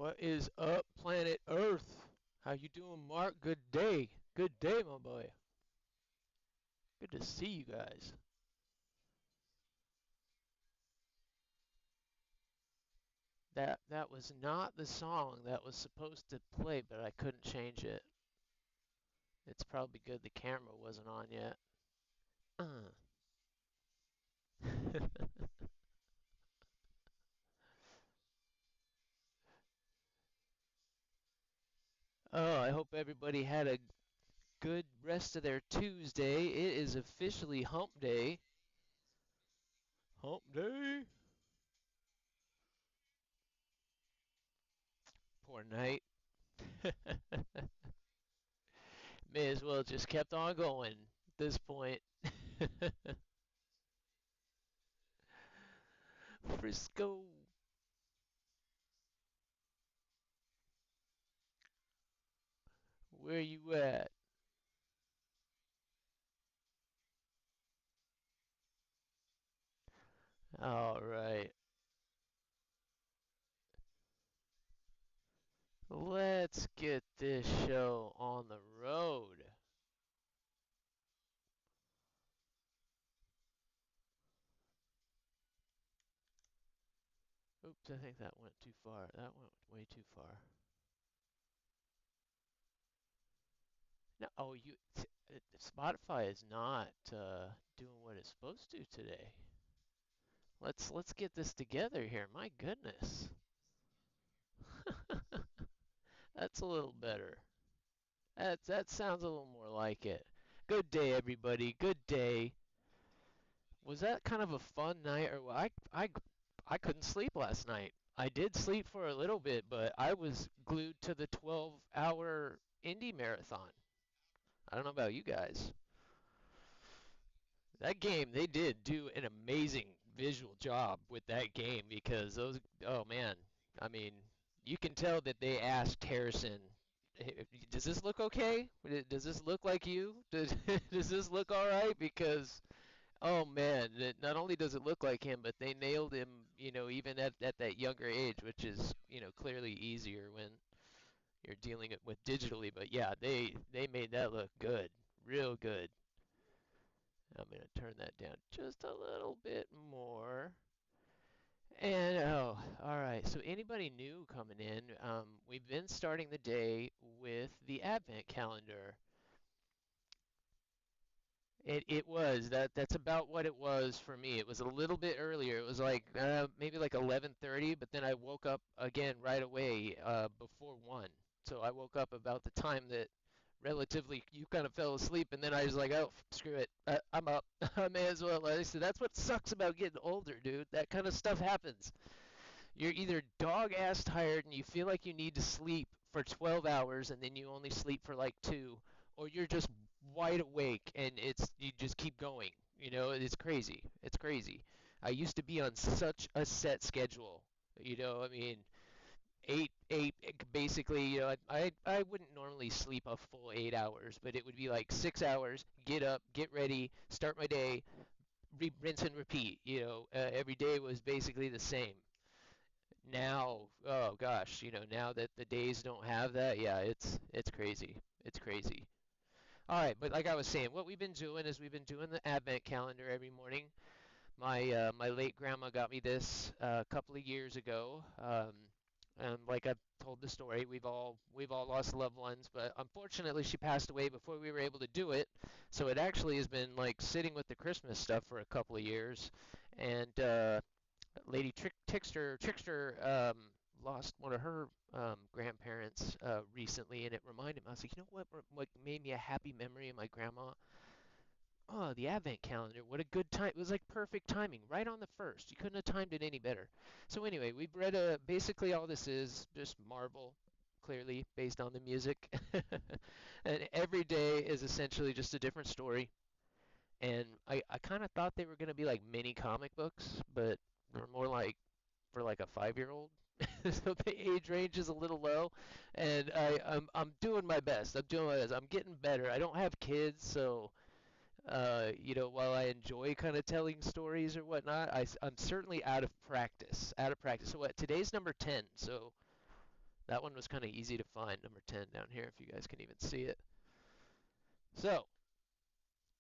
What is up, planet Earth? How you doing, Mark? Good day. Good day, my boy. Good to see you guys. That was not the song that was supposed to play, but I couldn't change it. It's probably good the camera wasn't on yet. Uh. Oh, I hope everybody had a good rest of their Tuesday. It is officially hump day. Hump day. Poor night. May as well just kept on going at this point. Frisco. Where you at? All right. Let's get this show on the road. Oops, I think that went too far. That went way too far. No, oh, Spotify is not doing what it's supposed to today. Let's get this together here. My goodness. That's a little better. That sounds a little more like it. Good day, everybody. Good day. Was that kind of a fun night, or I couldn't sleep last night. I did sleep for a little bit, but I was glued to the 12-hour Indy marathon. I don't know about you guys. That game, they did do an amazing visual job with that game because oh man, I mean, you can tell that they asked Harrison, "Hey, does this look okay? Does this look like you? Does this look all right?" Because oh man, not only does it look like him, but they nailed him, even at that younger age, which is, clearly easier when you're dealing it with digitally. But yeah, they made that look good, real good. I'm gonna turn that down just a little bit more. And oh, all right. So anybody new coming in? We've been starting the day with the Advent calendar. It was that's about what it was for me. It was a little bit earlier. It was like maybe like 11:30, but then I woke up again right away before 1. So I woke up about the time that relatively you kind of fell asleep, and then I was like, oh, screw it, I'm up. I may as well. Like I said, that's what sucks about getting older, dude. That kind of stuff happens. You're either dog ass tired and you feel like you need to sleep for 12 hours and then you only sleep for like 2, or you're just wide awake and you just keep going. It's crazy. It's crazy. I used to be on such a set schedule. I mean, eight basically. I wouldn't normally sleep a full 8 hours, but it would be like 6 hours. Get up, get ready, start my day, rinse and repeat. Every day was basically the same. Now, oh gosh, now that the days don't have that, yeah, it's crazy. It's crazy. All right, but like I was saying, what we've been doing is we've been doing the advent calendar every morning. My late grandma got me this a couple of years ago. And like I've told the story, we've all lost loved ones, but unfortunately she passed away before we were able to do it. So it actually has been like sitting with the Christmas stuff for a couple of years, and Lady Trickster lost one of her grandparents recently, and it reminded me. I was like, you know what made me a happy memory of my grandma? Oh, the advent calendar. What a good time. It was like perfect timing, right on the first. You couldn't have timed it any better. So anyway, we've read basically all this is just Marvel, clearly based on the music. And every day is essentially just a different story. And I kind of thought they were going to be like mini comic books, but they're more like for like a 5-year-old. So the age range is a little low, and I'm doing my best. I'm doing my best. I'm getting better. I don't have kids, so while I enjoy kind of telling stories or whatnot, I'm certainly out of practice. Out of practice. So what? Today's number 10. So That one was kind of easy to find, number 10 down here, if you guys can even see it. So,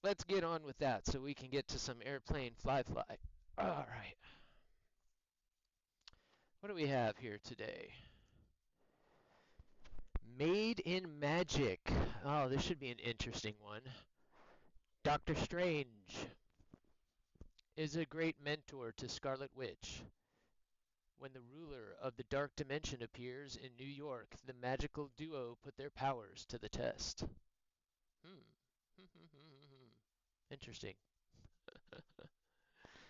let's get on with that so we can get to some airplane fly. All right. What do we have here today? Made in Magic. Oh, this should be an interesting one. Doctor Strange is a great mentor to Scarlet Witch. When the ruler of the Dark Dimension appears in New York, the magical duo put their powers to the test. Interesting.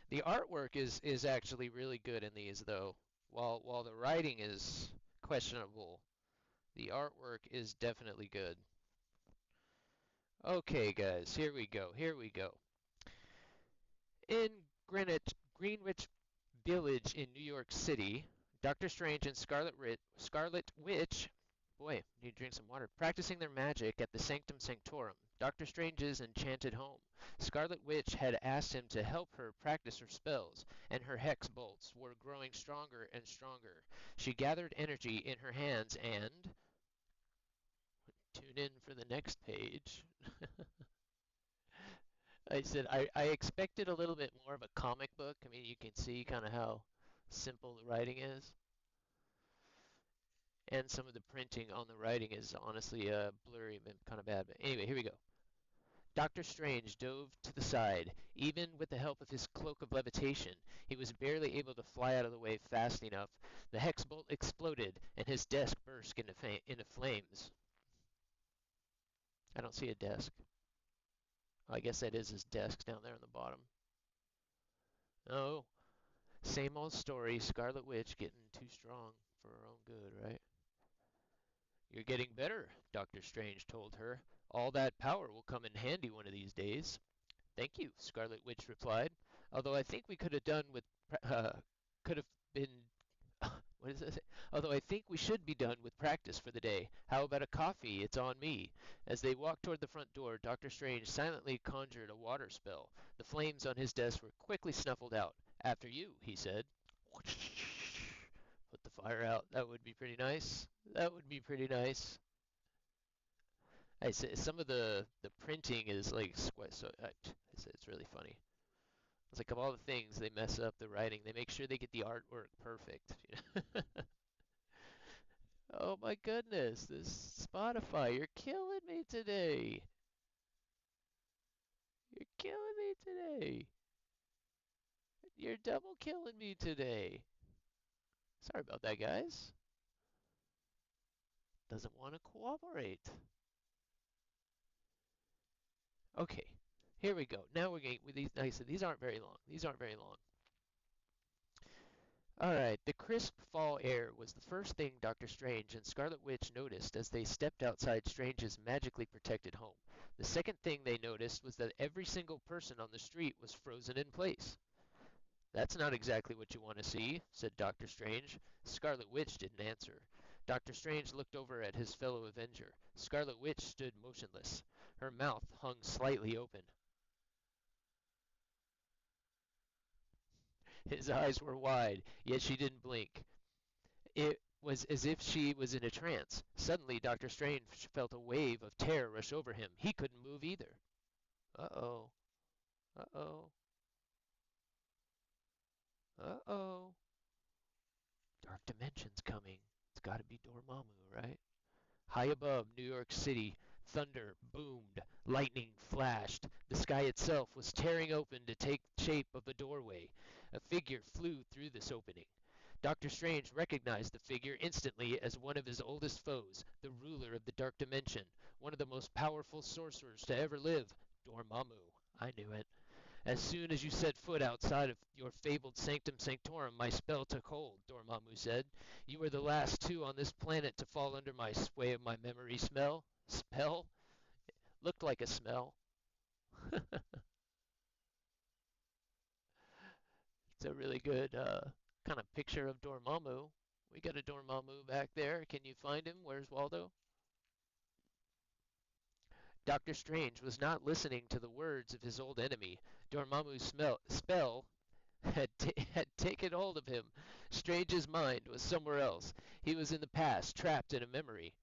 The artwork is actually really good in these, though. While the writing is questionable, the artwork is definitely good. Okay, guys, here we go. Here we go. In Greenwich Village in New York City, Doctor Strange and Scarlet Witch, boy, need to drink some water, practicing their magic at the Sanctum Sanctorum, Doctor Strange's enchanted home. Scarlet Witch had asked him to help her practice her spells, and her hex bolts were growing stronger and stronger. She gathered energy in her hands and... Tune in for the next page. I said I expected a little bit more of a comic book. I mean, you can see kind of how simple the writing is. And some of the printing on the writing is honestly blurry and kind of bad. But anyway, here we go. Doctor Strange dove to the side. Even with the help of his cloak of levitation, he was barely able to fly out of the way fast enough. The hex bolt exploded, and his desk burst into flames. I don't see a desk. I guess that is his desk down there on the bottom. Oh, same old story. Scarlet Witch getting too strong for her own good, right? You're getting better, Doctor Strange told her. All that power will come in handy one of these days. Thank you, Scarlet Witch replied. Although I think we could have done with, could have been, what does it say? Although I think we should be done with practice for the day. How about a coffee? It's on me. As they walked toward the front door, Doctor Strange silently conjured a water spell. The flames on his desk were quickly snuffled out. After you, he said. Put the fire out. That would be pretty nice. That would be pretty nice. I say some of the printing is like so. I say it's really funny. It's like of all the things they mess up the writing, they make sure they get the artwork perfect. Oh my goodness, this Spotify, you're killing me today. You're killing me today. You're double killing me today. Sorry about that, guys. Doesn't want to cooperate. Okay, here we go. Now we're getting with these. Like I said, these aren't very long. These aren't very long. All right, the crisp fall air was the first thing Doctor Strange and Scarlet Witch noticed as they stepped outside Strange's magically protected home. The second thing they noticed was that every single person on the street was frozen in place. That's not exactly what you want to see, said Doctor Strange. Scarlet Witch didn't answer. Doctor Strange looked over at his fellow Avenger. Scarlet Witch stood motionless. Her mouth hung slightly open. His eyes were wide, yet she didn't blink. It was as if she was in a trance. Suddenly, Doctor Strange felt a wave of terror rush over him. He couldn't move either. Uh-oh. Uh-oh. Uh-oh. Dark Dimension's coming. It's got to be Dormammu, right? High above New York City, thunder boomed, lightning flashed. The sky itself was tearing open to take the shape of a doorway. A figure flew through this opening. Doctor Strange recognized the figure instantly as one of his oldest foes, the ruler of the Dark Dimension, one of the most powerful sorcerers to ever live, Dormammu. I knew it. As soon as you set foot outside of your fabled Sanctum Sanctorum, my spell took hold, Dormammu said. You were the last two on this planet to fall under my sway of my memory smell. Spell? Looked like a smell. It's a really good kind of picture of Dormammu. We got a Dormammu back there. Can you find him? Where's Waldo? Doctor Strange was not listening to the words of his old enemy. Dormammu's spell had taken hold of him. Strange's mind was somewhere else. He was in the past, trapped in a memory.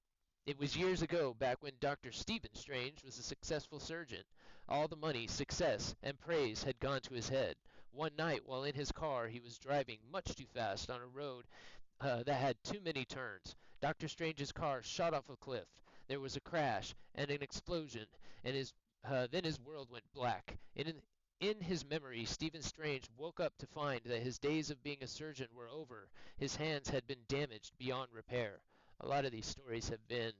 It was years ago, back when Dr. Stephen Strange was a successful surgeon. All the money, success, and praise had gone to his head. One night, while in his car, he was driving much too fast on a road that had too many turns. Dr. Strange's car shot off a cliff. There was a crash and an explosion, and then his world went black. In his memory, Stephen Strange woke up to find that his days of being a surgeon were over. His hands had been damaged beyond repair. A lot of these stories have been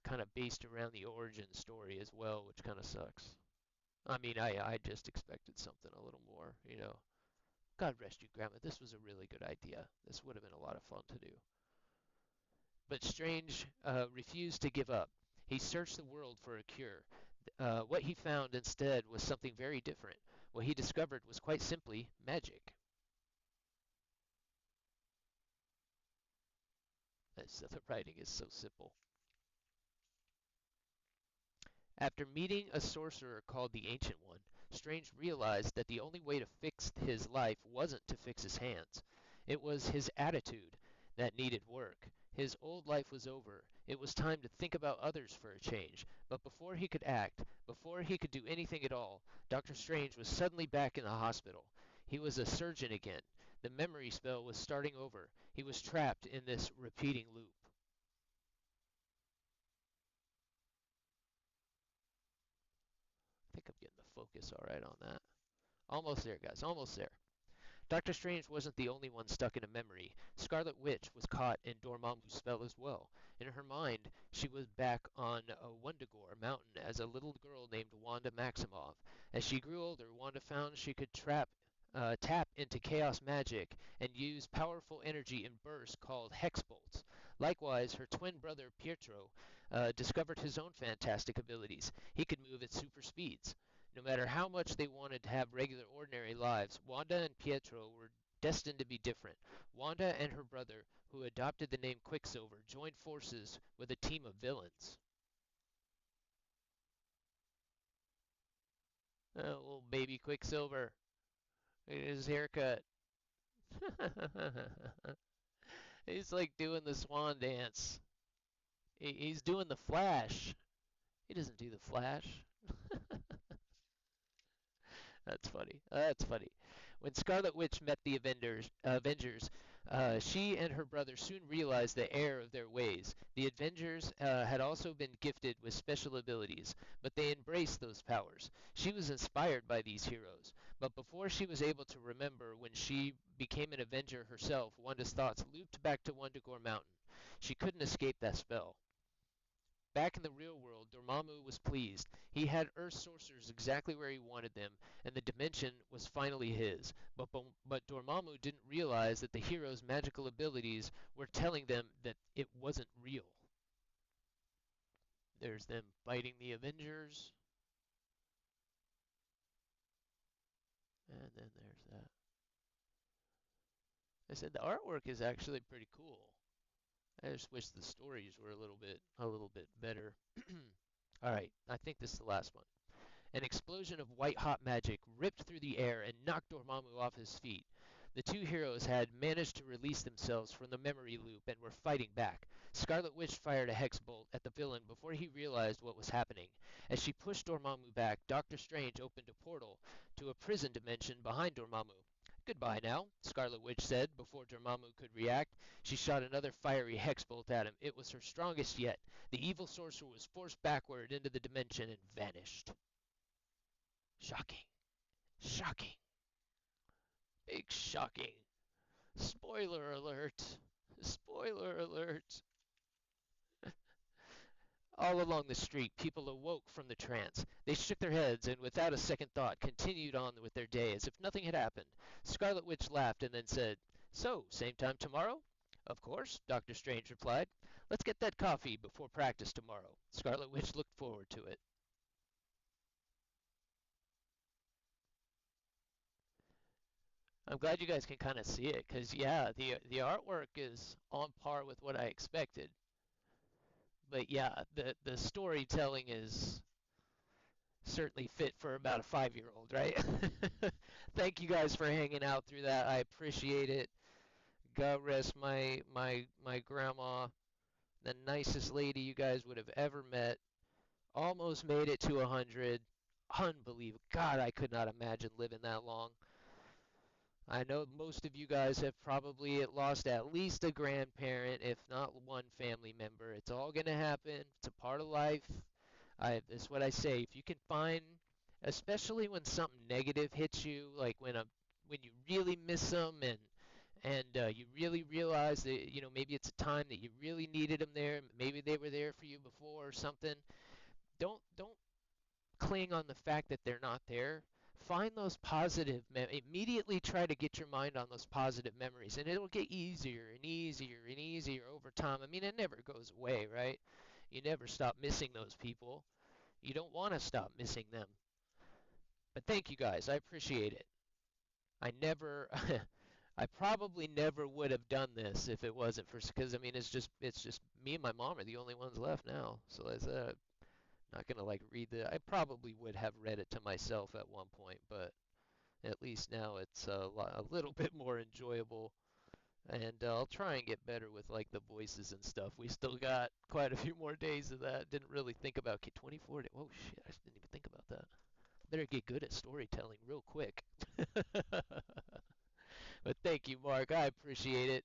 kind of based around the origin story as well, which kind of sucks. I mean, I just expected something a little more, you know. God rest you, Grandma. This was a really good idea. This would have been a lot of fun to do. But Strange refused to give up. He searched the world for a cure. What he found instead was something very different. What he discovered was quite simply magic. The writing is so simple. After meeting a sorcerer called the Ancient One, Strange realized that the only way to fix his life wasn't to fix his hands. It was his attitude that needed work. His old life was over. It was time to think about others for a change. But before he could act, before he could do anything at all, Dr. Strange was suddenly back in the hospital. He was a surgeon again. The memory spell was starting over. He was trapped in this repeating loop. I think I'm getting the focus all right on that. Almost there, guys. Almost there. Doctor Strange wasn't the only one stuck in a memory. Scarlet Witch was caught in Dormammu's spell as well. In her mind, she was back on Wundagore Mountain as a little girl named Wanda Maximoff. As she grew older, Wanda found she could tap into chaos magic and use powerful energy in bursts called hex bolts. Likewise, her twin brother Pietro discovered his own fantastic abilities. He could move at super speeds. No matter how much they wanted to have regular, ordinary lives, Wanda and Pietro were destined to be different. Wanda and her brother, who adopted the name Quicksilver, joined forces with a team of villains. Little baby Quicksilver, his haircut. He's like doing the swan dance. He's doing the Flash. He doesn't do the Flash. That's funny. That's funny. When Scarlet Witch met the Avengers, she and her brother soon realized the error of their ways. The Avengers had also been gifted with special abilities, but they embraced those powers. She was inspired by these heroes, but before she was able to remember when she became an Avenger herself, Wanda's thoughts looped back to Wundagore Mountain. She couldn't escape that spell. Back in the real world, Dormammu was pleased. He had Earth sorcerers exactly where he wanted them, and the dimension was finally his. But Dormammu didn't realize that the hero's magical abilities were telling them that it wasn't real. There's them fighting the Avengers, and then there's that. I said the artwork is actually pretty cool. I just wish the stories were a little bit better. All right, I think this is the last one. An explosion of white-hot magic ripped through the air and knocked Dormammu off his feet. The two heroes had managed to release themselves from the memory loop and were fighting back. Scarlet Witch fired a hex bolt at the villain before he realized what was happening. As she pushed Dormammu back, Doctor Strange opened a portal to a prison dimension behind Dormammu. Goodbye now, Scarlet Witch said before Dormammu could react. She shot another fiery hex bolt at him. It was her strongest yet. The evil sorcerer was forced backward into the dimension and vanished. Shocking. Shocking. Big shocking. Spoiler alert. Spoiler alert. All along the street, people awoke from the trance. They shook their heads and, without a second thought, continued on with their day as if nothing had happened. Scarlet Witch laughed and then said, "So, same time tomorrow?" "Of course," Doctor Strange replied. "Let's get that coffee before practice tomorrow." Scarlet Witch looked forward to it. I'm glad you guys can kind of see it, because yeah, the artwork is on par with what I expected. But yeah, the storytelling is certainly fit for about a 5-year-old, right? Thank you guys for hanging out through that. I appreciate it. God rest my grandma, the nicest lady you guys would have ever met. Almost made it to 100. Unbelievable. God, I could not imagine living that long. I know most of you guys have probably lost at least a grandparent, if not one family member. It's all going to happen. It's a part of life. That's what I say. If you can find, especially when something negative hits you, like when you really miss them and you really realize that maybe it's a time that you really needed them there. Maybe they were there for you before or something. Don't cling on the fact that they're not there. Find those positive immediately try to get your mind on those positive memories, and it'll get easier and easier and easier over time. I mean, it never goes away, right? You never stop missing those people. You don't want to stop missing them. But thank you guys. I appreciate it. I never I probably never would have done this if it wasn't for, because I mean it's just me and my mom are the only ones left now. So as not gonna like read the. I probably would have read it to myself at one point, but at least now it's a little bit more enjoyable. And I'll try and get better with like the voices and stuff. We still got quite a few more days of that. Didn't really think about, okay, 24 days. Oh shit, I didn't even think about that. Better get good at storytelling real quick. But thank you, Mark. I appreciate it.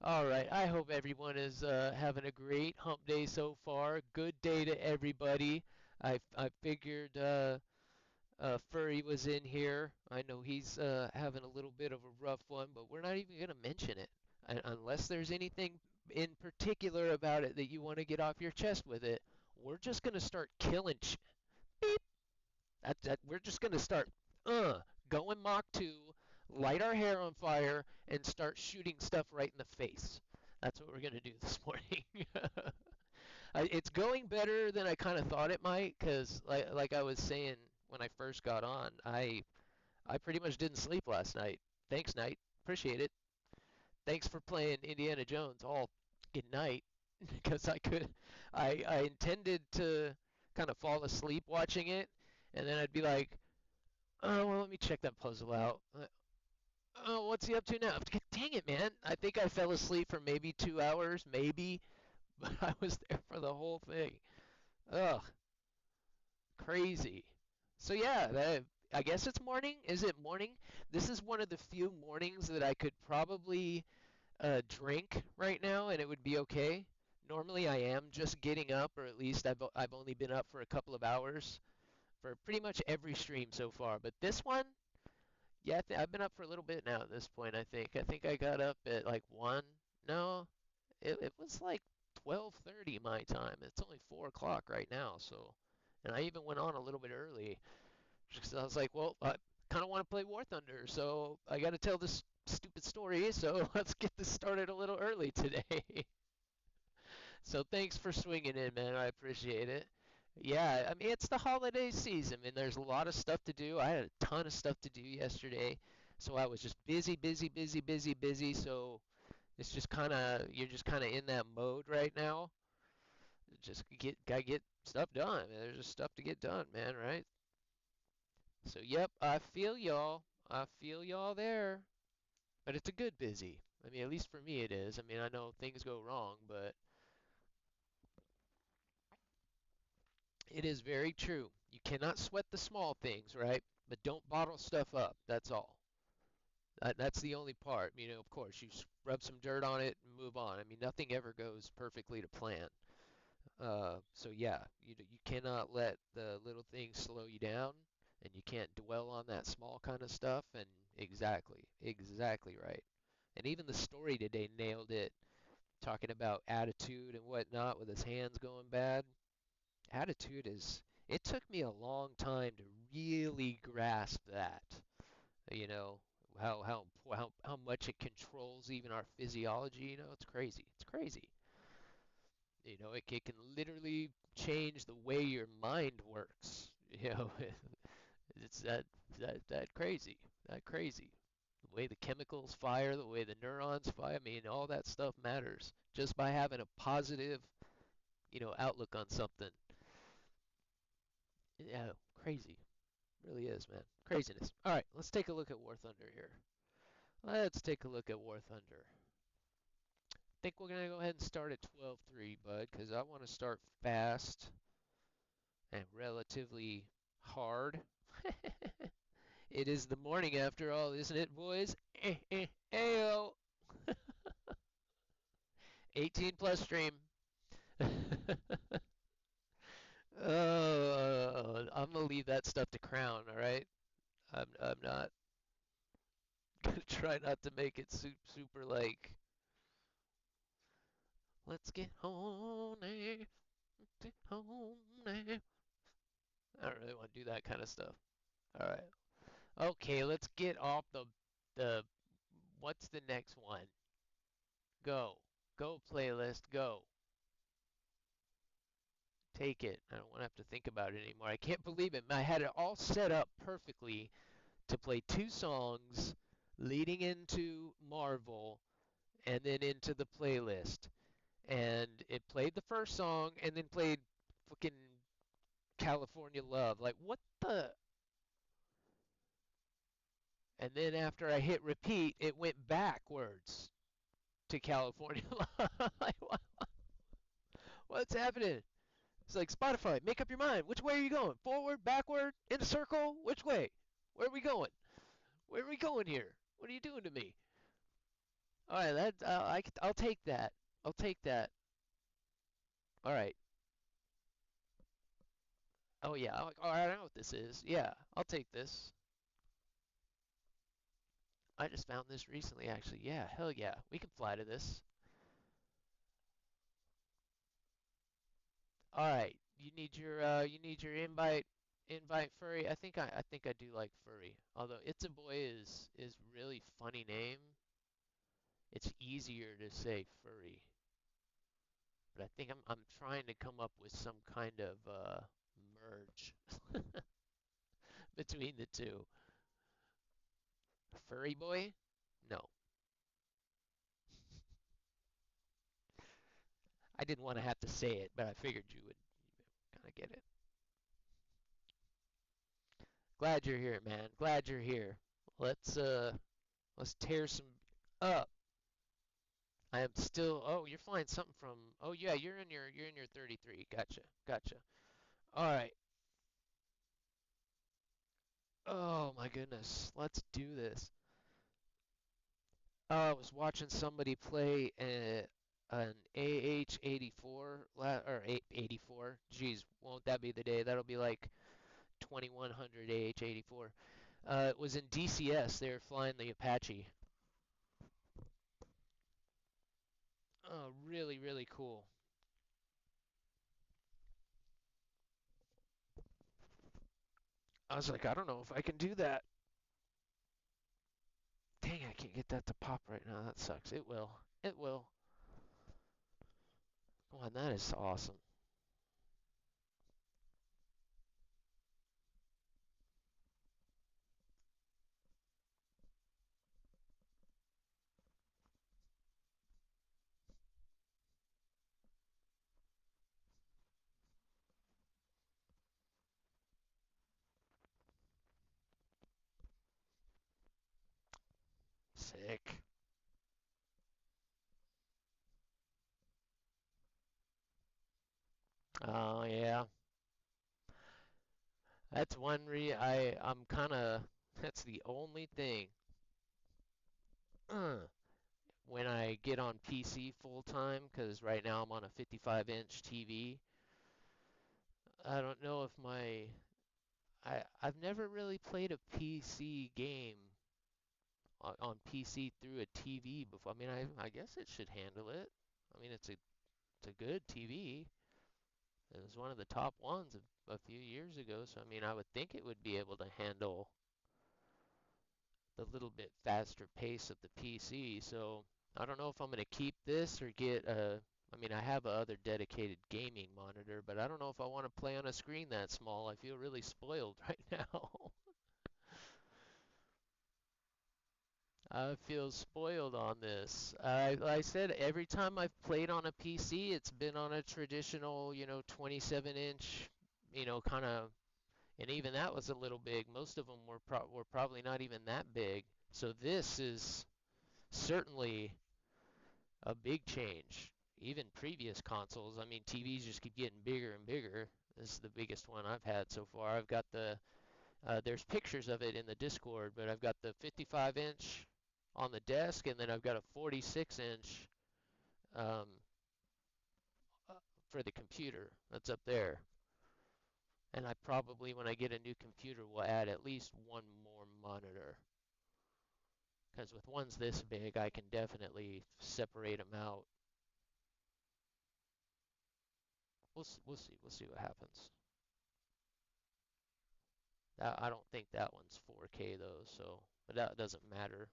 All right. I hope everyone is having a great hump day so far. Good day to everybody. I figured Furry was in here. I know he's having a little bit of a rough one, but we're not even going to mention it unless there's anything in particular about it that you want to get off your chest with it. We're just going to start killing beep. We're just going to start going Mach 2, light our hair on fire, and start shooting stuff right in the face. That's what we're going to do this morning. It's going better than I kind of thought it might, because like I was saying when I first got on, I pretty much didn't sleep last night. Thanks, Night. Appreciate it. Thanks for playing Indiana Jones all good night, because I intended to kind of fall asleep watching it, and then I'd be like, oh, well, let me check that puzzle out. Oh, what's he up to now? Dang it, man. I think I fell asleep for maybe 2 hours, maybe, but I was there for the whole thing. Ugh, crazy. So yeah, I guess it's morning. Is it morning? This is one of the few mornings that I could probably drink right now and it would be okay. Normally I am just getting up, or at least I've only been up for a couple of hours for pretty much every stream so far. But this one, yeah, I've been up for a little bit now at this point, I think. I think I got up at like 1. No, it was like 12:30 my time. It's only 4 o'clock right now, so. And I even went on a little bit early. Just 'cause I was like, well, I kind of want to play War Thunder, so I got to tell this stupid story, so let's get this started a little early today. So thanks for swinging in, man. I appreciate it. Yeah, I mean, it's the holiday season, and there's a lot of stuff to do. I had a ton of stuff to do yesterday, so I was just busy, busy, busy, busy, busy. So it's just kind of, you're just kind of in that mode right now. Just gotta get stuff done. There's just stuff to get done, man, right? So yep, I feel y'all. I feel y'all there. But it's a good busy. I mean, at least for me it is. I mean, I know things go wrong, but it is very true. You cannot sweat the small things, right? But don't bottle stuff up. That's all. That's the only part. Of course, you rub some dirt on it and move on. I mean, nothing ever goes perfectly to plan. So yeah, you cannot let the little things slow you down, and you can't dwell on that small kind of stuff. And exactly, exactly right. And even the story today nailed it, talking about attitude and whatnot with his hands going bad. Attitude is, it took me a long time to really grasp that. You know, how much it controls even our physiology. It's crazy. It's crazy. It can literally change the way your mind works. It's that crazy. That crazy. The way the chemicals fire, the way the neurons fire, I mean, all that stuff matters just by having a positive, outlook on something. Yeah, Crazy. Really is, man. Craziness. All right, let's take a look at War Thunder here. Let's take a look at War Thunder. I think we're going to go ahead and start at 12:3, bud, because I want to start fast and relatively hard. It is the morning after all, isn't it, boys? Ayo. 18 plus stream. I'm gonna leave that stuff to Crown, all right? I'm not gonna try not to make it super like, let's get home now, get home now. I don't really want to do that kind of stuff. All right. Okay, let's get off the what's the next one? Go. Go playlist, go. Take it. I don't want to have to think about it anymore. I can't believe it. I had it all set up perfectly to play two songs leading into Marvel and then into the playlist. And it played the first song and then played fucking California Love. Like, what the? And then after I hit repeat, it went backwards to California Love. Like, what's happening? It's like, Spotify, make up your mind. Which way are you going? Forward, backward, in a circle? Which way? Where are we going? Where are we going here? What are you doing to me? All right, I'll take that. I'll take that. All right. Oh yeah. All right, I know what this is. Yeah, I'll take this. I just found this recently, actually. Yeah, hell yeah. We can fly to this. All right. You need your invite furry. I think I do like furry. Although It's a Boy is really funny name. It's easier to say furry. But I think I'm trying to come up with some kind of merge between the two. Furry boy? No. I didn't want to have to say it, but I figured you would kind of get it. Glad you're here, man. Glad you're here. Let's tear some up. I am still. Oh, you're flying something from. Oh yeah, you're in your 33. Gotcha. Gotcha. All right. Oh my goodness. Let's do this. I was watching somebody play an AH-84 or 84. Geez, won't that be the day? That'll be like 2100 AH-84. It was in DCS. They were flying the Apache. Oh, really, really cool. I was like, I don't know if I can do that. Dang, I can't get that to pop right now. That sucks. It will. It will. Come on, that is awesome. Sick. Oh yeah. That's one I'm kind of that's the only thing. When I get on PC full time, because right now I'm on a 55-inch TV. I don't know if I've never really played a PC game on PC through a TV before. I mean, I guess it should handle it. I mean, it's a good TV. It was one of the top ones a few years ago, so I mean, I would think it would be able to handle the little bit faster pace of the PC. So I don't know if I'm going to keep this or get a. I mean, I have a other dedicated gaming monitor, but I don't know if I want to play on a screen that small. I feel really spoiled right now. I feel spoiled on this. Like I said, every time I've played on a PC, it's been on a traditional, 27-inch, kind of and even that was a little big. Most of them were probably not even that big. So this is certainly a big change. Even previous consoles, I mean, TVs just keep getting bigger and bigger. This is the biggest one I've had so far. I've got there's pictures of it in the Discord, but I've got the 55-inch on the desk, and then I've got a 46-inch um, uh, for the computer that's up there. And I probably, when I get a new computer, will add at least one more monitor. Because with ones this big, I can definitely separate them out. We'll see what happens. I don't think that one's 4K though, so but that doesn't matter.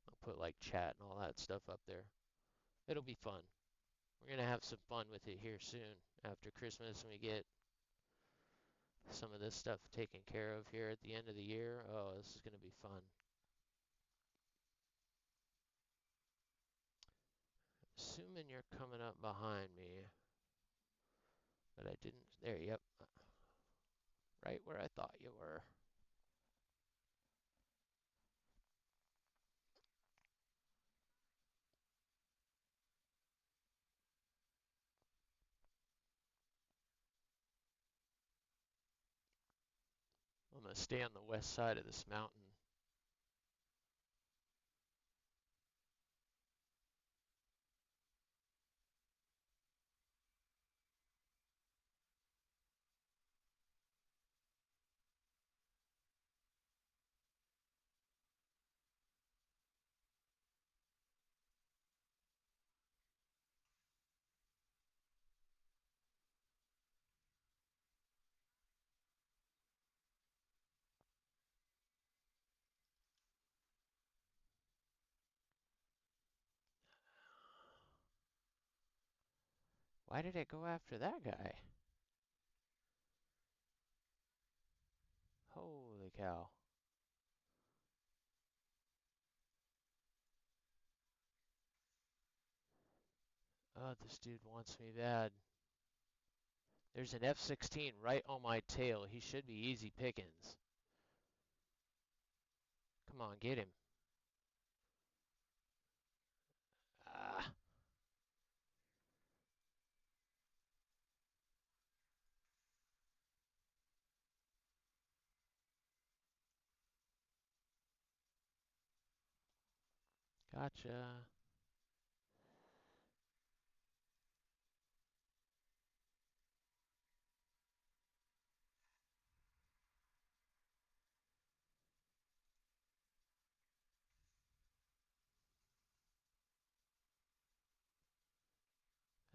I'll put like chat and all that stuff up there. It'll be fun. We're gonna have some fun with it here soon after Christmas, and we get some of this stuff taken care of here at the end of the year. Oh, this is gonna be fun. Assuming you're coming up behind me, but I didn't. There, yep, right where I thought you were. I'm gonna stay on the west side of this mountain. Why did it go after that guy? Holy cow. Oh, this dude wants me bad. There's an F-16 right on my tail. He should be easy pickings. Come on, get him. Ah, gotcha.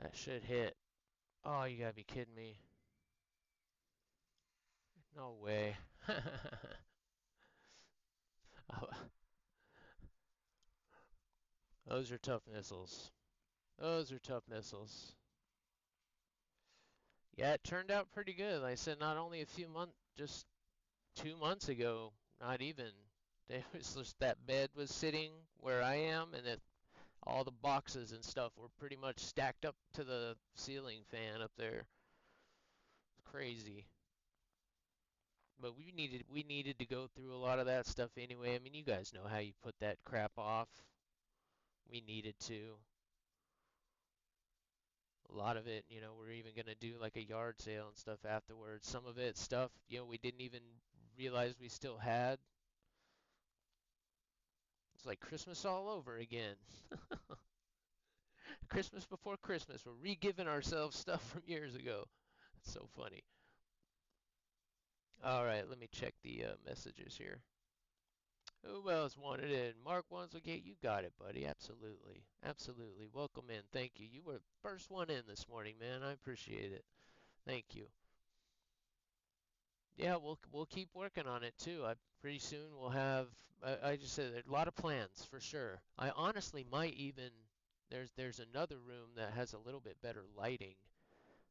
That should hit. Oh, you gotta be kidding me. No way. Oh, those are tough missiles. Those are tough missiles. Yeah, it turned out pretty good. Like I said, not only a few months, just 2 months ago, not even. It was just that bed was sitting where I am, and that all the boxes and stuff were pretty much stacked up to the ceiling fan up there. It's crazy. But we needed to go through a lot of that stuff anyway. I mean, you guys know how you put that crap off. We needed to. A lot of it, we're even gonna do like a yard sale and stuff afterwards. Some of it stuff, we didn't even realize we still had. It's like Christmas all over again. Christmas before Christmas. We're re-giving ourselves stuff from years ago. It's so funny. All right, let me check the messages here. Who else wanted in? Mark wants to get you got it, buddy. Absolutely. Absolutely. Welcome in. Thank you. You were the first one in this morning, man. I appreciate it. Thank you. Yeah, we'll keep working on it too. Pretty soon we'll have I just said a lot of plans for sure. I honestly might even there's another room that has a little bit better lighting.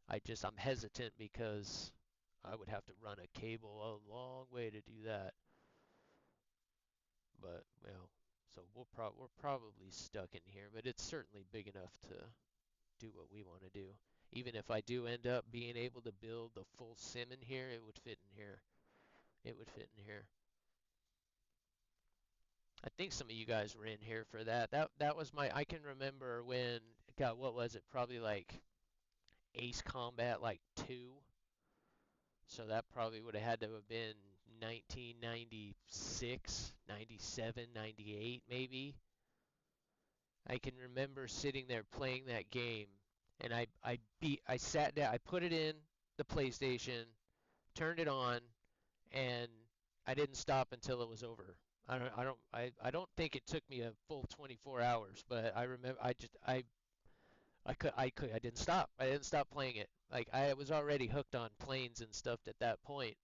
I'm hesitant because I would have to run a cable a long way to do that. But so we're probably stuck in here, but it's certainly big enough to do what we want to do. Even if I do end up being able to build the full sim in here, it would fit in here. It would fit in here. I think some of you guys were in here for that. That was my. I can remember when. God, what was it? Probably like Ace Combat like 2. So that probably would have had to have been 1996, 97, 98 maybe. I can remember sitting there playing that game, and I sat down, I put it in the PlayStation, turned it on, and I didn't stop until it was over. I don't think it took me a full 24 hours, but I remember I didn't stop. I didn't stop playing it. Like I was already hooked on planes and stuff at that point.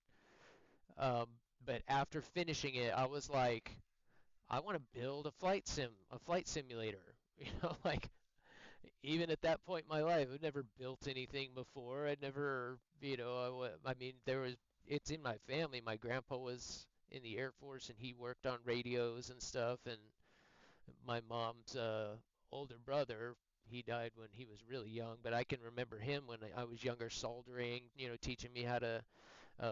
Um, but after finishing it, I was like, I want to build a flight simulator. You know, like even at that point in my life, I'd never built anything before. I'd never, I mean, it's in my family. My grandpa was in the Air Force and he worked on radios and stuff. And my mom's older brother, he died when he was really young, but I can remember him when I was younger soldering, teaching me how to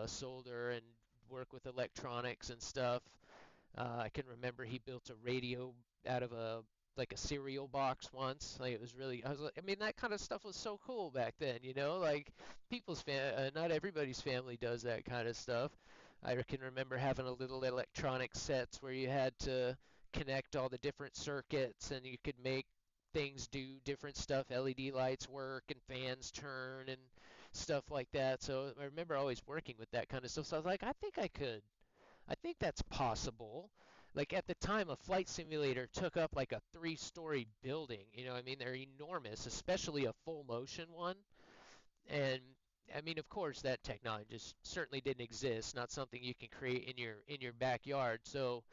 solder and work with electronics and stuff. I can remember he built a radio out of a cereal box once. Like it was really, I mean, that kind of stuff was so cool back then, like not everybody's family does that kind of stuff. I can remember having a little electronic sets where you had to connect all the different circuits and you could make things do different stuff. LED lights work and fans turn and stuff like that. So I remember always working with that kind of stuff. So I was like, I think I could. I think that's possible. Like at the time, a flight simulator took up like a 3-story building. I mean, they're enormous, especially a full motion one. And I mean, of course, that technology just certainly didn't exist. Not something you can create in your backyard. So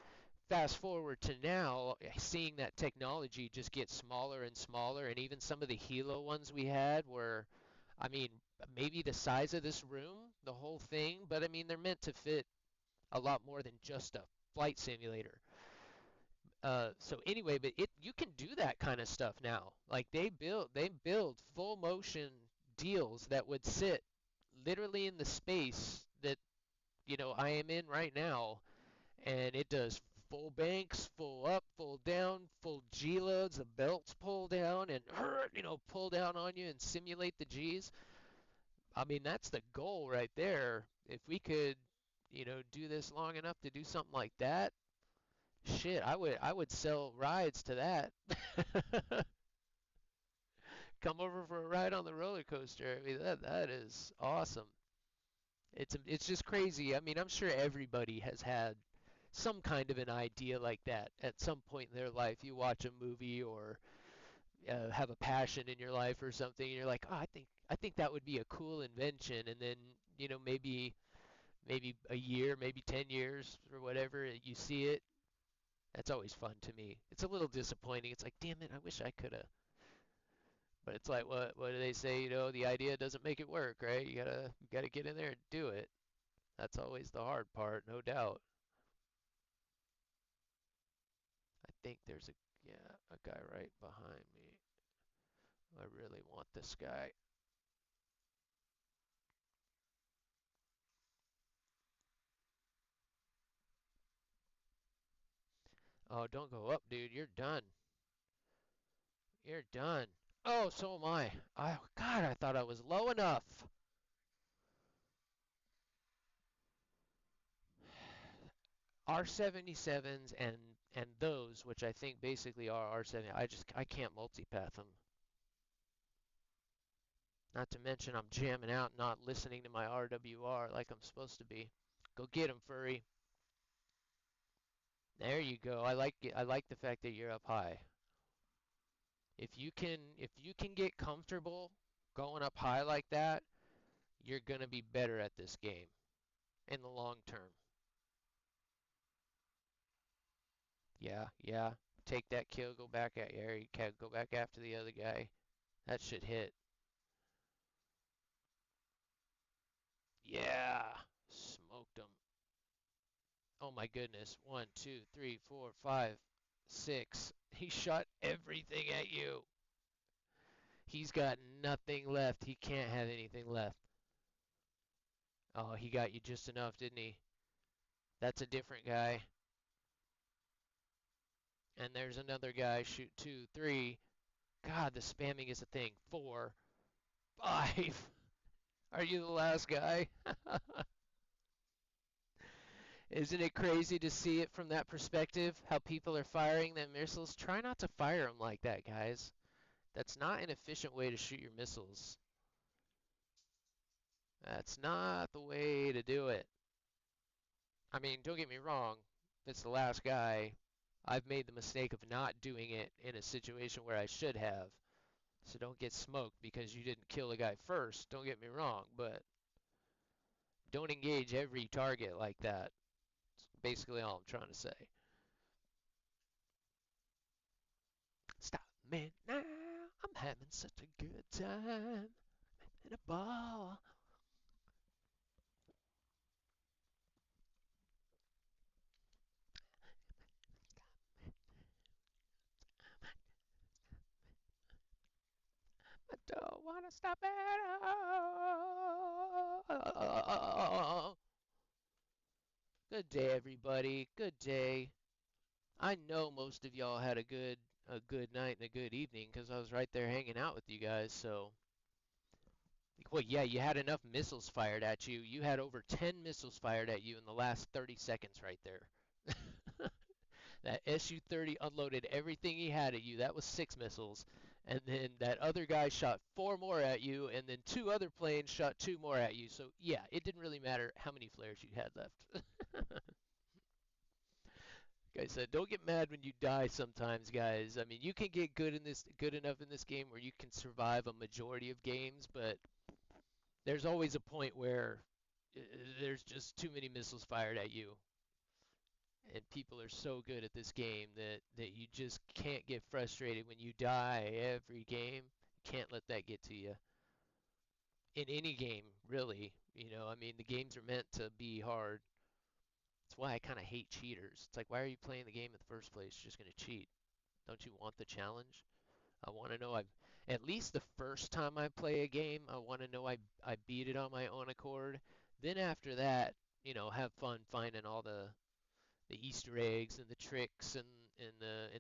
fast forward to now, seeing that technology just get smaller and smaller, and even some of the Hilo ones we had were, I mean, maybe the size of this room, the whole thing, but I mean, they're meant to fit a lot more than just a flight simulator. So anyway, but you can do that kind of stuff now. Like they build full motion deals that would sit literally in the space that I am in right now, and it does full banks, full up, full down, full G loads, the belts pull down and pull down on you and simulate the G's. I mean, that's the goal right there. If we could, do this long enough to do something like that, shit, I would sell rides to that. Come over for a ride on the roller coaster. I mean, that is awesome. It's just crazy. I mean, I'm sure everybody has had some kind of an idea like that at some point in their life. You watch a movie or have a passion in your life or something, and you're like, oh, I think that would be a cool invention, and then maybe a year, maybe 10 years or whatever, you see it. That's always fun to me. It's a little disappointing. It's like, damn it, I wish I could have. But it's like what do they say? The idea doesn't make it work, right? You gotta get in there and do it. That's always the hard part, no doubt. I think there's a guy right behind me. I really want this guy. Oh, don't go up, dude. You're done. You're done. Oh, so am I. Oh, God, I thought I was low enough. R77s and those, which I think basically are R70, I can't multipath them. Not to mention I'm jamming out, not listening to my RWR like I'm supposed to be. Go get 'em, furry. There you go. I like it. I like the fact that you're up high. If you can get comfortable going up high like that, you're gonna be better at this game in the long term. Yeah, yeah. Take that kill, go back at Harry, go back after the other guy. That should hit. Yeah, smoked him. Oh my goodness. One, two, three, four, five, six. He shot everything at you. He's got nothing left. He can't have anything left. Oh, he got you just enough, didn't he? That's a different guy. And there's another guy. Shoot, 2, 3. God, the spamming is a thing. 4, 5. Are you the last guy? Isn't it crazy to see it from that perspective? How people are firing their missiles? Try not to fire them like that, guys. That's not an efficient way to shoot your missiles. That's not the way to do it. I mean, don't get me wrong. If it's the last guy, I've made the mistake of not doing it in a situation where I should have. So don't get smoked because you didn't kill a guy first. Don't get me wrong, but don't engage every target like that. That's basically all I'm trying to say. Stop me now. I'm having such a good time in a ball. I don't want to stop at all. Good day, everybody. Good day. I know most of y'all had a good night and a good evening because I was right there hanging out with you guys. So, well, yeah, you had enough missiles fired at you. You had over 10 missiles fired at you in the last 30 seconds right there. That Su-30 unloaded everything he had at you. That was 6 missiles. And then that other guy shot 4 more at you, and then 2 other planes shot 2 more at you. So, yeah, it didn't really matter how many flares you had left. Like I said, don't get mad when you die sometimes, guys. I mean, you can get good enough in this game where you can survive a majority of games, but there's always a point where uh, there's just too many missiles fired at you. And people are so good at this game that you just can't get frustrated when you die every game. Can't let that get to you. In any game, really. I mean, the games are meant to be hard. That's why I kind of hate cheaters. It's like, why are you playing the game in the first place? You're just going to cheat. Don't you want the challenge? I want to know I've at least the first time I play a game, I want to know I beat it on my own accord. Then after that, have fun finding all the Easter eggs and the tricks and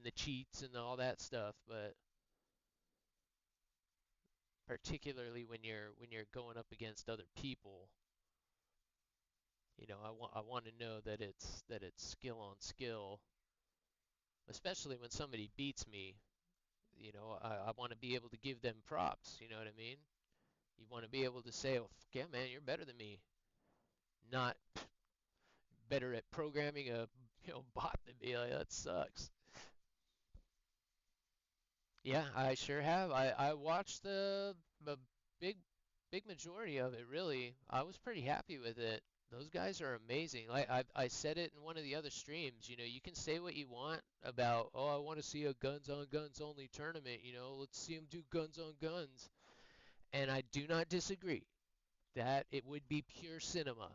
the cheats and all that stuff. But particularly when you're going up against other people, I want to know that it's skill on skill, especially when somebody beats me. I want to be able to give them props. You know what I mean? You want to be able to say, "Oh, yeah, man, you're better than me." Not better at programming a bot than me. Like, that sucks. Yeah, I sure have. I watched the big big majority of it, really. I was pretty happy with it. Those guys are amazing. Like I said it in one of the other streams, you can say what you want about, oh, I want to see a guns on guns only tournament, let's see them do guns on guns. And I do not disagree that it would be pure cinema.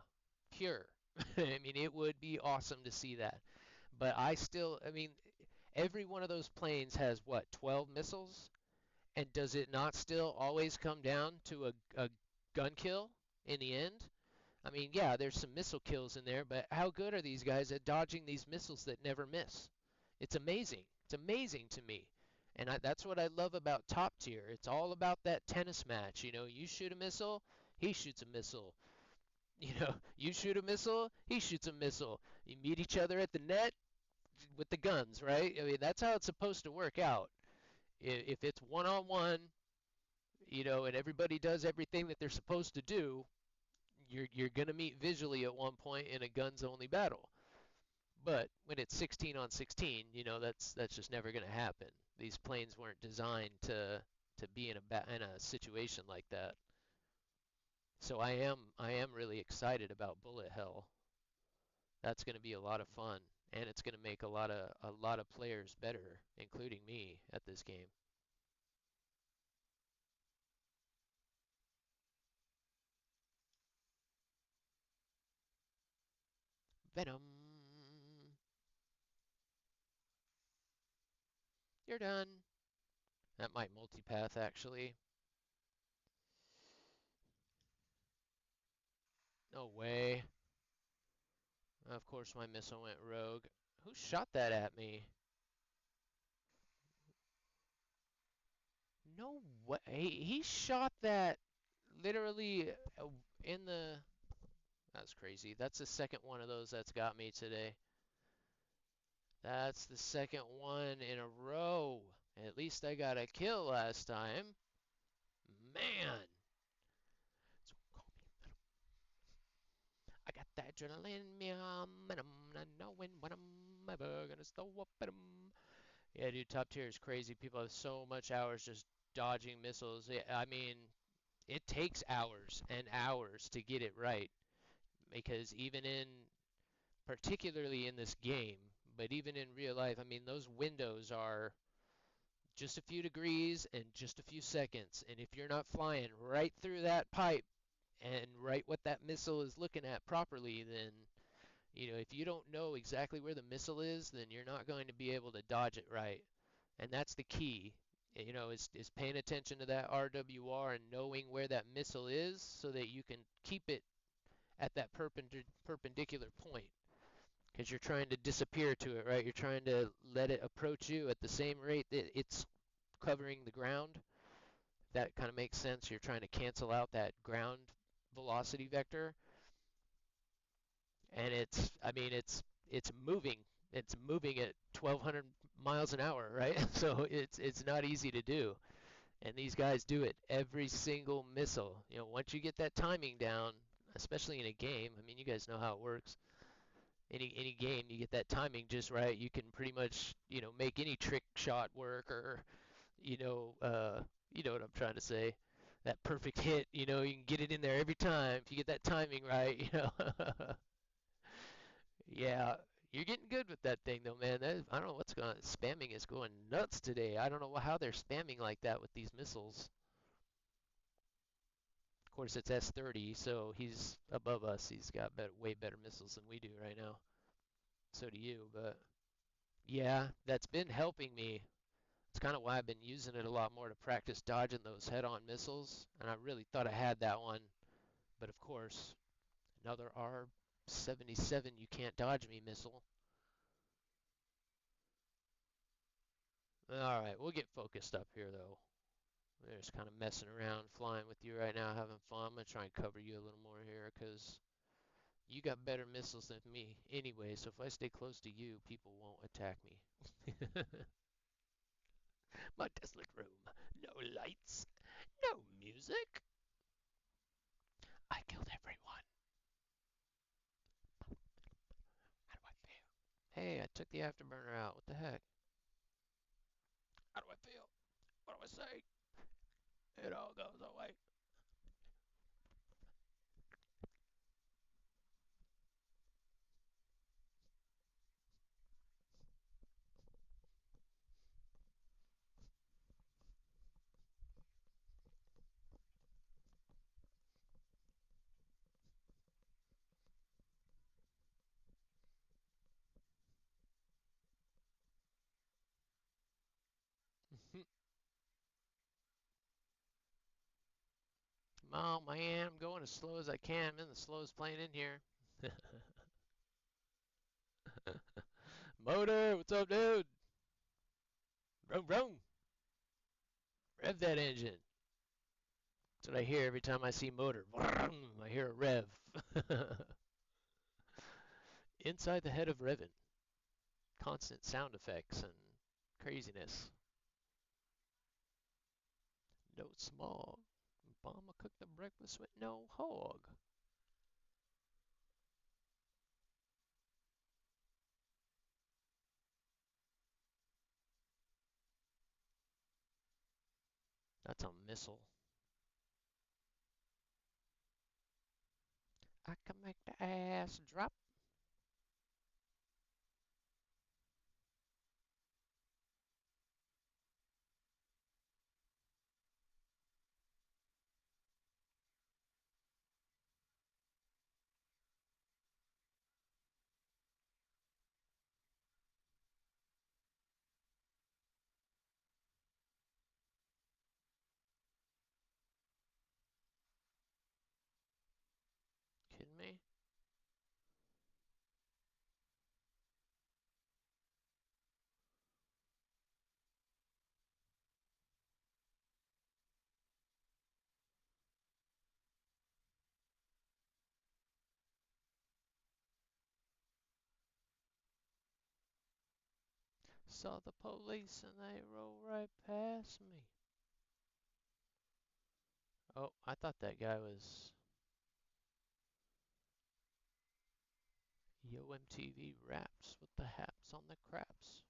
Pure. I mean, it would be awesome to see that. But I mean, every one of those planes has what, 12 missiles? And does it not still always come down to a gun kill in the end? I mean, yeah, there's some missile kills in there, but how good are these guys at dodging these missiles that never miss? It's amazing. It's amazing to me. And that's what I love about top tier. It's all about that tennis match. You shoot a missile, he shoots a missile. You shoot a missile, he shoots a missile. You meet each other at the net with the guns, right? I mean, that's how it's supposed to work out. If it's one on one, and everybody does everything that they're supposed to do, you're gonna meet visually at one point in a guns only battle. But when it's 16 on 16, that's just never gonna happen. These planes weren't designed to be in a situation like that. So I am really excited about Bullet Hell. That's gonna be a lot of fun, and it's gonna make a lot of players better, including me, at this game. Venom, you're done. That might multipath actually. No way. Of course my missile went rogue. Who shot that at me? No way. He shot that literally in the... That's crazy. That's the second one of those that's got me today. That's the second one in a row. At least I got a kill last time. Man. So call me Venom. I got that adrenaline in me, and I'm not knowing when I'm ever gonna slow up at 'em. Yeah, dude, top tier is crazy. People have so much hours just dodging missiles. Yeah, I mean, it takes hours and hours to get it right because even in, particularly in this game, but even in real life, I mean, those windows are just a few degrees and just a few seconds. And if you're not flying right through that pipe and right what that missile is looking at properly, then, if you don't know exactly where the missile is, then you're not going to be able to dodge it right. And that's the key, is paying attention to that RWR and knowing where that missile is so that you can keep it at that perpendicular point. Because you're trying to disappear to it, right? You're trying to let it approach you at the same rate that it's covering the ground. That kind of makes sense. You're trying to cancel out that ground velocity vector, and I mean, it's moving. It's moving at 1,200 miles an hour, right? So it's not easy to do. And these guys do it every single missile. Once you get that timing down, especially in a game, I mean, you guys know how it works. Any game, you get that timing just right, you can pretty much, make any trick shot work or, you know what I'm trying to say. That perfect hit, you can get it in there every time if you get that timing right. Yeah, you're getting good with that thing though, man. I don't know what's going on. Spamming is going nuts today. I don't know how they're spamming like that with these missiles. Of course, it's S30, so he's above us. He's got way better missiles than we do right now. So do you, but yeah, that's been helping me. It's kind of why I've been using it a lot more to practice dodging those head-on missiles. And I really thought I had that one, but of course, another R-77 you can't dodge me missile. All right, we'll get focused up here though. We're just kind of messing around, flying with you right now, having fun. I'm gonna try and cover you a little more here because you got better missiles than me anyway. So if I stay close to you, people won't attack me. My desolate room, no lights, no music. I killed everyone. How do I feel? Hey, I took the afterburner out. What the heck? How do I feel? What do I say? It all goes away. Oh man, I'm going as slow as I can. I'm in the slowest plane in here. Motor, what's up, dude? Vroom, vroom. Rev that engine. That's what I hear every time I see motor. Vroom, I hear a rev. Inside the head of Revan. Constant sound effects and craziness. No smog. Mama cooked the breakfast with no hog. That's a missile. I can make the ass drop. Kidding me? Saw the police and they rolled right past me. Oh, I thought that guy was Yo MTV Raps with the haps on the craps.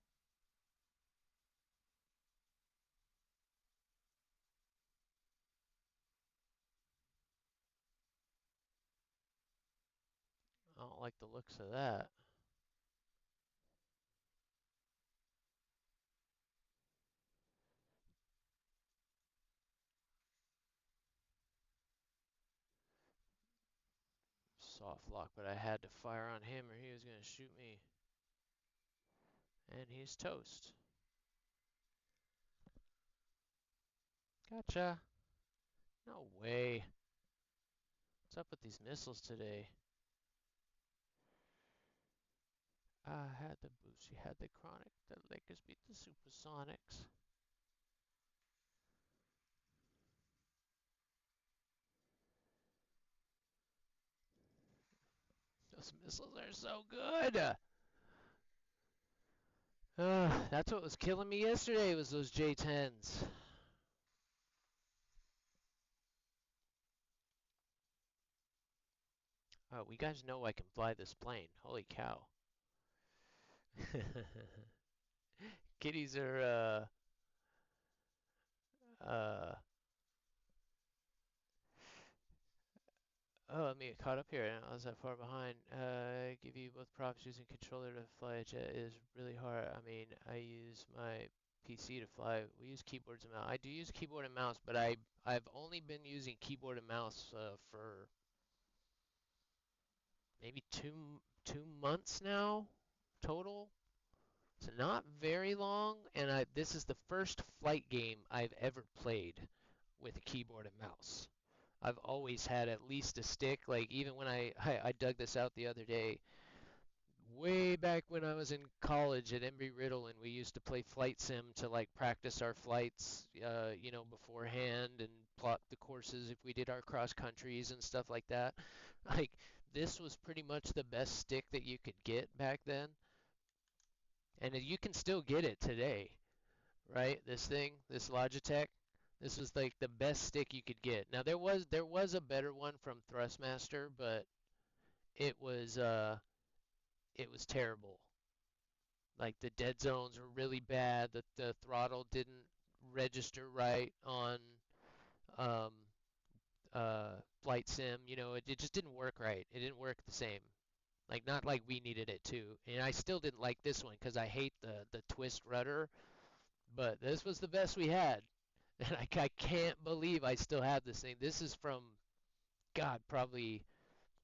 I don't like the looks of that. Soft lock, but I had to fire on him or he was going to shoot me. And he's toast. Gotcha. No way. What's up with these missiles today? I had the boost, you had the chronic. The Lakers beat the Supersonics. Those missiles are so good. That's what was killing me yesterday was those J-10s. Oh, we guys know I can fly this plane. Holy cow. Kitties are uh oh, let me get caught up here. I was that far behind. Give you both props. Using controller to fly a jet is really hard. I mean, I use my PC to fly. We use keyboards and mouse. I do use keyboard and mouse, but I've only been using keyboard and mouse for maybe two months now total. So not very long, and this is the first flight game I've ever played with a keyboard and mouse. I've always had at least a stick. Like even when I dug this out the other day, way back when I was in college at Embry-Riddle, and we used to play flight sim to like practice our flights, beforehand and plot the courses if we did our cross countries and stuff like that. Like this was pretty much the best stick that you could get back then, and you can still get it today, right? This thing, this Logitech. This was like the best stick you could get. Now there was a better one from Thrustmaster, but it was uh it was terrible. Like the dead zones were really bad. The throttle didn't register right on um flight sim. It just didn't work right. It didn't work the same. Like not like we needed it to. And I still didn't like this one because I hate the twist rudder. But this was the best we had. And I can't believe I still have this thing. This is from, God, probably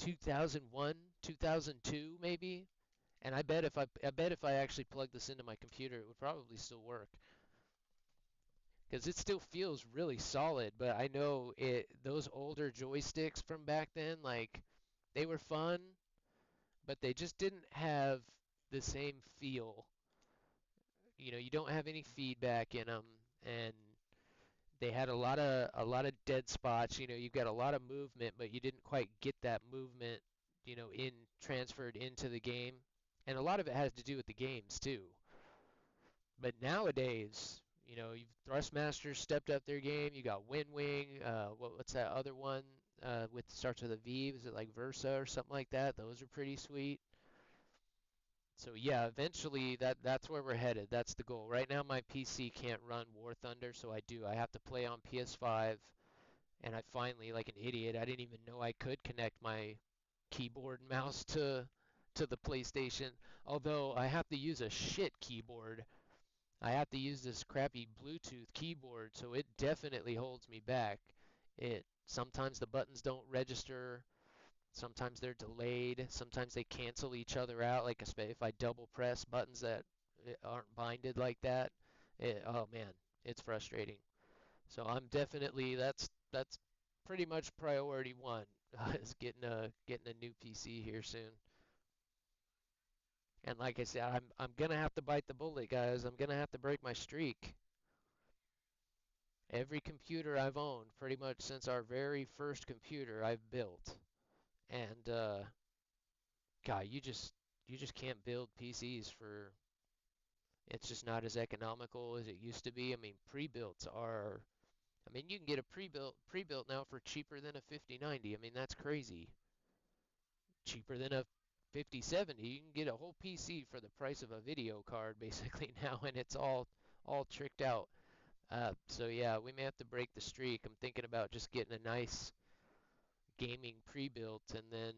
2001, 2002 maybe. And I bet if I actually plugged this into my computer, it would probably still work. Because it still feels really solid, but I know those older joysticks from back then, like they were fun, but they just didn't have the same feel. You don't have any feedback in them, and they had a lot of dead spots. You've got a lot of movement, but you didn't quite get that movement, in transferred into the game. And a lot of it has to do with the games too. But nowadays, you've Thrustmasters stepped up their game. You got Windwing. What's that other one? With starts with a V. Is it like Versa or something like that? Those are pretty sweet. So yeah, eventually that's where we're headed. That's the goal. Right now my PC can't run War Thunder, so I have to play on PS5. And I finally, like an idiot, I didn't even know I could connect my keyboard and mouse to the PlayStation. Although I have to use a shit keyboard. I have to use this crappy Bluetooth keyboard, so it definitely holds me back. It sometimes the buttons don't register, sometimes they're delayed, sometimes they cancel each other out. Like if I double press buttons that aren't binded like that, oh man, it's frustrating. So I'm definitely that's pretty much priority one is getting a new PC here soon. And like I said, I'm gonna have to bite the bullet, guys. I'm gonna have to break my streak. Every computer I've owned, pretty much since our very first computer I've built, and God, you just can't build PCs for It's just not as economical as it used to be. I mean, pre-builts are, I mean, you can get a pre-built now for cheaper than a 5090. I mean, that's crazy. Cheaper than a 5070. You can get a whole PC for the price of a video card basically now, and it's all tricked out. So yeah, we may have to break the streak. I'm thinking about just getting a nice gaming pre-built and then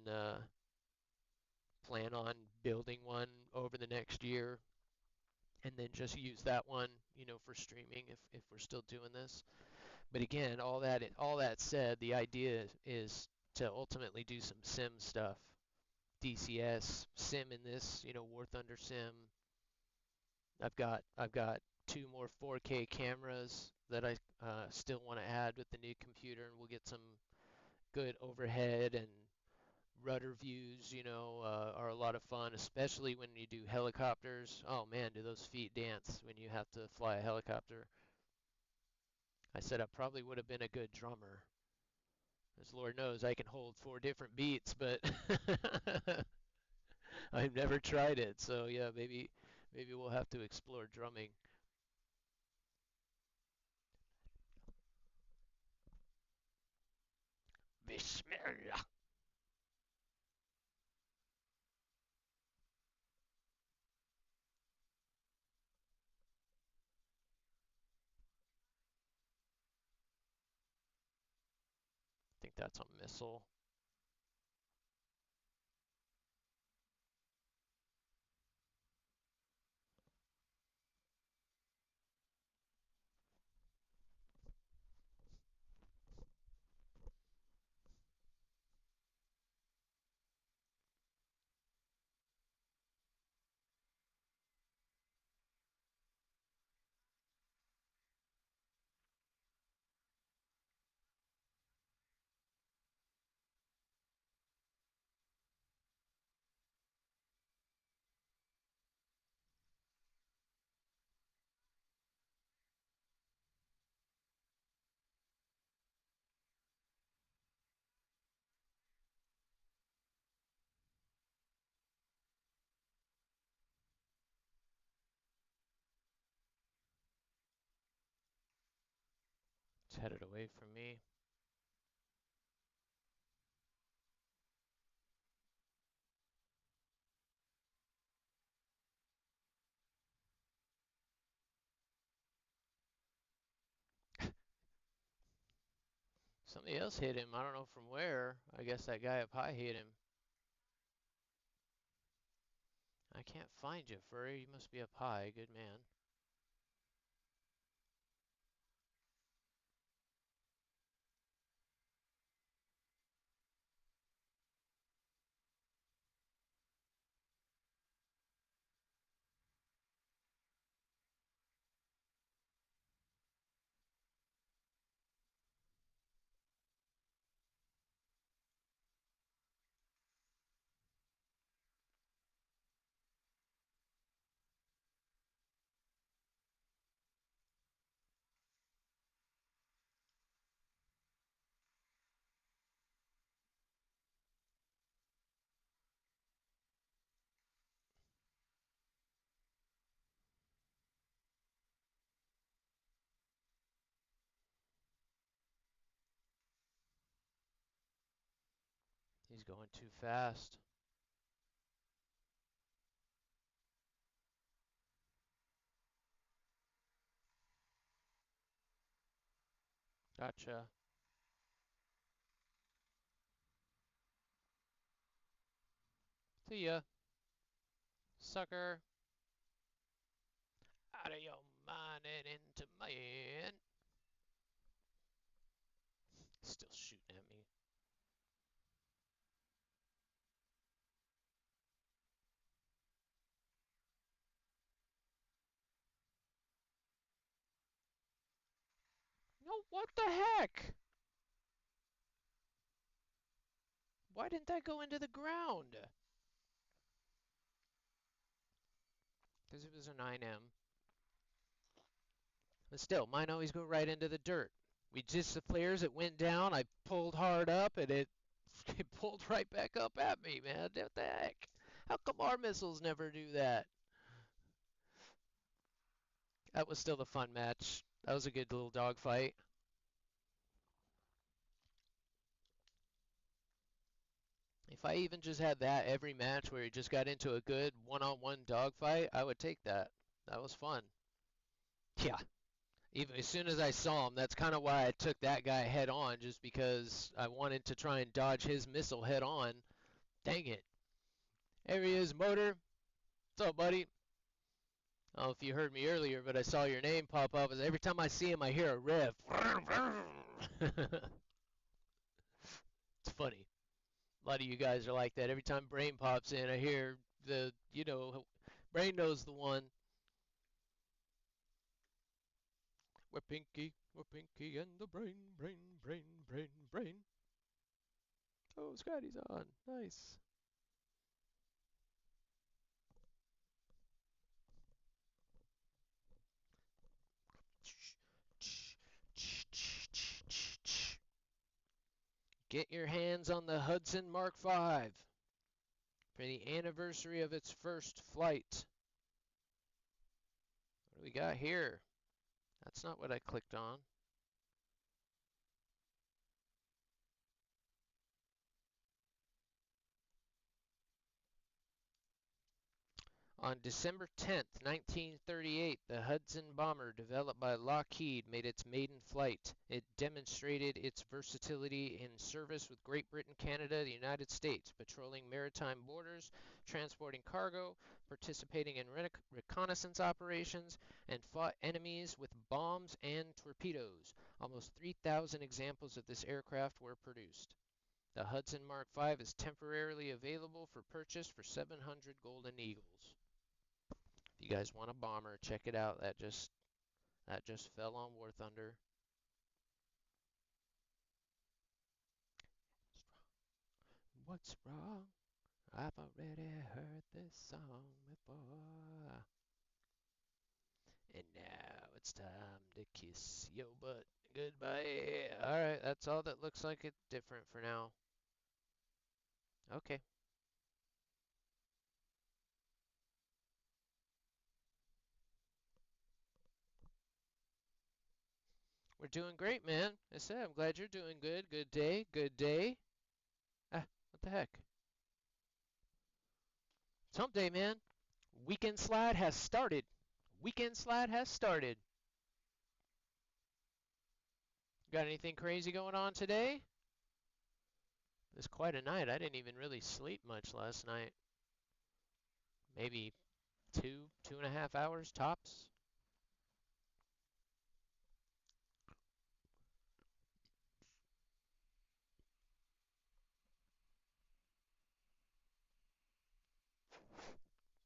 plan on building one over the next year and then just use that one, for streaming if we're still doing this. But again, all that said, the idea is to ultimately do some sim stuff. DCS, sim in this, War Thunder sim. I've got two more 4K cameras that I still want to add with the new computer, and we'll get some good overhead and rudder views, are a lot of fun, especially when you do helicopters. Oh man, do those feet dance when you have to fly a helicopter. I said I probably would have been a good drummer. As Lord knows, I can hold four different beats, but I've never tried it. So yeah, maybe we'll have to explore drumming. Bismillah. I think that's a missile. It's headed away from me. Somebody else hit him. I don't know from where. I guess that guy up high hit him. I can't find you, Furry. You must be up high. Good man. He's going too fast. Gotcha. See ya, sucker. Out of your mind and into man. Still shooting at me. No, what the heck? Why didn't that go into the ground? Because it was a 9M. But still, mine always go right into the dirt. We just the flares, it went down. I pulled hard up, and it pulled right back up at me, man. What the heck? How come our missiles never do that? That was still a fun match. That was a good little dog fight. If I even just had that every match where you just got into a good one-on-one dog fight, I would take that. That was fun. Yeah. Even as soon as I saw him, that's kind of why I took that guy head on, just because I wanted to try and dodge his missile head on. Dang it. There he is, Motor. What's up, buddy? I don't know if you heard me earlier, but I saw your name pop up. Every time I see him, I hear a rev. It's funny. A lot of you guys are like that. Every time Brain pops in, I hear Brain knows the one. We're Pinky and the Brain. Oh, Scotty's on. Nice. Get your hands on the Hudson Mark V for the anniversary of its first flight. What do we got here? That's not what I clicked on. On December 10th, 1938, the Hudson bomber developed by Lockheed made its maiden flight. It demonstrated its versatility in service with Great Britain, Canada, the United States, patrolling maritime borders, transporting cargo, participating in reconnaissance operations, and fought enemies with bombs and torpedoes. Almost 3,000 examples of this aircraft were produced. The Hudson Mark V is temporarily available for purchase for 700 Golden Eagles. If you guys want a bomber, check it out. That just fell on War Thunder. What's wrong? I've already heard this song before. And now it's time to kiss your butt goodbye. Alright, that's all that looks like it's different for now. Okay. We're doing great, man. I said, I'm glad you're doing good. Good day. Good day. Ah, what the heck? It's hump day, man. Weekend slide has started. Weekend slide has started. Got anything crazy going on today? It was quite a night. I didn't even really sleep much last night. Maybe 2.5 hours tops.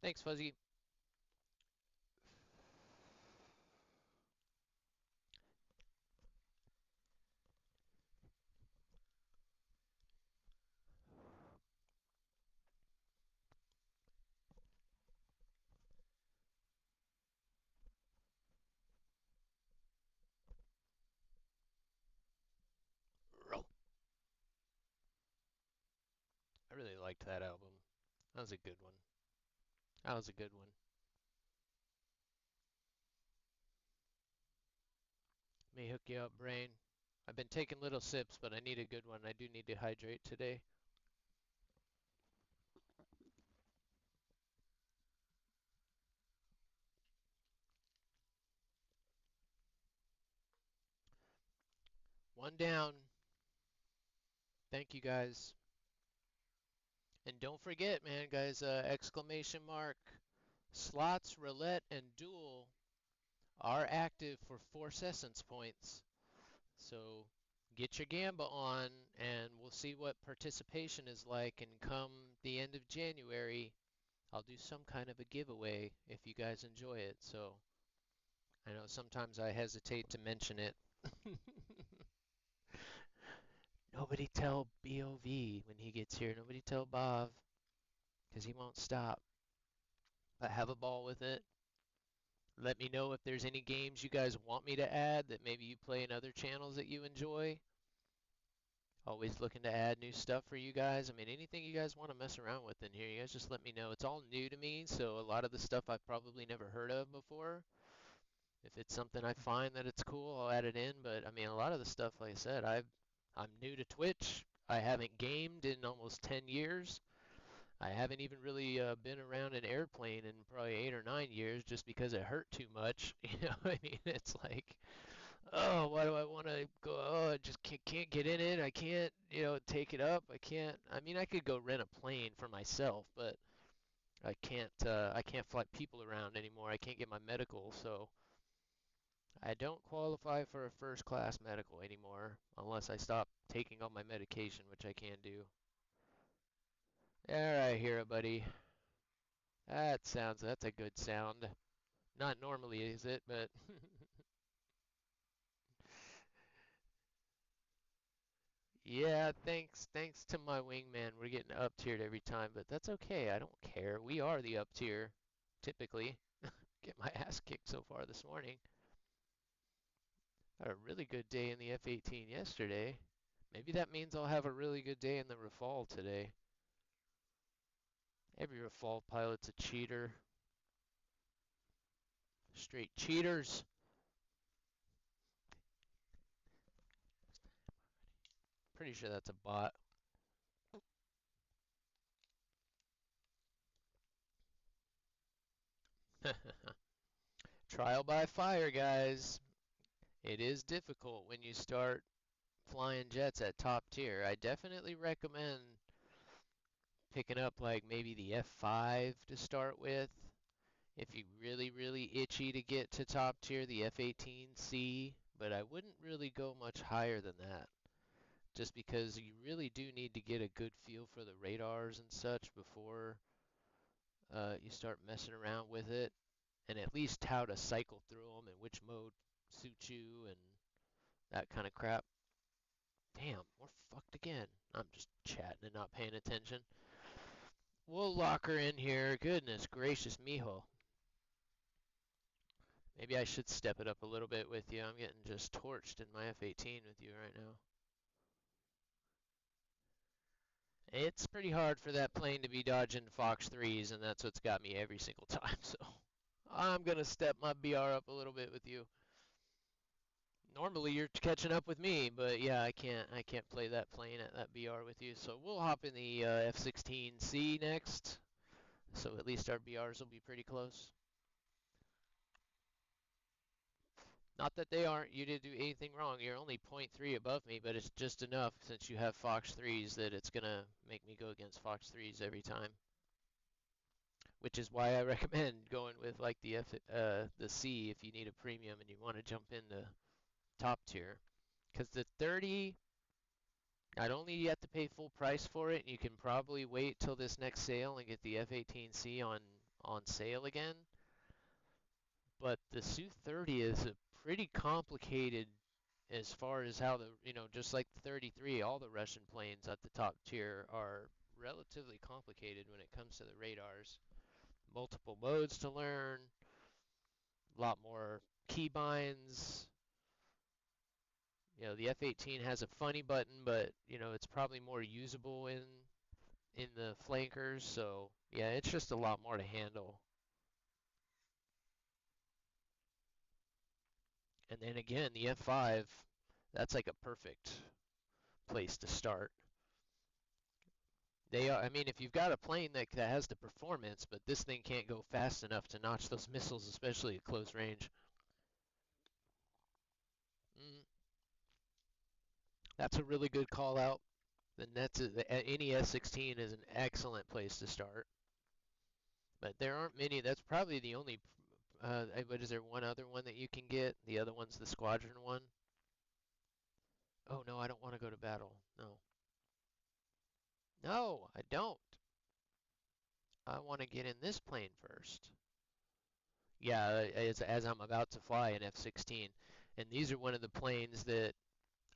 Thanks, Fuzzy. I really liked that album. That was a good one. That was a good one. May hook you up, brain. I've been taking little sips, but I need a good one. I do need to hydrate today. One down. Thank you, guys. And don't forget, man, guys, exclamation mark, slots, roulette, and duel are active for Force Essence points. So get your Gamba on, and we'll see what participation is like. And come the end of January, I'll do some kind of a giveaway if you guys enjoy it. So I know sometimes I hesitate to mention it. Nobody tell BOV when he gets here. Nobody tell Bob, because he won't stop. But have a ball with it. Let me know if there's any games you guys want me to add that maybe you play in other channels that you enjoy. Always looking to add new stuff for you guys. I mean, anything you guys want to mess around with in here, you guys just let me know. It's all new to me, so a lot of the stuff I've probably never heard of before. If it's something I find that it's cool, I'll add it in. But I mean, a lot of the stuff, like I said, I'm new to Twitch. I haven't gamed in almost 10 years. I haven't even really been around an airplane in probably 8 or 9 years just because it hurt too much. You know, I mean, it's like, oh, why do I want to go? Oh, I just can't get in it. I can't, take it up. I can't. I mean, I could go rent a plane for myself, but I can't fly people around anymore. I can't get my medical, so I don't qualify for a first class medical anymore unless I stop taking all my medication, which I can do. There, I hear it, buddy. That's a good sound. Not normally, is it? But yeah, thanks to my wingman, we're getting up tiered every time, but that's okay. I don't care. We are the up tier, typically. Get my ass kicked so far this morning. Had a really good day in the F-18 yesterday. Maybe that means I'll have a really good day in the Rafale today. Every Rafale pilot's a cheater. Straight cheaters. Pretty sure that's a bot. Trial by fire, guys. It is difficult when you start flying jets at top tier. I definitely recommend picking up like maybe the F5 to start with. If you really itchy to get to top tier, the F-18C, but I wouldn't really go much higher than that. Just because you really do need to get a good feel for the radars and such before you start messing around with it, and at least how to cycle through them and which mode suits you and that kind of crap. Damn, we're fucked again. I'm just chatting and not paying attention. We'll lock her in here. Goodness gracious, mijo. Maybe I should step it up a little bit with you. I'm getting just torched in my F-18 with you right now. It's pretty hard for that plane to be dodging Fox 3s, and that's what's got me every single time. So I'm gonna step my BR up a little bit with you. Normally you're catching up with me, but yeah, I can't play that plane at that BR with you. So we'll hop in the F-16C next. So at least our BRs will be pretty close. Not that they aren't, you didn't do anything wrong. You're only point 0.3 above me, but it's just enough since you have Fox 3s that it's gonna make me go against Fox 3s every time. Which is why I recommend going with like the C if you need a premium and you want to jump into top tier. Because the 30, not only you have to pay full price for it, and you can probably wait till this next sale and get the F-18C on sale again. But the Su-30 is a pretty complicated as far as how just like the 33, all the Russian planes at the top tier are relatively complicated when it comes to the radars. Multiple modes to learn, a lot more keybinds. The F-18 has a funny button, but it's probably more usable in the flankers. So yeah, it's just a lot more to handle. And then again, the F5, that's like a perfect place to start. I mean, if you've got a plane that has the performance, but this thing can't go fast enough to notch those missiles, especially at close range. Mm, that's a really good call out. Any S-16 is an excellent place to start. But there aren't many. That's probably the only. But is there one other one that you can get? The other one's the squadron one. Oh no, I don't want to go to battle. No. No, I don't. I want to get in this plane first. Yeah, as I'm about to fly an F-16, and these are one of the planes that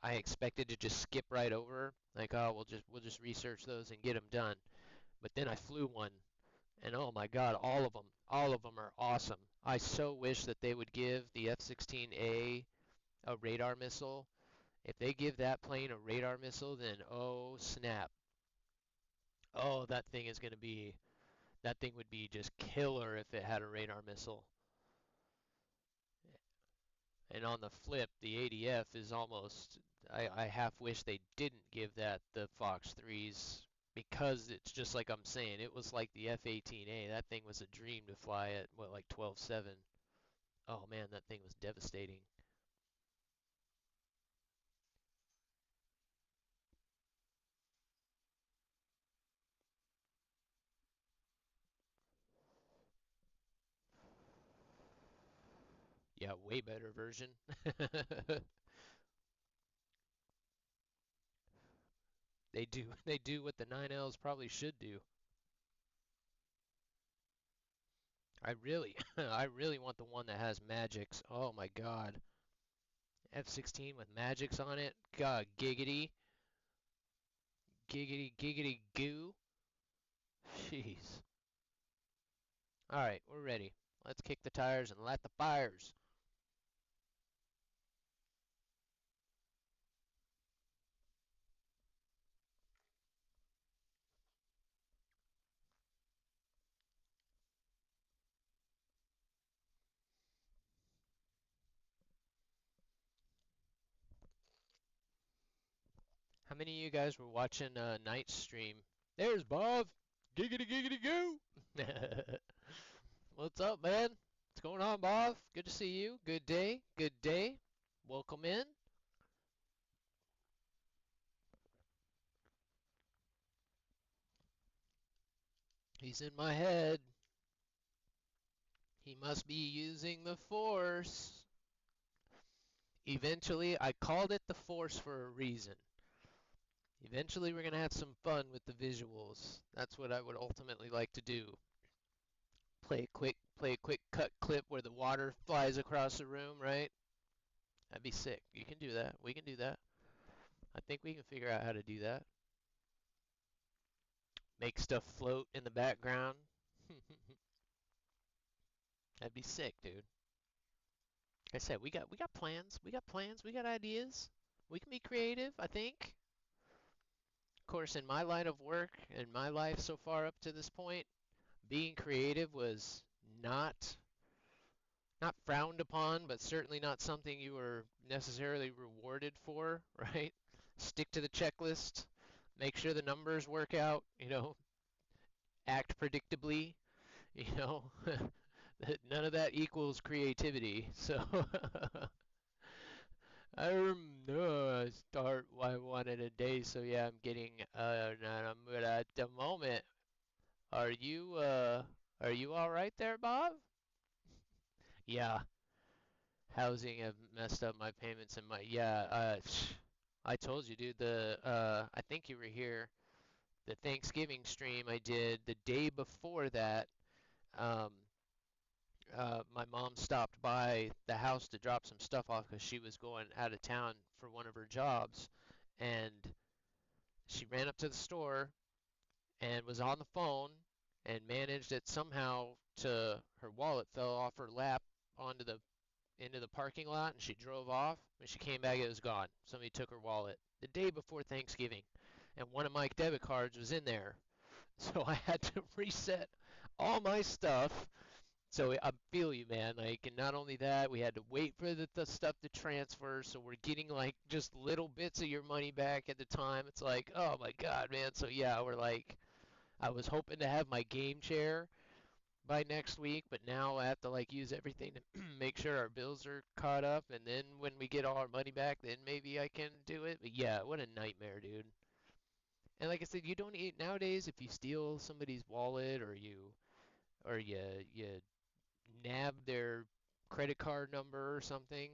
I expected to just skip right over. Like, oh, we'll just research those and get them done. But then I flew one, and oh my God, all of them are awesome. I so wish that they would give the F-16A a radar missile. If they give that plane a radar missile, then oh snap. Oh, that thing would be just killer if it had a radar missile. And on the flip, the ADF is almost, I half wish they didn't give that the Fox 3s because it's just like I'm saying, it was like the F-18A. That thing was a dream to fly at, what, like 12.7. Oh man, that thing was devastating. Yeah, way better version. They do what the 9Ls probably should do. I really want the one that has magics. Oh my God. F-16 with magics on it. God, giggity, giggity, giggity goo. Jeez. All right, we're ready. Let's kick the tires and light the fires. How many of you guys were watching Night's stream? There's Bob. Giggity, giggity goo. What's up, man? What's going on, Bob? Good to see you. Good day. Good day. Welcome in. He's in my head. He must be using the Force. Eventually, I called it the Force for a reason. Eventually, we're going to have some fun with the visuals. That's what I would ultimately like to do. Play a quick cut clip where the water flies across the room, right? That'd be sick. You can do that. We can do that. I think we can figure out how to do that. Make stuff float in the background. That'd be sick, dude. Like I said, we got plans. We got plans. We got ideas. We can be creative, I think. Of course, in my line of work, in my life so far up to this point, being creative was not not frowned upon, but certainly not something you were necessarily rewarded for, right? Stick to the checklist, make sure the numbers work out, act predictably, you know. None of that equals creativity. So I start I wanted a day, so yeah, I'm getting but at the moment, are you all right there, Bob? Yeah, housing have messed up my payments and my yeah, I told you, dude, I think you were here. The Thanksgiving stream I did the day before that, um my mom stopped by the house to drop some stuff off because she was going out of town for one of her jobs, and she ran up to the store and was on the phone and managed it somehow to her wallet fell off her lap onto the into the parking lot, and she drove off. When she came back, it was gone. Somebody took her wallet the day before Thanksgiving, and one of my debit cards was in there. So I had to reset all my stuff. So I feel you, man. Like, and not only that, we had to wait for the stuff to transfer. So we're getting like just little bits of your money back at the time. It's like, oh my God, man. So yeah, we're like, I was hoping to have my game chair by next week, but now I have to like use everything to make sure our bills are caught up. And then when we get all our money back, then maybe I can do it. But yeah, what a nightmare, dude. And like I said, you don't eat nowadays if you steal somebody's wallet or you nab their credit card number or something,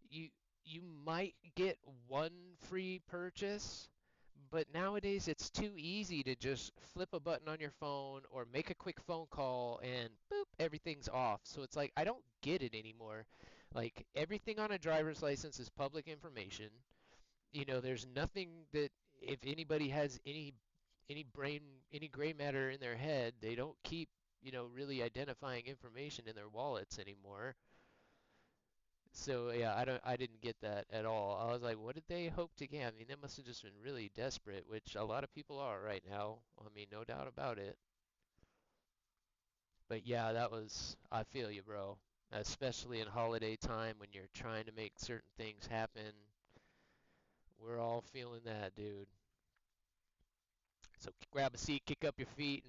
you you might get one free purchase, but nowadays it's too easy to just flip a button on your phone or make a quick phone call and boop, everything's off. So it's like I don't get it anymore. Like everything on a driver's license is public information. There's nothing that if anybody has any brain any gray matter in their head, they don't keep really identifying information in their wallets anymore. So yeah, I didn't get that at all. I was like, what did they hope to get? I mean, they must have just been really desperate, which a lot of people are right now. I mean, no doubt about it. But yeah, I feel you, bro. especially in holiday time when you're trying to make certain things happen. We're all feeling that, dude. So grab a seat, kick up your feet,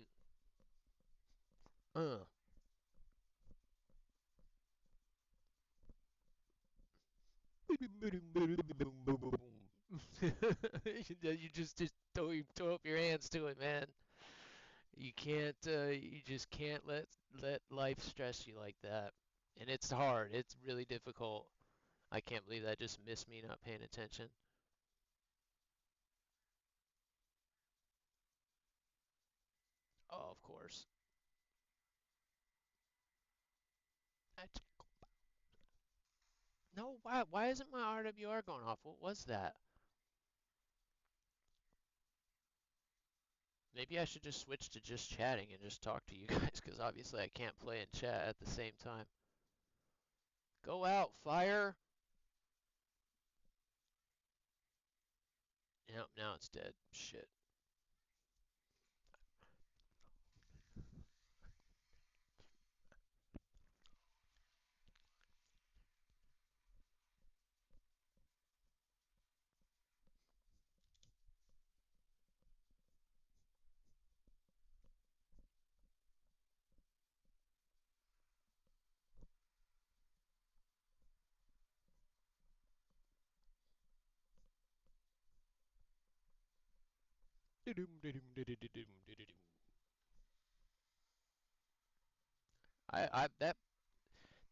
and uh. You just throw up your hands to it, man. You just can't let life stress you like that. And it's hard. It's really difficult. I can't believe that just missed me not paying attention. Oh, of course. No, why isn't my RWR going off? What was that? Maybe I should just switch to just chatting and just talk to you guys, because obviously I can't play and chat at the same time. Go out, fire! Yep, now it's dead. Shit.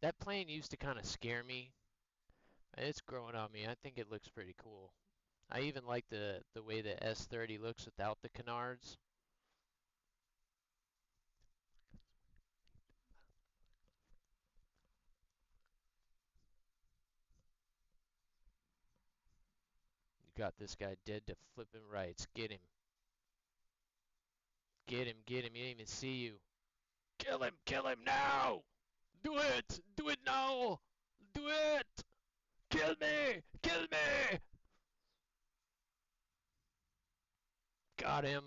That plane used to kind of scare me. It's growing on me. I think it looks pretty cool. I even like the way the S30 looks without the canards. You got this guy dead to flipping rights. Get him. Get him, get him. He didn't even see you. Kill him now! Do it! Do it now! Do it! Kill me! Kill me! Got him.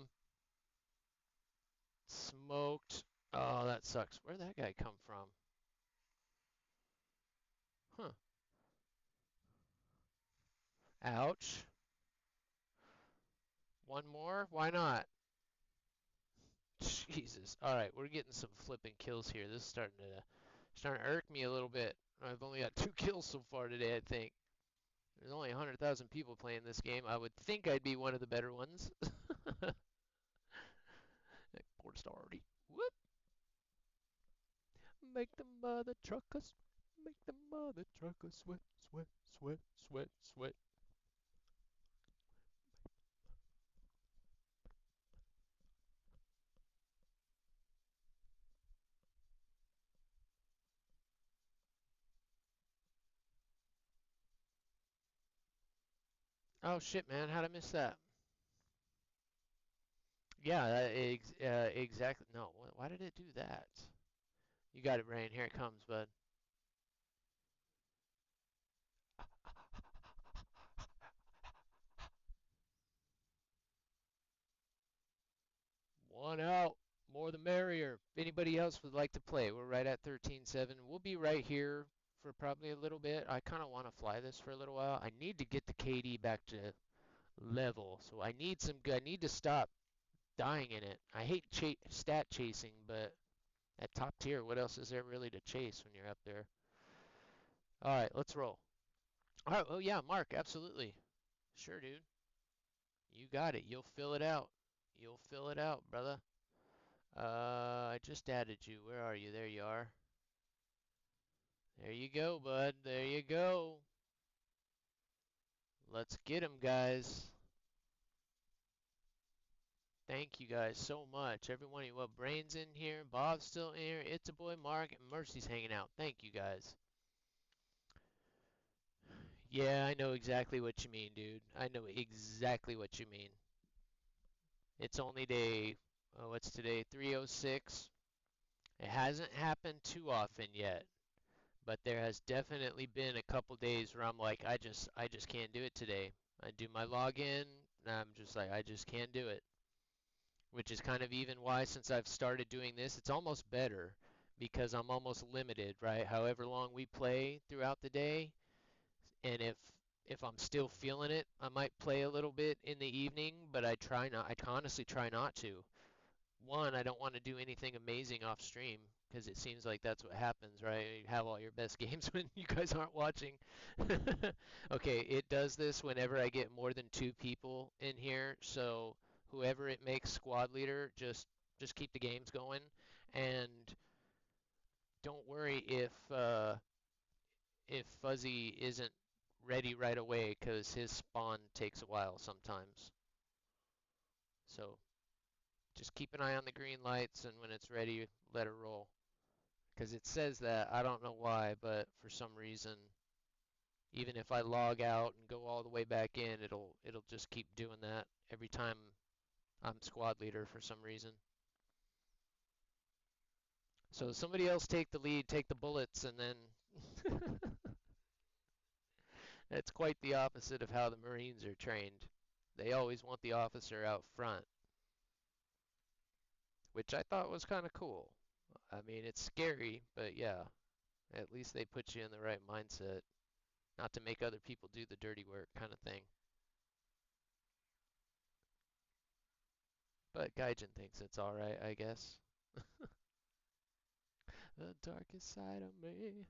Smoked. Oh, that sucks. Where'd that guy come from? Huh. Ouch. One more? Why not? Jesus. All right, we're getting some flipping kills here. This is starting to irk me a little bit. I've only got 2 kills so far today, I think. There's only 100,000 people playing this game. I would think I'd be one of the better ones. Port star already. Whoop. Make the mother truckers. Make the mother truckers sweat, sweat, sweat, sweat, sweat. Oh shit, man! How'd I miss that? Yeah, exactly. No, why did it do that? You got it, Rain. Here it comes, bud. One out. More the merrier. If anybody else would like to play, we're right at 13-7. We'll be right here for probably a little bit. I kind of want to fly this for a little while. I need to get the KD back to level, so I need to stop dying in it. I hate stat chasing, but at top tier, what else is there really to chase when you're up there? All right, let's roll. All right, oh yeah, Mark, absolutely. Sure, dude. You got it. You'll fill it out. You'll fill it out, brother. I just added you. Where are you? There you are. There you go, bud. There you go. Let's get 'em, guys. Thank you guys so much. Every one of you. Well, Brain's in here. Bob's still in here. It's a boy Mark and Mercy's hanging out. Thank you guys. Yeah, I know exactly what you mean, dude. I know exactly what you mean. It's only day, oh, what's today? 306. It hasn't happened too often yet, but there has definitely been a couple days where I'm like, I just can't do it today. I do my login, and I'm just like, I just can't do it. Which is kind of even why since I've started doing this, it's almost better because I'm almost limited, right? However long we play throughout the day, and if I'm still feeling it, I might play a little bit in the evening, but I try not. I honestly try not to. One, I don't want to do anything amazing off stream because it seems like that's what happens, right? You have all your best games when you guys aren't watching. Okay, it does this whenever I get more than two people in here, so whoever it makes squad leader, just keep the games going, and don't worry if Fuzzy isn't ready right away because his spawn takes a while sometimes. So just keep an eye on the green lights, and when it's ready, let her roll. Because it says that, I don't know why, but for some reason, even if I log out and go all the way back in, it'll just keep doing that every time I'm squad leader for some reason. So somebody else take the lead, take the bullets, and then it's quite the opposite of how the Marines are trained. They always want the officer out front, which I thought was kind of cool. I mean, it's scary, but yeah, at least they put you in the right mindset, not to make other people do the dirty work kind of thing. But Gaijin thinks it's alright, I guess. The darkest side of me,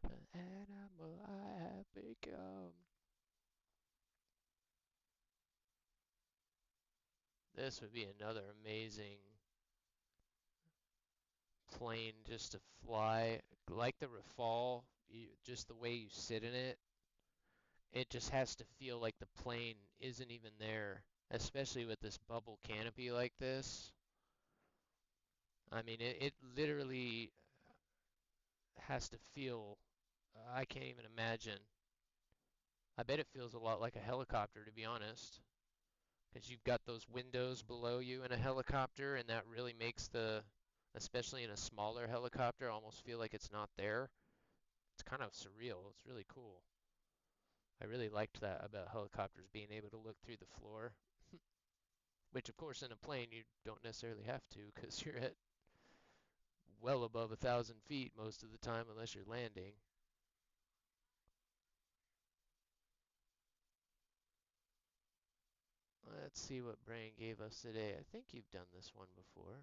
an animal I have become. This would be another amazing plane just to fly. Like the Rafale, just the way you sit in it, it just has to feel like the plane isn't even there, especially with this bubble canopy like this. I mean, it literally has to feel, I can't even imagine. I bet it feels a lot like a helicopter, to be honest, because you've got those windows below you in a helicopter, and that really makes especially in a smaller helicopter, almost feel like it's not there. It's kind of surreal. It's really cool. I really liked that about helicopters being able to look through the floor, which of course in a plane you don't necessarily have to because you're at well above 1,000 feet most of the time unless you're landing. Let's see what Brain gave us today. I think you've done this one before.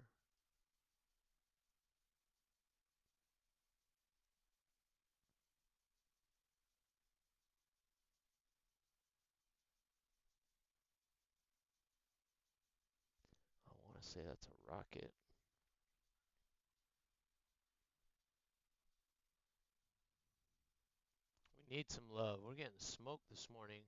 I want to say that's a rocket. We need some love. We're getting smoked this morning.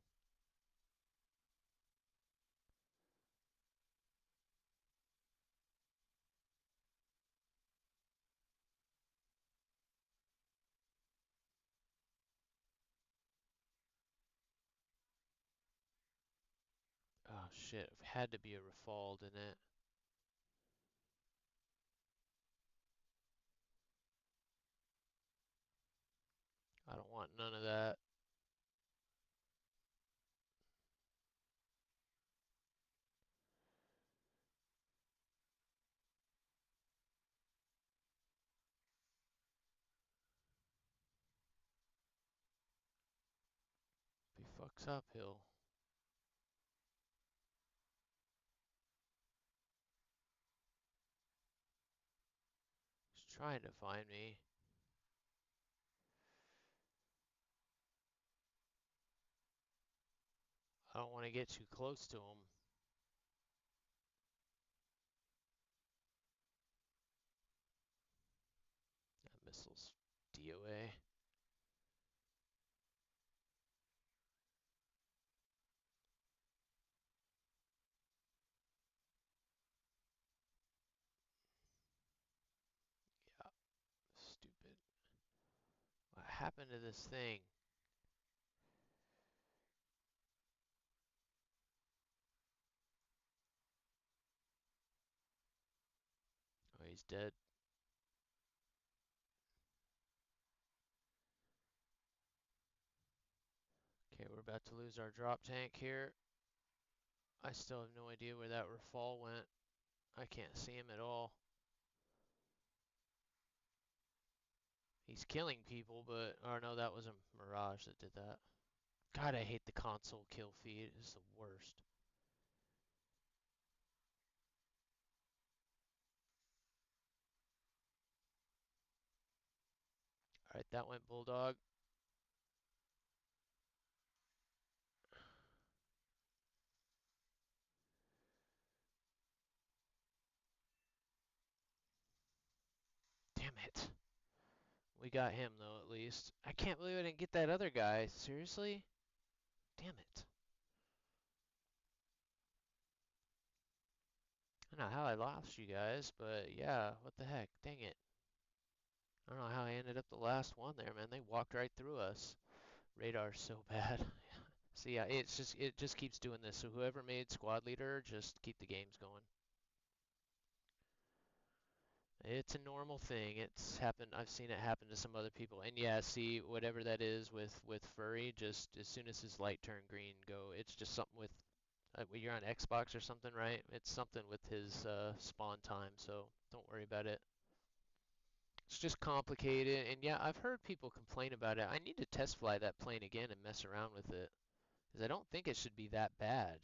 Oh shit, it had to be a Rafale, didn't it? I don't want none of that. He fucks uphill. He's trying to find me. I don't want to get too close to him. That missile's DOA. Yeah, stupid. What happened to this thing? Oh, he's dead. Okay, we're about to lose our drop tank here. I still have no idea where that Rafale went. I can't see him at all. He's killing people, but or no, that was a Mirage that did that. God, I hate the console kill feed. It's the worst. All right, that went Bulldog. Damn it. We got him though, at least. I can't believe I didn't get that other guy. Seriously? Damn it. I don't know how I lost you guys, but yeah, what the heck? Dang it. I don't know how I ended up the last one there, man. They walked right through us. Radar's so bad. So yeah, it just keeps doing this. So whoever made squad leader, just keep the games going. It's a normal thing. It's happened. I've seen it happen to some other people. And yeah, see whatever that is with Furry, just as soon as his light turned green, go. It's just something with well, you're on Xbox or something, right? It's something with his spawn time, so don't worry about it. It's just complicated, and yeah, I've heard people complain about it. I need to test fly that plane again and mess around with it, because I don't think it should be that bad.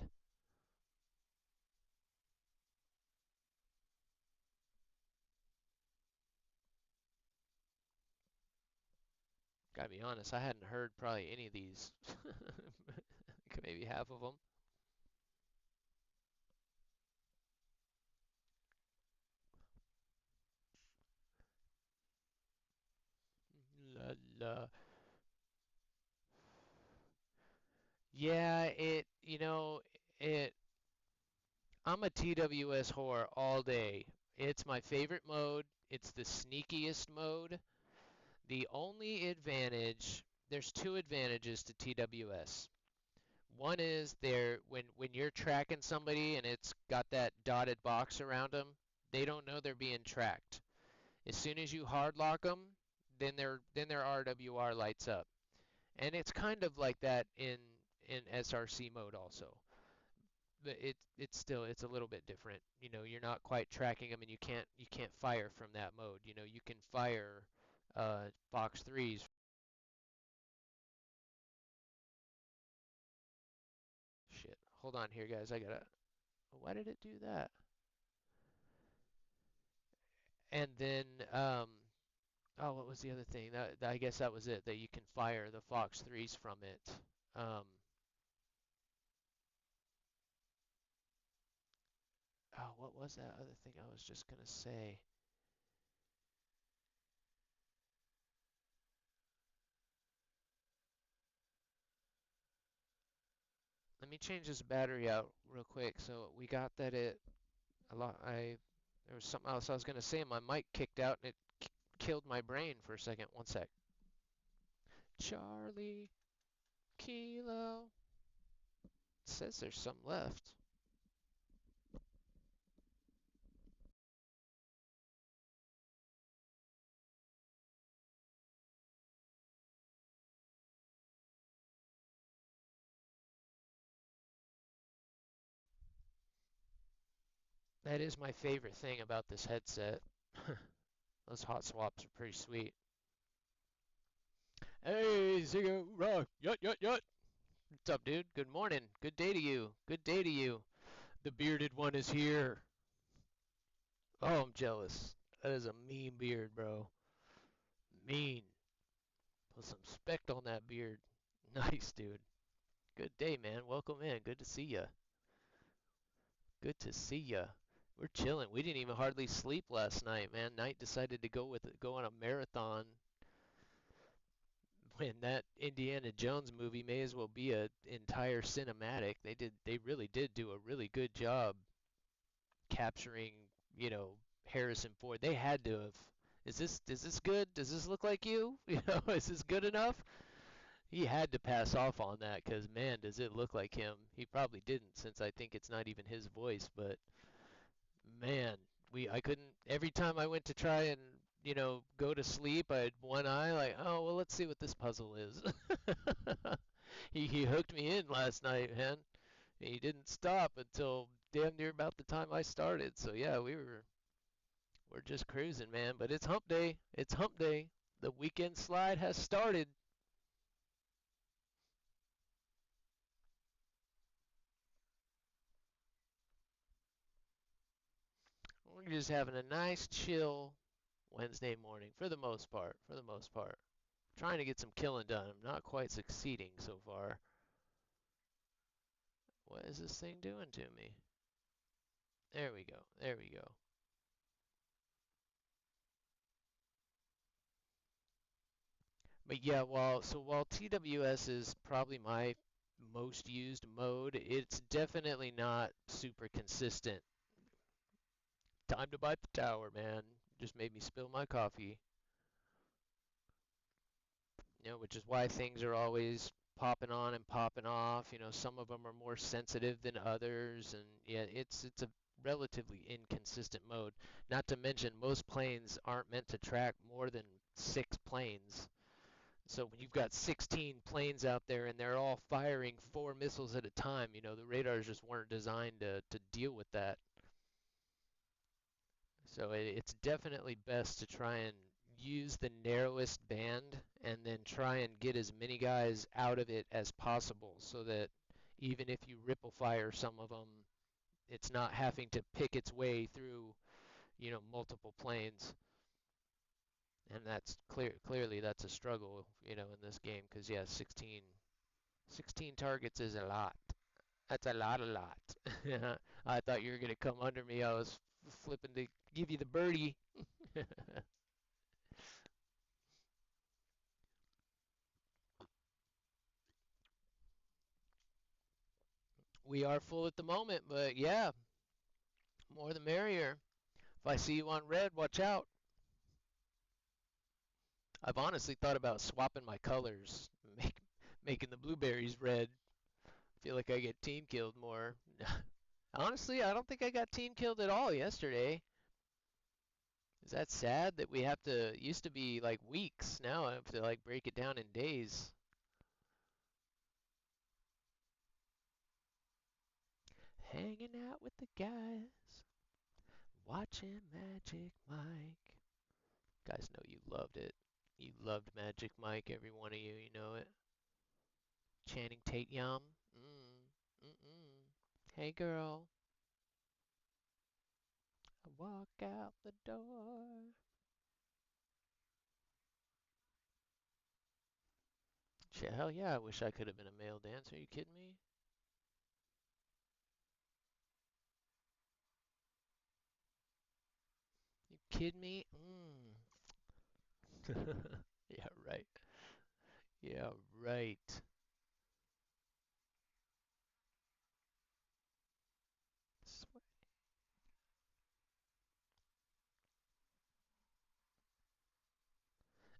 Gotta be honest, I hadn't heard probably any of these. Maybe half of them. La la. Yeah, it I'm a TWS whore all day. It's my favorite mode. It's the sneakiest mode. The only advantage, there's two advantages to TWS. One is there when you're tracking somebody and it's got that dotted box around them, they don't know they're being tracked. As soon as you hard lock them, then their RWR lights up. And it's kind of like that in SRC mode also. But it's a little bit different. You're not quite tracking them and you can't fire from that mode. You can fire Fox 3s. Shit. Hold on here, guys. Why did it do that? And then oh, what was the other thing? I guess that was it. That you can fire the Fox 3s from it. Um, oh, what was that other thing I was just gonna say? Let me change this battery out real quick. So we got that it a lot. There was something else I was gonna say, and my mic kicked out, and it killed my brain for a second. One sec. Charlie Kilo. It says there's some left. That is my favorite thing about this headset. Those hot swaps are pretty sweet. Hey, Ziggo Rock. Yut, yut, yut. What's up, dude? Good morning. Good day to you. Good day to you. The bearded one is here. Oh, I'm jealous. That is a mean beard, bro. Mean. Put some spect on that beard. Nice, dude. Good day, man. Welcome in. Good to see ya. Good to see ya. We're chilling. We didn't even hardly sleep last night, man. Knight decided to go on a marathon when that Indiana Jones movie may as well be a entire cinematic. They really did do a really good job capturing, you know, Harrison Ford. They had to have. Is this good? Does this look like you? Is this good enough? He had to pass off on that because man, does it look like him. He probably didn't since I think it's not even his voice, but man, I couldn't every time I went to try and go to sleep, I had one eye like, oh well, let's see what this puzzle is. He hooked me in last night, man. He didn't stop until damn near about the time I started. So yeah, we're just cruising, man. But it's hump day. It's hump day. The weekend slide has started. We're just having a nice chill Wednesday morning for the most part. For the most part. Trying to get some killing done. I'm not quite succeeding so far. What is this thing doing to me? There we go. There we go. But yeah, while TWS is probably my most used mode, it's definitely not super consistent. Time to buy the tower, man. Just made me spill my coffee. Which is why things are always popping on and popping off. Some of them are more sensitive than others, and yeah, it's a relatively inconsistent mode. Not to mention most planes aren't meant to track more than 6 planes. So when you've got 16 planes out there and they're all firing 4 missiles at a time, the radars just weren't designed to deal with that. So it's definitely best to try and use the narrowest band and then try and get as many guys out of it as possible so that even if you ripple fire some of them, it's not having to pick its way through, multiple planes. And that's clearly that's a struggle, in this game because yeah, 16 targets is a lot. That's a lot. I thought you were gonna come under me. I was flipping to give you the birdie. We are full at the moment, but yeah, more the merrier. If I see you on red, watch out. I've honestly thought about swapping my colors, making the blueberries red. Feel like I get team killed more. Honestly, I don't think I got team killed at all yesterday. Is that sad that we have to, used to be like weeks, now I have to like break it down in days. Hanging out with the guys, watching Magic Mike. Guys know you loved it. You loved Magic Mike, every one of you, you know it. Channing Tatum. Mm. Hey girl, I walk out the door. Hell yeah, I wish I could have been a male dancer. Are you kidding me? You kidding me? Yeah, right. Yeah, right.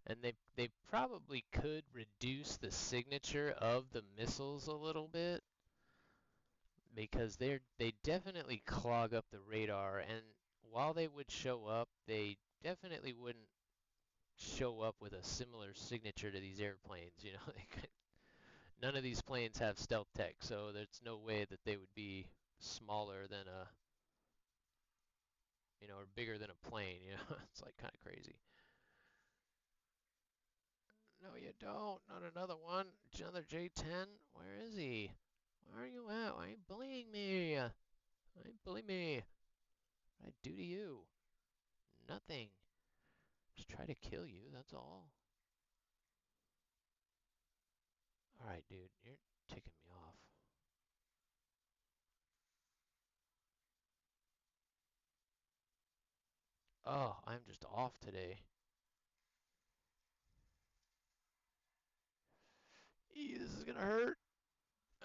And they probably could reduce the signature of the missiles a little bit because they definitely clog up the radar, and while they would show up, they definitely wouldn't show up with a similar signature to these airplanes. None of these planes have stealth tech, so there's no way that they would be smaller than or bigger than a plane. It's like kind of crazy. No, you don't. Not another one. Another J10. Where is he? Where are you at? Why are you bullying me? Why you bully me? What I do to you? Nothing. Just try to kill you, that's all. Alright, dude, you're ticking me off. Oh, I'm just off today. This is gonna hurt.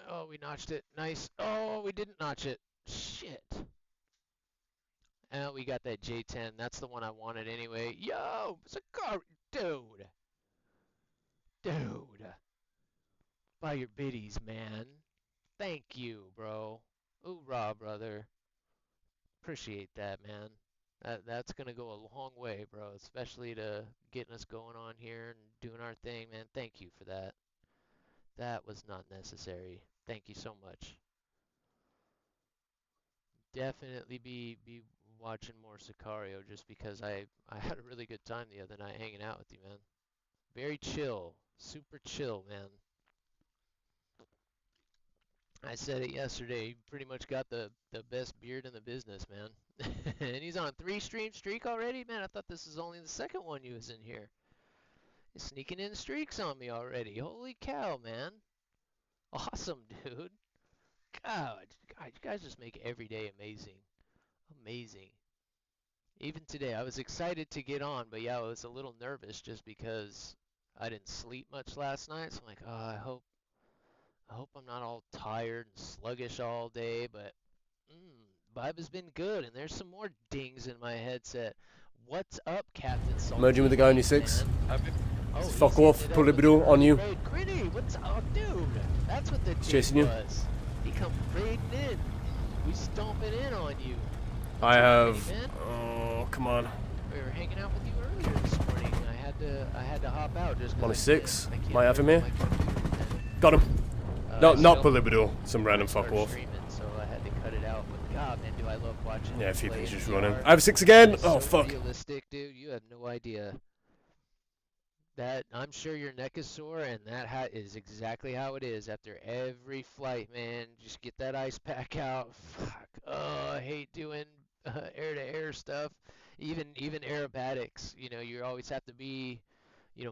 Oh, we notched it. Nice. Oh, we didn't notch it. Shit. And we got that J10. That's the one I wanted anyway. Yo, Sakari. Dude. Dude. Buy your biddies, man. Thank you, bro. Hoorah, brother. Appreciate that, man. That's gonna go a long way, bro, especially to getting us going on here and doing our thing, man. Thank you for that. That was not necessary. Thank you so much. Definitely be watching more Sicario just because I had a really good time the other night hanging out with you, man. Very chill, super chill, man. I said it yesterday. He pretty much got the best beard in the business, man. And he's on 3 stream streak already, man. I thought this was only the second one you was in here. He's sneaking in streaks on me already. Holy cow, man. Awesome, dude. God, you guys just make every day amazing. Amazing. Even today, I was excited to get on, but yeah, I was a little nervous just because I didn't sleep much last night. So I'm like, oh, I hope I'm not all tired and sluggish all day. But vibe has been good, and there's some more dings in my headset. What's up, Captain Merging with the guy on your Salty 6. man? Oh, Fuck he's off. hitting it Pull up it with an on early you. raid. Gritty, what's up, dude? That's what the He's ding chasing you. was. He come raiding in. We stomping in on you. I What's up, have. Gritty, man? Oh, come on. We were hanging out with you earlier this morning. I had to hop out just On a because 6. I can't Might have him live here. on my computer, man. Got him. No, not So Polybidal. Some random I fuck started off. streaming, so I had to cut it out. But God, man, do I love watching Yeah, you a few play things in just VR. running. I have a 6 again. That is Oh, so fuck. realistic, dude. You have no idea. That I'm sure your neck is sore, and that is exactly how it is after every flight, man. Just get that ice pack out. Fuck. Oh, I hate doing air-to-air stuff. Even aerobatics, you always have to be,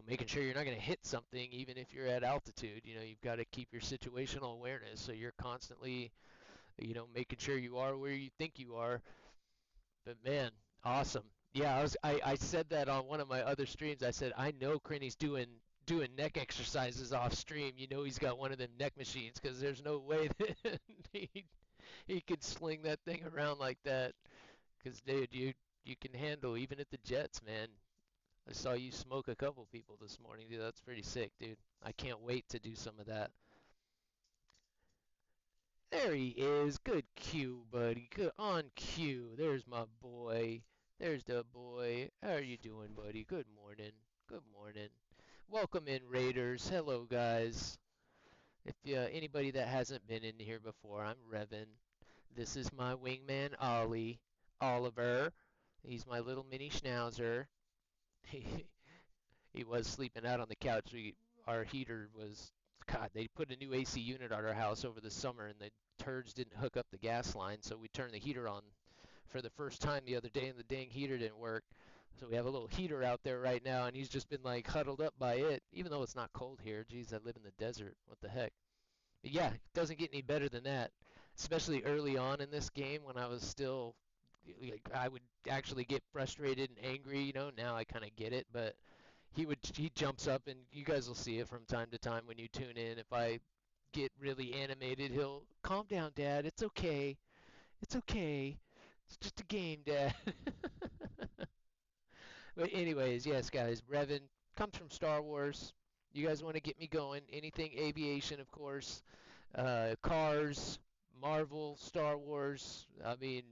making sure you're not going to hit something, even if you're at altitude. You've got to keep your situational awareness, so you're constantly, making sure you are where you think you are. But man, awesome. Yeah, I said that on one of my other streams. I said I know Crinny's doing neck exercises off stream. He's got one of them neck machines because there's no way that he could sling that thing around like that. Because dude, you can handle even at the jets, man. I saw you smoke a couple people this morning, dude. That's pretty sick, dude. I can't wait to do some of that. There he is. Good cue, buddy. Good on cue. There's my boy. There's the boy. How are you doing, buddy? Good morning. Good morning. Welcome in, Raiders. Hello, guys. If anybody that hasn't been in here before, I'm Revan. This is my wingman, Oliver. He's my little mini schnauzer. He was sleeping out on the couch. Our heater was, God, they put a new AC unit at our house over the summer, and the turds didn't hook up the gas line, so we turned the heater on for the first time the other day, and the dang heater didn't work. So we have a little heater out there right now, and he's just been like huddled up by it, even though it's not cold here. Geez, I live in the desert. What the heck? But yeah, it doesn't get any better than that, especially early on in this game when I was still, like, I would actually get frustrated and angry. Now I kind of get it, but he jumps up, and you guys will see it from time to time when you tune in. If I get really animated, he'll calm down, Dad. It's okay. It's okay. It's just a game, Dad. But anyways, yes, guys, Revan comes from Star Wars. You guys want to get me going? Anything aviation, of course. Cars, Marvel, Star Wars. I mean,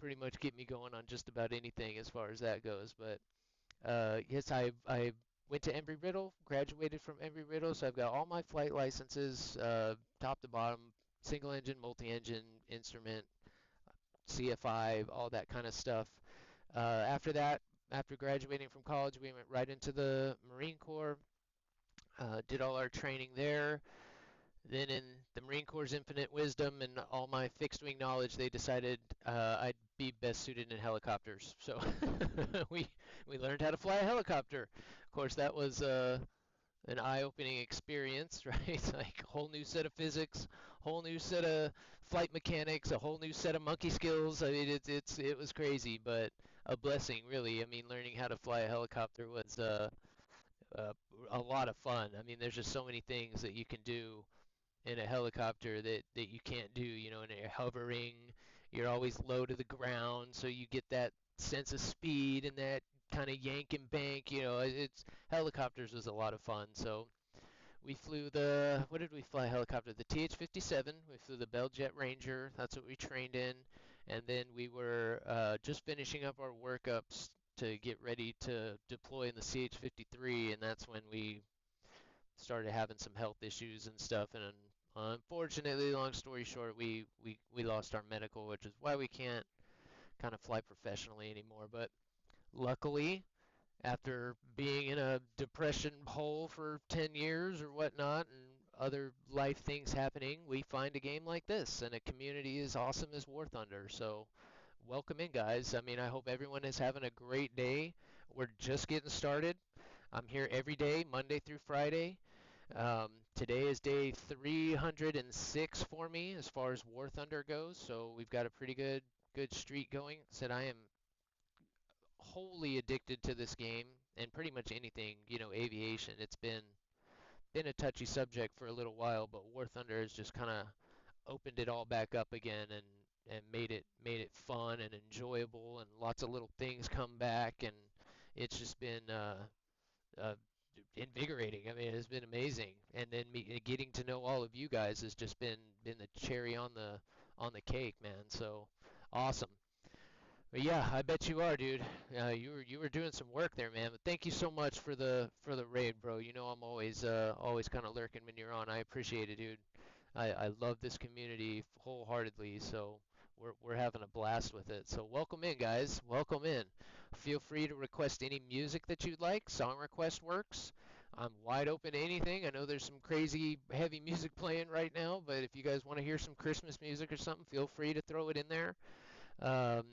pretty much get me going on just about anything as far as that goes. But yes, I went to Embry-Riddle, graduated from Embry-Riddle, so I've got all my flight licenses, top to bottom, single engine, multi-engine, instrument, CFI, all that kind of stuff. After that, after graduating from college, we went right into the Marine Corps, did all our training there. Then in the Marine Corps' infinite wisdom and all my fixed wing knowledge, they decided I'd be best suited in helicopters. So we we learned how to fly a helicopter. Of course, that was an eye-opening experience, right? Like a whole new set of physics, whole new set of flight mechanics, a whole new set of monkey skills. I mean, it was crazy, but a blessing, really. I mean, learning how to fly a helicopter was uh, a lot of fun. I mean, there's just so many things that you can do in a helicopter that you can't do, and you're hovering, you're always low to the ground, so you get that sense of speed and that kind of yank and bank, it's helicopters was a lot of fun. So we flew what did we fly helicopter? The TH-57, we flew the Bell Jet Ranger, that's what we trained in, and then we were just finishing up our workups to get ready to deploy in the CH-53, and that's when we started having some health issues and stuff, and unfortunately, long story short, we lost our medical, which is why we can't kind of fly professionally anymore. But luckily, after being in a depression hole for 10 years or whatnot and other life things happening, we find a game like this and a community as awesome as War Thunder. So, welcome in, guys. I mean, I hope everyone is having a great day. We're just getting started. I'm here every day, Monday through Friday. Today is day 306 for me as far as War Thunder goes, so we've got a pretty good streak going. Said I am wholly addicted to this game and pretty much anything, aviation. It's been a touchy subject for a little while, but War Thunder has just kind of opened it all back up again and made it fun and enjoyable and lots of little things come back and it's just been uh, invigorating. I mean, it's been amazing. And then getting to know all of you guys has just been the cherry on the cake, man. So awesome. But yeah, I bet you are, dude. You were doing some work there, man. But thank you so much for the raid, bro. You know I'm always kind of lurking when you're on. I appreciate it, dude. I love this community wholeheartedly, so we're having a blast with it. So welcome in, guys. Welcome in. Feel free to request any music that you'd like. Song request works. I'm wide open to anything. I know there's some crazy heavy music playing right now, but if you guys want to hear some Christmas music or something, feel free to throw it in there. Um,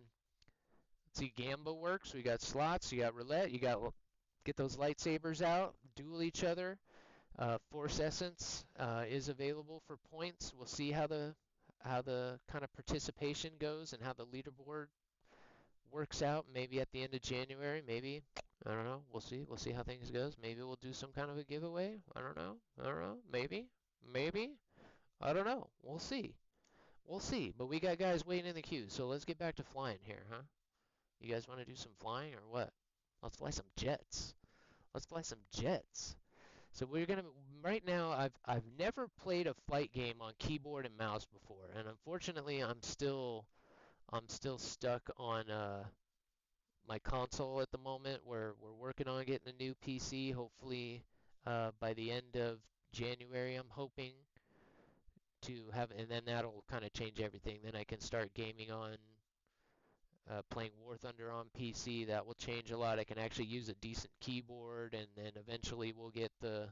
let's see, Gamba works. We got slots. You got roulette. You got get those lightsabers out, duel each other. Force Essence is available for points. We'll see how the kind of participation goes and how the leaderboard works out. Maybe at the end of January, maybe I don't know. We'll see. We'll see how things goes. Maybe we'll do some kind of a giveaway. I don't know. I don't know. Maybe. I don't know. We'll see. We'll see. But we got guys waiting in the queue, so let's get back to flying here, huh? You guys want to do some flying or what? Let's fly some jets. Let's fly some jets. So we're gonna right now. I've never played a flight game on keyboard and mouse before, and unfortunately, I'm still stuck on my console at the moment. We're working on getting a new PC. Hopefully, by the end of January, I'm hoping to have, and then that'll kind of change everything. Then I can start gaming on playing War Thunder on PC. That will change a lot. I can actually use a decent keyboard, and then eventually we'll get the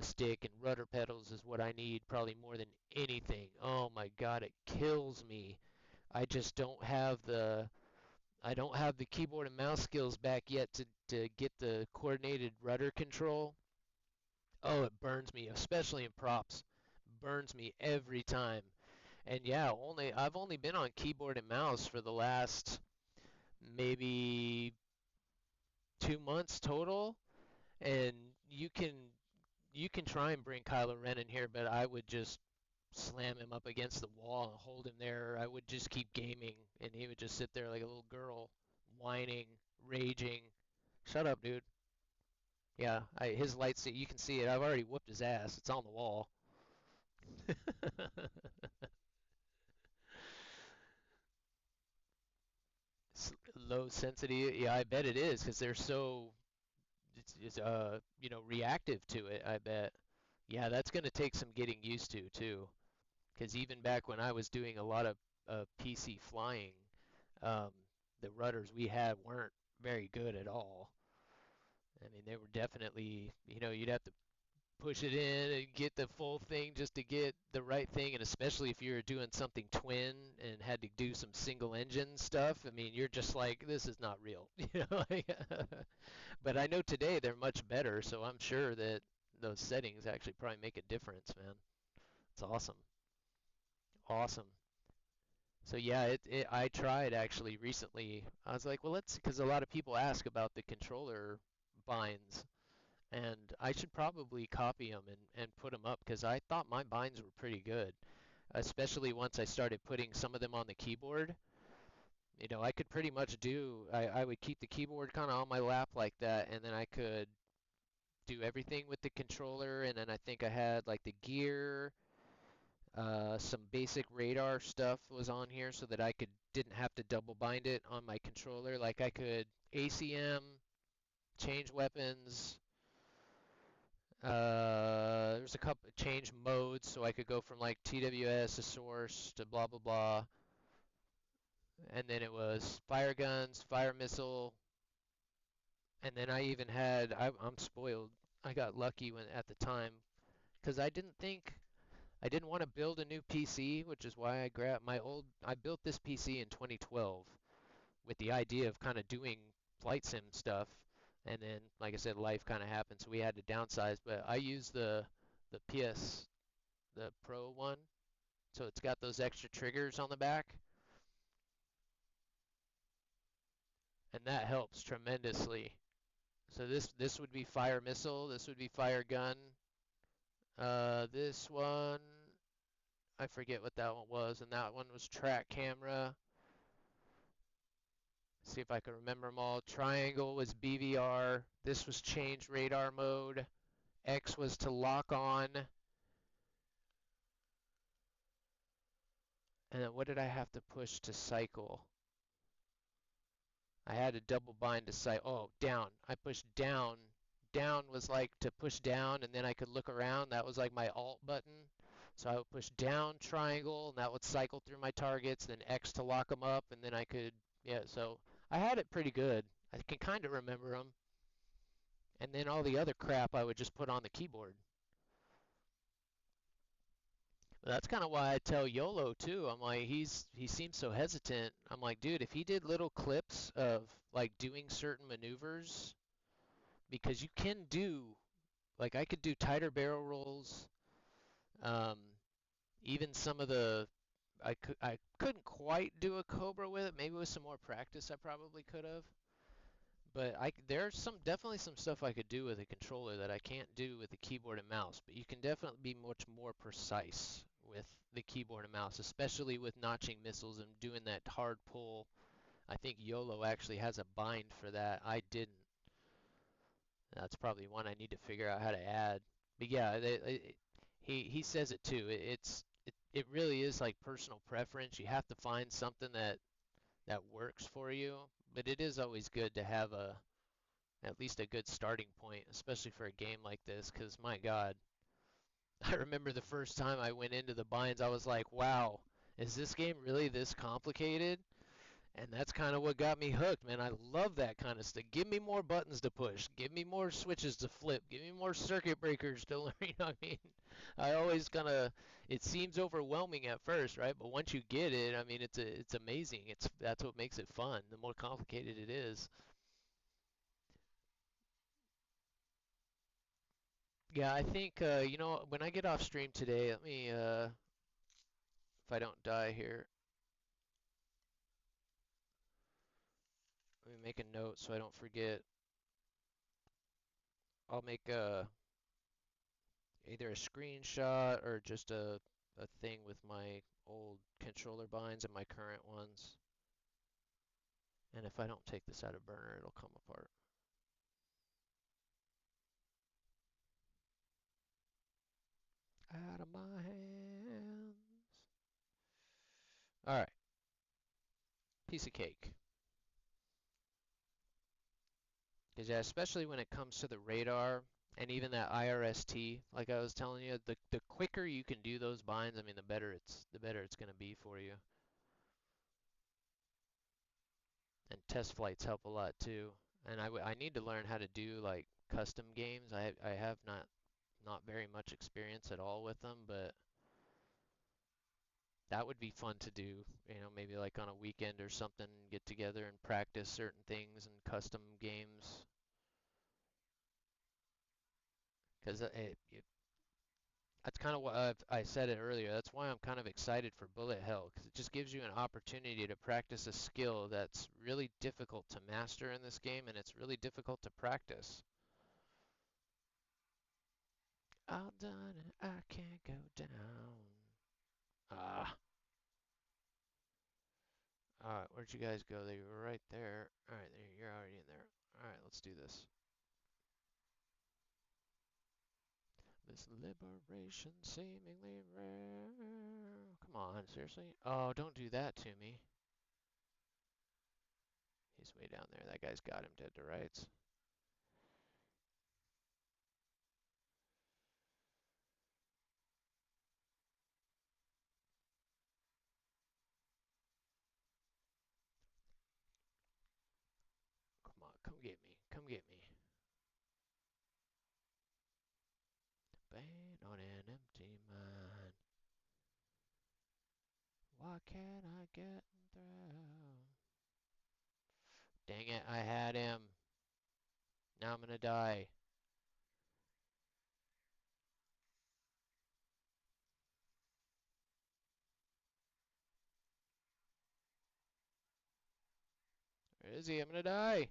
stick and rudder pedals is what I need probably more than anything. Oh my God, it kills me. I just don't have the keyboard and mouse skills back yet to get the coordinated rudder control. Oh, it burns me, especially in props. Burns me every time. And yeah, I've only been on keyboard and mouse for the last maybe 2 months total, and you can you can try and bring Kylo Ren in here, but I would just slam him up against the wall and hold him there. I would just keep gaming, and he would just sit there like a little girl, whining, raging. Shut up, dude. Yeah, his lights. You can see it. I've already whooped his ass. It's on the wall. Low sensitivity. Yeah, I bet it is because they're so reactive to it. I bet. Yeah, that's gonna take some getting used to too. Because even back when I was doing a lot of PC flying, um, the rudders we had weren't very good at all. I mean, they were definitely, you'd have to push it in and get the full thing just to get the right thing, and especially if you were doing something twin and had to do some single engine stuff. I mean, you're just like, this is not real, But I know today they're much better, so I'm sure that those settings actually probably make a difference, man. It's awesome. Awesome. So yeah, I tried actually recently. I was like, well, because a lot of people ask about the controller binds, and I should probably copy them and put them up because I thought my binds were pretty good, especially once I started putting some of them on the keyboard. I could pretty much I would keep the keyboard kind of on my lap like that, and then I could do everything with the controller, and then I think I had like the gear. Some basic radar stuff was on here so that I didn't have to double bind it on my controller. Like I could ACM, change weapons. There's a couple change modes so I could go from like TWS to source to blah blah blah. And then it was fire guns, fire missile, And then I even had, I'm spoiled. I got lucky when at the time because I didn't want to build a new PC, which is why I built this PC in 2012 with the idea of kind of doing flight sim stuff. And then, like I said, life kind of happened, so we had to downsize. But I use the PS, the Pro one, so it's got those extra triggers on the back, and that helps tremendously. So this would be fire missile, this would be fire gun. This one, I forget what that one was, and that one was track camera. See if I can remember them all. Triangle was BVR. This was change radar mode. X was to lock on. And then what did I have to push to cycle? I had a double bind to cycle. Oh, down. I pushed down. Down was like to push down, and then I could look around. That was like my alt button. So I would push down triangle, and that would cycle through my targets. Then X to lock them up, and then I could, yeah. So I had it pretty good. I can kind of remember them. And then all the other crap I would just put on the keyboard. But that's kind of why I tell YOLO too. I'm like, he seems so hesitant. I'm like, dude, if he did little clips of like doing certain maneuvers, because you can do, like I could do tighter barrel rolls, um, even some of the, I couldn't quite do a Cobra with it. Maybe with some more practice, I probably could have. But there's definitely some stuff I could do with a controller that I can't do with the keyboard and mouse. But you can definitely be much more precise with the keyboard and mouse, especially with notching missiles and doing that hard pull. I think YOLO actually has a bind for that. I didn't. That's probably one I need to figure out how to add. But yeah, he says it too. It really is like personal preference. You have to find something that works for you. But it is always good to have at least a good starting point, especially for a game like this, because my God, I remember the first time I went into the binds, I was like, wow, is this game really this complicated? And that's kind of what got me hooked, man. I love that kind of stuff. Give me more buttons to push. Give me more switches to flip. Give me more circuit breakers to learn. You know what I mean? I always kind of, it seems overwhelming at first, right? But once you get it, I mean, it's amazing. That's what makes it fun. The more complicated it is. Yeah, I think when I get off stream today, let me if I don't die here, let me make a note so I don't forget. I'll make either a screenshot or just a thing with my old controller binds and my current ones. And if I don't take this out of burner, it'll come apart. Out of my hands. All right, piece of cake. Because yeah, especially when it comes to the radar and even that IRST, like I was telling you, the quicker you can do those binds, I mean, the better it's going to be for you. And test flights help a lot too. And I need to learn how to do like custom games. I have not very much experience at all with them, but that would be fun to do. Maybe like on a weekend or something, get together and practice certain things and custom games. Because that's kind of what I said it earlier. That's why I'm kind of excited for bullet hell, because it just gives you an opportunity to practice a skill that's really difficult to master in this game, and it's really difficult to practice. All done and I can't go down. Ah. Alright, where'd you guys go? They were right there. Alright, you're already in there. Alright, let's do this. This liberation seemingly rare. Come on, seriously? Oh, don't do that to me. He's way down there. That guy's got him dead to rights. Come on, come get me. Come get me. Pain on an empty mind. Why can't I get through? Dang it, I had him. Now I'm gonna die. Where is he? I'm gonna die.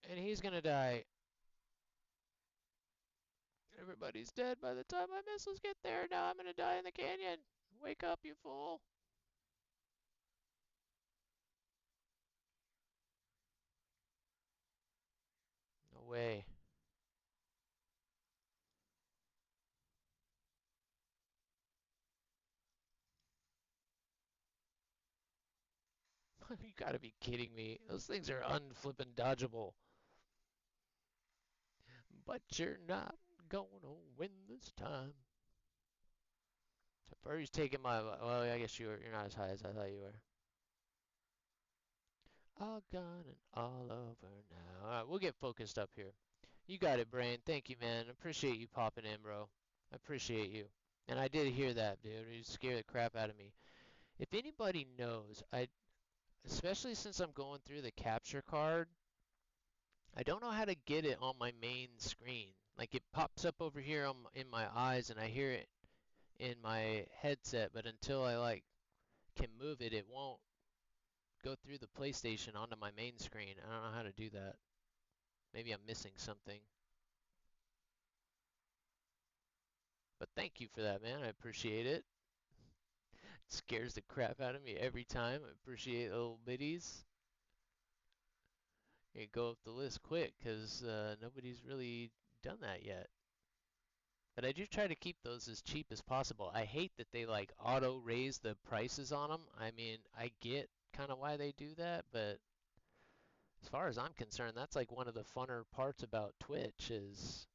And he's gonna die. Everybody's dead by the time my missiles get there. Now I'm gonna die in the canyon. Wake up, you fool. No way. You gotta be kidding me. Those things are unflippin' dodgeable. But you're not gonna win this time. So Furry's taking my. Well, I guess you're not as high as I thought you were. All gone and all over now. Alright, we'll get focused up here. You got it, Brain. Thank you, man. Appreciate you popping in, bro. I appreciate you. And I did hear that, dude. You scared the crap out of me. If anybody knows, especially since I'm going through the capture card, I don't know how to get it on my main screen. Like it pops up over here in my eyes and I hear it in my headset, but until I like can move it, it won't go through the PlayStation onto my main screen. I don't know how to do that. Maybe I'm missing something. But thank you for that, man. I appreciate it. It scares the crap out of me every time. I appreciate little biddies. You go up the list quick because nobody's really done that yet. But I do try to keep those as cheap as possible. I hate that they like auto raise the prices on them. I mean, I get kind of why they do that, but as far as I'm concerned, that's like one of the funner parts about Twitch is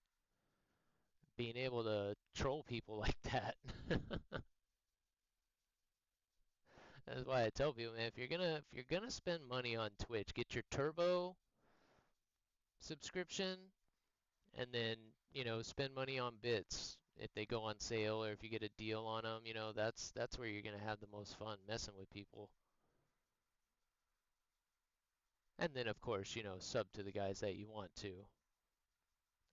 being able to troll people like that. That's why I tell people, man, if you're gonna spend money on Twitch, get your Turbo subscription and then, spend money on bits if they go on sale or if you get a deal on them, that's where you're gonna have the most fun messing with people. And then of course, sub to the guys that you want to.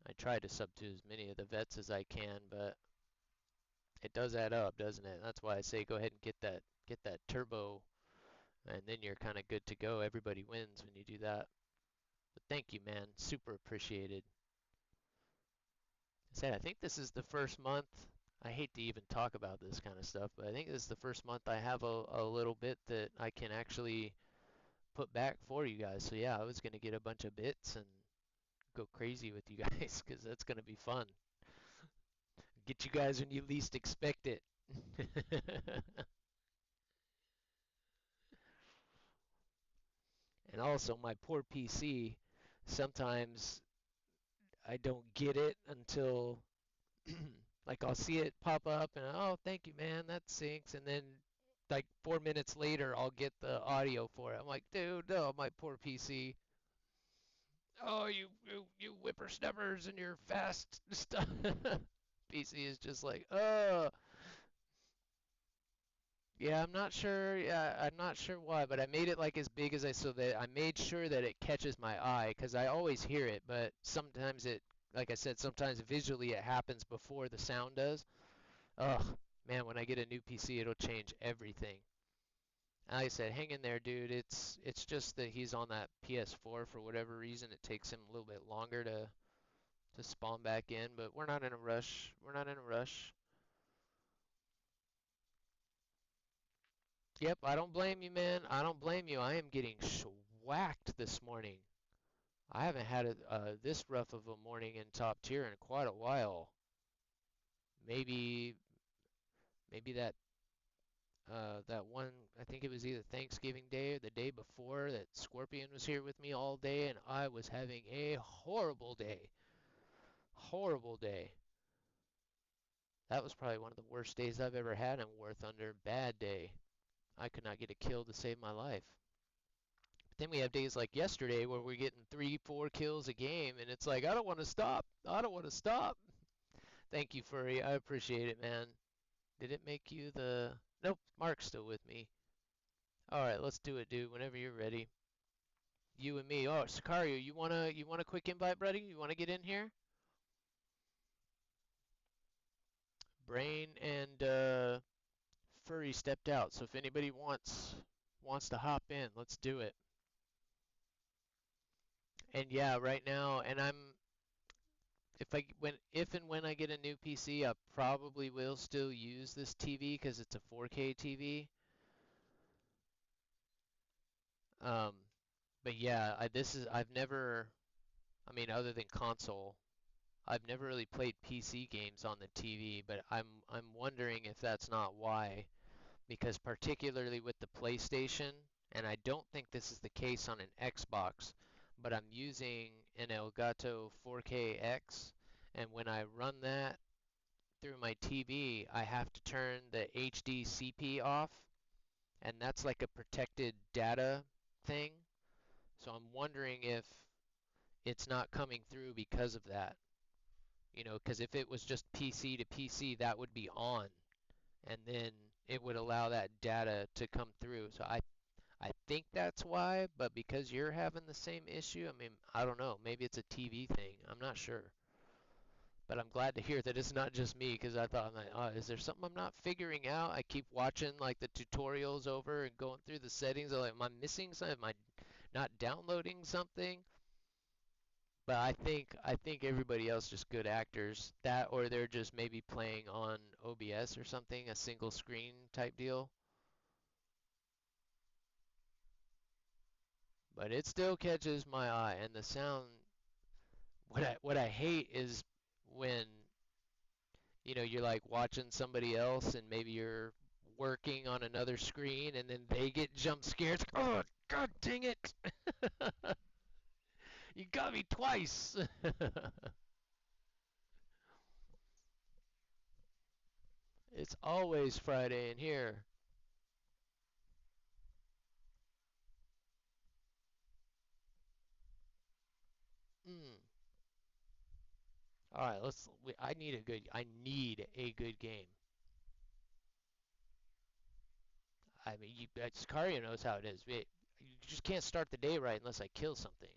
I try to sub to as many of the vets as I can, but it does add up, doesn't it? That's why I say go ahead and get that turbo and then you're kind of good to go. Everybody wins when you do that. But thank you, man. Super appreciated. I said I think this is the first month. I hate to even talk about this kind of stuff, but I think this is the first month I have a little bit that I can actually put back for you guys. So yeah, I was gonna get a bunch of bits and go crazy with you guys because that's gonna be fun. Get you guys when you least expect it. And also my poor PC, sometimes I don't get it until like I'll see it pop up and oh thank you man, that syncs and then like 4 minutes later I'll get the audio for it. I'm like, dude, no, my poor PC. Oh, you whippersnappers and your fast stuff. PC is just like, yeah, I'm not sure. Yeah, I'm not sure why, but I made it like as big as so that I made sure that it catches my eye because I always hear it, but sometimes like I said, sometimes visually it happens before the sound does. Ugh, man, when I get a new PC, it'll change everything. Like I said, hang in there, dude. It's just that he's on that PS4 for whatever reason. It takes him a little bit longer to spawn back in, but we're not in a rush. We're not in a rush. Yep, I don't blame you, man. I don't blame you. I am getting schwacked this morning. I haven't had this rough of a morning in top tier in quite a while. Maybe maybe that one, I think it was either Thanksgiving Day or the day before that Scorpion was here with me all day and I was having a horrible day. Horrible day. That was probably one of the worst days I've ever had in War Thunder. Bad day. I could not get a kill to save my life. But then we have days like yesterday where we're getting 3, 4 kills a game, and it's like, I don't want to stop. I don't want to stop. Thank you, Furry. I appreciate it, man. Did it make you the... Nope, Mark's still with me. Alright, let's do it, dude. Whenever you're ready. You and me. Oh, Sicario, you want a quick invite, buddy? You want to get in here? Brain and Furry stepped out, so if anybody wants to hop in, let's do it. And yeah, right now, and if and when I get a new PC, I probably will still use this TV because it's a 4K TV. Um, but yeah, I've never, I mean, other than console, I've never really played PC games on the TV, but I'm wondering if that's not why, because particularly with the PlayStation, and I don't think this is the case on an Xbox, but I'm using an Elgato 4KX, and when I run that through my TV, I have to turn the HD CP off, and that's like a protected data thing. So I'm wondering if it's not coming through because of that. Because if it was just PC to PC, that would be on, and then it would allow that data to come through. So I think that's why, but because you're having the same issue, I mean, I don't know. Maybe it's a TV thing. I'm not sure. But I'm glad to hear that it's not just me because I thought, like, oh, is there something I'm not figuring out? I keep watching like the tutorials over and going through the settings. I'm like, am I missing something? Am I not downloading something? But I think everybody else just good actors. That or they're just maybe playing on OBS or something, a single screen type deal. But it still catches my eye, and the sound. What I hate is when you're like watching somebody else and maybe you're working on another screen and then they get jump scared. It's like, oh, god dang it! You got me twice. It's always Friday in here. Mm. All right, I need a good game. I mean, Sicario knows how it is. You just can't start the day right unless I kill something.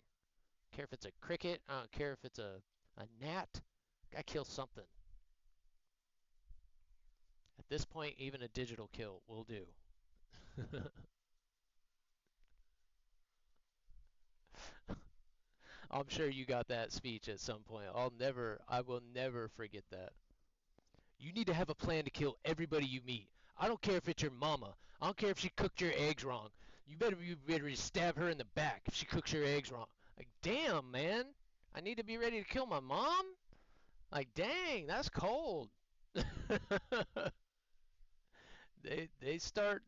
Care if it's a cricket, I don't care if it's a gnat. I kill something. At this point, even a digital kill will do. I'm sure you got that speech at some point. I will never forget that. You need to have a plan to kill everybody you meet. I don't care if it's your mama. I don't care if she cooked your eggs wrong. You better stab her in the back if she cooks your eggs wrong. Like, damn, man. I need to be ready to kill my mom? Like, dang, that's cold. They start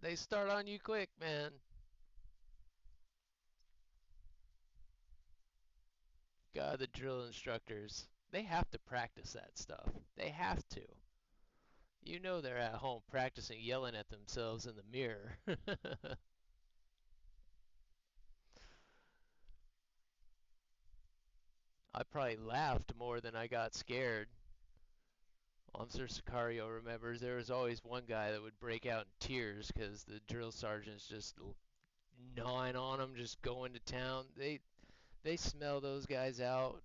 on you quick, man. God, the drill instructors, they have to practice that stuff. They have to. They're at home practicing yelling at themselves in the mirror. I probably laughed more than I got scared. Officer Sicario remembers there was always one guy that would break out in tears because the drill sergeant's just gnawing on him, just going to town. They smell those guys out.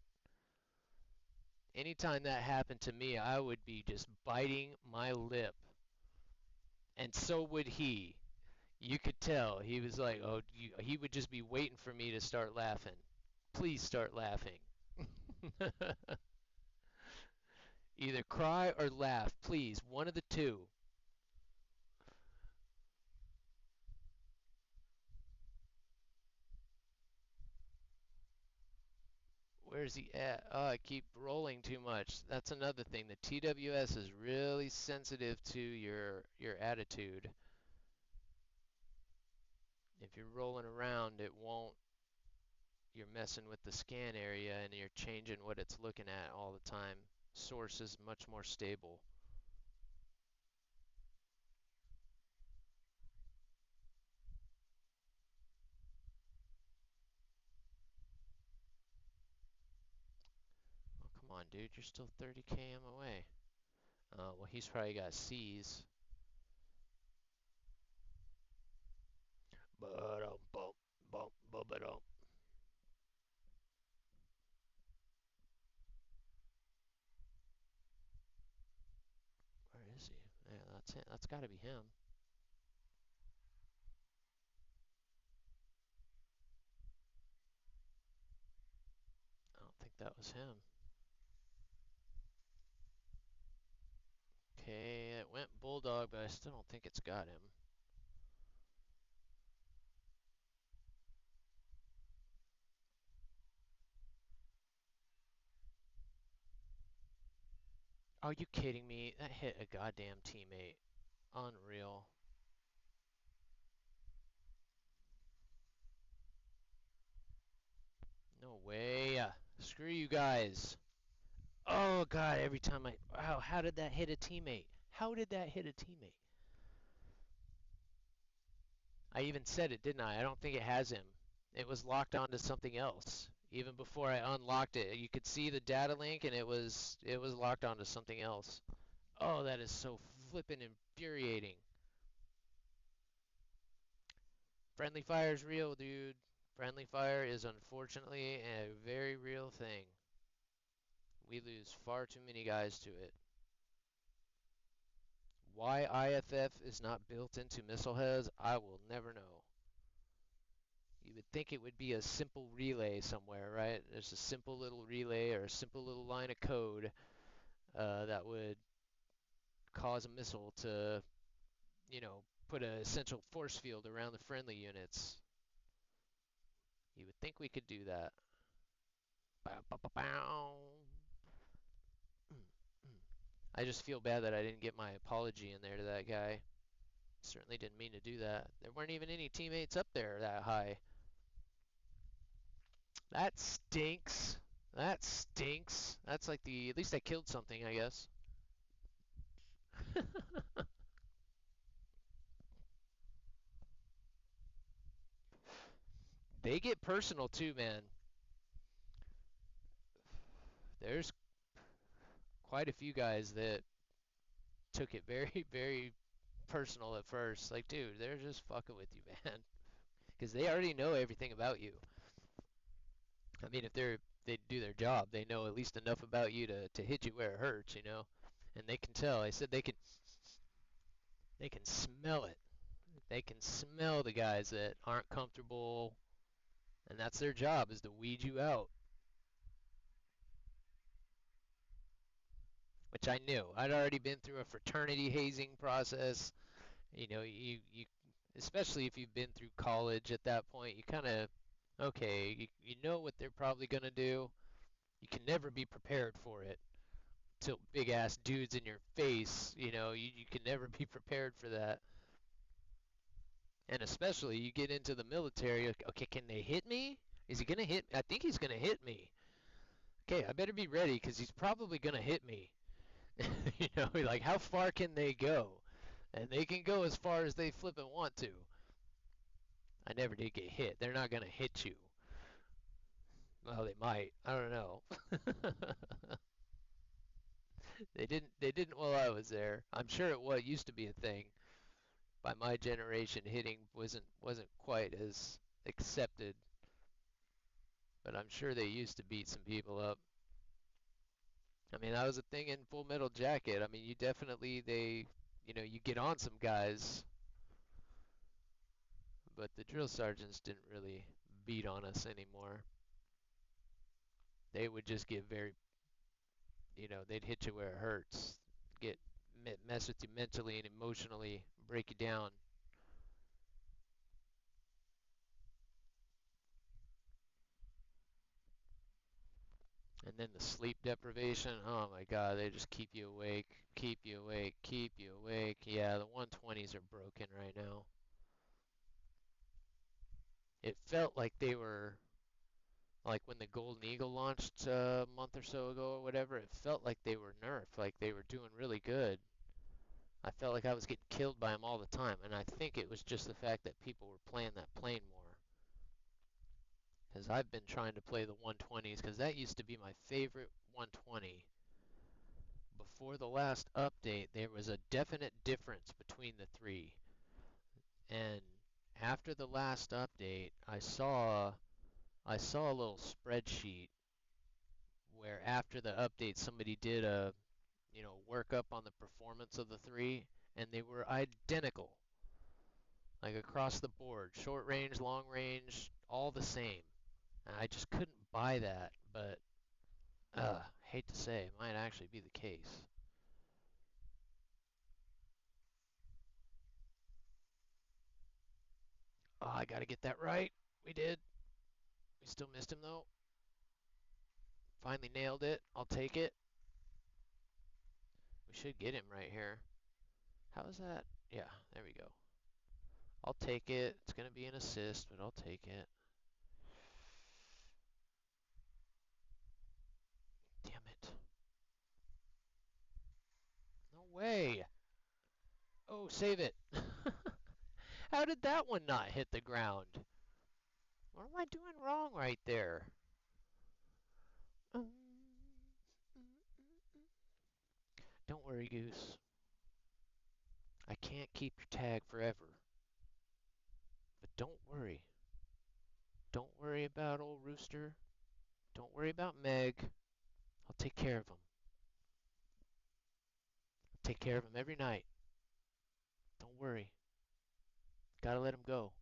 Anytime that happened to me, I would be just biting my lip, and so would he. You could tell he was like, oh, he would just be waiting for me to start laughing. Please start laughing. Either cry or laugh, please, one of the two. Where's he at? Oh, I keep rolling too much. That's another thing. The TWS is really sensitive to your attitude. If you're rolling around, it won't. You're messing with the scan area and you're changing what it's looking at all the time. Source is much more stable. dude. You're still 30 km away. Well, he's probably got C's. Ba-dum, bump, bump, ba-ba-dum. Where is he? Yeah, that's it. That's got to be him. I don't think that was him. Okay, it went Bulldog, but I still don't think it's got him. Are you kidding me? That hit a goddamn teammate. Unreal. No way. Screw you guys. Oh god, every time I wow, how did that hit a teammate? How did that hit a teammate? I even said it, didn't I? I don't think it has him. It was locked onto something else. Even before I unlocked it, you could see the data link and it was locked onto something else. Oh, that is so flippin' infuriating. Friendly fire is real, dude. Friendly fire is unfortunately a very real thing. We lose far too many guys to it. Why IFF is not built into missile heads, I will never know. You would think it would be a simple relay somewhere, right? There's a simple little relay or a simple little line of code that would cause a missile to, put an essential force field around the friendly units. You would think we could do that. Bow, bow, bow, bow. I just feel bad that I didn't get my apology in there to that guy. Certainly didn't mean to do that. There weren't even any teammates up there that high. That stinks. That stinks. That's like at least I killed something, I guess. They get personal too, man. There's quite a few guys that took it very, very personal at first. Like, dude, they're just fucking with you, man. Because they already know everything about you. I mean, if they do their job, they know at least enough about you to hit you where it hurts, you know? And they can tell. I said they can smell it. They can smell the guys that aren't comfortable, and that's their job is to weed you out. Which I knew. I'd already been through a fraternity hazing process. You especially if you've been through college at that point, you kind of okay, you know what they're probably gonna do. You can never be prepared for it. Till big ass dudes in your face, you can never be prepared for that. And especially you get into the military, okay, can they hit me? Is he gonna hit? I think he's gonna hit me. Okay, I better be ready because he's probably gonna hit me. Like how far can they go? And they can go as far as they flip and want to. I never did get hit. They're not gonna hit you. Well, they might. I don't know. They didn't while I was there. I'm sure it used to be a thing. By my generation, hitting wasn't quite as accepted, but I'm sure they used to beat some people up. I mean, that was a thing in Full Metal Jacket. I mean, you definitely you get on some guys, but the drill sergeants didn't really beat on us anymore. They would just get they'd hit you where it hurts, get mess with you mentally and emotionally, break you down. And then the sleep deprivation, oh my God, they just keep you awake, keep you awake, keep you awake. Yeah, the 120s are broken right now. It felt like they were like when the Golden Eagle launched a month or so ago or whatever, it felt like they were nerfed, like they were doing really good. I felt like I was getting killed by them all the time, and I think it was just the fact that people were playing that plane more. Because I've been trying to play the 120s, because that used to be my favorite 120. Before the last update, there was a definite difference between the three. And after the last update, I saw a little spreadsheet where after the update somebody did a, workup on the performance of the three and they were identical. Like across the board, short range, long range, all the same. And I just couldn't buy that, but hate to say, it might actually be the case. Oh, I gotta get that right. We did. We still missed him though. Finally nailed it. I'll take it. We should get him right here. How is that? Yeah, there we go. I'll take it. It's gonna be an assist, but I'll take it. Damn it. No way. Oh, save it. How did that one not hit the ground? What am I doing wrong right there? Um, Don't worry, Goose. I can't keep your tag forever. But don't worry. Don't worry about old Rooster. Don't worry about Meg. I'll take care of him. I'll take care of him every night. Don't worry. Gotta let him go.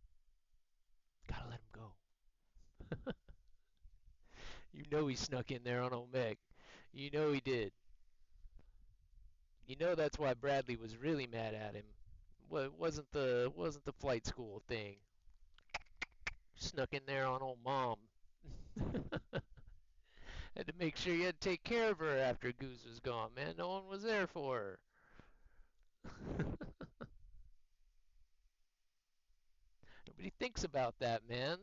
Gotta let him go. You know he snuck in there on old Meg. You know he did. You know that's why Bradley was really mad at him. Well, it wasn't the flight school thing. Snuck in there on old mom. Had to make sure you had to take care of her after Goose was gone, man. No one was there for her. Nobody thinks about that, man.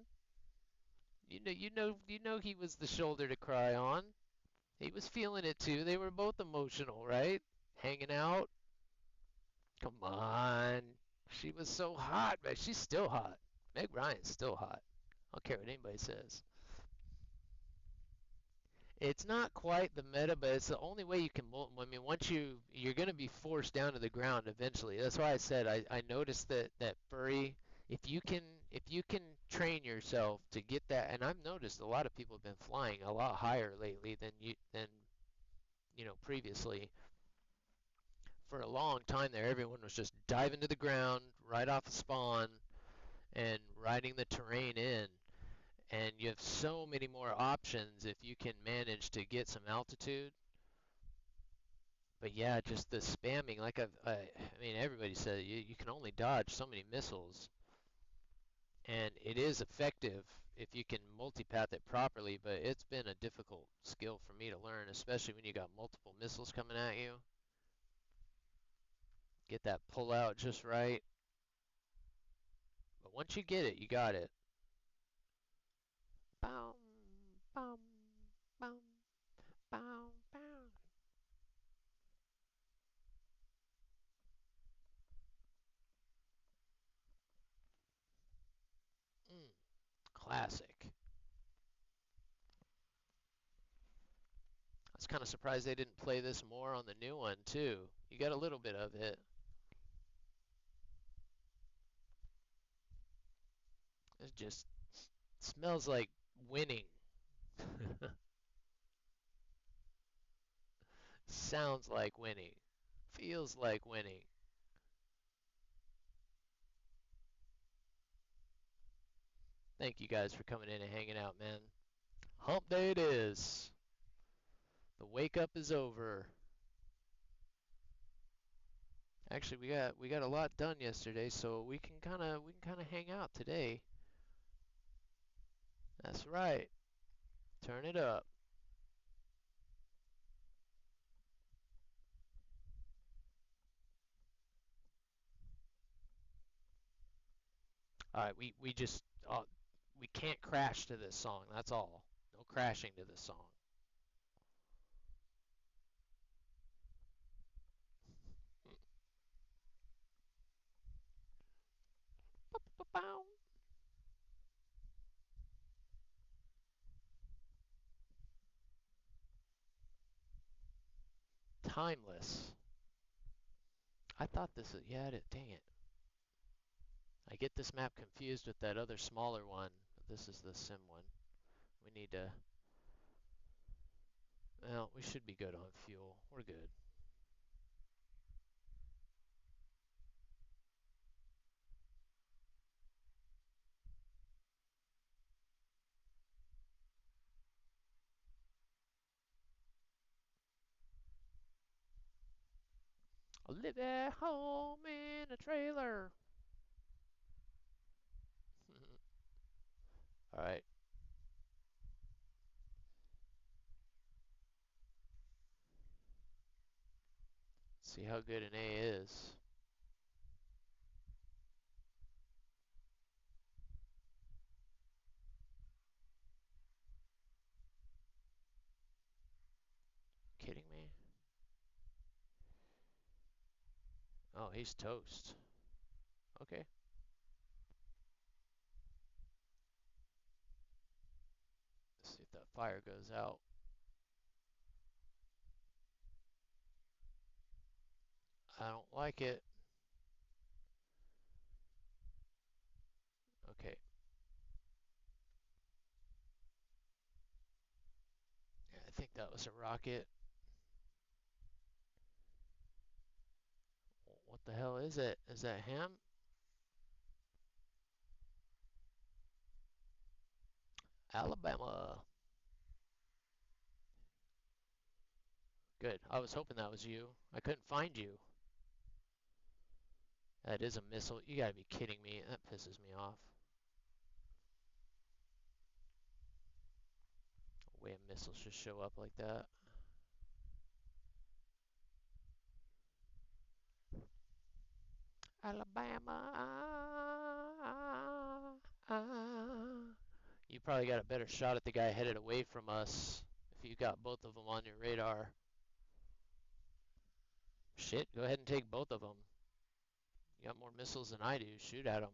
You know he was the shoulder to cry on. He was feeling it too. They were both emotional, right? Hanging out. Come on. She was so hot, man. She's still hot. Meg Ryan's still hot. I don't care what anybody says. It's not quite the meta, but it's the only way you can. I mean, once you're going to be forced down to the ground eventually. That's why I said I noticed that furry. If you can train yourself to get that, and I've noticed a lot of people have been flying a lot higher lately than previously. For a long time there, everyone was just diving to the ground right off the spawn and riding the terrain in. And you have so many more options if you can manage to get some altitude. But yeah, just the spamming, like I mean, everybody said you can only dodge so many missiles, and it is effective if you can multipath it properly. But it's been a difficult skill for me to learn, especially when you got multiple missiles coming at you. Get that pull out just right. But once you get it, you got it. Boom, boom, boom, boom, boom. Mm, classic. I was kind of surprised they didn't play this more on the new one too. You got a little bit of it. It just smells like winning. Sounds like winning. Feels like winning. Thank you guys for coming in and hanging out, man. Hump day it is. The wake up is over. Actually, we got a lot done yesterday, so we can kind of hang out today. That's right. Turn it up. All right, we just we can't crash to this song. That's all. No crashing to this song. timeless. I thought this is, yeah, dang it. I get this map confused with that other smaller one, but this is the sim one. We need to, well, we should be good on fuel. We're good. I live at home in a trailer. All right. See how good an A is. Kidding me? Oh, he's toast. Okay. Let's see if that fire goes out. I don't like it. Okay. Yeah, I think that was a rocket. What the hell is it? Is that him? Alabama. Good. I was hoping that was you. I couldn't find you. That is a missile. You gotta be kidding me. That pisses me off. The way a missile should show up like that. Alabama. You probably got a better shot at the guy headed away from us if you got both of them on your radar. Shit, go ahead and take both of them. You got more missiles than I do. Shoot at them.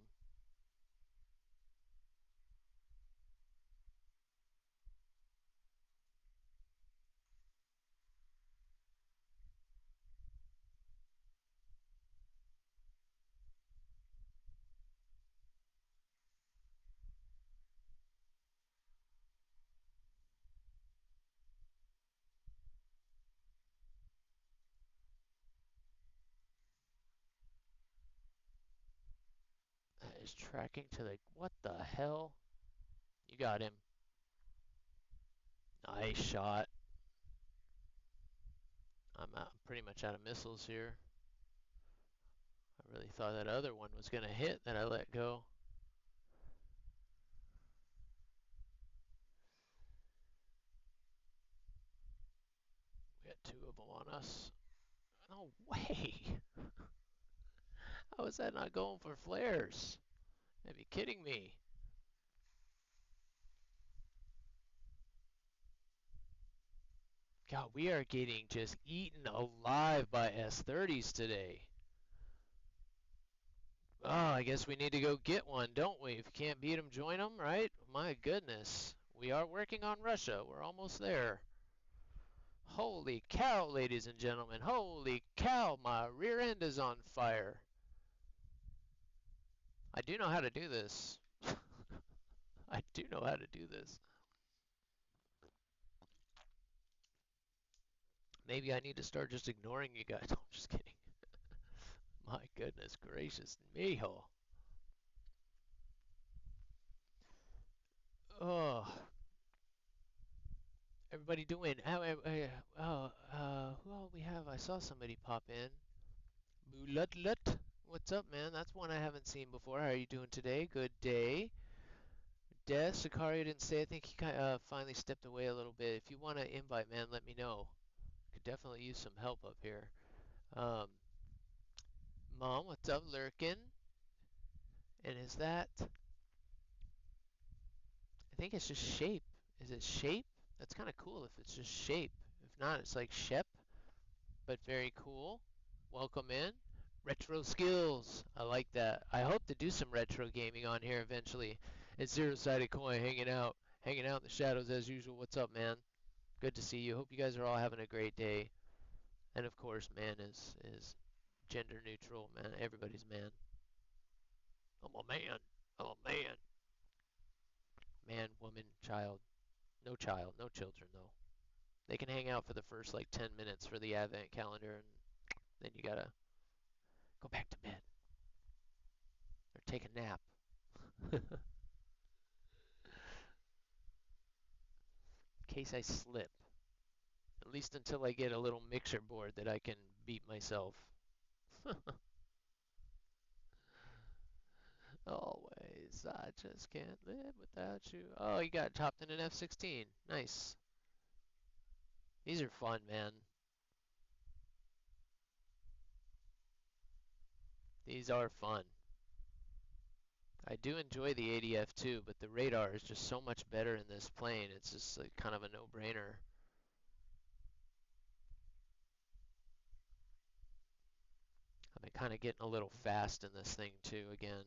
That is tracking to the... What the hell? You got him. Nice shot. I'm pretty much out of missiles here. I really thought that other one was going to hit that I let go. We got two of them on us. No way! How is that not going for flares? You'd be kidding me. God, we are getting just eaten alive by S-30s today. Oh, I guess we need to go get one, don't we? If you can't beat them, join them, right? My goodness. We are working on Russia. We're almost there. Holy cow, ladies and gentlemen. Holy cow, my rear end is on fire. I do know how to do this. I do know how to do this. Maybe I need to start just ignoring you guys. I'm just kidding. My goodness gracious mijo. Oh, everybody doing? Who all we have? I saw somebody pop in. Bulutlut. What's up, man? That's one I haven't seen before. How are you doing today? Good day. Des, Sicario didn't say. I think he finally stepped away a little bit. If you want to invite, man, let me know. Could definitely use some help up here. Um, Mom, what's up, lurking? And is that? I think it's just shape. Is it shape? That's kind of cool if it's just shape. If not, it's like Shep, but very cool. Welcome in. Retro skills. I like that. I hope to do some retro gaming on here eventually. It's Zero-Sided Coin hanging out in the shadows as usual. What's up, man? Good to see you. Hope you guys are all having a great day. And of course, man is gender neutral, man. Everybody's man. I'm a man. I'm a man. Man, woman, child. No child, no children though. They can hang out for the first like 10 minutes for the advent calendar and then you gotta go back to bed or take a nap. In case I slip. At least until I get a little mixer board that I can beat myself. Always, I just can't live without you. Oh, you got chopped in an F-16. Nice. These are fun, man. These are fun. I do enjoy the ADF too, but the radar is just so much better in this plane. It's just like kind of a no-brainer. I've been kind of getting a little fast in this thing too again.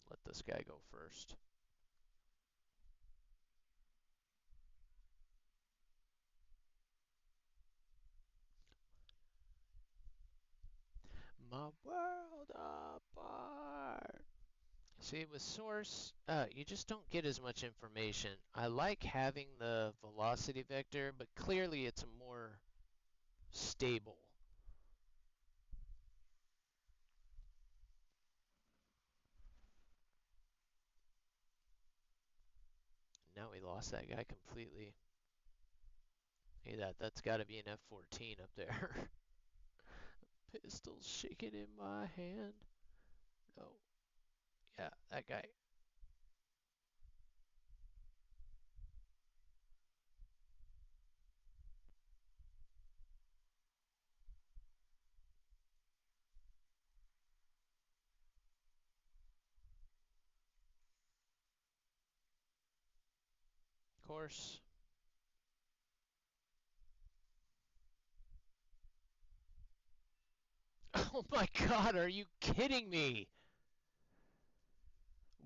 Let this guy go first. My world apart. See, with Source, you just don't get as much information. I like having the velocity vector, but clearly it's more stable. Now we lost that guy completely. Hey, that's got to be an F-14 up there. Pistols shaking in my hand. No. Yeah, that guy. Of course. Oh my God, are you kidding me?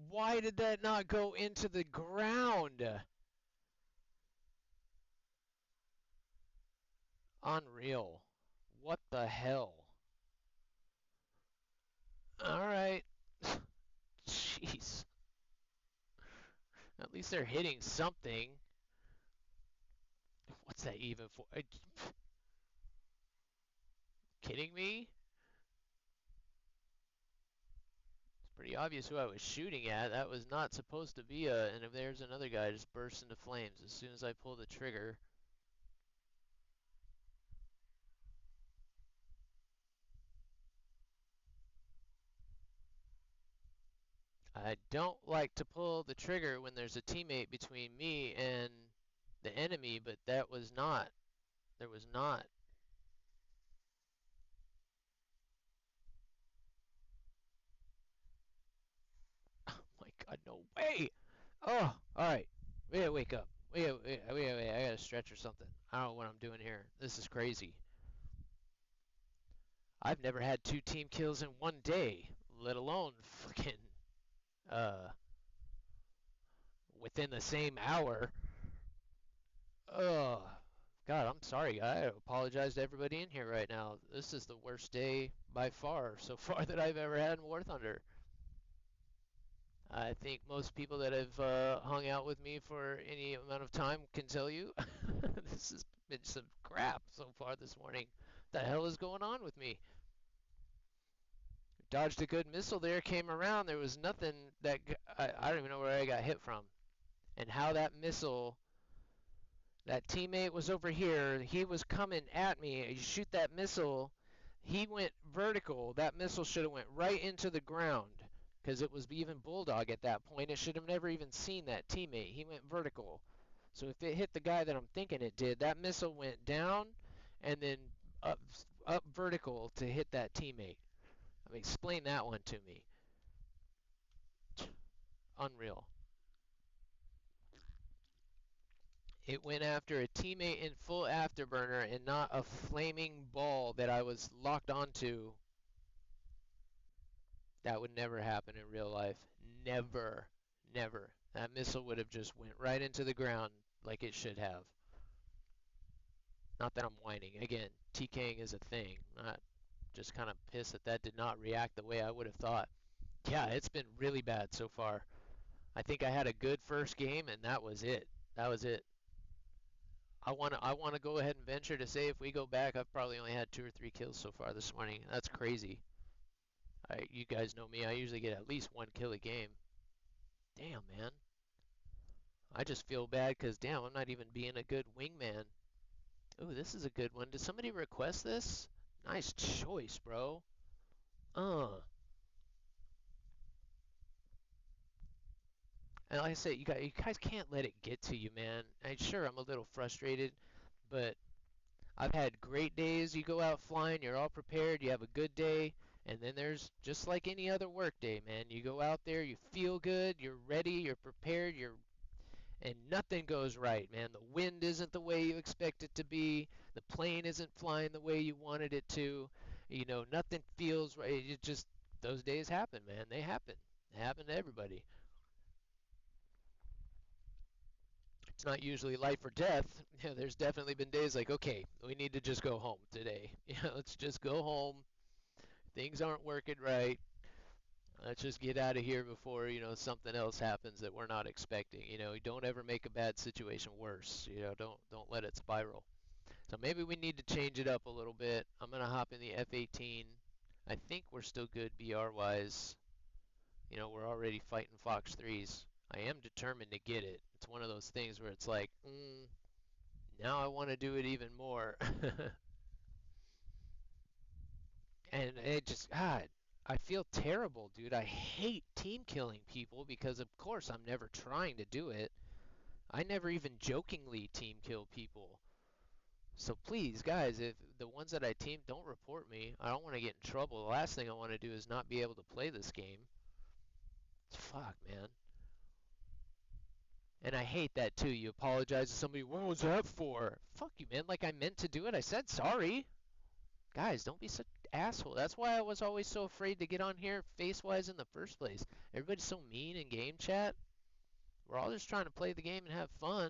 Why did that not go into the ground? Unreal. What the hell? Alright. Jeez. At least they're hitting something. What's that even for? Kidding me? It's pretty obvious who I was shooting at. That was not supposed to be a... And if there's another guy just bursts into flames as soon as I pull the trigger. I don't like to pull the trigger when there's a teammate between me and the enemy, but that was not. There was not. Oh my God, no way! Oh, alright. We gotta wake up. Wait. I gotta stretch or something. I don't know what I'm doing here. This is crazy. I've never had 2 team kills in one day, let alone fucking, uh, within the same hour. Oh, God, I'm sorry. I apologize to everybody in here right now. This is the worst day by far so far that I've ever had in War Thunder. I think most people that have hung out with me for any amount of time can tell you this has been some crap so far this morning. What the hell is going on with me? Dodged a good missile there, came around. There was nothing that I don't even know where I got hit from. And how that missile, that teammate was over here. He was coming at me. You shoot that missile. He went vertical. That missile should have went right into the ground because it was even Bulldog at that point. It should have never even seen that teammate. He went vertical. So if it hit the guy that I'm thinking it did, that missile went down and then up, up vertical to hit that teammate. I mean, explain that one to me. Unreal. It went after a teammate in full afterburner and not a flaming ball that I was locked onto. That would never happen in real life. Never. Never. That missile would have just went right into the ground like it should have. Not that I'm whining. Again, TKing is a thing. Not just kind of pissed that that did not react the way I would have thought. Yeah, it's been really bad so far. I think I had a good first game, and that was it. That was it. I want to go ahead and venture to say if we go back, I've probably only had 2 or 3 kills so far this morning. That's crazy. You guys know me. I usually get at least 1 kill a game. Damn, man. I just feel bad because damn, I'm not even being a good wingman. Ooh, this is a good one. Did somebody request this? Nice choice, bro. Uh. And like I said, you guys can't let it get to you, man. Sure, I'm a little frustrated, but I've had great days. You go out flying, you're all prepared, you have a good day, and then there's just like any other work day, man. You go out there, you feel good, you're ready, you're prepared, and nothing goes right, man. The wind isn't the way you expect it to be. The plane isn't flying the way you wanted it to. Nothing feels right. It just those days happen, man. They happen. They happen to everybody. It's not usually life or death. There's definitely been days like, okay, we need to just go home today. Let's just go home. Things aren't working right. Let's just get out of here before, something else happens that we're not expecting. Don't ever make a bad situation worse. Don't let it spiral. So maybe we need to change it up a little bit. I'm gonna hop in the F-18. I think we're still good BR wise. We're already fighting Fox 3s. I am determined to get it. It's one of those things where it's like, now I want to do it even more. And it just, God, I feel terrible, dude. I hate team killing people because, of course, I'm never trying to do it. I never even jokingly team kill people. So please, guys, if the ones that I team don't report me, I don't want to get in trouble. The last thing I want to do is not be able to play this game. Fuck, man. And I hate that too. You apologize to somebody, what was that for? Fuck you, man. Like I meant to do it. I said sorry. Guys, don't be such an asshole. That's why I was always so afraid to get on here face-wise in the first place. Everybody's so mean in game chat. We're all just trying to play the game and have fun.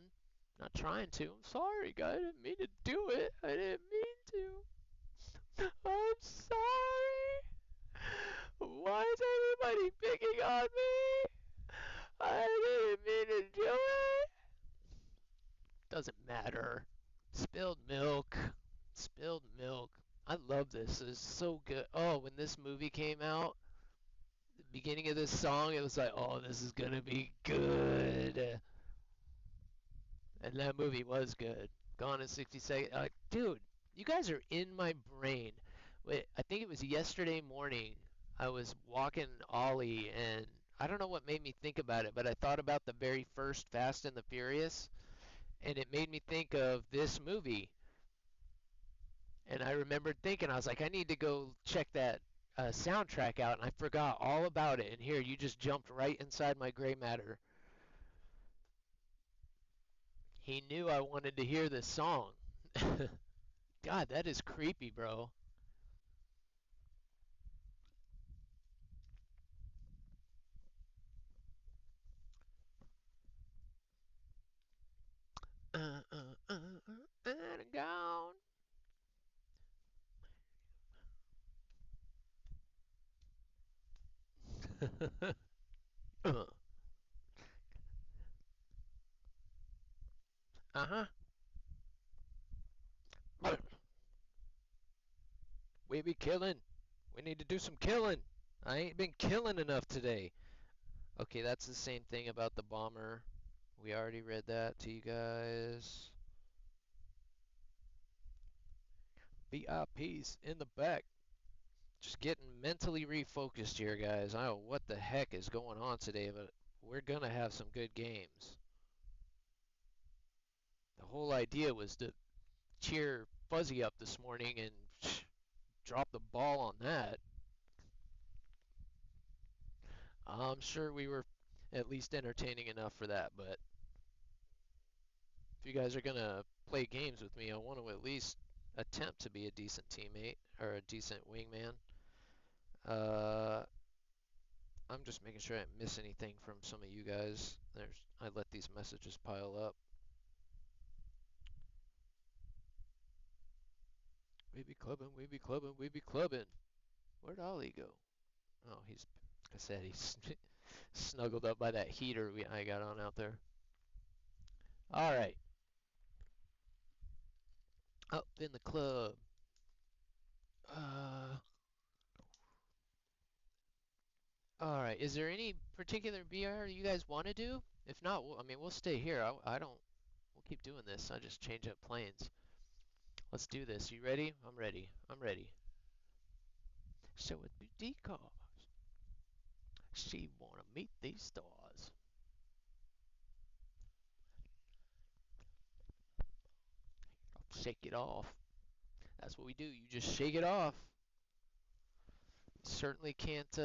Not trying to. I'm sorry, guys. I didn't mean to do it. I didn't mean to. I'm sorry. Why is everybody picking on me? I didn't mean to do it. Doesn't matter. Spilled milk. Spilled milk. I love this. It's so good. Oh, when this movie came out, the beginning of this song, it was like, oh, this is gonna be good. And that movie was good. Gone in 60 Seconds. Dude, you guys are in my brain. Wait, I think it was yesterday morning. I was walking Ollie, and I don't know what made me think about it, but I thought about the very first Fast and the Furious, and it made me think of this movie. And I remembered thinking, I was like, I need to go check that soundtrack out, and I forgot all about it. And here, you just jumped right inside my gray matter. He knew I wanted to hear this song. God, that is creepy, bro. Gone. uh huh. We be killing. We need to do some killing. I ain't been killing enough today. Okay, that's the same thing about the bomber. We already read that to you guys. VIPs in the back. Just getting mentally refocused here, guys. I don't know what the heck is going on today, but we're gonna have some good games. The whole idea was to cheer Fuzzy up this morning and drop the ball on that. I'm sure we were at least entertaining enough for that, but if you guys are gonna play games with me, I want to at least attempt to be a decent teammate or a decent wingman. Uh, I'm just making sure I didn't miss anything from some of you guys. I let these messages pile up. We be clubbing, we be clubbing, we be clubbing. Where'd Ollie go? Oh, he's, like I said, he's snuggled up by that heater I got on out there. All right, up in the club. Uh, all right. Is there any particular BR you guys want to do? If not, I mean, we'll stay here. I don't. We'll keep doing this. I just change up planes. Let's do this. You ready? I'm ready. I'm ready. So with boutique cars, she wanna meet these stars. Shake it off. That's what we do. You just shake it off. You certainly can't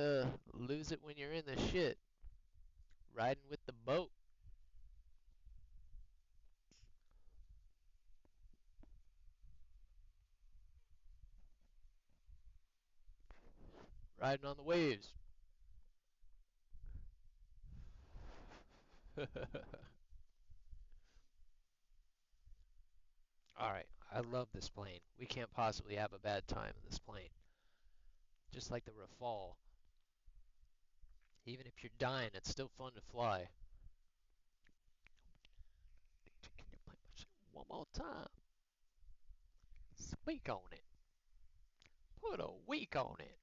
lose it when you're in the shit. Riding with the boat. Riding on the waves. Alright, I love this plane. We can't possibly have a bad time in this plane. Just like the Rafale. Even if you're dying, it's still fun to fly. One more time. Speak on it. Put a week on it.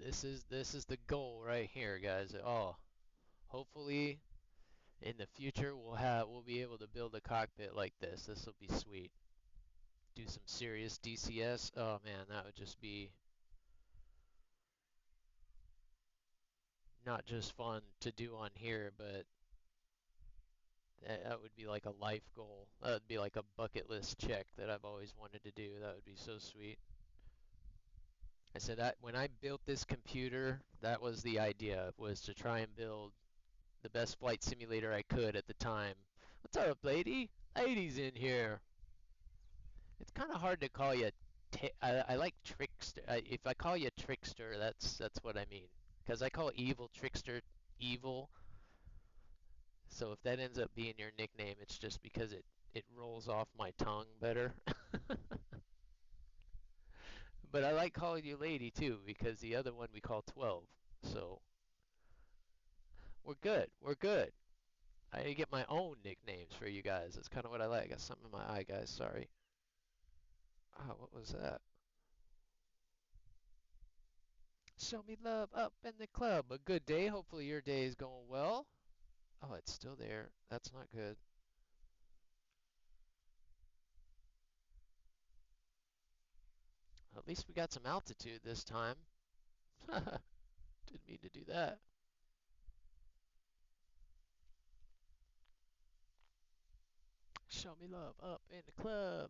This is the goal right here, guys. Oh, hopefully in the future we'll be able to build a cockpit like this. This will be sweet. Do some serious DCS. Oh man, that would just be not just fun to do on here, but that would be like a life goal. That would be like a bucket list check that I've always wanted to do. That would be so sweet. I said that when I built this computer, that was the idea, was to try and build the best flight simulator I could at the time. What's up, lady? Ladies in here. It's kind of hard to call you. I like trickster. If I call you trickster, that's what I mean. Because I call evil trickster evil. So if that ends up being your nickname, it's just because it rolls off my tongue better. But I like calling you lady too because the other one we call 12. So we're good. We're good. I get my own nicknames for you guys. That's kind of what I like. I got something in my eye, guys. Sorry. Ah, what was that? Show me love up in the club. A good day. Hopefully your day is going well. Oh, it's still there. That's not good. At least we got some altitude this time. Didn't mean to do that. Show me love up in the club.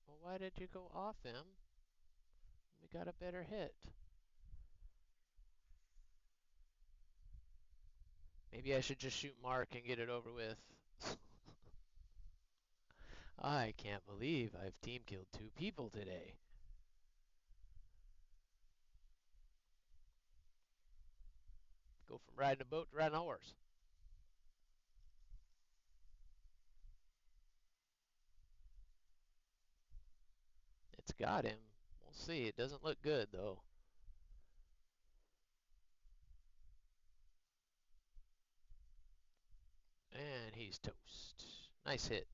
Well, why did you go off him? We got a better hit. Maybe I should just shoot Mark and get it over with. I can't believe I've team killed 2 people today. Go from riding a boat to riding a horse. It's got him. We'll see. It doesn't look good, though. And he's toast. Nice hit.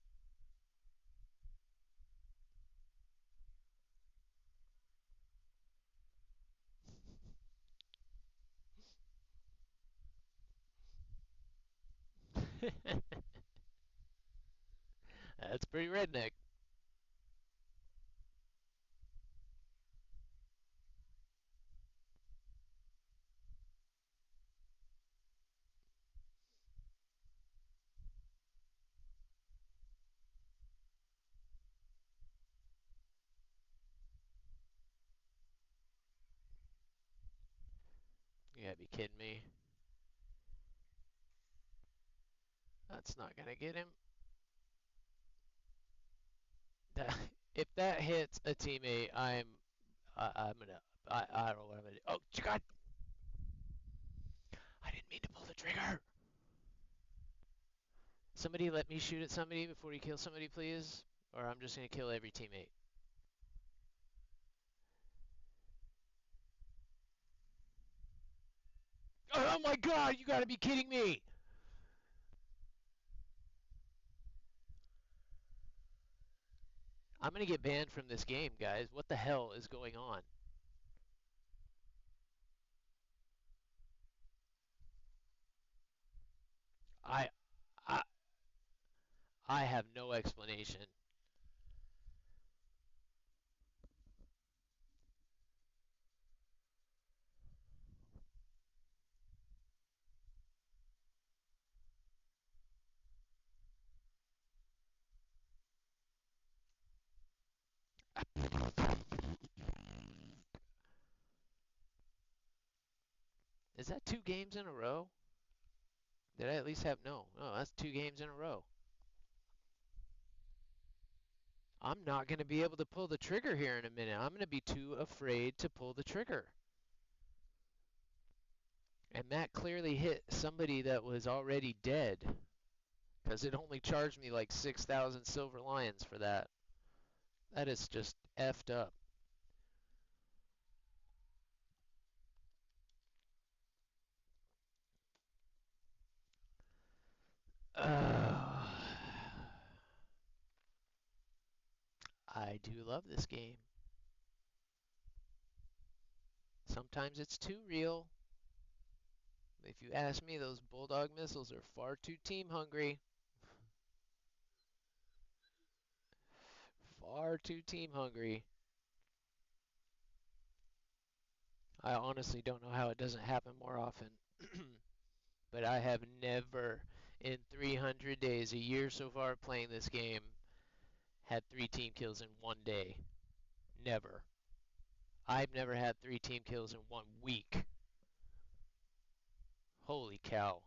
That's pretty redneck. You gotta be kidding me. That's not gonna get him. That, if that hits a teammate, I'm gonna. I don't know what I'm gonna do. Oh God! mean to pull the trigger. Somebody let me shoot at somebody before you kill somebody, please. Or I'm just going to kill every teammate. Oh my god, you gotta be kidding me! I'm gonna get banned from this game, guys. What the hell is going on? I, I, I have no explanation. Is that 2 games in a row? Did I at least have no? Oh, that's 2 games in a row. I'm not gonna be able to pull the trigger here in a minute. I'm gonna be too afraid to pull the trigger. And that clearly hit somebody that was already dead, because it only charged me like 6,000 silver lions for that. That is just effed up. I do love this game. Sometimes it's too real. If you ask me, those Bulldog missiles are far too team hungry. Far too team hungry. I honestly don't know how it doesn't happen more often. But I have never, in 300 days, a year so far playing this game, had 3 team kills in one day. Never. I've never had 3 team kills in one week. Holy cow.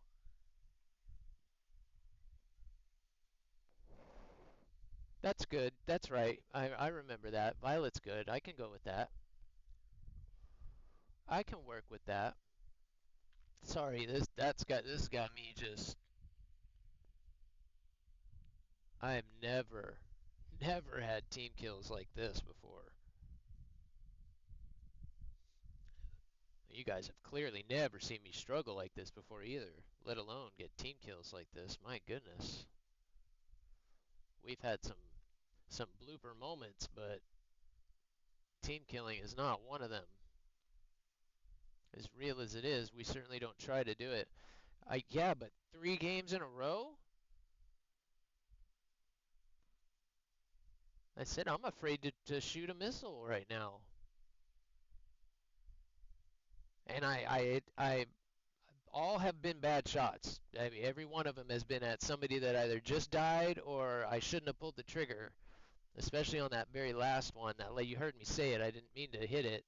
That's good. That's right. I remember that. Violet's good. I can go with that. I can work with that. Sorry, this got me just. I've never had team kills like this before. You guys have clearly never seen me struggle like this before either, let alone get team kills like this. My goodness. We've had some blooper moments, but team killing is not one of them. As real as it is, we certainly don't try to do it. Yeah, but 3 games in a row? I said I'm afraid to shoot a missile right now. And I all have been bad shots. I mean, every one of them has been at somebody that either just died or I shouldn't have pulled the trigger. Especially on that very last one. That like you heard me say it. I didn't mean to hit it.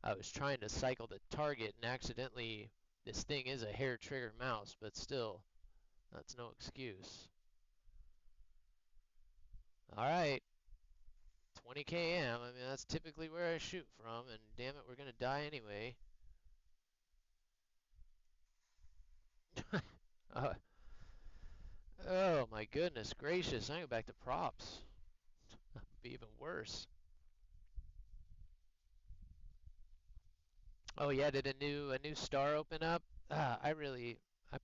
I was trying to cycle the target and accidentally. This thing is a hair trigger mouse, but still, that's no excuse. All right, 20 km. I mean, that's typically where I shoot from, and damn it, we're gonna die anyway. uh, oh my goodness gracious! I go back to props. That'd be even worse. Oh yeah, did a new star open up? I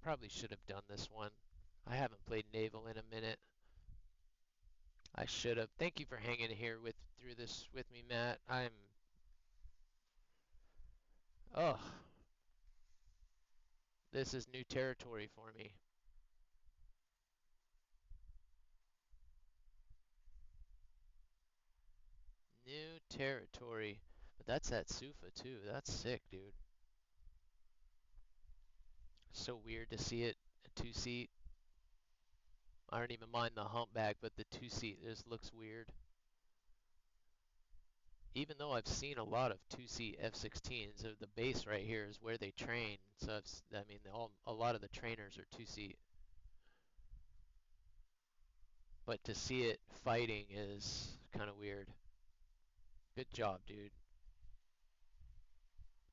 probably should have done this one. I haven't played naval in a minute. I should have. Thank you for hanging here through this with me, Matt. Oh, this is new territory for me. New territory. But that's that Sufa too. That's sick, dude. So weird to see it a 2 seat. I don't even mind the humpback, but the 2 seat just looks weird. Even though I've seen a lot of 2 seat F-16s, the base right here is where they train. So I mean, a lot of the trainers are 2 seat. But to see it fighting is kind of weird. Good job, dude.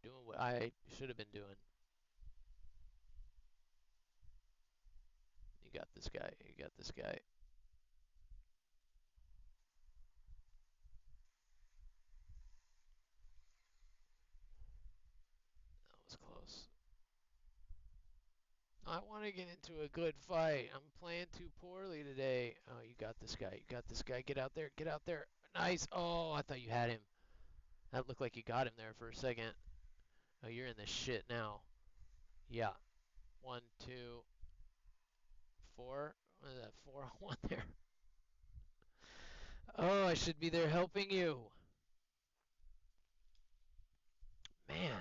Doing what I should have been doing. You got this guy. You got this guy. That was close. I want to get into a good fight. I'm playing too poorly today. Oh, you got this guy. You got this guy. Get out there. Get out there. Nice. Oh, I thought you had him. That looked like you got him there for a second. Oh, you're in the shit now. Yeah. One, two, four. What is that? 4 on 1 there. Oh, I should be there helping you. Man.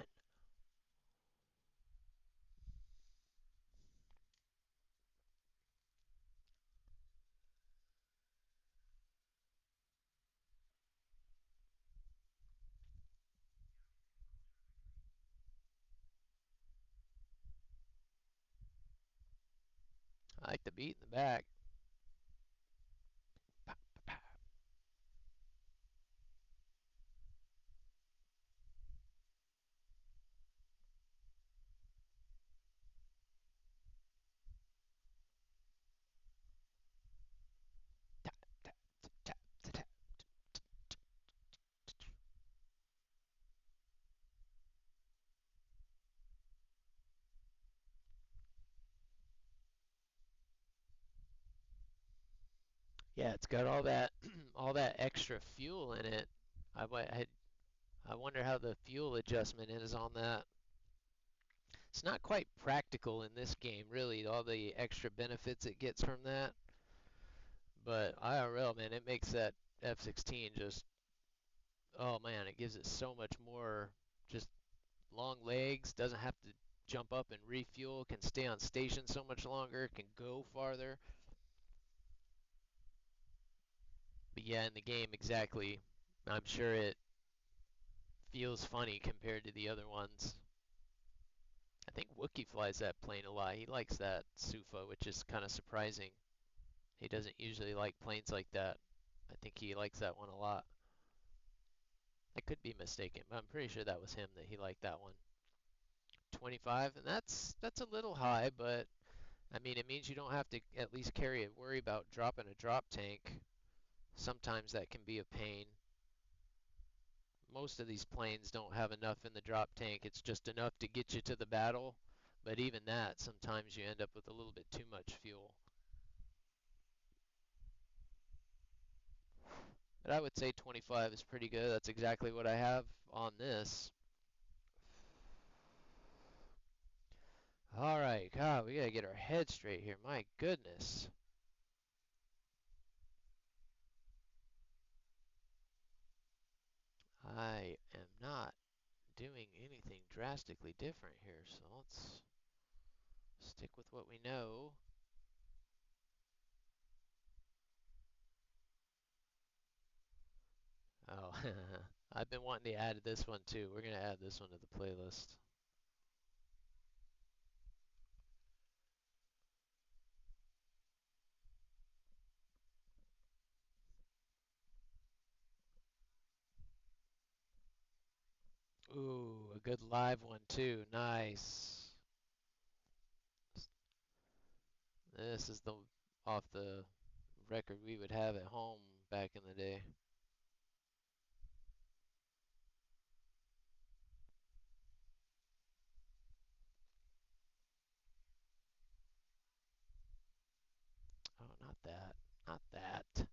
I like the beat in the back. Yeah, it's got all that all that extra fuel in it. I wonder how the fuel adjustment is on that. It's not quite practical in this game, really, all the extra benefits it gets from that. But IRL, man, it makes that F-16 just, oh man, it gives it so much more just long legs, doesn't have to jump up and refuel, can stay on station so much longer, can go farther. But yeah, in the game, exactly. I'm sure it feels funny compared to the other ones. I think Wookie flies that plane a lot. He likes that Sufa, which is kind of surprising. He doesn't usually like planes like that. I think he likes that one a lot. I could be mistaken, but I'm pretty sure that was him that he liked that one. 25, and that's a little high, but I mean it means you don't have to at least worry about dropping a drop tank. Sometimes that can be a pain. Most of these planes don't have enough in the drop tank. It's just enough to get you to the battle, but even that, sometimes you end up with a little bit too much fuel. But I would say 25 is pretty good. That's exactly what I have on this. All right, God, we gotta get our head straight here. My goodness. I am not doing anything drastically different here, so let's stick with what we know. Oh, I've been wanting to add this one too. We're gonna add this one to the playlist. Ooh, a good live one too. Nice. This is the off the record we would have at home back in the day. Oh, not that. Not that.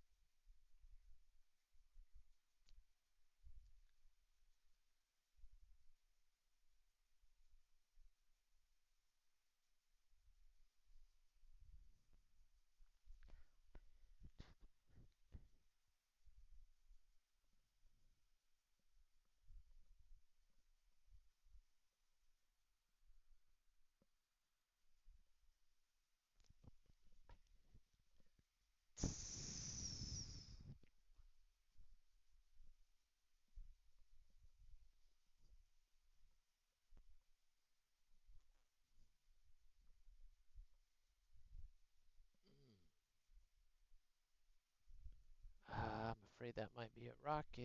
I'm afraid that might be a rocket.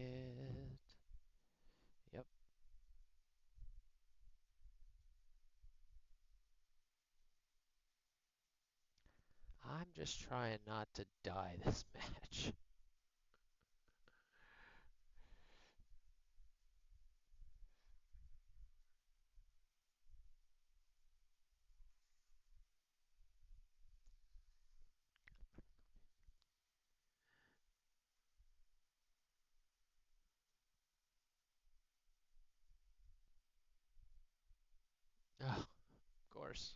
Yep. I'm just trying not to die this match. Oh, of course.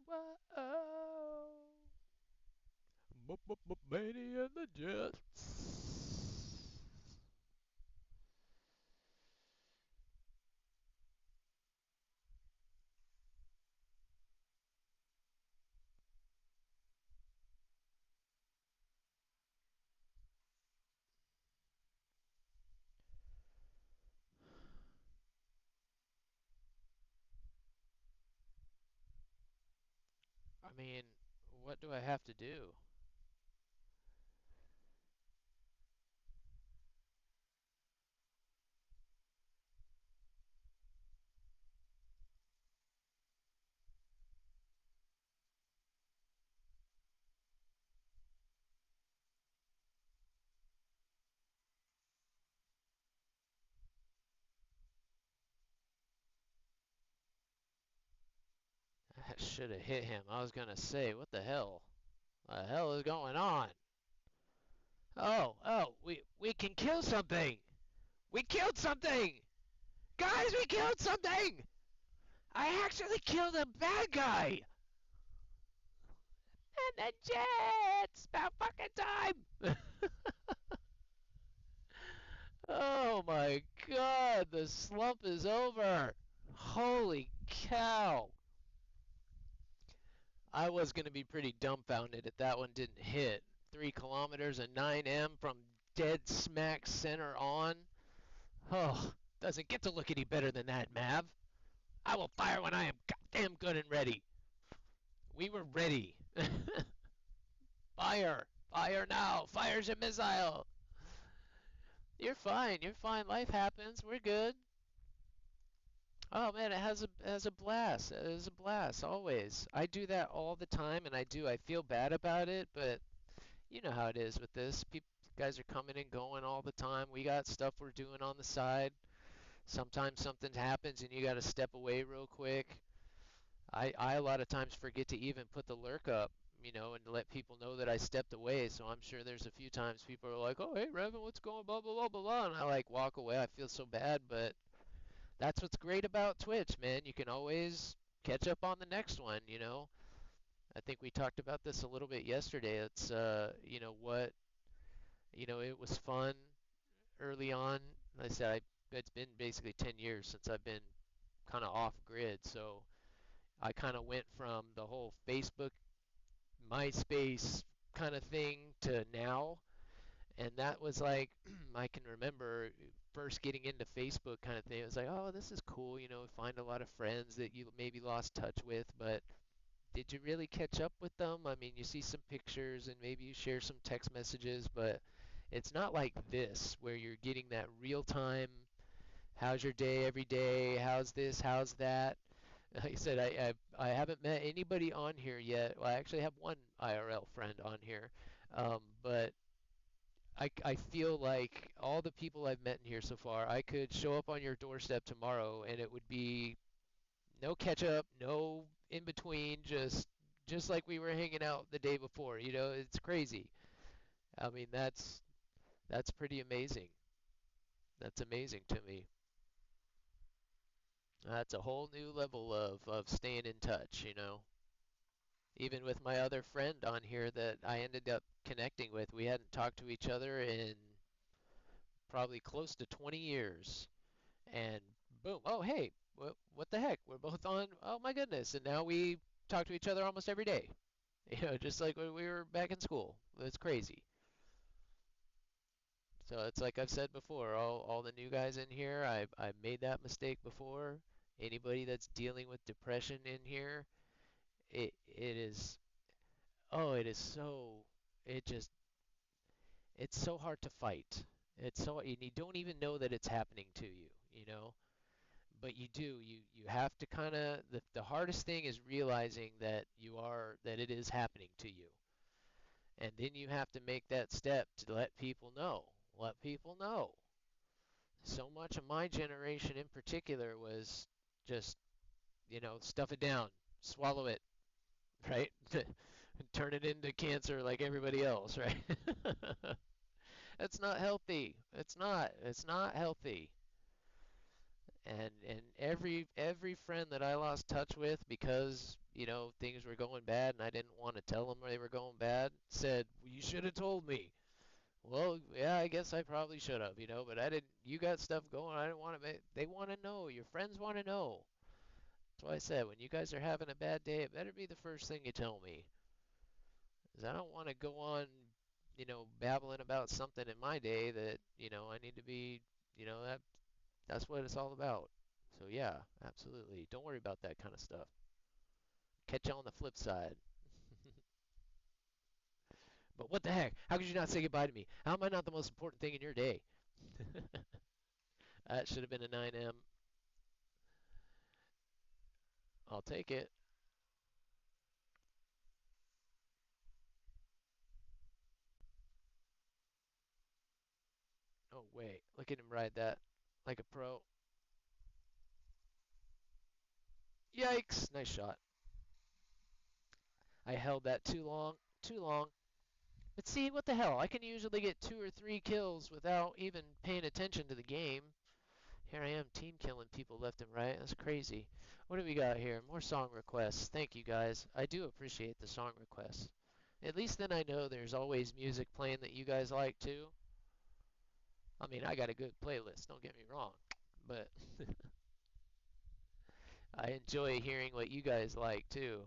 Whoa. Mania and the Jets. I mean, what do I have to do? I should have hit him. I was gonna say, what the hell? What the hell is going on? Oh, we can kill something. We killed something. Guys, we killed something. I actually killed a bad guy. And the Jets. About fucking time. Oh my god, the slump is over. Holy cow. I was going to be pretty dumbfounded if that one didn't hit. 3 kilometers and 9M from dead smack center on. Oh, doesn't get to look any better than that, Mav. I will fire when I am goddamn good and ready. We were ready. Fire. Fire now. Fire's a missile. You're fine. You're fine. Life happens. We're good. Oh man, it has a blast. It is a blast always. I do that all the time, and I feel bad about it, but you know how it is with this. People, guys are coming and going all the time. We got stuff we're doing on the side. Sometimes something happens and you got to step away real quick. I a lot of times forget to even put the lurk up, and let people know that I stepped away. So I'm sure there's a few times people are like, "Oh, hey, Revan, what's going, blah blah blah blah blah," and I like walk away. I feel so bad, but that's what's great about Twitch, man. You can always catch up on the next one. I think we talked about this a little bit yesterday. It's it was fun early on. Like I said, it's been basically 10 years since I've been kind of off grid, so I kind of went from the whole Facebook, MySpace kind of thing to now, and that was like I can remember first getting into Facebook kind of thing. It was like, oh, this is cool, find a lot of friends that you maybe lost touch with, but did you really catch up with them? I mean, you see some pictures and maybe you share some text messages, but it's not like this where you're getting that real time, how's your day every day, how's this, how's that. Like I said, I haven't met anybody on here yet. Well, I actually have one IRL friend on here, but I feel like all the people I've met in here so far, I could show up on your doorstep tomorrow and it would be no catch up, no in between, just like we were hanging out the day before. It's crazy. I mean, that's pretty amazing. That's amazing to me. That's a whole new level of staying in touch. Even with my other friend on here that I ended up connecting with, we hadn't talked to each other in probably close to 20 years. And boom, oh hey, what the heck? We're both on. Oh my goodness! And now we talk to each other almost every day. Just like when we were back in school. It's crazy. So it's like I've said before, all the new guys in here, I've made that mistake before. Anybody that's dealing with depression in here, it is it is it just it's so hard to fight. It's so and you don't even know that it's happening to you, you know? but you do you have to kind of the hardest thing is realizing that that it is happening to you, and then you have to make that step to let people know. So much of my generation in particular was just, stuff it down, swallow it, right? Turn it into cancer like everybody else, right? That's not healthy. It's not healthy. And every friend that I lost touch with because, things were going bad and I didn't want to tell them they were going bad, said, well, "You should have told me." Well, yeah, I guess I probably should have, but I didn't. You got stuff going. I didn't want to. They want to know. Your friends want to know. That's why I said when you guys are having a bad day, it better be the first thing you tell me, 'cause I don't want to go on, babbling about something in my day that, I need to be, that's what it's all about. So yeah, absolutely. Don't worry about that kind of stuff. Catch you on the flip side. But what the heck? How could you not say goodbye to me? How am I not the most important thing in your day? That should have been a 9M. I'll take it. Oh, wait. Look at him ride that like a pro. Yikes. Nice shot. I held that too long. Too long. But see, what the hell? I can usually get 2 or 3 kills without even paying attention to the game. Here I am team killing people left and right. That's crazy. What do we got here? More song requests. Thank you guys. I do appreciate the song requests. At least then I know there's always music playing that you guys like too. I mean, I got a good playlist, don't get me wrong. But I enjoy hearing what you guys like too.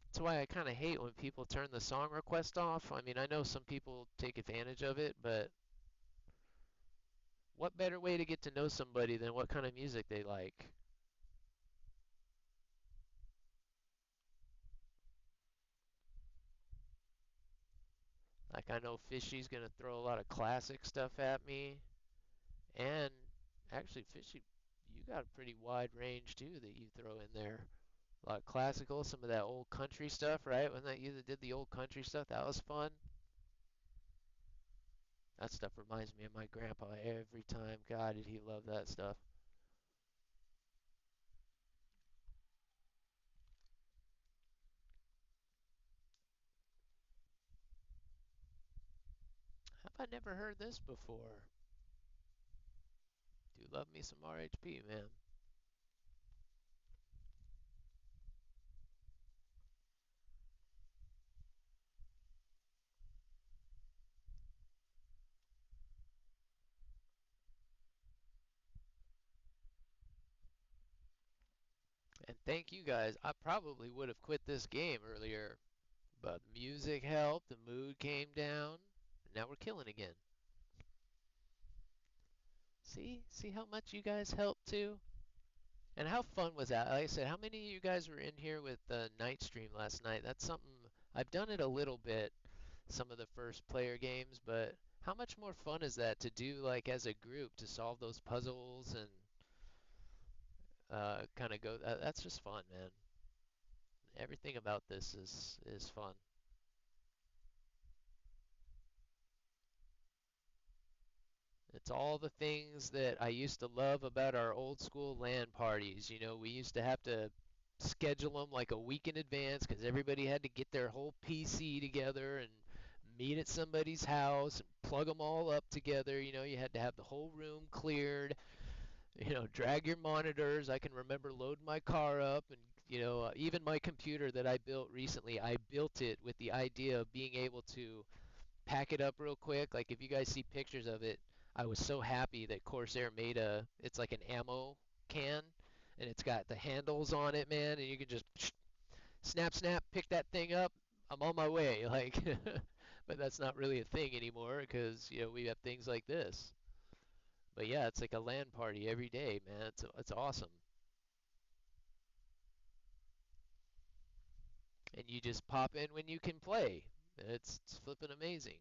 That's why I kind of hate when people turn the song request off. I mean, I know some people take advantage of it, but what better way to get to know somebody than what kind of music they like? Like, I know Fishy's going to throw a lot of classic stuff at me. And actually, Fishy, you got a pretty wide range too that you throw in there. A lot of classical, some of that old country stuff, right? Wasn't that you that did the old country stuff? That was fun. That stuff reminds me of my grandpa every time. God, did he love that stuff. Have I never heard this before? Do love me some RHP, man. And thank you guys. I probably would have quit this game earlier, but music helped, the mood came down, and now we're killing again. See how much you guys helped too? And how fun was that? Like I said, how many of you guys were in here with the night stream last night? That's something I've done it a little bit, some of the first player games, but how much more fun is that to do like as a group to solve those puzzles and kind of go? That's just fun, man. Everything about this is fun. It's all the things that I used to love about our old school LAN parties. We used to have to schedule them like a week in advance because everybody had to get their whole PC together and meet at somebody's house and plug them all up together. You had to have the whole room cleared. Drag your monitors. I can remember loading my car up and even my computer that I built recently, I built it with the idea of being able to pack it up real quick. Like if you guys see pictures of it, I was so happy that Corsair made it's like an ammo can, and it's got the handles on it, man, and you can just snap, snap, pick that thing up. I'm on my way. Like, but that's not really a thing anymore because we have things like this. But yeah, it's like a LAN party every day, man. It's awesome, and you just pop in when you can play. It's flipping amazing.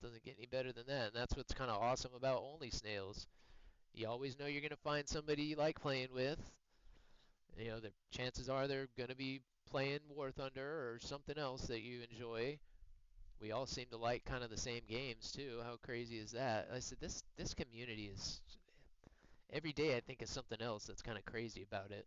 Doesn't get any better than that. And that's what's kind of awesome about Only Snails. You always know you're going to find somebody you like playing with. You know, the chances are they're going to be playing War Thunder or something else that you enjoy. We all seem to like kind of the same games too. How crazy is that? I said this community is every day I think of something else that's kind of crazy about it.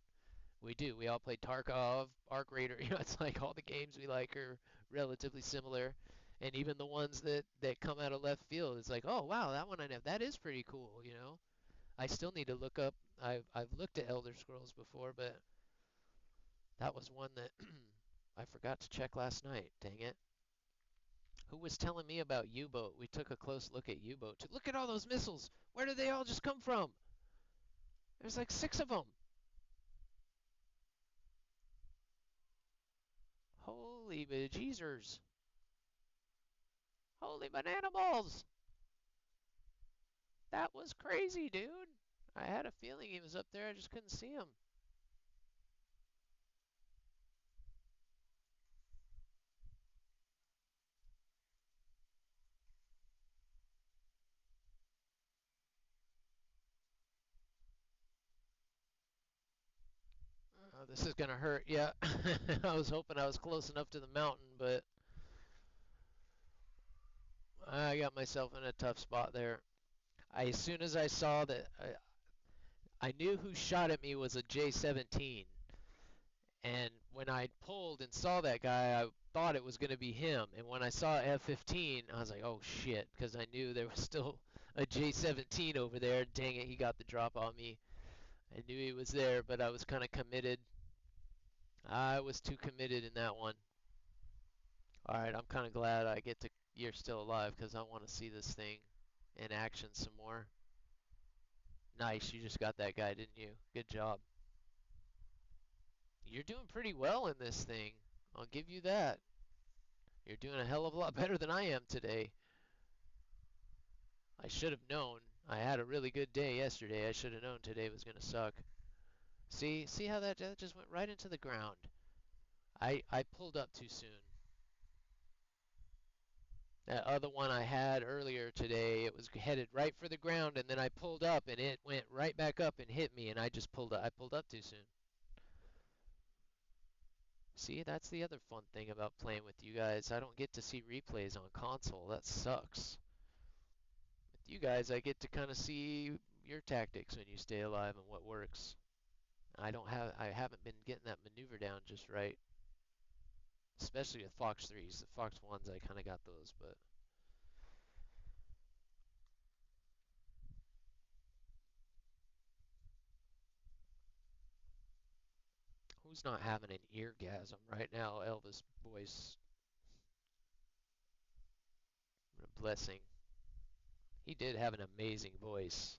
We do. We all play Tarkov, Arc Raider. You know, it's like all the games we like are relatively similar, and even the ones that come out of left field, it's like, oh wow, that one I know. That is pretty cool. You know, I still need to look up. I've looked at Elder Scrolls before, but that was one that I forgot to check last night. Dang it. Who was telling me about U-boat? We took a close look at U-boat. Look at all those missiles. Where did they all just come from? There's like 6 of them. Holy bejeezers. Holy banana balls. That was crazy, dude. I had a feeling he was up there. I just couldn't see him. Oh, this is going to hurt. Yeah. I was hoping I was close enough to the mountain, but I got myself in a tough spot there. As soon as I saw that, I knew who shot at me was a J-17. And when I pulled and saw that guy, I thought it was going to be him. And when I saw F-15, I was like, oh shit, because I knew there was still a J-17 over there. Dang it, he got the drop on me. I knew he was there, but I was kind of committed. I was too committed in that one. All right, I'm kind of glad I get to. You're still alive because I want to see this thing in action some more. Nice, you just got that guy, didn't you? Good job. You're doing pretty well in this thing. I'll give you that. You're doing a hell of a lot better than I am today. I should have known. I had a really good day yesterday. I should have known today was going to suck. See how that just went right into the ground. I pulled up too soon. That other one I had earlier today, it was headed right for the ground, and then I pulled up, and it went right back up and hit me, and I just pulled up. I pulled up too soon. See, that's the other fun thing about playing with you guys. I don't get to see replays on console. That sucks. With you guys, I get to kind of see your tactics when you stay alive and what works. I haven't been getting that maneuver down just right, especially with Fox 3s. The Fox 1s, I kind of got those, but who's not having an eargasm right now? Elvis voice, what a blessing. He did have an amazing voice.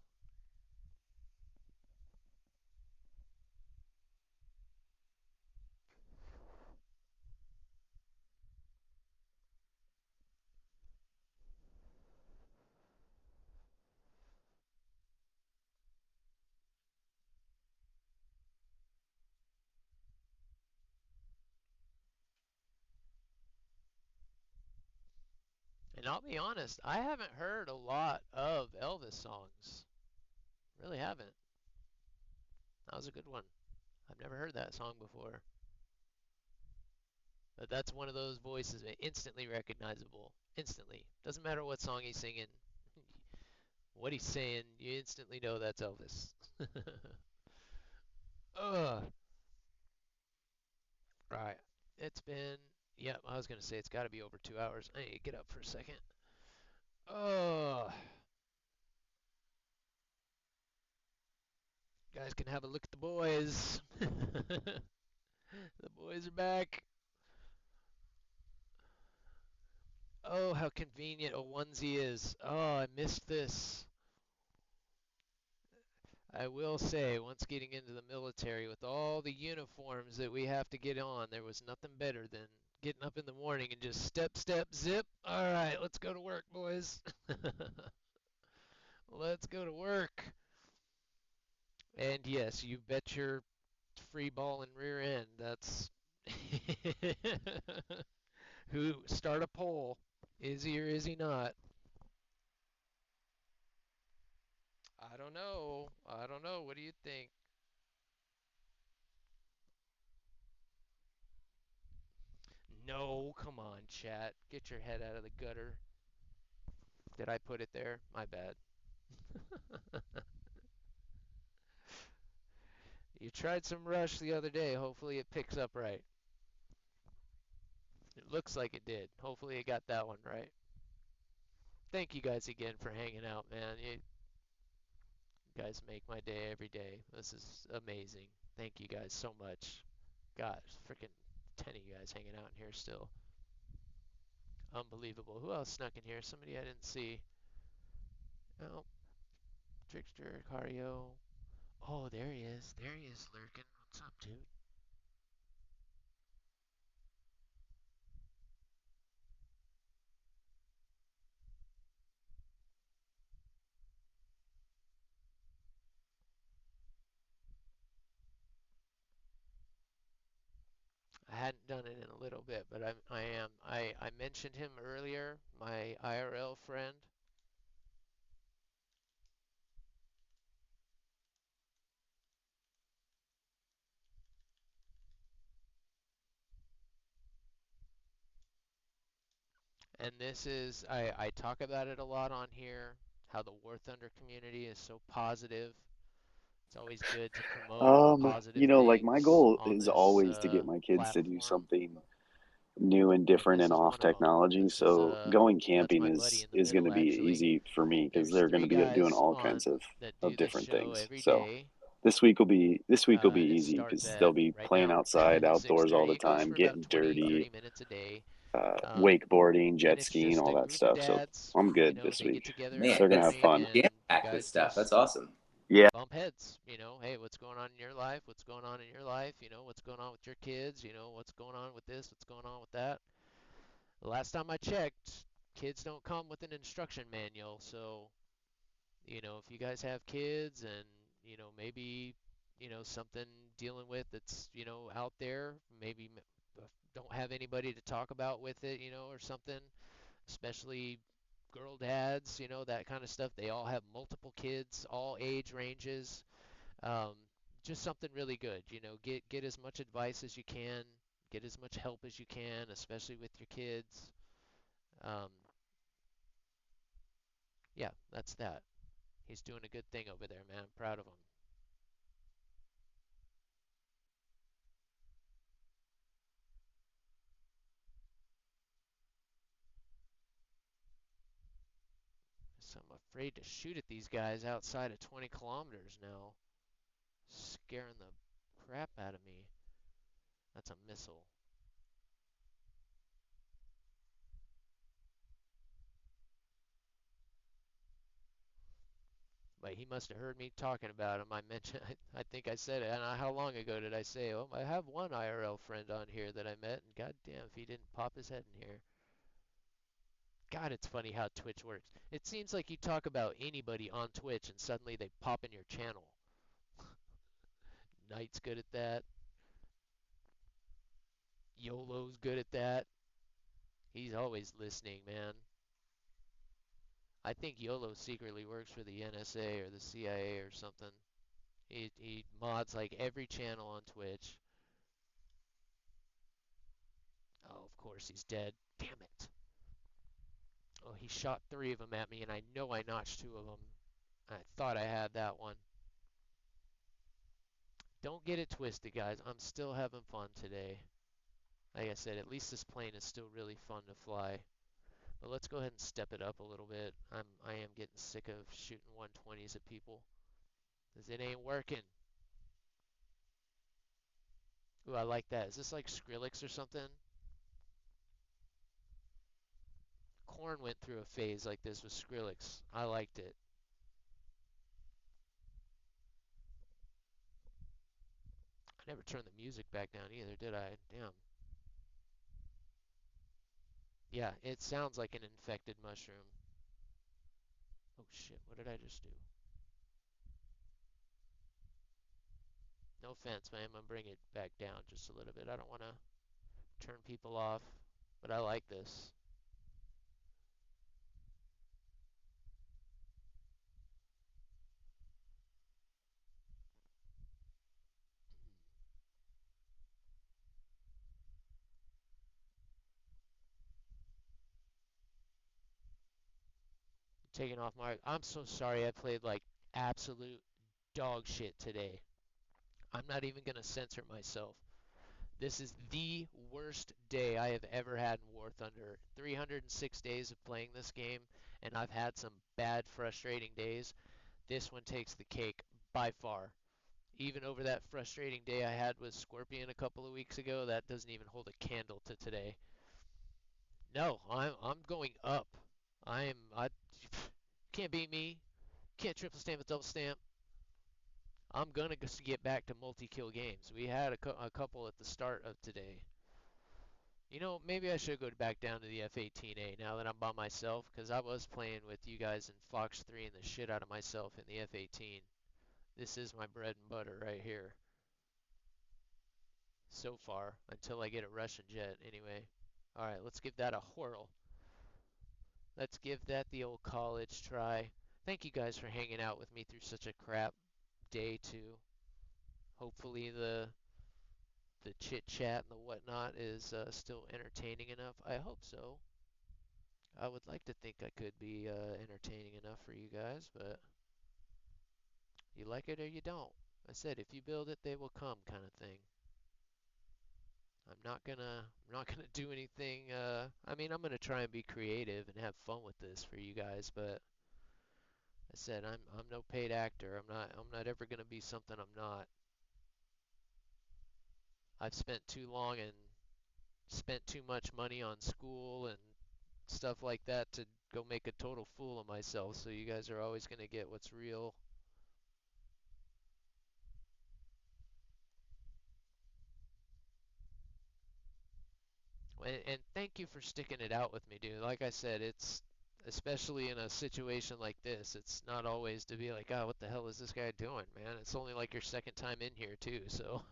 And I'll be honest, I haven't heard a lot of Elvis songs. Really haven't. That was a good one. I've never heard that song before. But that's one of those voices instantly recognizable. Instantly. Doesn't matter what song he's singing, what he's saying, you instantly know that's Elvis. Ugh. Right. It's been, yeah, I was going to say it's got to be over 2 hours. I need to get up for a second. Ugh. Guys can have a look at the boys. The boys are back. Oh, how convenient a onesie is. Oh, I missed this. I will say, once getting into the military with all the uniforms that we have to get on, there was nothing better than getting up in the morning and just step, step, zip. All right, let's go to work, boys. Let's go to work. And yes, you bet your free ball and rear end. That's who start a poll. Is he or is he not? I don't don't know. I don't know. What do you think? No, come on, chat. Get your head out of the gutter. Did I put it there? My bad. You tried some rush the other day. Hopefully it picks up right. It looks like it did. Hopefully it got that one right. Thank you guys again for hanging out, man. You guys make my day every day. This is amazing. Thank you guys so much. God, freaking 10 of you guys hanging out in here still. Unbelievable. Who else snuck in here? Somebody I didn't see. Oh, Trickster, Cario. Oh, there he is. There he is lurking. What's up, dude? I hadn't done it in a little bit, but I am. I mentioned him earlier, my IRL friend. And this is, I talk about it a lot on here, how the War Thunder community is so positive. It's always good to promote positive Like my things goal on is this always to get my kids to do platform, something new and and different this and is off one of them. technology. This is So going that's camping my buddy in the is going to middle be actually. easy for me because There's they're going three to be doing guys all on kinds that of do this different show things. every So day, this week will be and it easy starts because they'll at be right playing now outside, outdoors all 6:30. the It goes time, for about getting 20, dirty, 30 minutes a day. Um, wakeboarding, and jet it's skiing, just all a that group of stuff. So dads. I'm You good know, this they week. get together in So the Man, they're gonna that's have morning fun. jam and you packed with guys stuff. That's just awesome. Yeah. bump heads. Hey, what's going on in your life? What's going on in your life? What's going on with your kids? What's going on with this? What's going on with that? The last time I checked, kids don't come with an instruction manual. So, if you guys have kids and, maybe, something dealing with that's, out there, maybe don't have anybody to talk about with it, or something, especially girl dads, that kind of stuff. They all have multiple kids, all age ranges. Um, just something really good. Get as much advice as you can, get as much help as you can, especially with your kids. Um, yeah, that's that. He's doing a good thing over there, man. I'm proud of him. So I'm afraid to shoot at these guys outside of 20 kilometers now. Scaring the crap out of me. That's a missile. But he must have heard me talking about him. I mentioned, I think I said it. And how long ago did I say, oh, I have one IRL friend on here that I met, and goddamn if he didn't pop his head in here. God, it's funny how Twitch works. It seems like you talk about anybody on Twitch and suddenly they pop in your channel. Knight's good at that. YOLO's good at that. He's always listening, man. I think YOLO secretly works for the NSA or the CIA or something. He mods like every channel on Twitch. Oh, of course he's dead. Damn it. Oh, he shot three of them at me, and I know I notched two of them. I thought I had that one. Don't get it twisted, guys. I'm still having fun today. Like I said, at least this plane is still really fun to fly. But let's go ahead and step it up a little bit. I am getting sick of shooting 120s at people. 'Cause it ain't working. Ooh, I like that. Is this like Skrillex or something? Korn went through a phase like this with Skrillex. I liked it. I never turned the music back down either, did I? Damn. Yeah, it sounds like an infected mushroom. Oh shit, what did I just do? No offense, man. I'm gonna bring it back down just a little bit. I don't want to turn people off, but I like this. Taking off my. I'm so sorry I played like absolute dog shit today. I'm not even gonna censor myself. This is the worst day I have ever had in War Thunder. 306 days of playing this game, and I've had some bad, frustrating days. This one takes the cake by far. Even over that frustrating day I had with Scorpion a couple of weeks ago, that doesn't even hold a candle to today. No, I'm going up. I can't beat me. Can't triple stamp with double stamp. I'm gonna get back to multi-kill games. We had a couple at the start of today. You know, maybe I should go back down to the F-18A now that I'm by myself, because I was playing with you guys in Fox 3 and the shit out of myself in the F-18. This is my bread and butter right here. So far, until I get a Russian jet, anyway. Alright, let's give that a whirl. Let's give that the old college try. Thank you guys for hanging out with me through such a crap day, too. Hopefully the chit chat and the whatnot is still entertaining enough. I hope so. I would like to think I could be entertaining enough for you guys, but you like it or you don't. I said if you build it, they will come, kind of thing. I'm not gonna do anything. I mean, I'm gonna try and be creative and have fun with this for you guys, but I said I'm no paid actor. I'm not ever gonna be something I'm not. I've spent too long and spent too much money on school and stuff like that to go make a total fool of myself. So you guys are always gonna get what's real. And thank you for sticking it out with me, dude. Like I said, it's especially in a situation like this, it's not always to be like, oh, what the hell is this guy doing, man? It's only like your second time in here too, so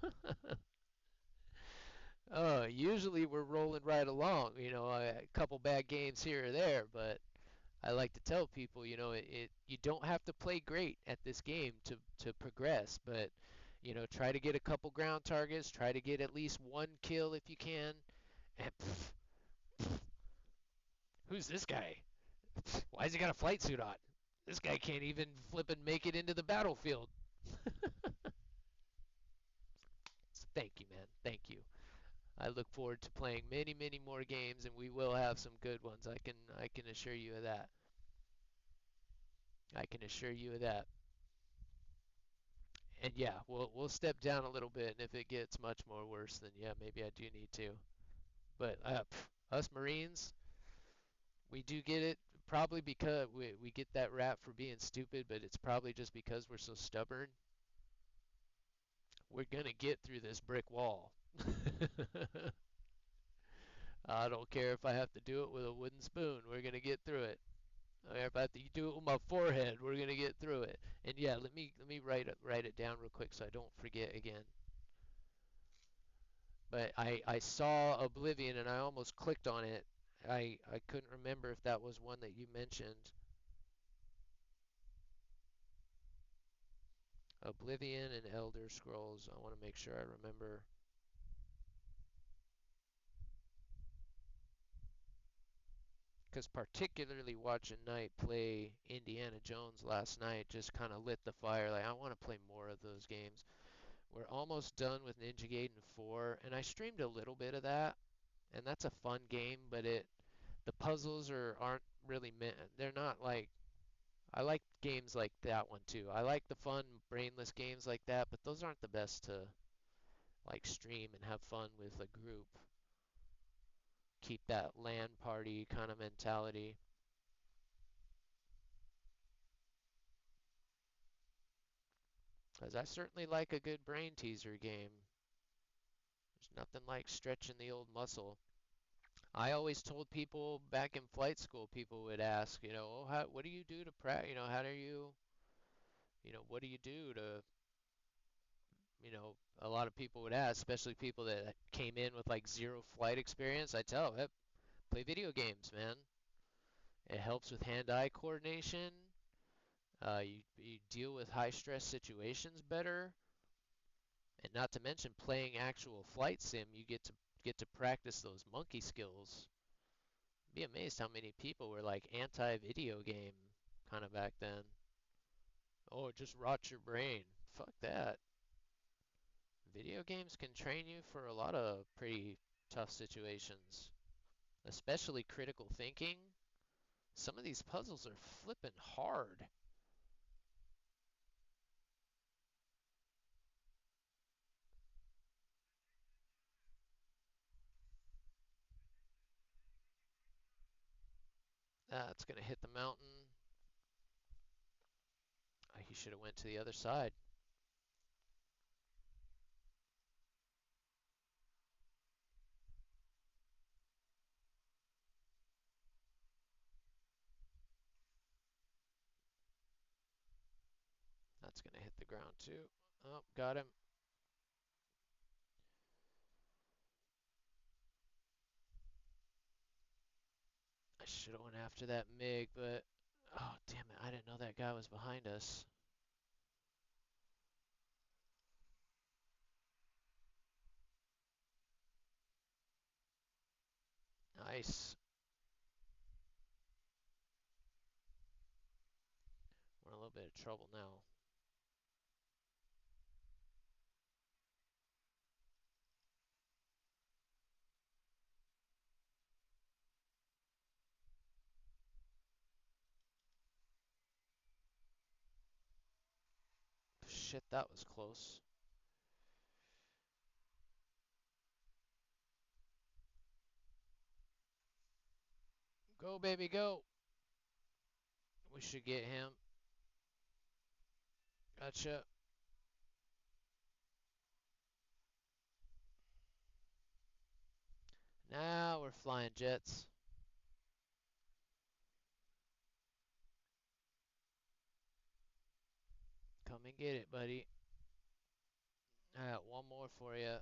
usually we're rolling right along, a couple bad games here or there, but I like to tell people, you don't have to play great at this game to progress, but try to get a couple ground targets, try to get at least one kill if you can, and who's this guy? Why's he got a flight suit on? This guy can't even flip and make it into the battlefield. So thank you, man. Thank you. I look forward to playing many, many more games, and we will have some good ones. I can assure you of that. I can assure you of that. And yeah, we'll step down a little bit, and if it gets much more worse, then yeah, maybe I do need to. But us Marines, we do get it probably because we get that rap for being stupid, but it's probably just because we're so stubborn. We're gonna get through this brick wall. I don't care if I have to do it with a wooden spoon. We're gonna get through it. Or if I have to do it with my forehead, we're gonna get through it. And yeah, let me write it down real quick so I don't forget again. But I saw Oblivion and I almost clicked on it. I couldn't remember if that was one that you mentioned. Oblivion and Elder Scrolls. I want to make sure I remember. Because particularly watching Knight play Indiana Jones last night just kind of lit the fire. Like, I want to play more of those games. We're almost done with Ninja Gaiden 4, and I streamed a little bit of that, and that's a fun game, but the puzzles aren't really meant. They're not like. I like games like that one too. I like the fun, brainless games like that, but those aren't the best to like stream and have fun with a group. Keep that LAN party kind of mentality. Because I certainly like a good brain teaser game. There's nothing like stretching the old muscle. I always told people back in flight school, people would ask, oh, what do you do to practice? How do what do you do to, a lot of people would ask, especially people that came in with like zero flight experience. I tell them, play video games, man. It helps with hand-eye coordination. You deal with high-stress situations better. And not to mention playing actual flight sim, you get to practice those monkey skills. Be amazed how many people were like anti-video game. kind of back then. Oh, it just rots your brain. Fuck that. Video games can train you for a lot of pretty tough situations, especially critical thinking. Some of these puzzles are flippin' hard. That's gonna hit the mountain. He should have went to the other side. That's gonna hit the ground too. Oh, got him. I should have went after that MiG, but oh damn it, I didn't know that guy was behind us. Nice. We're in a little bit of trouble now. Shit, that was close. Go, baby, go. We should get him. Gotcha. Now we're flying jets. Come and get it, buddy. I got one more for you.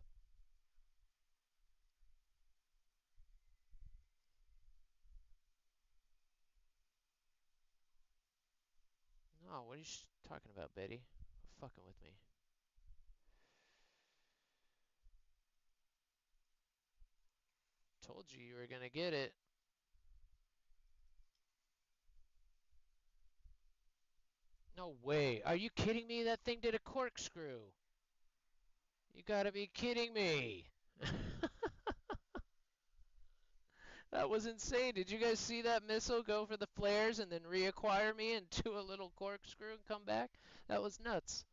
No, what are you talking about, Betty? Fucking with me. Told you you were gonna get it. No way. Are you kidding me? That thing did a corkscrew. You gotta be kidding me. That was insane. Did you guys see that missile go for the flares and then reacquire me and do a little corkscrew and come back? That was nuts.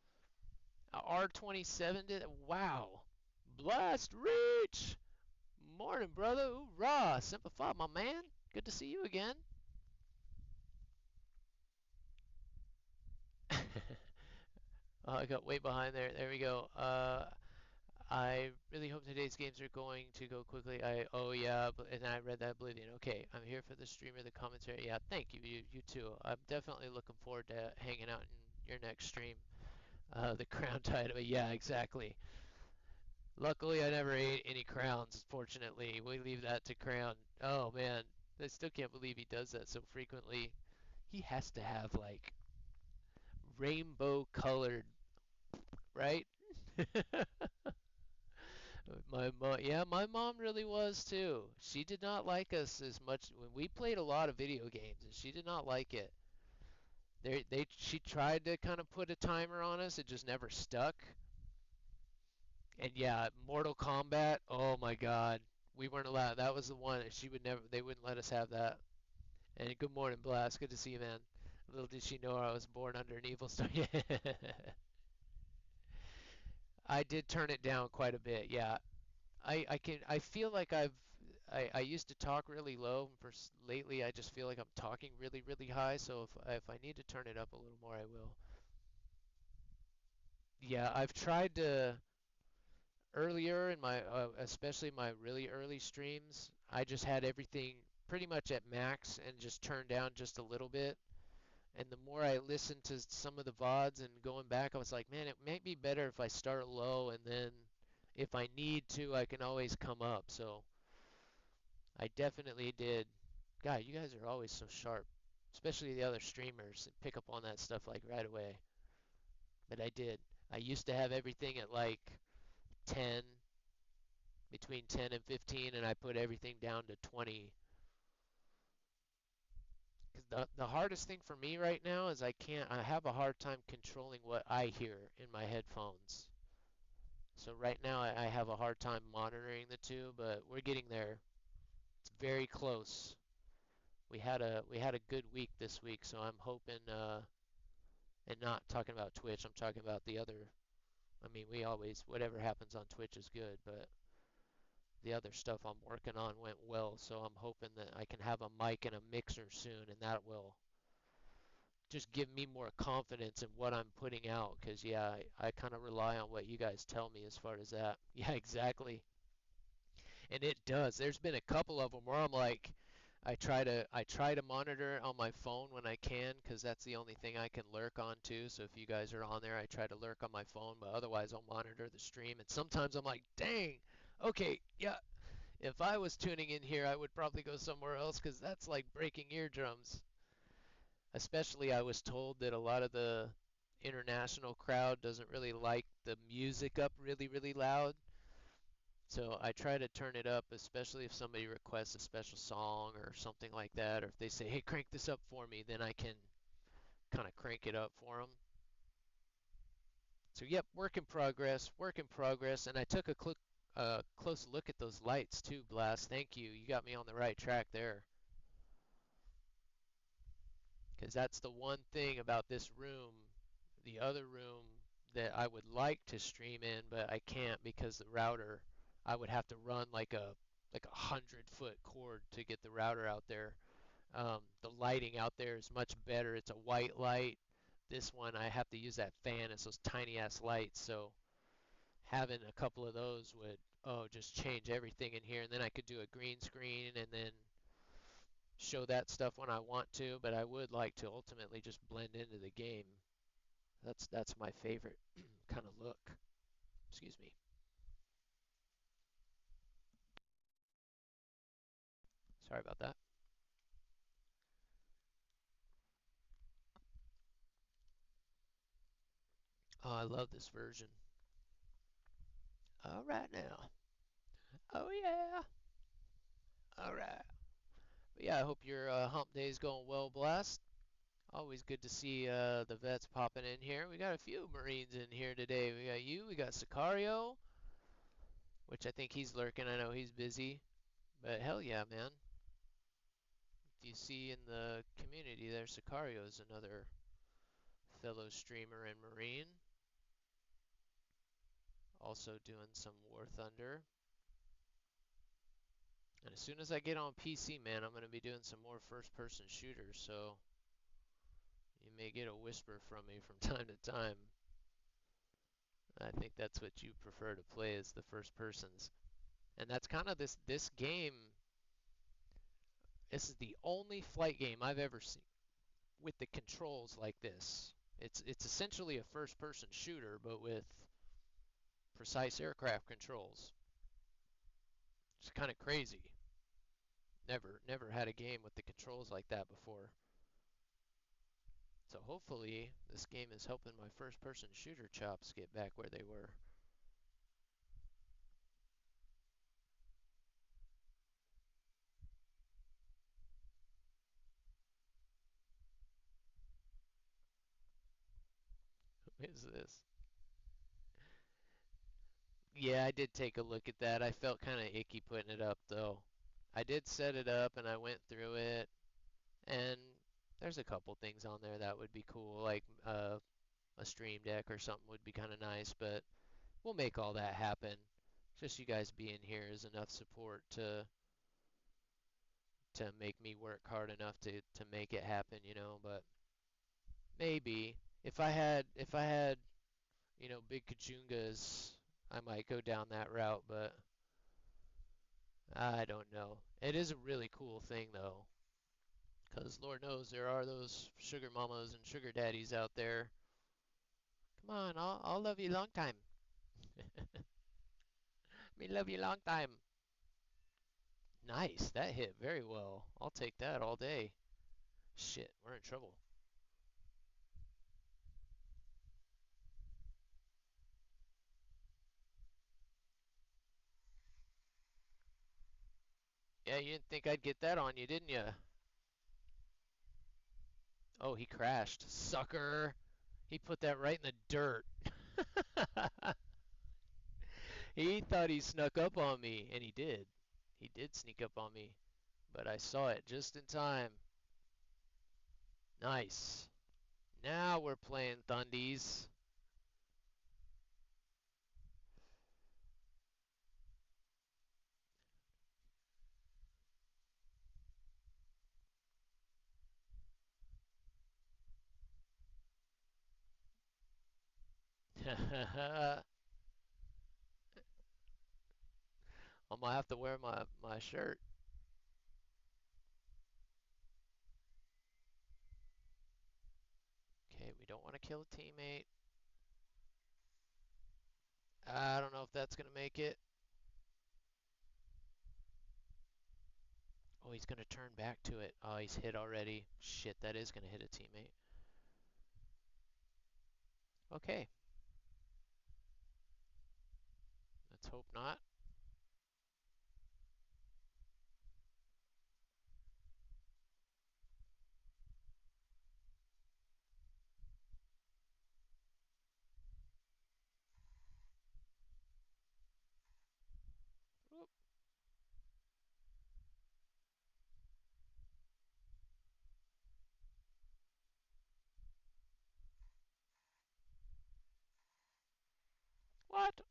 R27 did. Wow. Blast reach. Morning, brother. Hoorah. Simplify, my man. Good to see you again. I got way behind there. There we go. I really hope today's games are going to go quickly. Oh yeah, and I read that Oblivion. Okay, I'm here for the streamer, the commentary. Yeah, thank you. You too. I'm definitely looking forward to hanging out in your next stream. The crown title. Yeah, exactly. Luckily, I never ate any crowns. Fortunately, we leave that to Crown. Oh man, I still can't believe he does that so frequently. He has to have like rainbow colored, right? My mom, yeah, my mom really was too. She did not like us as much when we played a lot of video games, and she did not like it. She tried to kind of put a timer on us, it just never stuck. And yeah, Mortal Kombat, oh my God, we weren't allowed. That was the one she would never, they wouldn't let us have that. And good morning, Blast. Good to see you, man. Little did she know I was born under an evil star. I did turn it down quite a bit. Yeah, I feel like I used to talk really low. Lately, I just feel like I'm talking really high. So if I need to turn it up a little more, I will. Yeah, I've tried to earlier in my especially my really early streams. I just had everything pretty much at max and just turned down just a little bit. And the more I listened to some of the VODs and going back, I was like, man, it might be better if I start low and then if I need to, I can always come up. So I definitely did. God, you guys are always so sharp, especially the other streamers, and pick up on that stuff like right away. But I did. I used to have everything at like 10, between 10 and 15, and I put everything down to 20. Because The hardest thing for me right now is I have a hard time controlling what I hear in my headphones. So right now I have a hard time monitoring the two, but we're getting there. It's very close. We had a good week this week, so I'm hoping and not talking about Twitch, I'm talking about the other. I mean, we always whatever happens on Twitch is good, but the other stuff I'm working on went well, so I'm hoping that I can have a mic and a mixer soon, and that will just give me more confidence in what I'm putting out. Because, yeah, I kind of rely on what you guys tell me as far as that. Yeah, exactly. And it does. There's been a couple of them where I'm like, I try to monitor it on my phone when I can, because that's the only thing I can lurk on too. So if you guys are on there, I try to lurk on my phone, but otherwise I'll monitor the stream. And sometimes I'm like, dang, okay, yeah, if I was tuning in here, I would probably go somewhere else because that's like breaking eardrums. Especially, I was told that a lot of the international crowd doesn't really like the music up really, really loud. So I try to turn it up, especially if somebody requests a special song or something like that, or if they say, "Hey, crank this up for me," then I can kind of crank it up for them. So, yep, work in progress. And I took a close look at those lights too, Blast. Thank you. You got me on the right track there. Because that's the one thing about this room, the other room that I would like to stream in, but I can't because the router, I would have to run like a 100-foot cord to get the router out there. The lighting out there is much better. It's a white light. This one I have to use that fan. It's those tiny ass lights. So having a couple of those would just change everything in here. And then I could do a green screen and then show that stuff when I want to, but I would like to ultimately just blend into the game. That's my favorite kind of look. Excuse me. Sorry about that. Oh, I love this version. All right now. Oh yeah. All right. But yeah, I hope your hump day is going well, Blast. Always good to see the vets popping in here. We got a few Marines in here today. We got you, we got Sicario, which I think he's lurking. I know he's busy, but hell yeah, man. You see in the community there, Sicario is another fellow streamer and Marine, also doing some War Thunder. And as soon as I get on PC, man, I'm going to be doing some more first-person shooters, so you may get a whisper from me from time to time. I think that's what you prefer to play is the first persons. And that's kind of this game. This is the only flight game I've ever seen with the controls like this. It's essentially a first-person shooter, but with precise aircraft controls. It's kind of crazy. Never had a game with the controls like that before. So hopefully this game is helping my first-person shooter chops get back where they were. Who is this? Yeah, I did take a look at that. I felt kind of icky putting it up though. I did set it up and I went through it, and there's a couple things on there that would be cool, like a stream deck or something would be kind of nice, but we'll make all that happen. Just you guys being here is enough support to make me work hard enough to make it happen, you know, but maybe if I had, big kachungas, I might go down that route, but I don't know. It is a really cool thing though, 'cause Lord knows there are those sugar mamas and sugar daddies out there. Come on, I'll love you long time. Me love you long time. Nice, that hit very well. I'll take that all day. Shit, we're in trouble. Yeah, you didn't think I'd get that on you, didn't you? Oh, he crashed. Sucker! He put that right in the dirt. He thought he snuck up on me, and he did. He did sneak up on me, but I saw it just in time. Nice. Now we're playing Thundies. I'm gonna have to wear my shirt. Okay, we don't want to kill a teammate. I don't know if that's gonna make it. Oh, he's gonna turn back to it. Oh, he's hit already. Shit, that is gonna hit a teammate. Okay, let's hope not. Oop. What?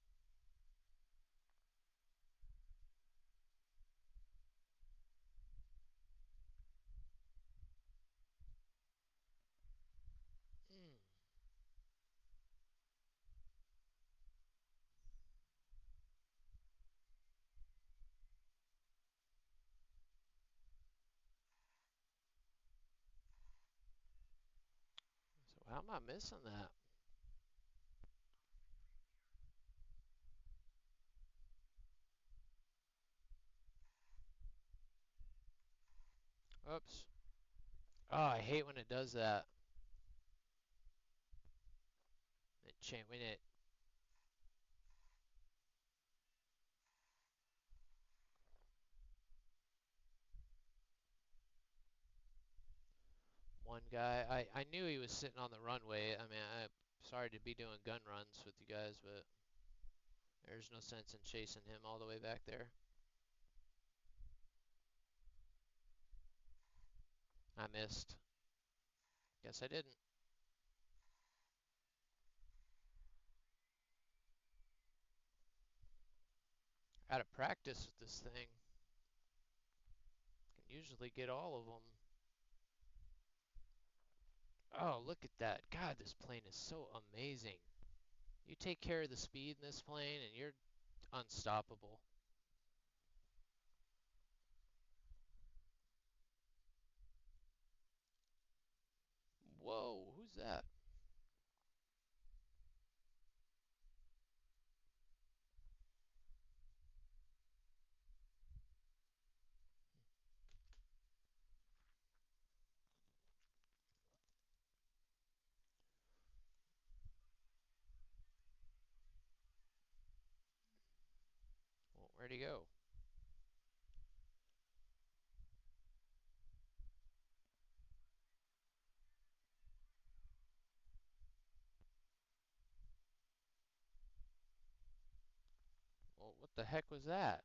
Mm. So how am I missing that? Oops. Oh, I hate when it does that. When it. One guy, I knew he was sitting on the runway. I mean, I'm sorry to be doing gun runs with you guys, but there's no sense in chasing him all the way back there. I missed. Guess I didn't. Out of practice with this thing. Can usually get all of them. Oh, look at that. God, this plane is so amazing. You take care of the speed in this plane and you're unstoppable. Whoa, who's that? Well, where'd he go? Well, what the heck was that?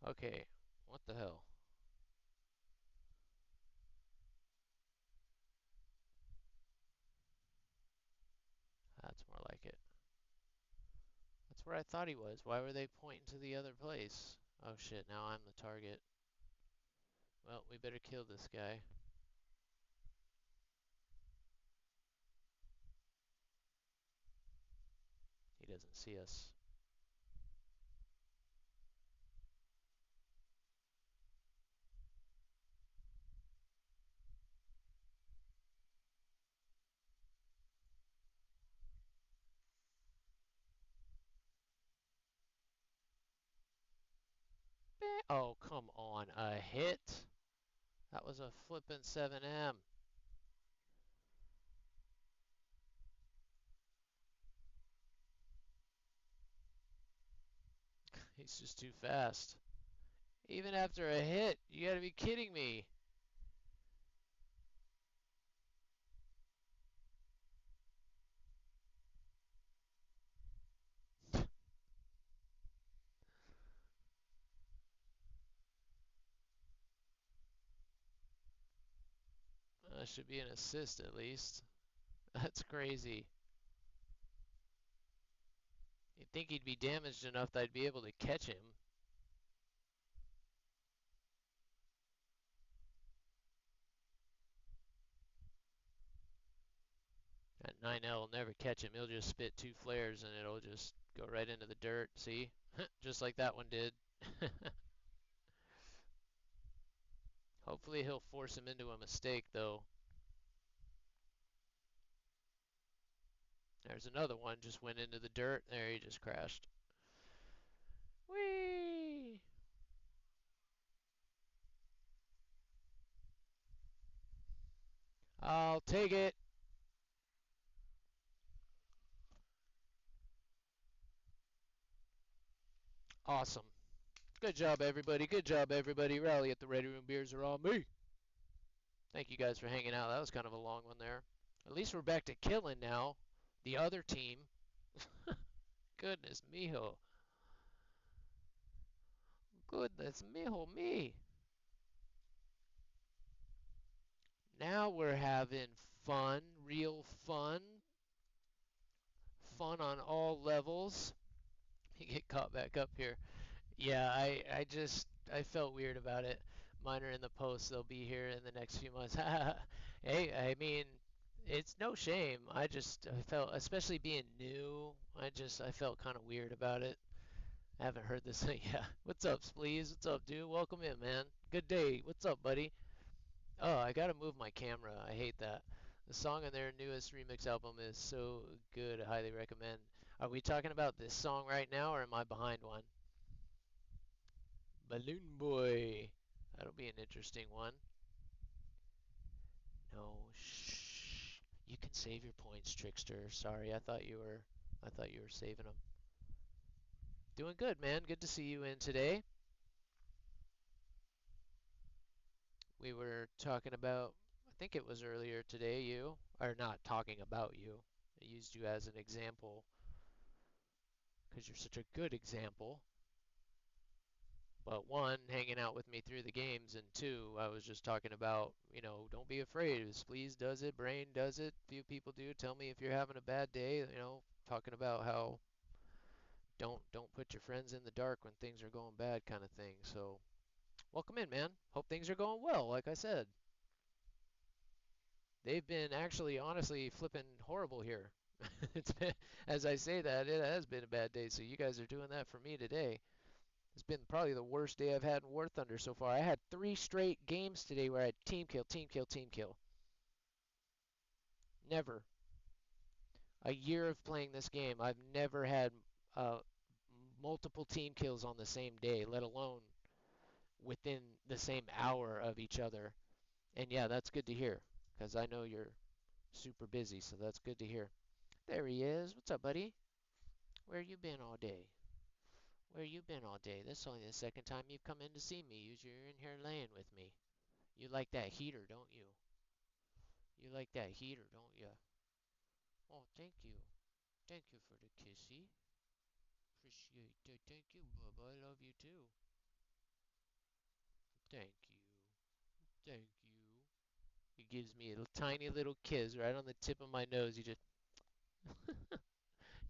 Okay, what the hell? That's more like it. That's where I thought he was. Why were they pointing to the other place? Oh shit, now I'm the target. Well, we better kill this guy. He doesn't see us. Oh, come on. A hit? That was a flippin' 7M. He's just too fast. Even after a hit, you gotta be kidding me. That should be an assist at least. That's crazy. You'd think he'd be damaged enough that I'd be able to catch him. That 9L will never catch him. He'll just spit two flares and it'll just go right into the dirt. See? Just like that one did. Hopefully he'll force him into a mistake, though. There's another one. Just went into the dirt. There, he just crashed. Whee! I'll take it. Awesome. Good job, everybody. Good job, everybody. Rally at the Ready Room. Beers are on me. Thank you guys for hanging out. That was kind of a long one there. At least we're back to killing now. The other team. Goodness mijo. Goodness mijo me. Now we're having fun. Real fun. Fun on all levels. You get caught back up here. Yeah, I felt weird about it. Mine are in the post. They'll be here in the next few months. Hey, I mean, it's no shame. I felt, especially being new, I felt kind of weird about it. I haven't heard this. Yeah. What's up, Spleeze? What's up, dude? Welcome in, man. Good day. What's up, buddy? Oh, I gotta move my camera. I hate that. The song on their newest remix album is so good. I highly recommend. Are we talking about this song right now, or am I behind one? Balloon Boy. That'll be an interesting one. No, shh. You can save your points, Trickster. Sorry, I thought you were saving them. Doing good, man. Good to see you in today. We were talking about, I think it was earlier today, you, or not talking about you. I used you as an example because you're such a good example. But one, hanging out with me through the games, and two, I was just talking about, don't be afraid. Spleeze does it, Brain does it, few people do. Tell me if you're having a bad day, talking about how don't put your friends in the dark when things are going bad kind of thing. So, welcome in, man. Hope things are going well, like I said. They've been actually honestly flipping horrible here. It's been, as I say that, it has been a bad day. So you guys are doing that for me today. It's been probably the worst day I've had in War Thunder so far. I had 3 straight games today where I had team kill, team kill, team kill. Never. A year of playing this game, I've never had uh, multiple team kills on the same day, let alone within the same hour of each other. And yeah, that's good to hear because I know you're super busy, so that's good to hear. There he is. What's up, buddy? Where you been all day? Where you been all day? This is only the second time you've come in to see me. Usually you're in here laying with me. You like that heater, don't you? You like that heater, don't you? Oh, thank you. Thank you for the kissy. Appreciate that. Thank you, Bubba. I love you too. Thank you. Thank you. He gives me a tiny little kiss right on the tip of my nose. He just,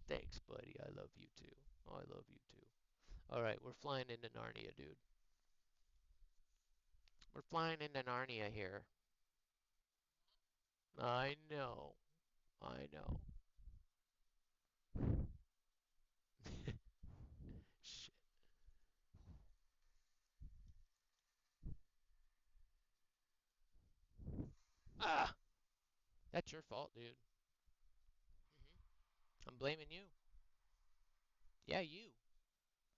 thanks, buddy. I love you too. Oh, I love you too. All right, we're flying into Narnia, dude. We're flying into Narnia here. I know. I know. Shit. Ah! That's your fault, dude. I'm blaming you. Yeah, you.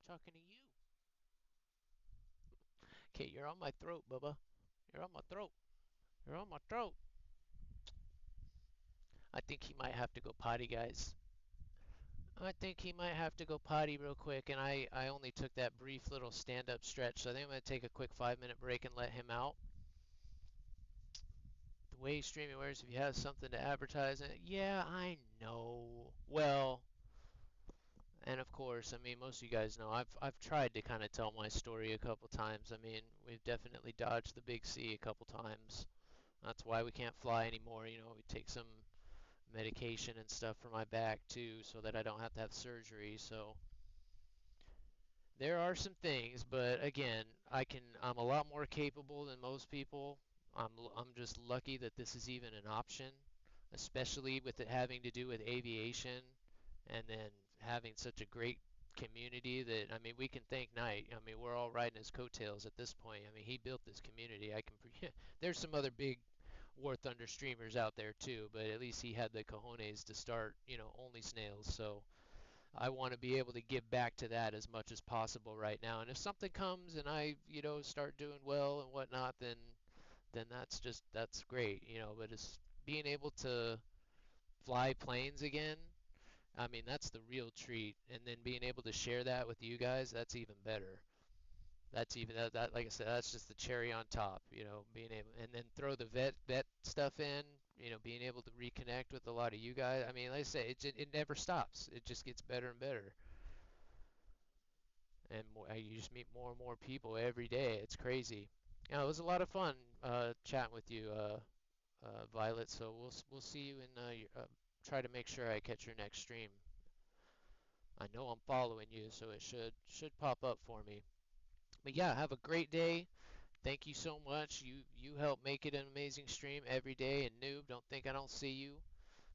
I'm talking to you. Okay, you're on my throat, Bubba. You're on my throat. You're on my throat. I think he might have to go potty, guys. I think he might have to go potty real quick, and I only took that brief little stand-up stretch, so I think I'm going to take a quick 5-minute break and let him out. The way streaming works, if you have something to advertise, yeah, I know. Well, and of course, I mean, most of you guys know I've tried to kind of tell my story a couple times. I mean, we've definitely dodged the big C a couple times. That's why we can't fly anymore. You know, we take some medication and stuff for my back too, so that I don't have to have surgery. So there are some things, but again, I'm a lot more capable than most people. I'm just lucky that this is even an option, especially with it having to do with aviation and then having such a great community that, I mean, we can thank Knight. I mean, we're all riding his coattails at this point. I mean, he built this community. There's some other big War Thunder streamers out there too, but at least he had the cojones to start, only snails. So I want to be able to give back to that as much as possible right now. And if something comes and I, start doing well and whatnot, then that's great, But it's being able to fly planes again. I mean, that's the real treat. And then being able to share that with you guys, that's even better. That's even that like I said, that's just the cherry on top, being able and then throw the vet stuff in, being able to reconnect with a lot of you guys. I mean, like I say, it never stops. It just gets better and better. And you just meet more and more people every day. It's crazy. It was a lot of fun chatting with you, Violet. So we'll see you in try to make sure I catch your next stream. I know I'm following you, so it should pop up for me. But yeah, have a great day. Thank you so much. You help make it an amazing stream every day. And Noob, don't think I don't see you.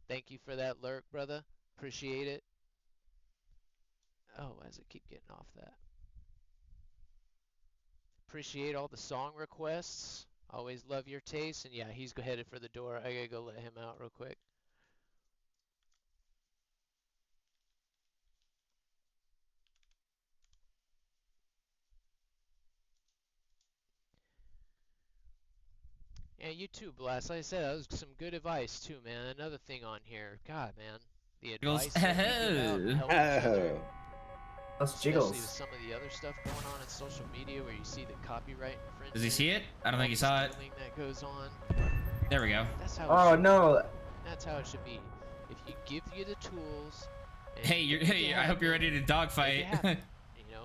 Thank you for that lurk, brother. Appreciate it. Oh, as I keep getting off that. Appreciate all the song requests. Always love your taste. And yeah, he's headed for the door. I gotta go let him out real quick. Yeah, you too, Blast. Like I said, that was some good advice too, man. Another thing on here. God, man. The Jiggles. advice that we give out and help each other. That's Especially with Jiggles. some of the other stuff going on in social media where you see the copyright infringement. Does he see it? I don't think he all saw the it. stealing that goes on. There we go. That's how Oh no. That's how it should be. If you give you the tools. Hey, I hope you're ready to dogfight.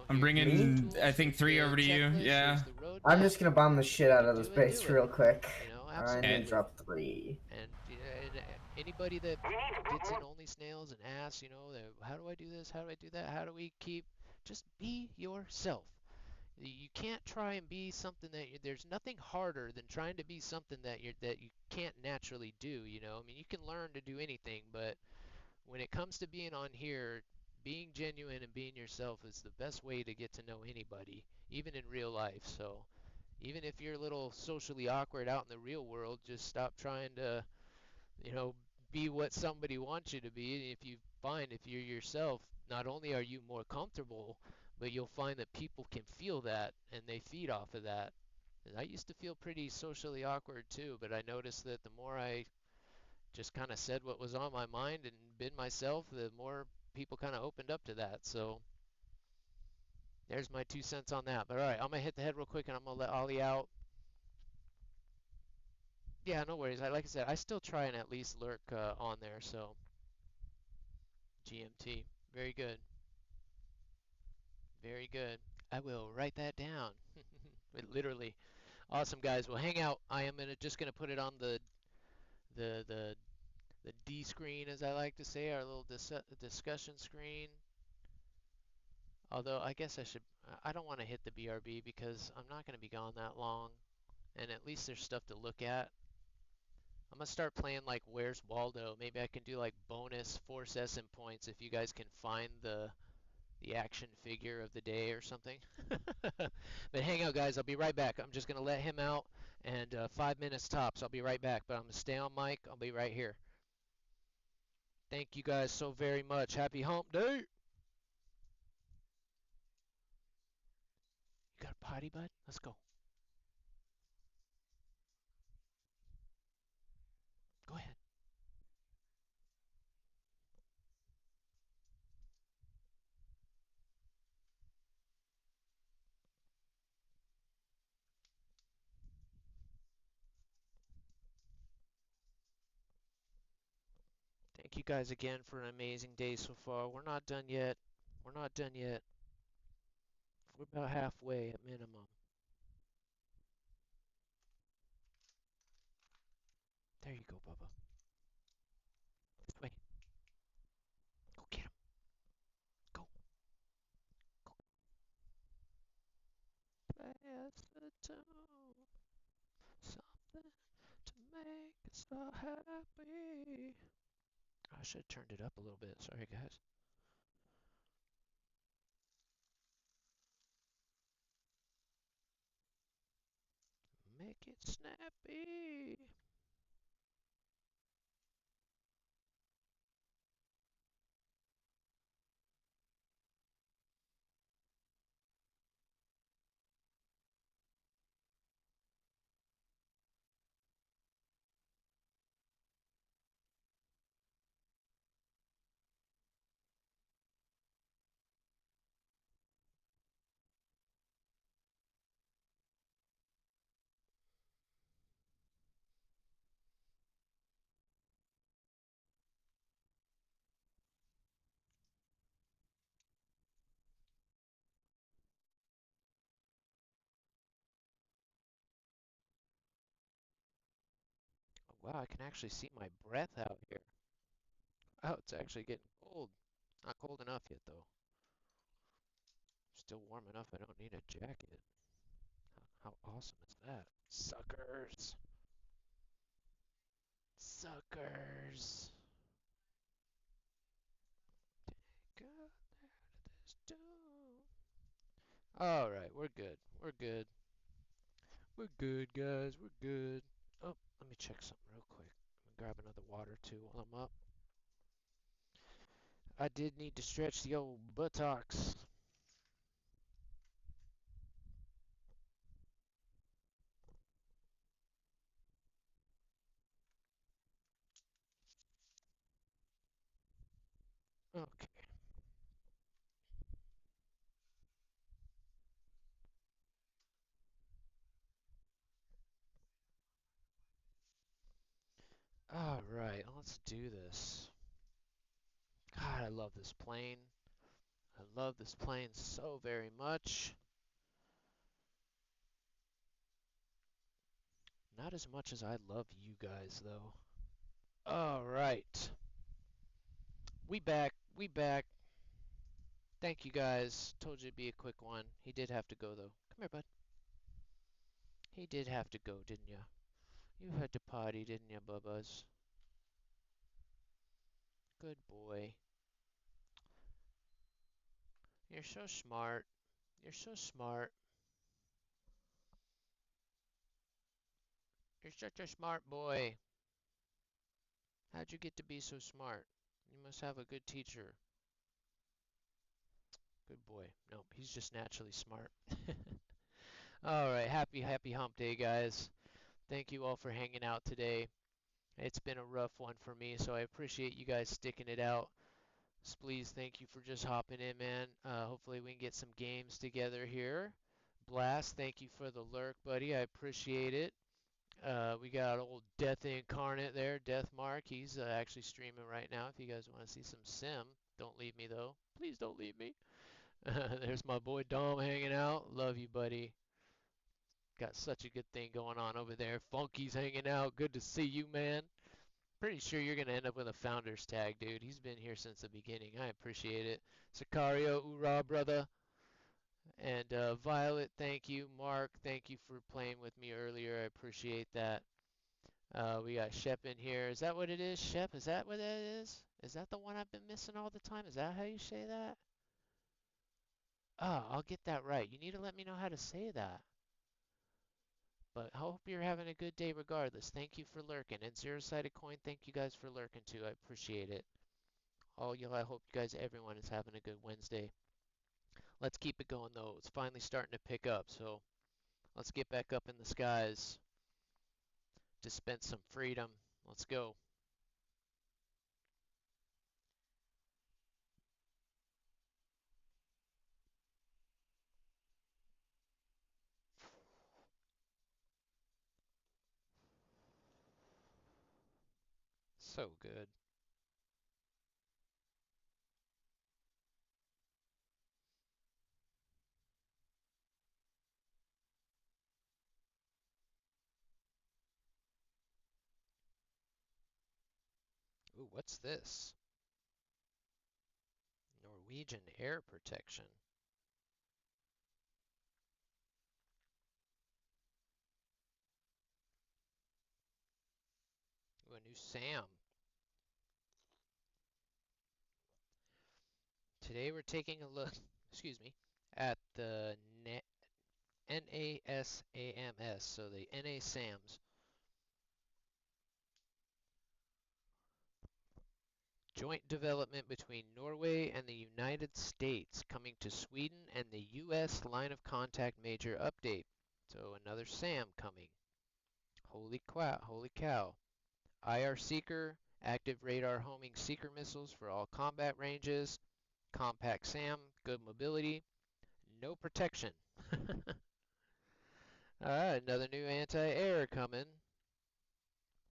I'm bringing, I think, 3 over to you. Yeah. I'm just gonna bomb the shit out of this base real quick. I'm absolutely. gonna drop 3. And anybody that gets in only snails and asks, how do I do this? How do I do that? How do we keep? Just be yourself. You can't try and be something that there's nothing harder than trying to be something that you can't naturally do. I mean, you can learn to do anything, but when it comes to being on here, being genuine and being yourself is the best way to get to know anybody, even in real life. So even if you're a little socially awkward out in the real world, just stop trying to, be what somebody wants you to be. And if you find if you're yourself, not only are you more comfortable, but you'll find that people can feel that and they feed off of that. And I used to feel pretty socially awkward too, but I noticed that the more I just kind of said what was on my mind and been myself, the more people kind of opened up to that. So there's my 2 cents on that. But all right, I'm gonna hit the head real quick and I'm gonna let Ollie out. Yeah, no worries. Like I said, I still try and at least lurk on there. So GMT, very good, very good. I will write that down. Literally, awesome guys. Well, hang out. I am just gonna put it on the the the D screen, as I like to say, our little discussion screen. Although I guess I don't want to hit the BRB because I'm not going to be gone that long, and at least there's stuff to look at. I'm going to start playing like Where's Waldo. Maybe I can do like bonus Force SM points if you guys can find the action figure of the day or something. But hang out, guys. I'll be right back. I'm just going to let him out, and 5 minutes tops. I'll be right back, but I'm going to stay on mic. I'll be right here. Thank you guys so very much. Happy hump day. You got a potty, bud? Let's go. Thank you guys again for an amazing day so far. We're not done yet. We're not done yet. We're about halfway at minimum. There you go, Bubba. This way. Go get him. Go. Go. Pass the tone. Something to make us all happy. I should have turned it up a little bit. Sorry, guys. Make it snappy. Oh, wow, I can actually see my breath out here. Oh, it's actually getting cold. Not cold enough yet, though. Still warm enough I don't need a jacket. How awesome is that? Suckers. Suckers. Got this done. Alright, we're good. We're good. We're good, guys. We're good. Oh, let me check something real quick. Let me grab another water, too, while I'm up. I did need to stretch the old buttocks. Okay. Alright, let's do this. God, I love this plane. I love this plane so very much. Not as much as I love you guys, though. Alright. We back. We back. Thank you guys. Told you it'd be a quick one. He did have to go, though. Come here, bud. He did have to go, didn't ya? You had to potty, didn't ya, Bubbas? Good boy. You're so smart. You're so smart. You're such a smart boy. How'd you get to be so smart? You must have a good teacher. Good boy. No, he's just naturally smart. Alright, happy hump day, guys. Thank you all for hanging out today. It's been a rough one for me, so I appreciate you guys sticking it out. Please, thank you for just hopping in, man. Hopefully we can get some games together here. Blast, thank you for the lurk, buddy. I appreciate it. We got old Death Incarnate there, Death Mark. He's actually streaming right now. If you guys want to see some sim, don't leave me though. Please don't leave me. There's my boy Dom hanging out. Love you, buddy. Got such a good thing going on over there. Funky's hanging out. Good to see you, man. Pretty sure you're gonna end up with a founder's tag, dude. He's been here since the beginning. I appreciate it. Sicario, hoorah, brother. And Violet, thank you. Mark, thank you for playing with me earlier. I appreciate that. We got Shep in here. Is that what it is, Shep? Is that what that is? Is that the one I've been missing all the time? Is that how you say that? Oh, I'll get that right. You need to let me know how to say that. But I hope you're having a good day regardless. Thank you for lurking. And Zero-Sided Coin, thank you guys for lurking too. I appreciate it. All you, I hope you guys, everyone is having a good Wednesday. Let's keep it going though. It's finally starting to pick up, so let's get back up in the skies. Dispense some freedom. Let's go. So good. Ooh, what's this? Norwegian air protection. Ooh, a new SAM. Today we're taking a look, excuse me, at the NASAMS, so the NASAMS. Joint development between Norway and the United States coming to Sweden and the U.S. line of contact major update. So another SAM coming. Holy cow, holy cow. IR Seeker, active radar homing seeker missiles for all combat ranges. Compact SAM, good mobility, no protection. Alright, another new anti-air coming.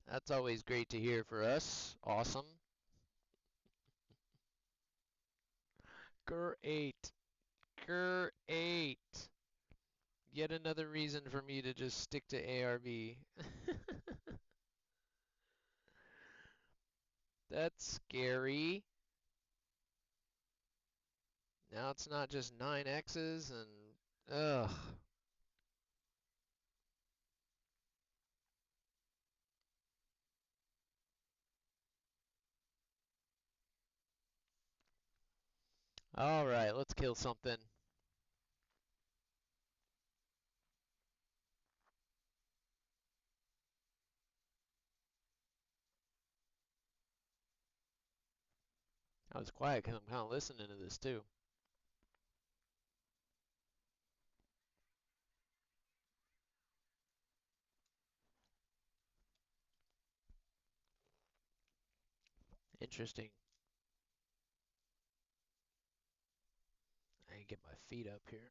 That's always great to hear for us. Awesome. Great. Great. Yet another reason for me to just stick to ARB. That's scary. Now it's not just 9X's and ugh. Alright, let's kill something. I was quiet because I'm kind of listening to this too. Interesting. I can get my feet up here.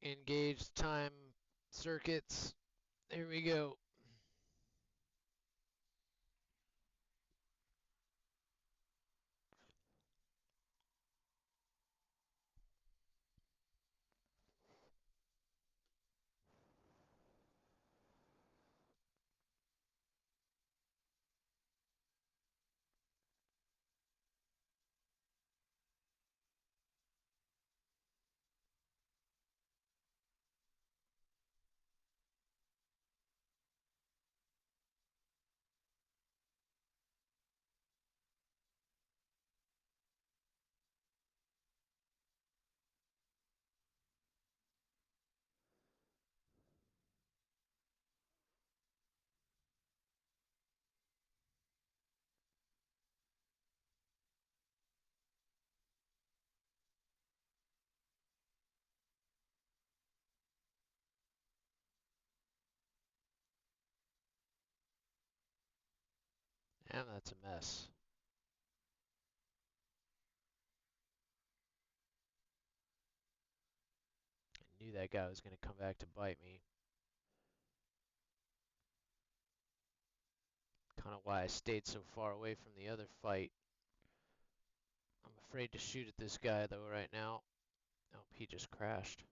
Engage time circuits. There we go. And that's a mess. I knew that guy was going to come back to bite me. Kind of why I stayed so far away from the other fight. I'm afraid to shoot at this guy though right now. Oh, he just crashed.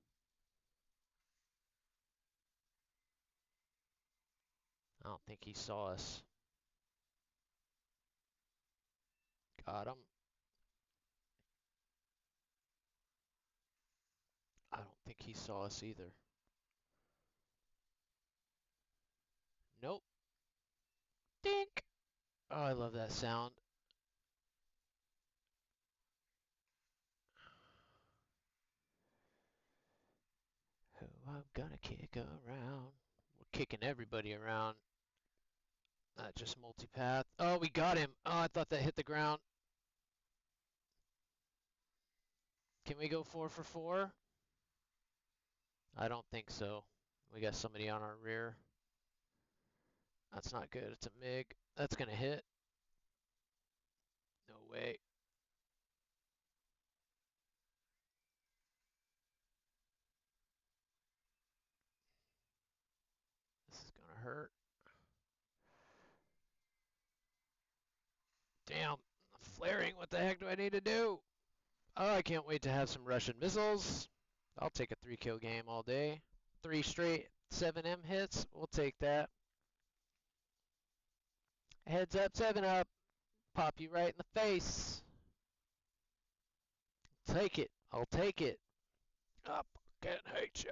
I don't think he saw us. Got him. I don't think he saw us either. Nope. Dink. Oh, I love that sound. Who I'm gonna kick around. We're kicking everybody around. Not just multipath. Oh, we got him. Oh, I thought that hit the ground. Can we go 4 for 4? I don't think so. We got somebody on our rear. That's not good. It's a MiG. That's gonna hit. No way. This is gonna hurt. Damn. I'm flaring. What the heck do I need to do? Oh, I can't wait to have some Russian missiles. I'll take a 3-kill game all day. 3 straight 7M hits. We'll take that. Heads up, 7 up. Pop you right in the face. Take it. I'll take it. Up. Can't hate you.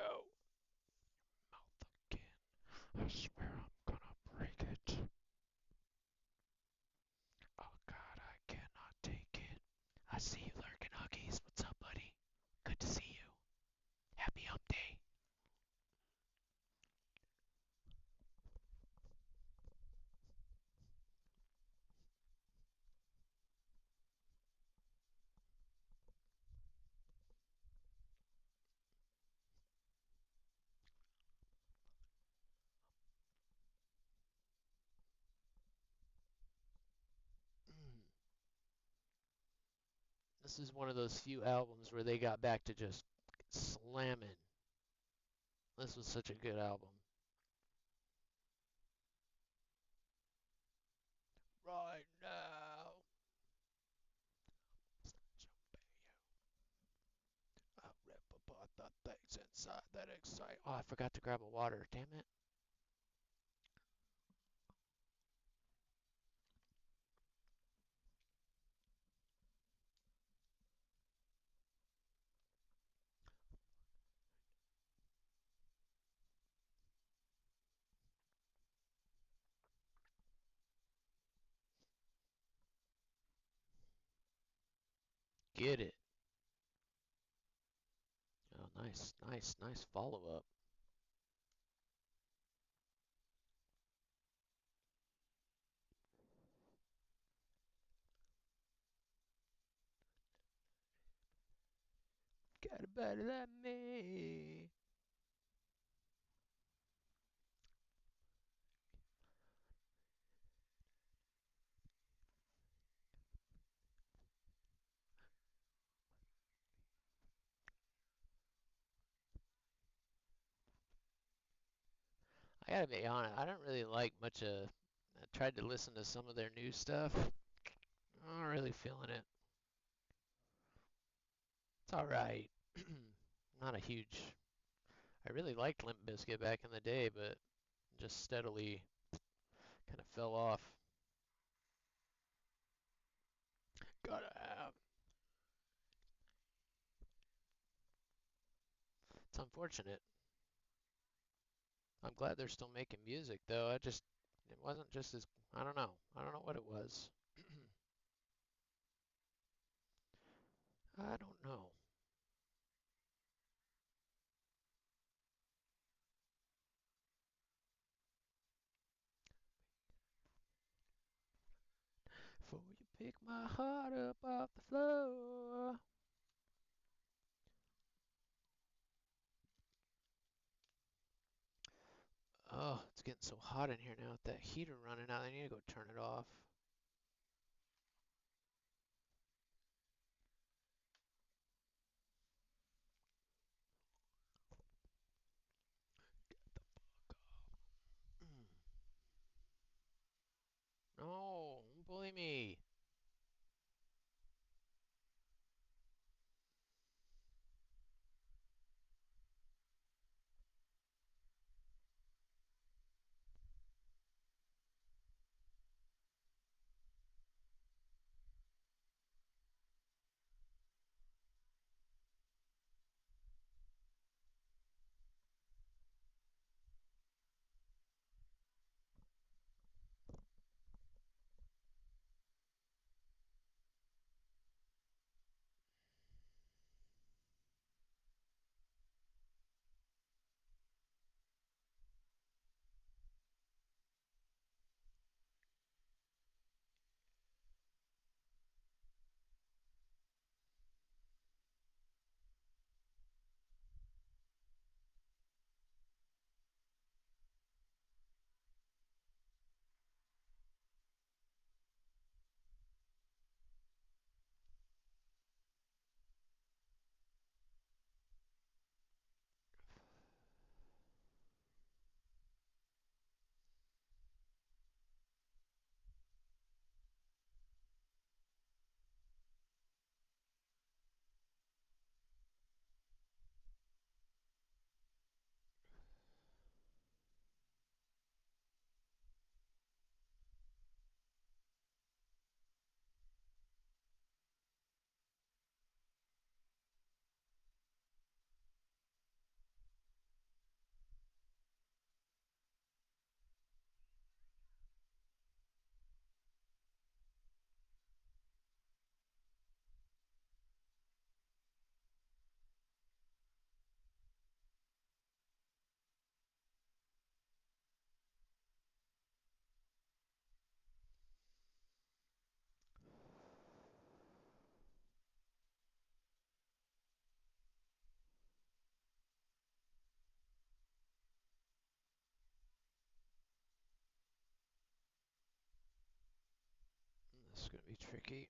Mouth again. I swear I'm gonna break it. Oh God, I cannot take it. I see you lurking, Huggies. What's up, buddy? Good to see you. Happy hump day. This is one of those few albums where they got back to just slamming. This was such a good album. Right now. I rip apart the things inside that excite. Oh, I forgot to grab a water. Damn it. Get it. Oh, nice, nice, nice follow-up. Got a body like me. I gotta be honest, I don't really like much of. I tried to listen to some of their new stuff. I'm not really feeling it. It's alright. Not a huge. I really liked Limp Bizkit back in the day, but just steadily kind of fell off. Gotta have. It's unfortunate. I'm glad they're still making music, though. It wasn't just as, I don't know. I don't know what it was. I don't know. Before you pick my heart up off the floor. Oh, it's getting so hot in here now with that heater running out. I need to go turn it off. Mm. No, don't bully me. tricky.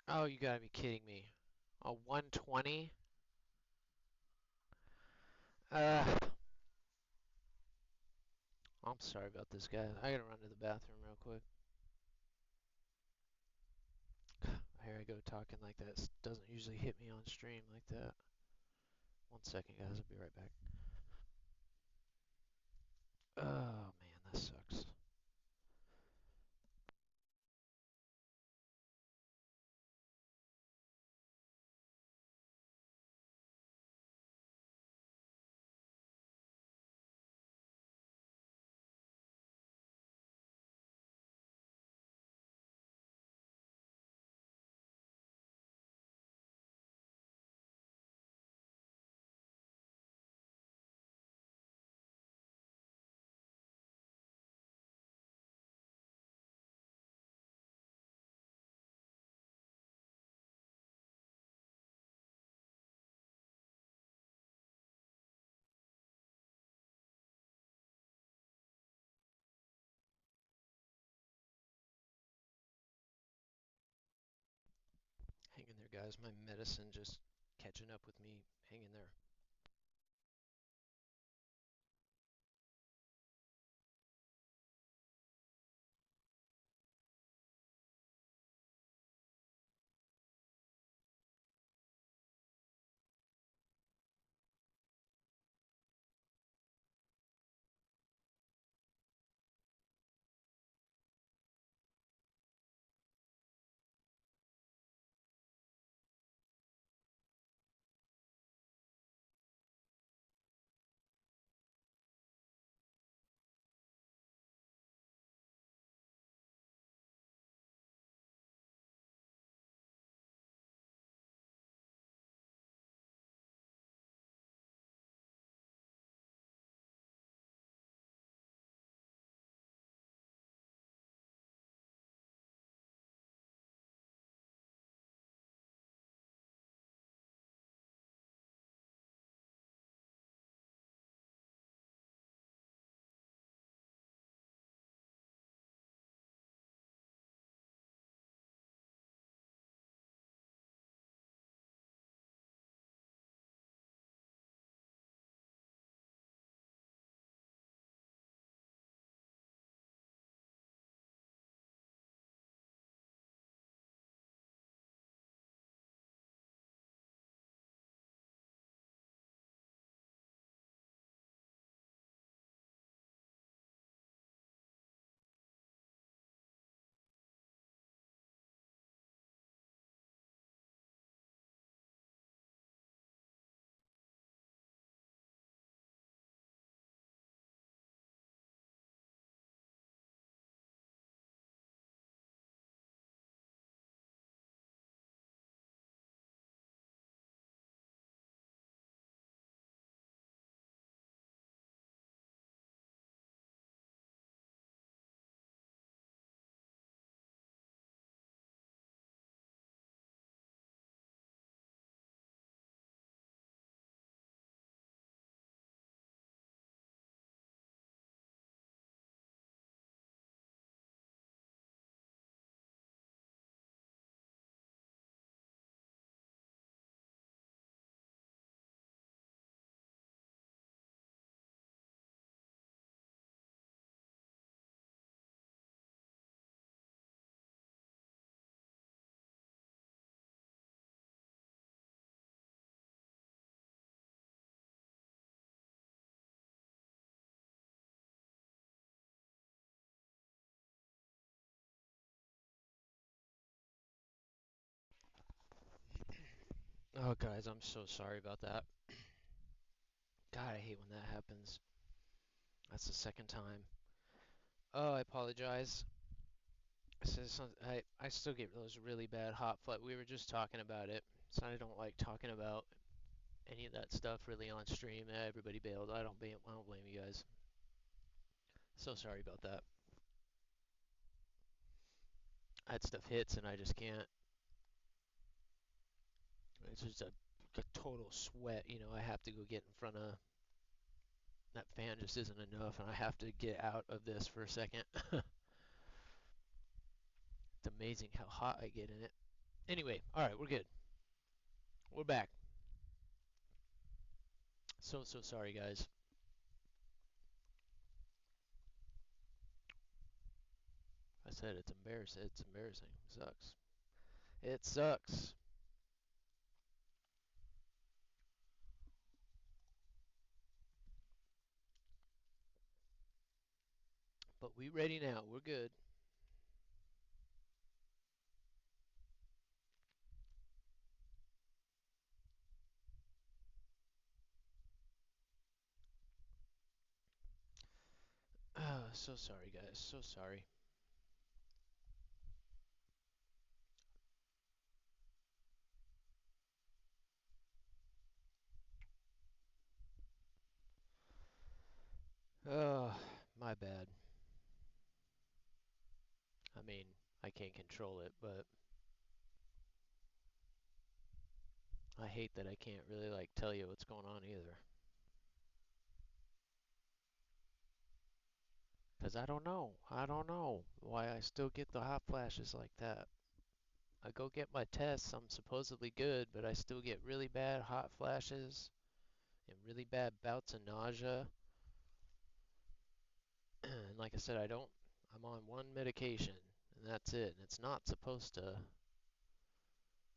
Oh, you gotta be kidding me. A 120? Uh, I'm sorry about this, guy. I gotta run to the bathroom real quick. Here I go talking like that. Doesn't usually hit me on stream like that. 1 second, guys. I'll be right back. Oh, man, that sucks. Hang in there, guys. My medicine just catching up with me. Hang in there. Oh, guys, I'm so sorry about that. God, I hate when that happens. That's the second time. Oh, I apologize. I still get those really bad hot flush. We were just talking about it, so I don't like talking about any of that stuff really on stream. Everybody bailed. I don't blame you guys. So sorry about that. That stuff hits and I just can't. It's just a total sweat. You know, I have to go get in front of that fan. Just isn't enough, and I have to get out of this for a second. It's amazing how hot I get in it. Anyway, all right, we're good. We're back. So sorry, guys. I said it's embarrassing. It's embarrassing. It sucks. It sucks. But we ready now. We're good. Oh, so sorry, guys. So sorry. Oh, my bad. I mean, I can't control it, but I hate that I can't really like tell you what's going on either. 'Cause I don't know. I don't know why I still get the hot flashes like that. I go get my tests. I'm supposedly good, but I still get really bad hot flashes and really bad bouts of nausea. And like I said, I'm on one medication and that's it. And it's not supposed to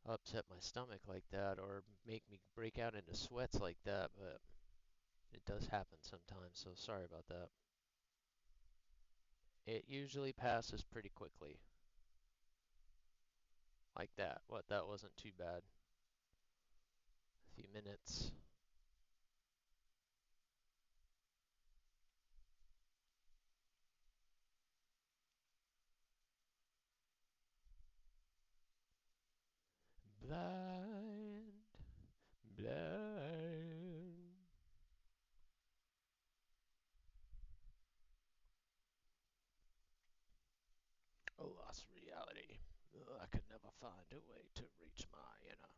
upset my stomach like that or make me break out into sweats like that, but it does happen sometimes, so sorry about that. It usually passes pretty quickly. Like that. What, that wasn't too bad. A few minutes. Blind, blind. A lost reality. I could never find a way to reach my inner.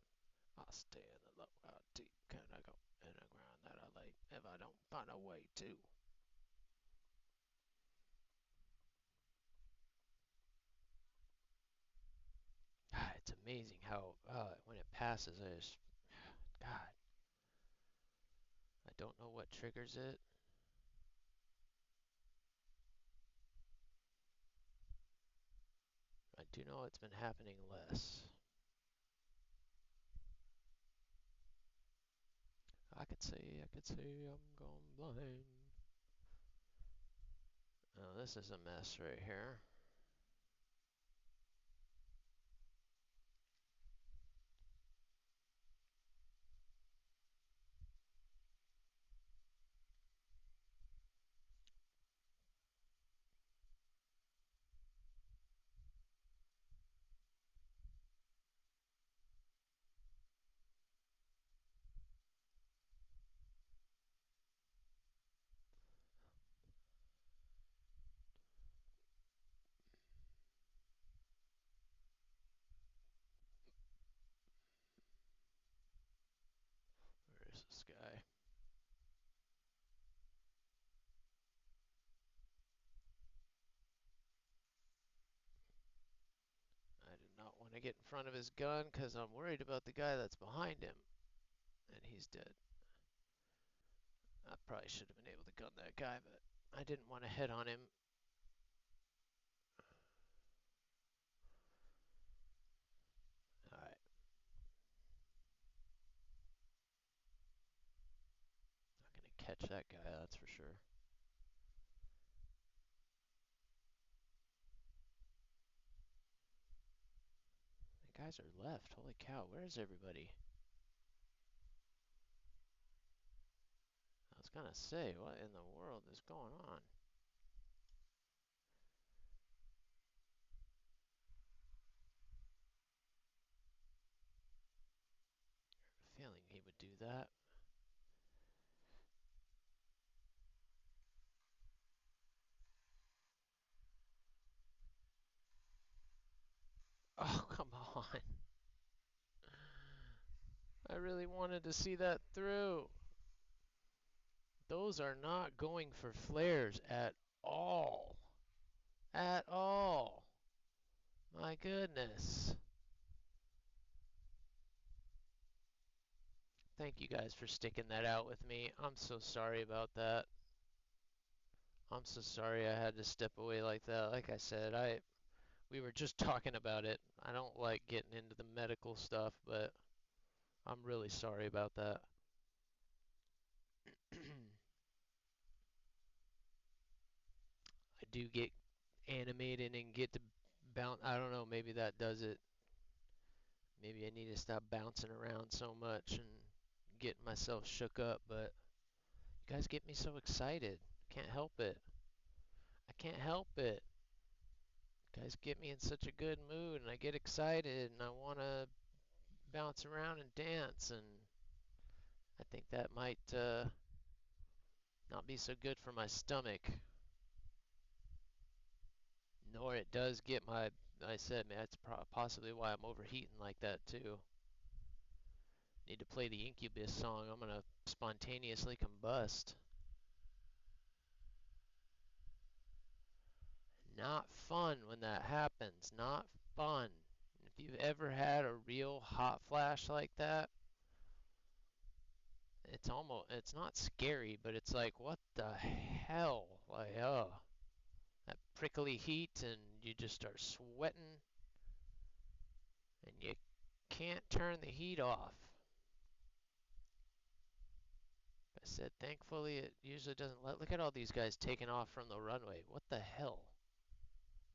I stay in the low, how deep can I go in the ground that I lay if I don't find a way to? It's amazing how when it passes, God, I don't know what triggers it. I do know it's been happening less. I could say I'm gone blind. Oh, this is a mess right here. Where is this guy? I did not want to get in front of his gun because I'm worried about the guy that's behind him. And he's dead. I probably should have been able to gun that guy, but I didn't want to hit on him. Alright. Not gonna catch that guy, that's for sure. The guys are left. Holy cow, where is everybody? I was gonna say, what in the world is going on? Feeling he would do that. Oh, come on. I really wanted to see that through. Those are not going for flares at all. At all. My goodness. Thank you guys for sticking that out with me. I'm so sorry about that. I'm so sorry I had to step away like that. Like I said, we were just talking about it. I don't like getting into the medical stuff, but I'm really sorry about that. I do get animated and get to bounce. I don't know, maybe that does it. Maybe I need to stop bouncing around so much and get myself shook up, but you guys get me so excited. Can't help it. I can't help it. You guys get me in such a good mood and I get excited and I want to bounce around and dance, and I think that might not be so good for my stomach. Nor it does get my, I said, man, that's possibly why I'm overheating like that too. Need to play the Incubus song. I'm gonna spontaneously combust. Not fun when that happens. Not fun. If you've ever had a real hot flash like that, it's not scary, but it's like, what the hell? Like, oh, that prickly heat, and you just start sweating, and you can't turn the heat off. I said, thankfully, it usually doesn't look at all these guys taking off from the runway. What the hell?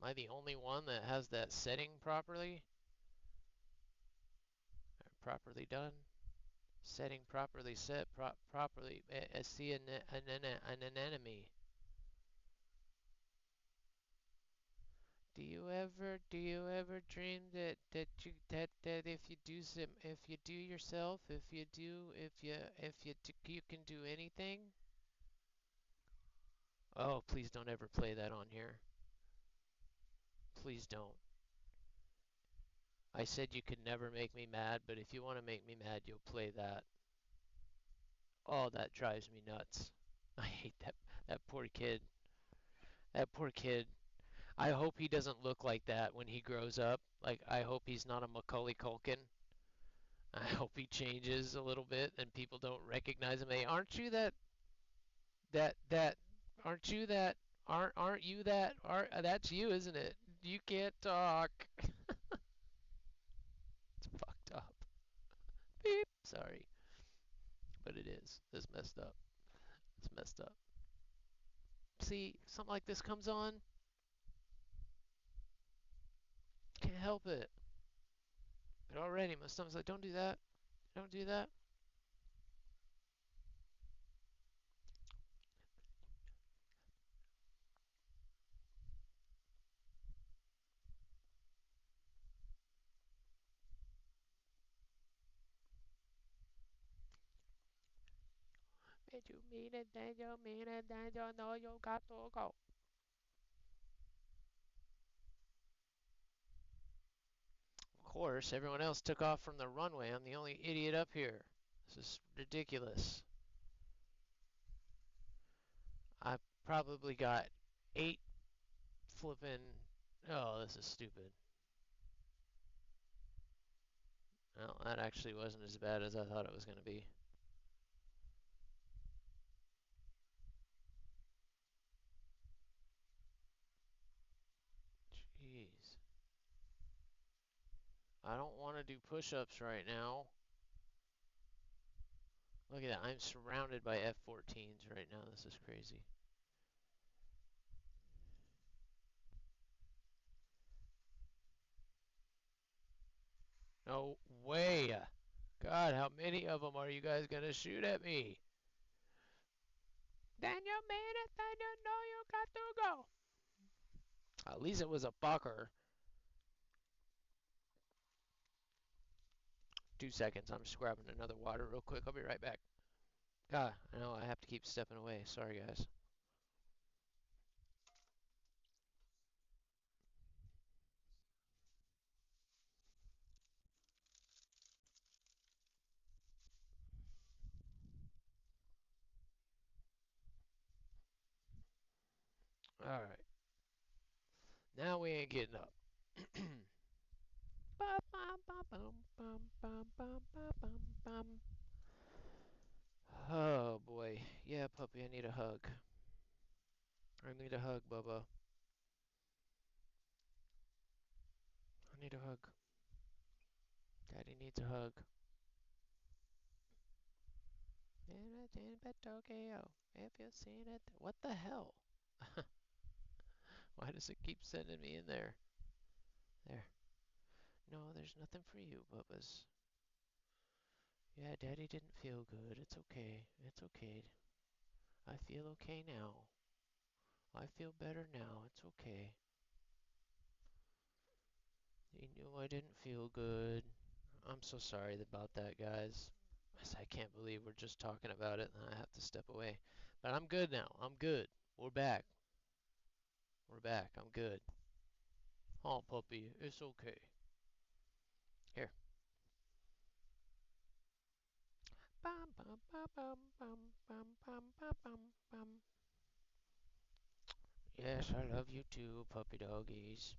Am I the only one that has that setting properly? Or properly done? Setting properly set, properly. I see an enemy. Do you ever dream that if you do yourself, you can do anything? Oh, please don't ever play that on here. Please don't. I said you could never make me mad, but if you want to make me mad, you'll play that. Oh, that drives me nuts. I hate that poor kid. That poor kid. I hope he doesn't look like that when he grows up. Like, I hope he's not a Macaulay Culkin. I hope he changes a little bit and people don't recognize him. Hey, aren't you that aren't you that aren't you that are that's you, isn't it? You can't talk. It's fucked up. Beep. Sorry, but it is. It's messed up. It's messed up. See, something like this comes on, can't help it. But already my stomach's like, don't do that. Don't do that. Did you mean it? Did you mean it? Did you know you got to go? Of course, everyone else took off from the runway. I'm the only idiot up here. This is ridiculous. I probably got 8 flipping. Oh, this is stupid. Well, that actually wasn't as bad as I thought it was going to be. Jeez. I don't want to do push-ups right now. Look at that. I'm surrounded by F-14s right now. This is crazy. No way. God, how many of them are you guys going to shoot at me? Then you made it. Then you know you got to go. At least it was a fucker. 2 seconds. I'm just grabbing another water real quick. I'll be right back. God, I know I have to keep stepping away. Sorry, guys. All right. Now we ain't getting up. Oh boy. Yeah, puppy, I need a hug. I need a hug, Bubba. I need a hug. Daddy needs a hug. Tokyo. If you've seen it. What the hell? Why does it keep sending me in there? There. No, there's nothing for you, Bubba's. Yeah, Daddy didn't feel good. It's okay. It's okay. I feel okay now. I feel better now. It's okay. He knew I didn't feel good. I'm so sorry about that, guys. I can't believe we're just talking about it and I have to step away. But I'm good now. I'm good. We're back. We're back. I'm good. Oh, puppy, it's okay. Here. Bum, bum, bum, bum, bum, bum, bum, bum, bum, bum. Yes, I love you too, puppy doggies.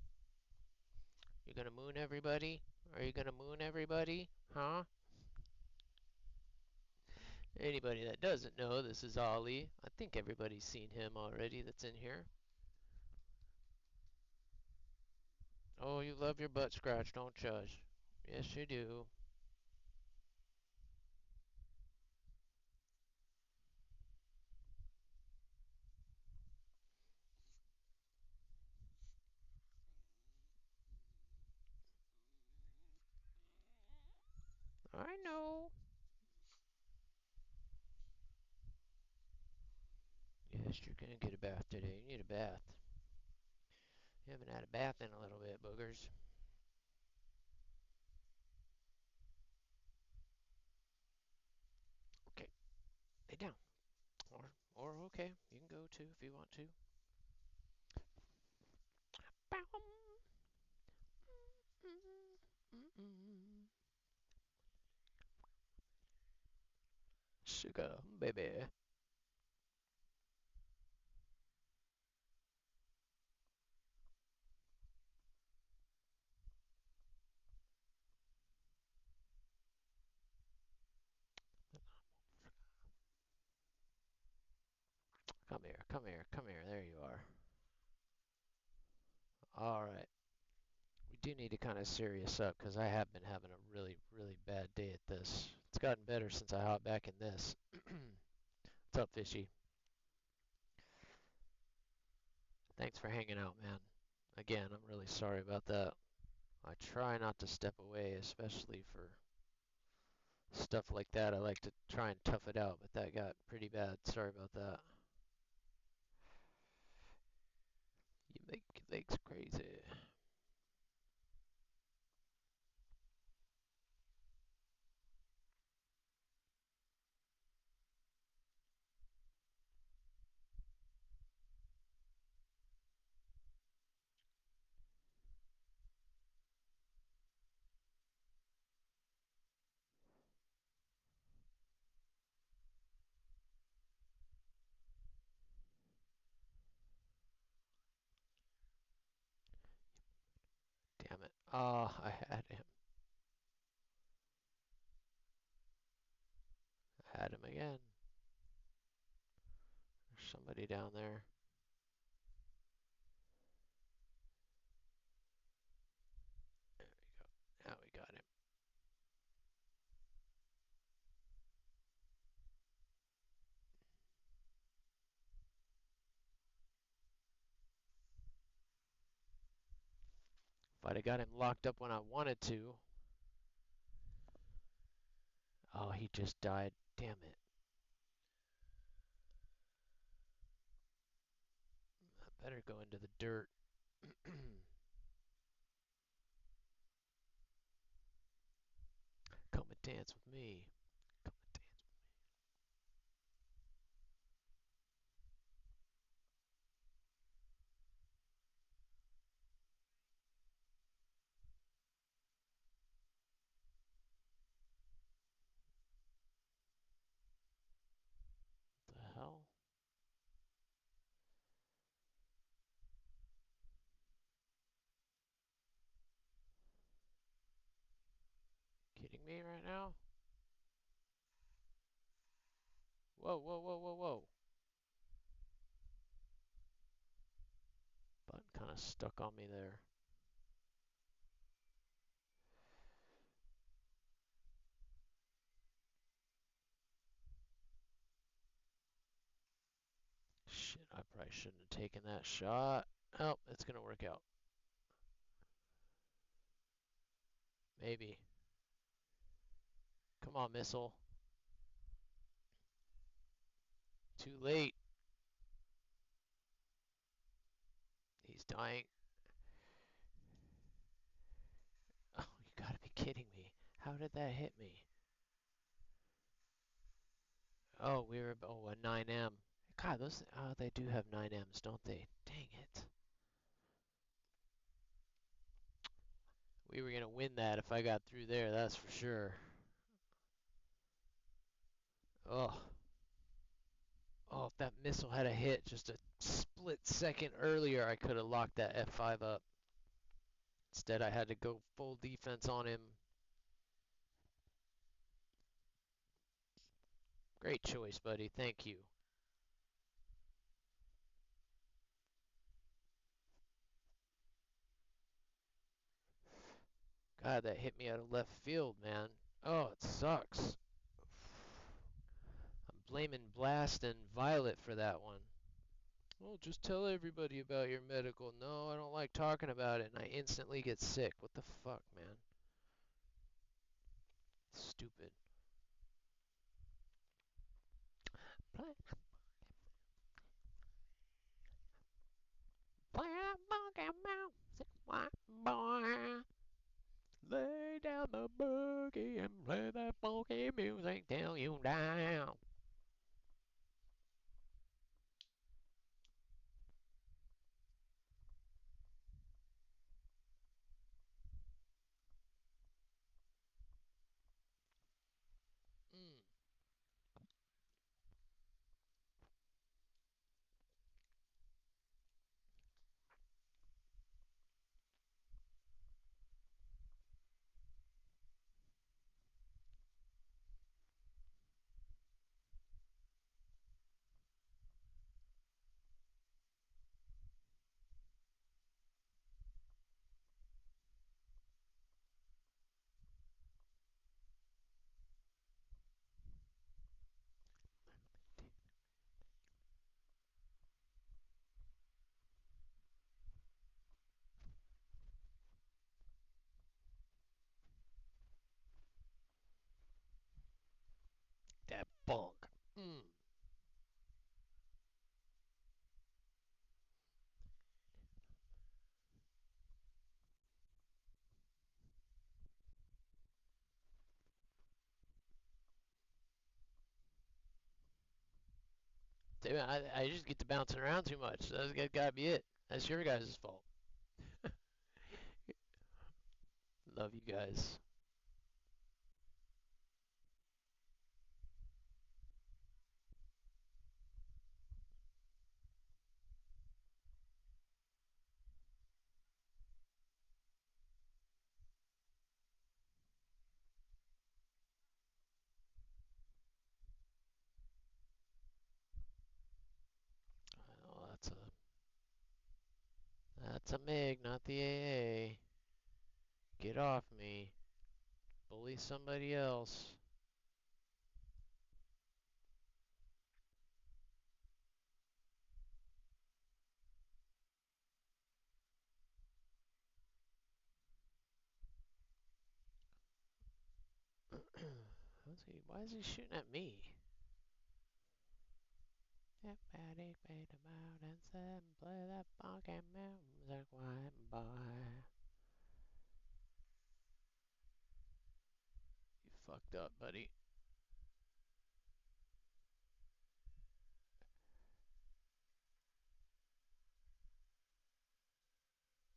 You gonna moon everybody? Are you gonna moon everybody? Huh? Anybody that doesn't know, this is Ollie. I think everybody's seen him already that's in here. Oh, you love your butt scratch, don't you? Yes, you do. I know. Yes, you're gonna get a bath today. You need a bath. You haven't had a bath in a little bit, boogers. Okay, lay down. Or okay, you can go too if you want to. Sugar, baby. Come here, come here, come here. There you are. All right. We do need to kind of serious up because I have been having a really, really bad day at this. It's gotten better since I hopped back in this. What's up, Fishy? Thanks for hanging out, man. Again, I'm really sorry about that. I try not to step away, especially for stuff like that. I like to try and tough it out, but that got pretty bad. Sorry about that. You make legs crazy. Damn it. Oh, I had him. I had him again. There's somebody down there. There we go. Now we got him. If I'd have got him locked up when I wanted to. Oh, he just died. Damn it. I better go into the dirt. Come and dance with me. Come and dance. What the hell? me right now? Whoa, whoa, whoa, whoa, whoa. Button kind of stuck on me there. Shit, I probably shouldn't have taken that shot. Oh, it's gonna work out. Maybe. Come on, missile. Too late. He's dying. Oh, you gotta be kidding me. How did that hit me? Oh, we were a 9M. God, those they do have 9Ms, don't they? Dang it. We were gonna win that if I got through there, that's for sure. Oh. Oh, if that missile had a hit just a split second earlier, I could have locked that F5 up. Instead, I had to go full defense on him. Great choice, buddy. Thank you. God, that hit me out of left field, man. Oh, it sucks. I'm blaming Blast and Violet for that one. Well, just tell everybody about your medical. No, I don't like talking about it, and I instantly get sick. What the fuck, man? Stupid. Play that funky music, white boy. Lay down the boogie and play that funky music till you die. Mm. That funk. Mm. Dude, I just get to bouncing around too much. That's gotta be it. That's your guys' fault. Love you guys. Oh, that's a MiG, not the AA. Get off me. Bully somebody else. Why is he shooting at me? Everybody pay the out and said, play that funky music, white boy. You fucked up, buddy.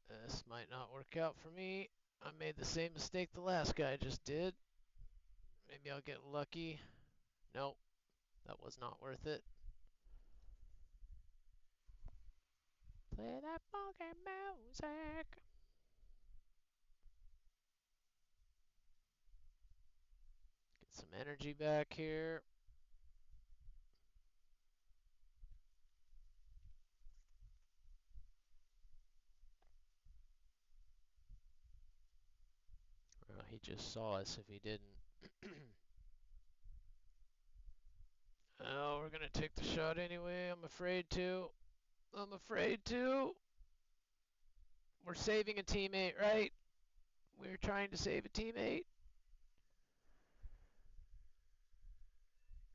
This might not work out for me. I made the same mistake the last guy just did. Maybe I'll get lucky. Nope, that was not worth it. Play that funky music. energy back here. Well, he just saw us if he didn't. Oh, we're gonna take the shot anyway. I'm afraid to. I'm afraid to. We're saving a teammate, right? We're trying to save a teammate.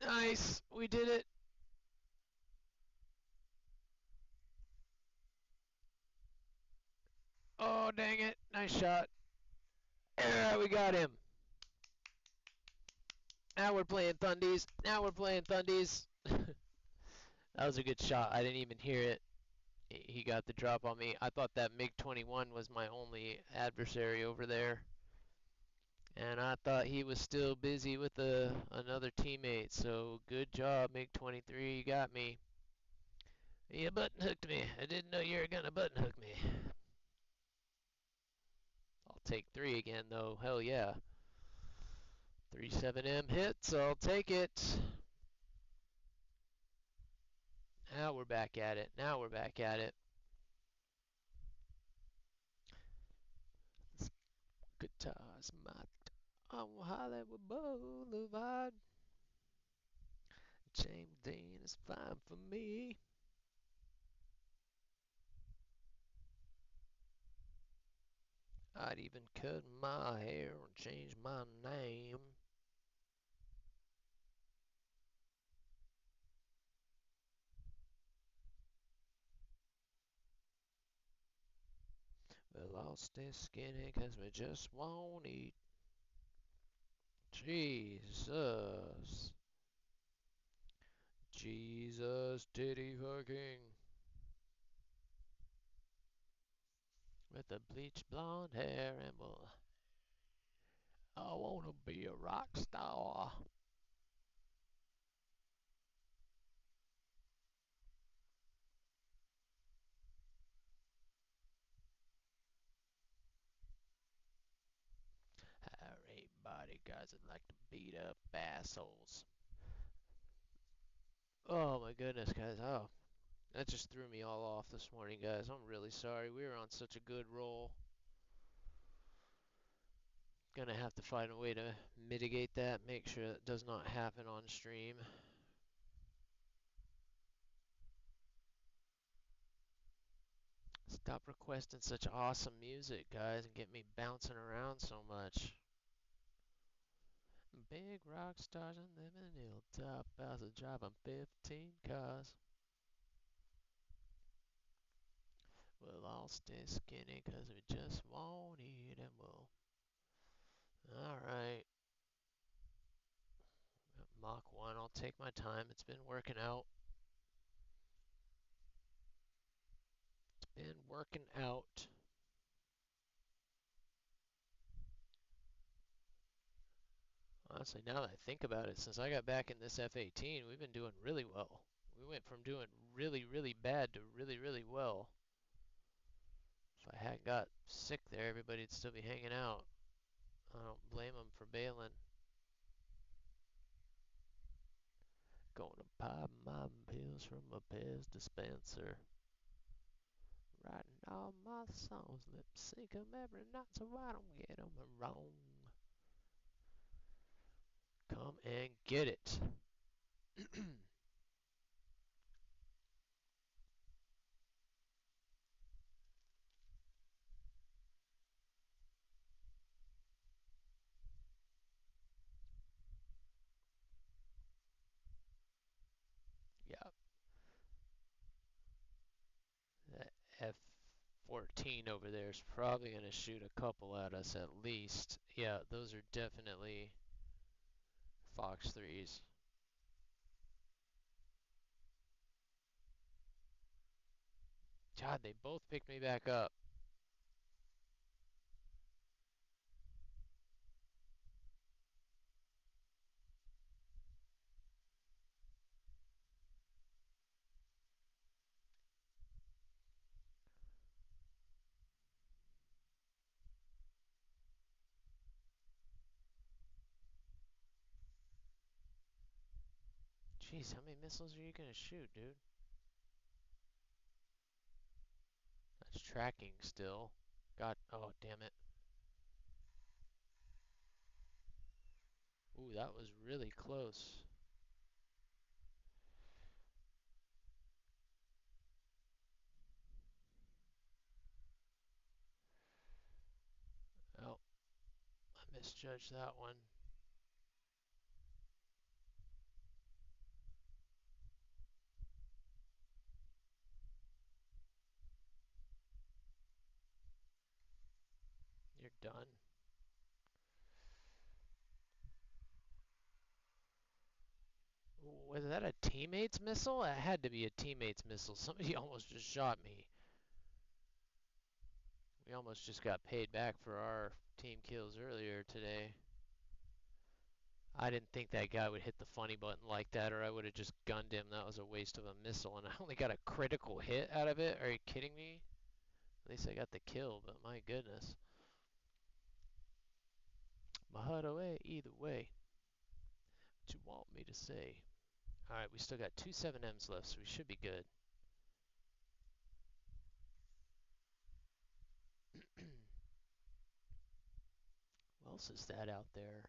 Nice. We did it. Oh, dang it. Nice shot. Yeah, we got him. Now we're playing Thundies. Now we're playing Thundies. That was a good shot. I didn't even hear it. He got the drop on me. I thought that MiG-21 was my only adversary over there. And I thought he was still busy with another teammate. So good job, MiG-23. You got me. You button hooked me. I didn't know you were going to button hook me. I'll take 3 again, though. Hell yeah. 37M hits. I'll take it. Now we're back at it. Now we're back at it. Guitars, my on Hollywood Boulevard. James Dean is fine for me. I'd even cut my hair and change my name. We'll all stay skinny 'cause we just won't eat. Jesus. Jesus titty fucking. With the bleached blonde hair and I wanna be a rock star. Alright, bodyguards that like to beat up assholes. Oh my goodness, guys. Oh, that just threw me all off this morning, guys. I'm really sorry. We were on such a good roll. Gonna have to find a way to mitigate that, make sure that does not happen on stream. Stop requesting such awesome music, guys, and get me bouncing around so much. Big rock stars and living in hilltop houses, driving 15 cars. We'll all stay skinny 'cause we just won't eat and we'll... Alright. Mach 1, I'll take my time. It's been working out. It's been working out. Honestly, now that I think about it, since I got back in this F-18, we've been doing really well. We went from doing really, really bad to really, really well. If I hadn't got sick there, everybody'd still be hanging out. I don't blame them for bailing. Gonna pop my pills from a Pez dispenser. Writing all my songs, lip sync 'em every night so I don't get 'em wrong. Come and get it. Yeah, that F-14 over there is probably going to shoot a couple at us at least. Yeah, those are definitely Fox 3s. God, they both picked me back up. Jeez, how many missiles are you gonna shoot, dude? That's tracking still. God, oh damn it. Ooh, that was really close. Oh, I misjudged that one. You're done. Was that a teammate's missile? It had to be a teammate's missile. Somebody almost just shot me. We almost just got paid back for our team kills earlier today. I didn't think that guy would hit the funny button like that, or I would have just gunned him. That was a waste of a missile, and I only got a critical hit out of it. Are you kidding me? At least I got the kill, but my goodness. My HUD away, either way. What you want me to say? Alright, we still got two 7Ms left, so we should be good. What else is that out there?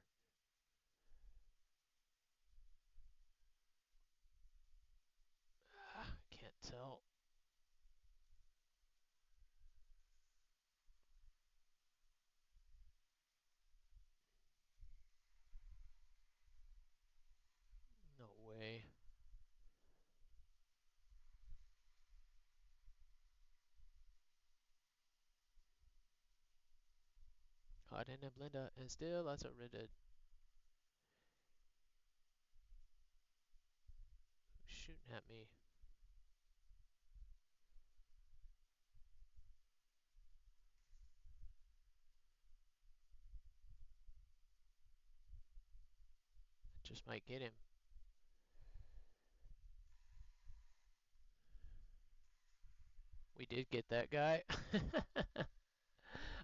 Can't tell. No way. Caught in a blender, and still I surrendered. Who's shooting at me? I just might get him. We did get that guy.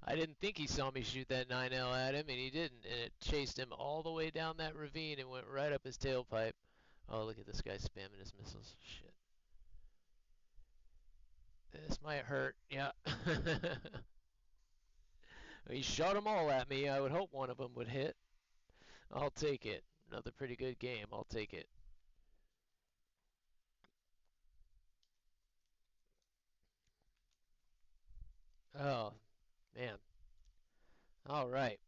I didn't think he saw me shoot that 9L at him, and he didn't. And it chased him all the way down that ravine and went right up his tailpipe. Oh, look at this guy spamming his missiles. Shit. This might hurt. Yeah. He shot them all at me. I would hope one of them would hit. I'll take it. Another pretty good game. I'll take it. Oh, man. All right.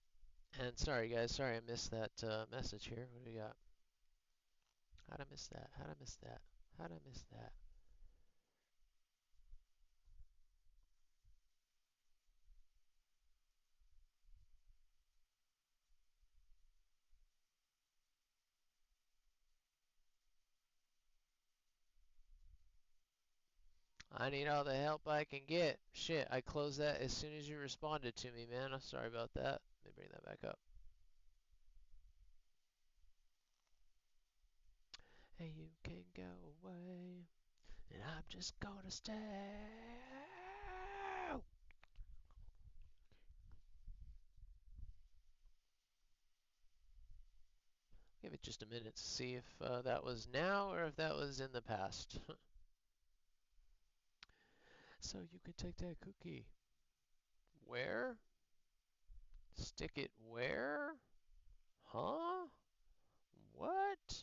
And sorry, guys. Sorry I missed that message here. What do we got? How'd I miss that? How'd I miss that? How'd I miss that? I need all the help I can get. Shit, I closed that as soon as you responded to me, man. I'm sorry about that. Let me bring that back up. Hey, you can go away, and I'm just gonna stay. Give it just a minute to see if that was now or if that was in the past. So you can take that cookie. Where? Stick it where? Huh? What?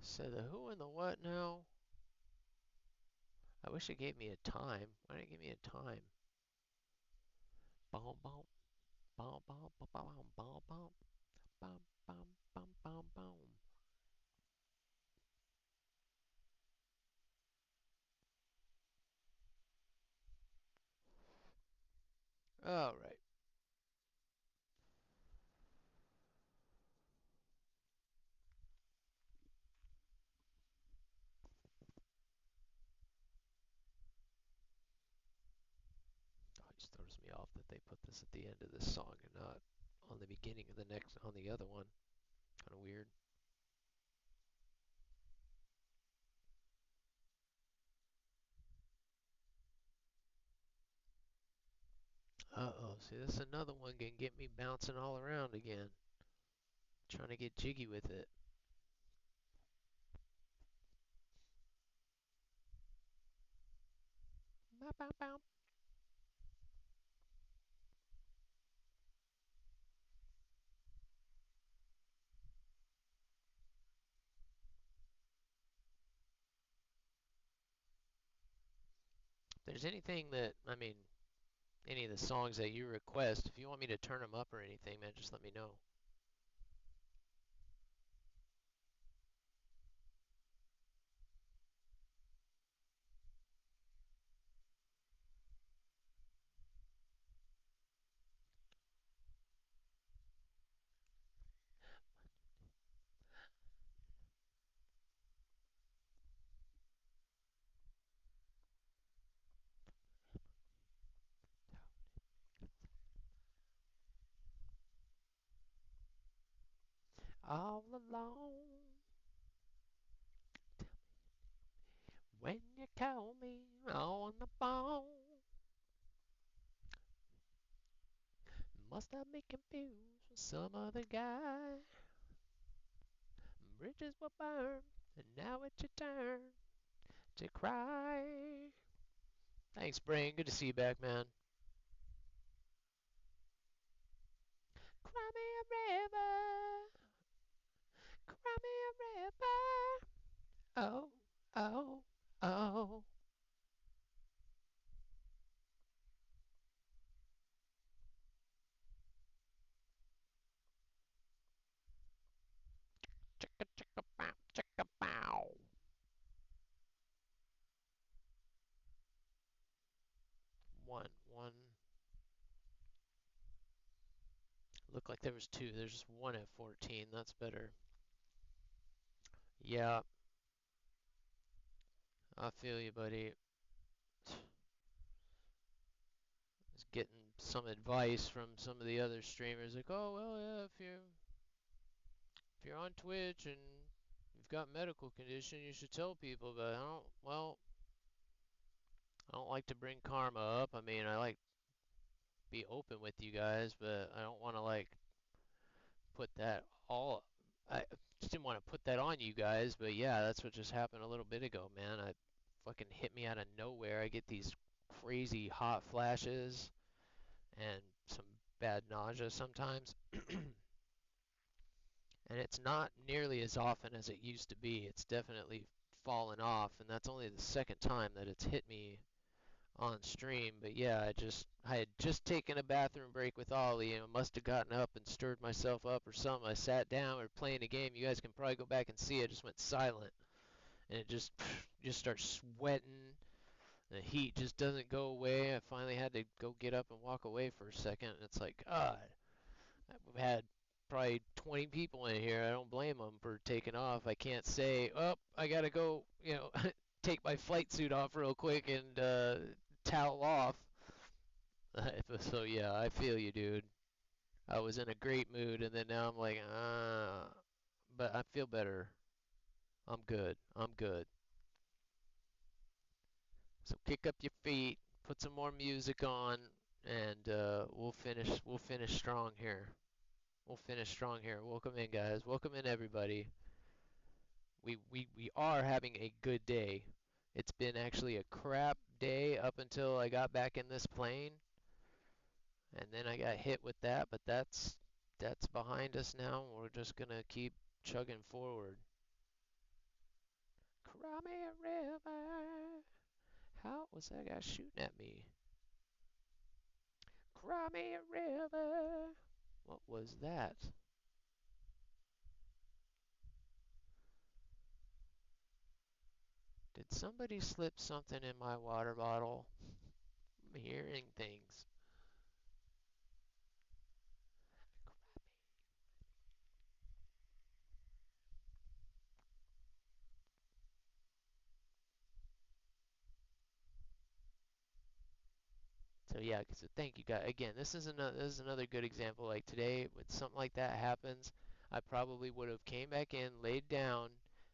Say the who and the what now? I wish it gave me a time. Why didn't it give me a time? Boom, boom, boom, boom, boom, boom, boom, boom, boom, boom, boom, boom, boom. All right. Always throws me off that they put this at the end of this song and not on the beginning of the next, on the other one. Kind of weird. Uh-oh, see, this is another one can get me bouncing all around again. Trying to get jiggy with it. If there's anything that, I mean, any of the songs that you request, if you want me to turn them up or anything, man, just let me know. All alone, when you call me on the phone, must have me confused with some other guy. Bridges were burned, and now it's your turn to cry. Thanks, Brain. Good to see you back, man. Cry me a river, cry me a river. Oh, oh, oh. Chicka chicka bow, chicka bow. One. Looked like there was two. There's just one at 14. That's better. Yeah, I feel you, buddy. Was getting some advice from some of the other streamers, like, oh well, yeah, if you're on Twitch and you've got medical condition, you should tell people. But I don't like to bring karma up. I mean, I like be open with you guys, but I don't want to like put that all. I just didn't want to put that on you guys, but yeah, that's what just happened a little bit ago, man. I fucking hit me out of nowhere. I get these crazy hot flashes and some bad nausea sometimes. And it's not nearly as often as it used to be. It's definitely fallen off, and that's only the second time that it's hit me on stream. But yeah, I had just taken a bathroom break with Ollie, and must have gotten up and stirred myself up or something. I sat down, we were playing a game. You guys can probably go back and see it. Just went silent, and it just starts sweating. The heat just doesn't go away. I finally had to go get up and walk away for a second. And it's like, God, we've had probably 20 people in here. I don't blame them for taking off. I can't say, oh, I gotta go, take my flight suit off real quick and towel off. So yeah, I feel you, dude. I was in a great mood, and then now I'm like, but I feel better. I'm good. I'm good. So kick up your feet, put some more music on, and we'll finish. We'll finish strong here. We'll finish strong here. Welcome in, guys. Welcome in, everybody. We are having a good day. It's been actually a crap day up until I got back in this plane, and then I got hit with that, but that's behind us now. We're just gonna keep chugging forward. Cry me a river. How was that guy shooting at me? Cry me a river. What was that? Did somebody slip something in my water bottle? I'm hearing things. So yeah, so thank you guys. Again, this is another good example. Like today, when something like that happens, I probably would have came back in, laid down,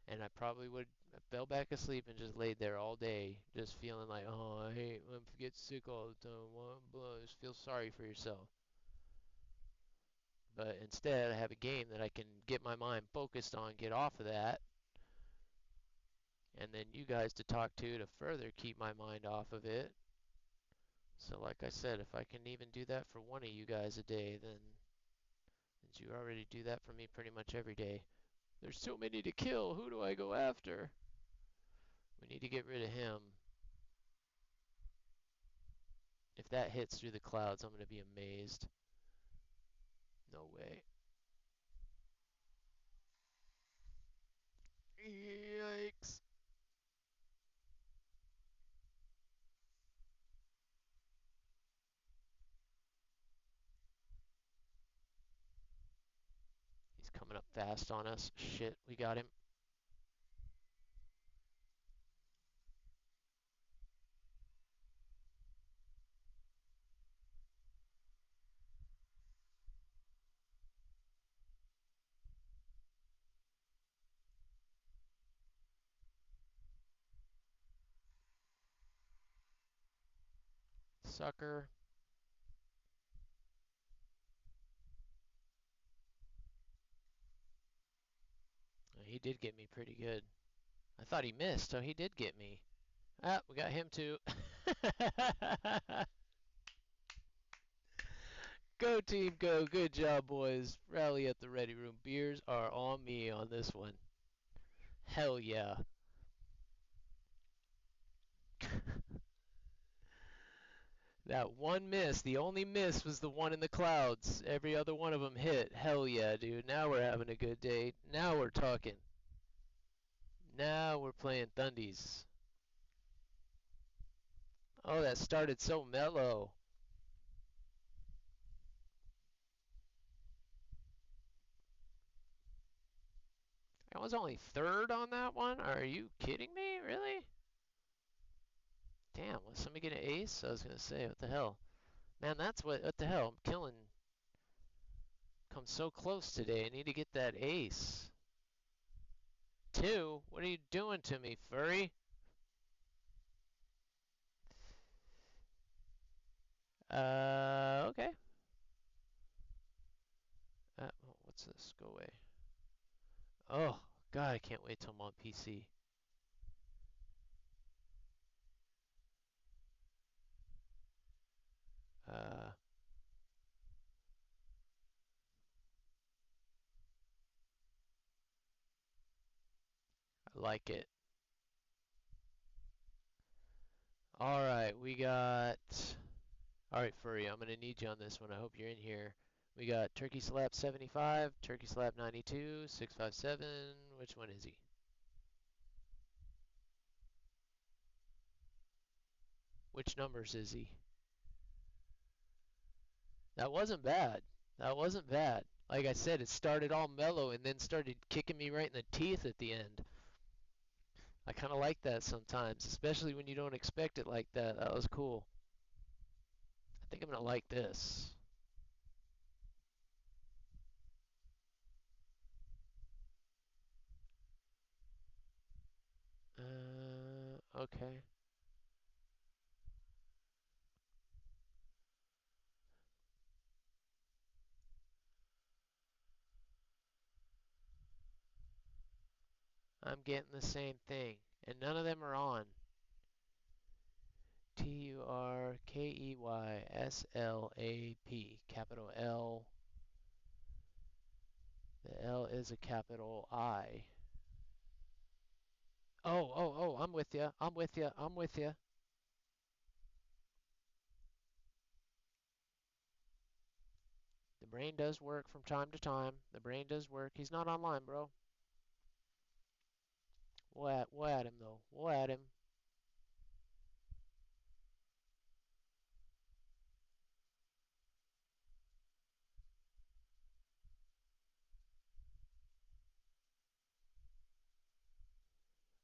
and I probably would have fell back asleep and just laid there all day, just feeling like, oh, I hate when I get sick all the time. Just feel sorry for yourself. But instead, I have a game that I can get my mind focused on, get off of that, and then you guys to talk to further keep my mind off of it. So like I said, if I can even do that for one of you guys a day, then you already do that for me pretty much every day. There's so many to kill. Who do I go after? We need to get rid of him. If that hits through the clouds, I'm going to be amazed. No way. Yikes. He's coming up fast on us. Shit, we got him. Sucker. He did get me pretty good. I thought he missed, so he did get me. Ah, we got him too. Go team, go. Good job, boys. Rally at the ready room. Beers are on me on this one. Hell yeah. That one miss, the only miss was the one in the clouds. Every other one of them hit. Hell yeah, dude. Now we're having a good day. Now we're talking. Now we're playing Thundies. Oh, that started so mellow. I was only third on that one? Are you kidding me? Really? Damn, was somebody get an ace? I was gonna say, what the hell? Man, that's what the hell? I'm killing. Come so close today. I need to get that ace. Two? What are you doing to me, furry? Okay. What's this? Go away. Oh, God, I can't wait till I'm on PC. I like it. Alright, we got... Alright, furry, I'm gonna need you on this one. I hope you're in here. We got Turkey Slap 75, Turkey Slap 92, 657. Which one is he? Which numbers is he? That wasn't bad. That wasn't bad. Like I said, it started all mellow and then started kicking me right in the teeth at the end. I kind of like that sometimes, especially when you don't expect it like that. That was cool. I think I'm going to like this. Okay. I'm getting the same thing, and none of them are on. Turkeyslap, capital L. The L is a capital I. Oh, I'm with you. I'm with you. I'm with you. The brain does work from time to time. The brain does work. He's not online, bro. We'll add him, though. We'll add him.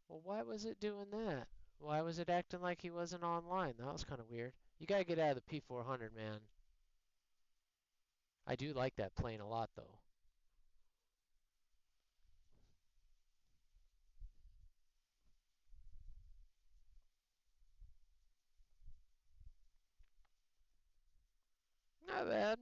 Well, why was it doing that? Why was it acting like he wasn't online? That was kind of weird. You gotta get out of the P400, man. I do like that plane a lot, though. Not bad.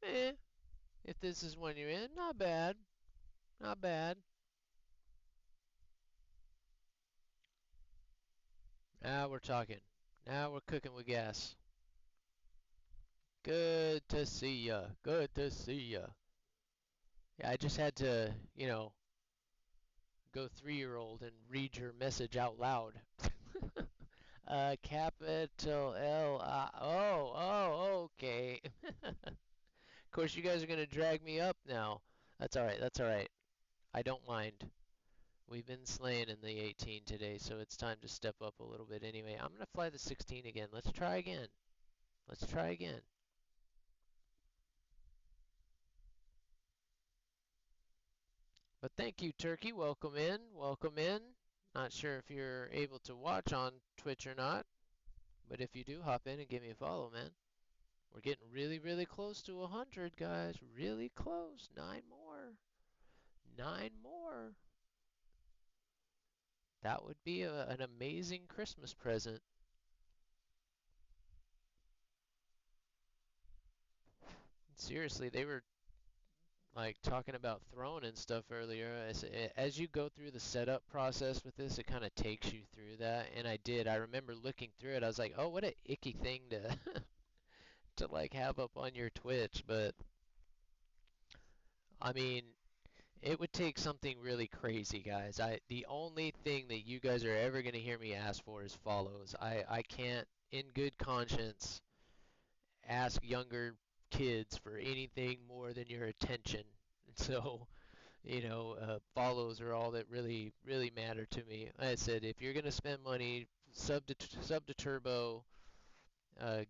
Eh. if this is one you're in, not bad. Not bad. Now we're talking. Now we're cooking with gas. Good to see ya. Good to see ya. Yeah, I just had to, go 3-year-old and read your message out loud. Capital L I. Oh, okay. Of course, you guys are gonna drag me up now. That's all right. That's all right. I don't mind. We've been slaying in the 18 today, so it's time to step up a little bit anyway. I'm gonna fly the 16 again. Let's try again. Let's try again. But thank you, Turkey. Welcome in. Welcome in. Not sure if you're able to watch on Twitch or not, but if you do, hop in and give me a follow, man. We're getting really, really close to 100, guys. Really close. 9 more. 9 more. That would be an amazing Christmas present. Seriously, they were like talking about throne and stuff earlier. As you go through the setup process with this, it kind of takes you through that, and I did. I remember looking through it. I was like, "Oh, what a icky thing to to like have up on your Twitch." But I mean, it would take something really crazy, guys. The only thing that you guys are ever going to hear me ask for is follows. I can't in good conscience ask younger kids for anything more than your attention. So, follows are all that really, really matter to me. Like I said, if you're gonna spend money, sub to Turbo,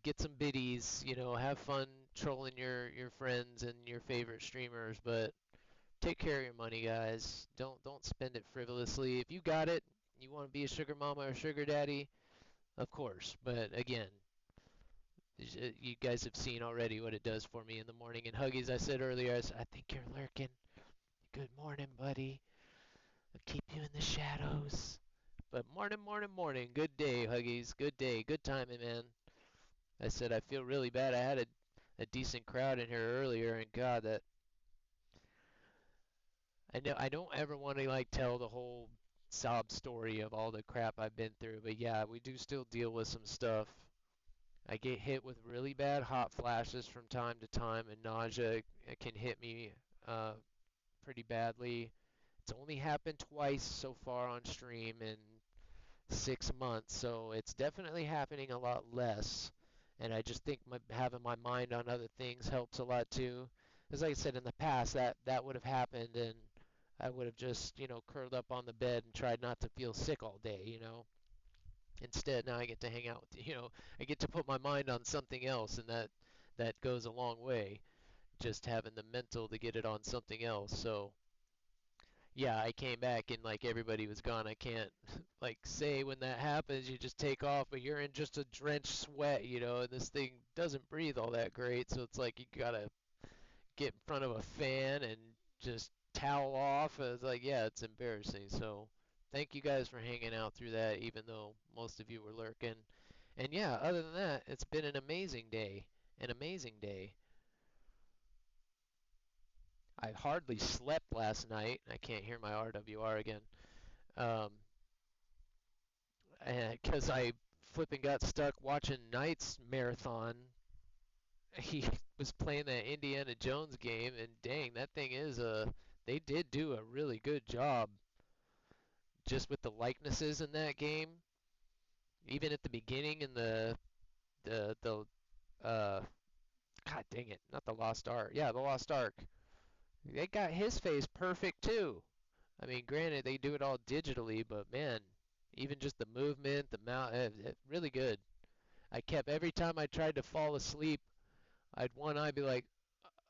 get some biddies, have fun trolling your friends and your favorite streamers, but take care of your money, guys. Don't spend it frivolously. If you got it, you want to be a sugar mama or sugar daddy, of course. But again, you guys have seen already what it does for me in the morning. And Huggies, I said earlier, I think you're lurking. Good morning, buddy. I'll keep you in the shadows. But morning, morning, morning. Good day, Huggies. Good day. Good timing, man. I said I feel really bad. I had a decent crowd in here earlier, and God, that I know I don't ever want to like tell the whole sob story of all the crap I've been through, but yeah, we do still deal with some stuff. I get hit with really bad hot flashes from time to time, and nausea can hit me uh, pretty badly. It's only happened twice so far on stream in 6 months, so it's definitely happening a lot less. And I just think having my mind on other things helps a lot too. As like I said in the past, that would have happened, and I would have just, curled up on the bed and tried not to feel sick all day. Instead, now I get to hang out with, I get to put my mind on something else, and that goes a long way. Just having the mental to get it on something else. So, yeah, I came back and like everybody was gone. I can't like say when that happens, you just take off, but you're in just a drenched sweat, and this thing doesn't breathe all that great. So it's like you gotta get in front of a fan and just towel off. It's like, yeah, it's embarrassing. So thank you guys for hanging out through that, even though most of you were lurking. And yeah, other than that, it's been an amazing day. An amazing day. I hardly slept last night. I can't hear my RWR again. Um, because I flipping got stuck watching Knight's marathon. He was playing that Indiana Jones game, and dang, that thing is they did do a really good job just with the likenesses in that game. Even at the beginning in the God dang it, not the Lost Ark. Yeah, the Lost Ark. They got his face perfect too. I mean, granted they do it all digitally, but man, even just the movement, the mount, really good. I kept every time I tried to fall asleep, I'd one eye be like,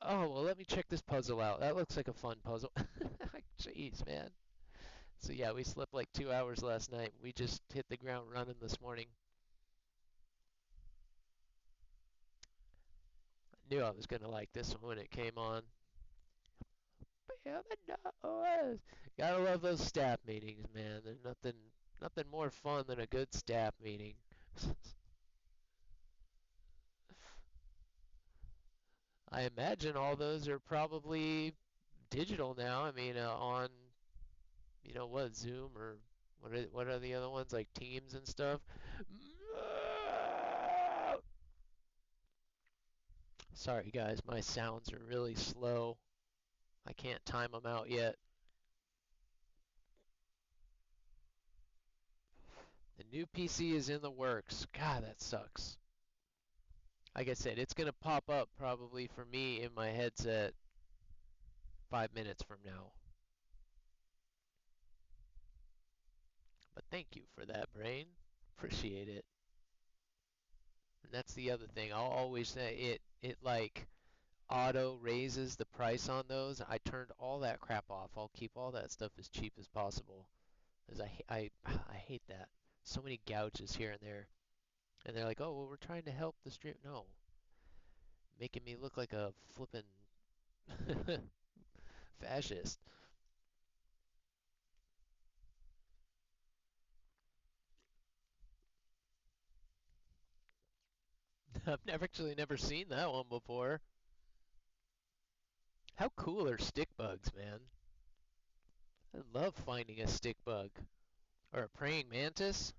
oh, well, let me check this puzzle out. That looks like a fun puzzle. Like, jeez, man. So yeah, we slept like 2 hours last night. We just hit the ground running this morning. I knew I was gonna like this one when it came on. Gotta love those staff meetings, man. There's nothing more fun than a good staff meeting. I imagine all those are probably digital now. I mean, on, what, Zoom or what are the other ones like Teams and stuff? Sorry guys, my sounds are really slow. I can't time them out yet. The new PC is in the works. God, that sucks. Like I said, it's gonna pop up probably for me in my headset 5 minutes from now. But thank you for that, Brain. Appreciate it. And that's the other thing. I'll always say it like auto raises the price on those. I turned all that crap off. I'll keep all that stuff as cheap as possible. As I hate that. So many gouges here and there. And they're like, "Oh, well, we're trying to help the stream." No. Making me look like a flippin' fascist. I've never seen that one before. How cool are stick bugs, man? I love finding a stick bug. Or a praying mantis.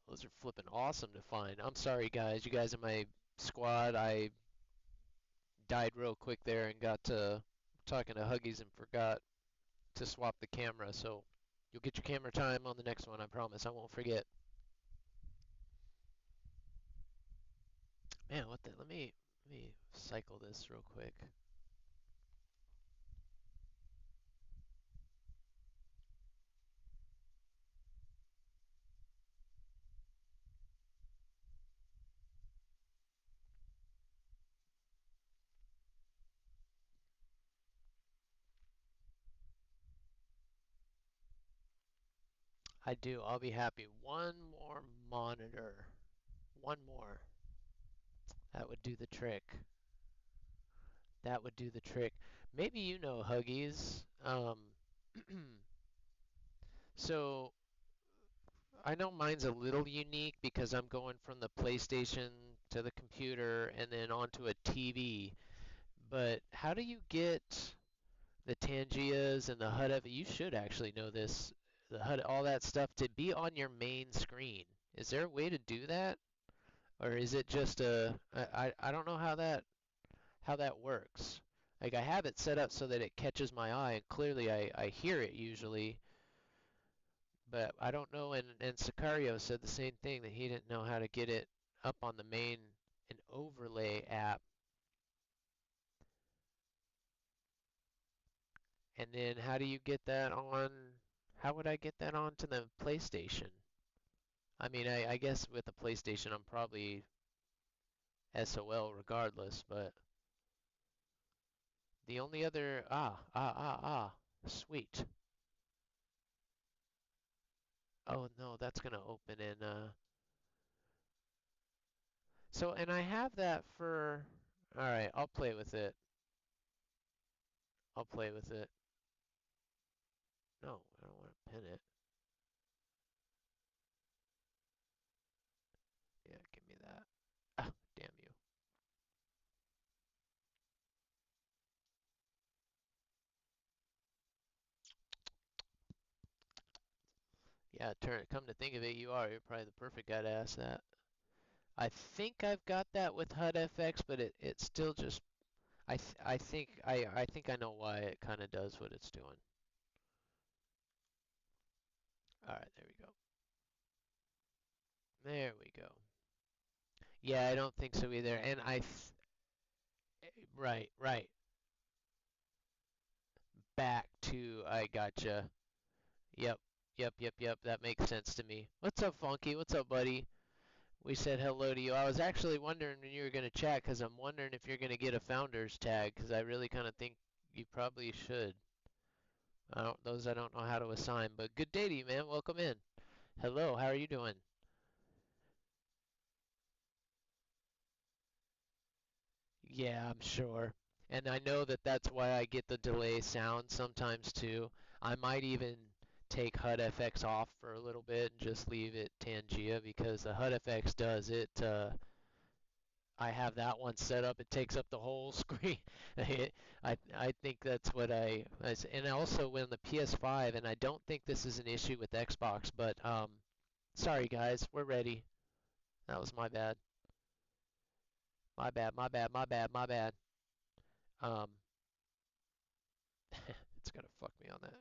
Those are flippin' awesome to find. I'm sorry, guys. You guys in my squad, I died real quick there and got to talking to Huggies and forgot to swap the camera. So you'll get your camera time on the next one, I promise. I won't forget. Man, what the? Let me cycle this real quick. I do. I'll be happy. One more monitor. One more. That would do the trick. That would do the trick. Maybe you know Huggies. So I know mine's a little unique because I'm going from the PlayStation to the computer and then onto a TV. But how do you get the Tangias and the HUD? You should actually know this. The HUD, all that stuff to be on your main screen. Is there a way to do that? Or is it just I don't know how that works. Like I have it set up so that it catches my eye and clearly I hear it usually, but I don't know, and Sicario said the same thing that he didn't know how to get it up on the main and overlay app. And then how do you get that on, how would I get that onto the PlayStation? I mean, I guess with the PlayStation I'm probably SOL regardless, but the only other, sweet. Oh no, that's gonna open in, so, and I have that for, alright, I'll play with it. I'll play with it. No, I don't want to pin it. Yeah, give me that. Ah, damn you. Yeah, come to think of it, you're probably the perfect guy to ask that. I think I've got that with HUD FX, but it still just, I think I know why it kind of does what it's doing. Alright, there we go. There we go. Yeah, I don't think so either. And right. Back to, I gotcha. Yep. That makes sense to me. What's up, Funky? What's up, buddy? We said hello to you. I was actually wondering when you were going to chat because I'm wondering if you're going to get a founder's tag because I really kind of think you probably should. Those I don't know how to assign, but good day to you, man. Welcome in. Hello, how are you doing? Yeah, I'm sure. And I know that that's why I get the delay sound sometimes too. I might even take HUD FX off for a little bit and just leave it Tangia because the HUD FX does it. I have that one set up. It takes up the whole screen. I think that's what and also when the PS5, and I don't think this is an issue with Xbox, but sorry guys, we're ready. That was my bad. My bad, my bad, my bad, my bad. Um, it's gonna fuck me on that.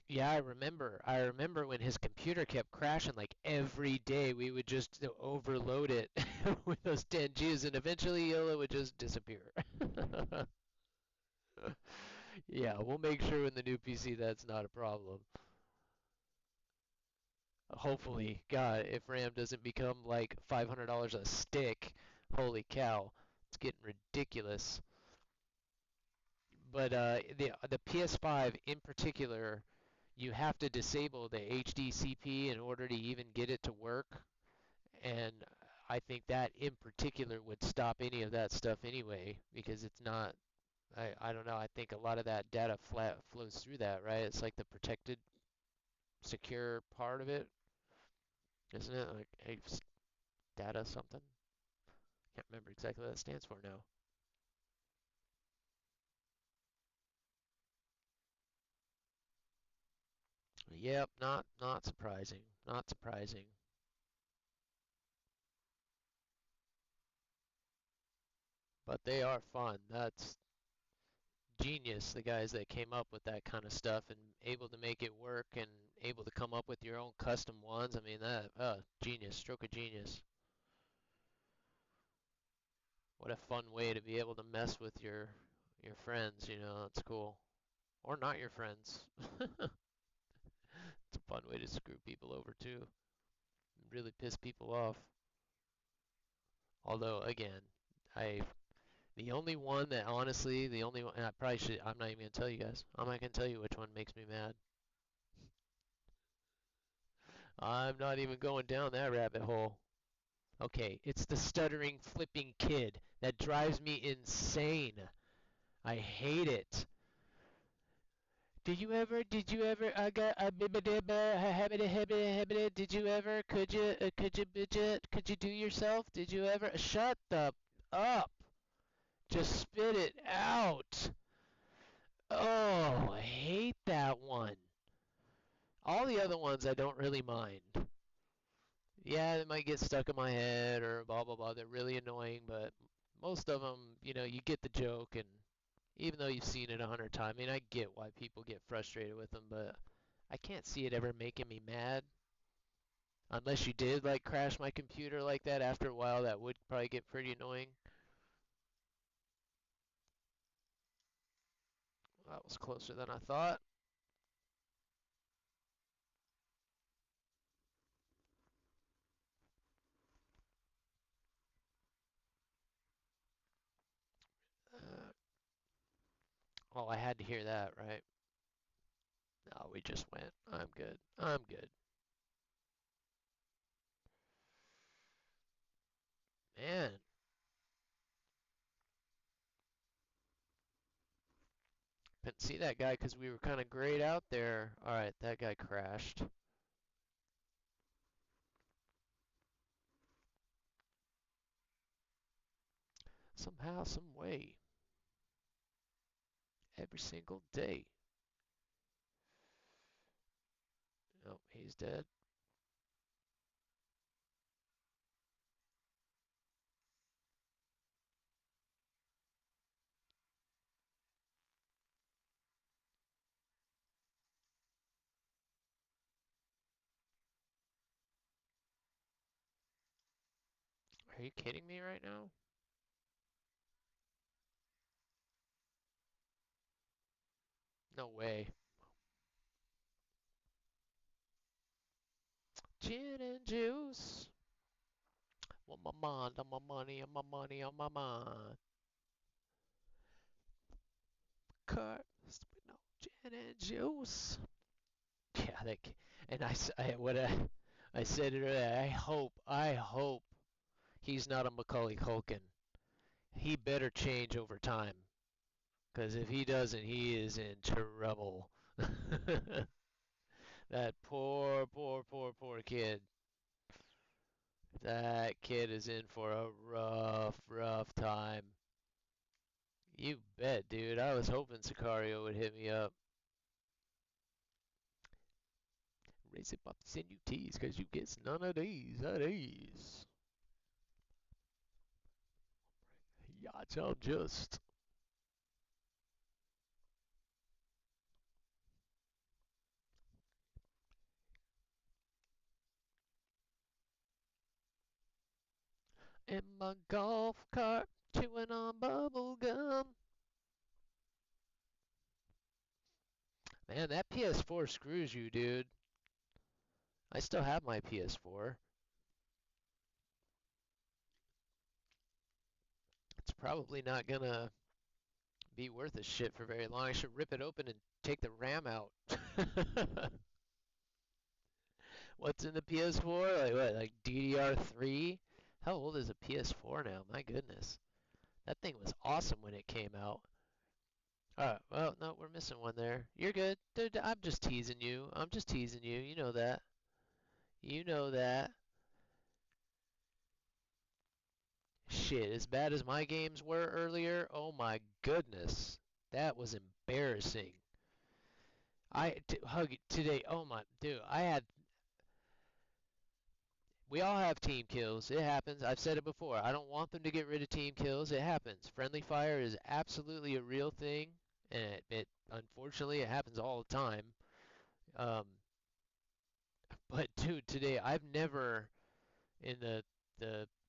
Yeah, I remember when his computer kept crashing like every day. We would just overload it with those 10 Gs, and eventually it would just disappear. Yeah, we'll make sure in the new PC that's not a problem. Hopefully, God, if RAM doesn't become like $500 a stick, holy cow, it's getting ridiculous. But the PS5 in particular, you have to disable the HDCP in order to even get it to work, and I think that in particular would stop any of that stuff anyway, because it's not. I don't know. I think a lot of that data flows through that, right? It's like the protected, secure part of it, isn't it? Like data something. Can't remember exactly what that stands for now. Yep, not surprising. Not surprising. But they are fun. That's genius, the guys that came up with that kind of stuff and able to make it work and able to come up with your own custom ones. I mean, that, genius, stroke of genius. What a fun way to be able to mess with your friends, you know, that's cool. Or not your friends. It's a fun way to screw people over too. Really piss people off. Although again, I the only one that honestly, the only one, and I'm not even gonna tell you guys. I'm not gonna tell you which one makes me mad. I'm not even going down that rabbit hole. Okay, it's the stuttering, flipping kid that drives me insane. I hate it. Did you ever, I got a bibba habit, did you ever, could you do yourself? Did you ever, shut the up. Just spit it out. Oh, I hate that one. All the other ones I don't really mind. Yeah, they might get stuck in my head or blah blah blah. They're really annoying, but most of them, you know, you get the joke, and even though you've seen it 100 times, I mean, I get why people get frustrated with them, but I can't see it ever making me mad. Unless you did like crash my computer like that, after a while that would probably get pretty annoying. That was closer than I thought. Uh, oh, I had to hear that, right? No, we just went. I'm good. I'm good. Man, couldn't see that guy because we were kind of grayed out there. Alright, that guy crashed. Somehow, some way. Every single day. Oh, he's dead. Are you kidding me right now? No way. Gin and juice. Want my mind on my money, on my money, on my mind. Cut. No, gin and juice. Yeah, and I said it earlier. I hope he's not a Macaulay Culkin. He better change over time. Because if he doesn't, he is in trouble. That poor, poor, poor, poor kid. That kid is in for a rough time. You bet, dude. I was hoping Sicario would hit me up. Raise it up, send you teas, cause you gets none of these. Yeah, I'm just. In my golf cart, chewing on bubble gum. Man, that PS4 screws you, dude. I still have my PS4. It's probably not gonna be worth a shit for very long. I should rip it open and take the RAM out. What's in the PS4? Like what? Like DDR3? How old is a PS4 now? My goodness. That thing was awesome when it came out. Alright, well, no, we're missing one there. You're good. Dude, I'm just teasing you. I'm just teasing you. You know that. You know that. Shit, as bad as my games were earlier, oh my goodness. That was embarrassing. Hug today, oh my, dude, we all have team kills. It happens. I've said it before. I don't want them to get rid of team kills. It happens. Friendly fire is absolutely a real thing, and it unfortunately it happens all the time. Um, but dude, today I've never in the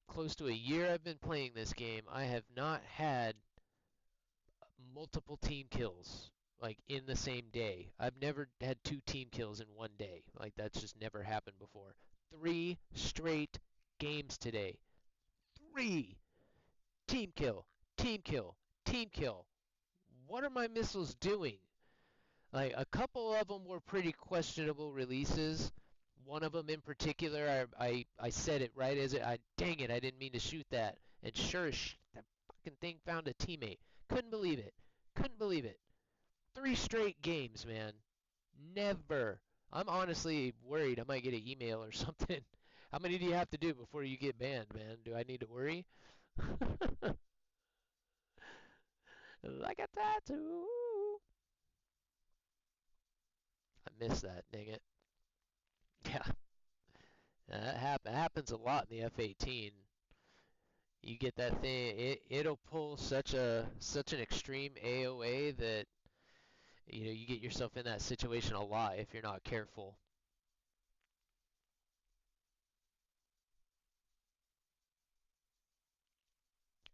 close to a year I've been playing this game, I have not had multiple team kills like in the same day. I've never had two team kills in one day. Like that's just never happened before. 3 straight games today. 3 team kill, team kill, team kill. What are my missiles doing? Like a couple of them were pretty questionable releases. One of them in particular, I said it right as it. Dang it, I didn't mean to shoot that. And sure as that fucking thing found a teammate. Couldn't believe it. Couldn't believe it. 3 straight games, man. Never. I'm honestly worried I might get an email or something. How many do you have to do before you get banned, man? Do I need to worry? Like a tattoo. I missed that, dang it. Yeah, that happens a lot in the F-18. You get that thing, it'll pull such an extreme AOA that you get yourself in that situation a lot if you're not careful.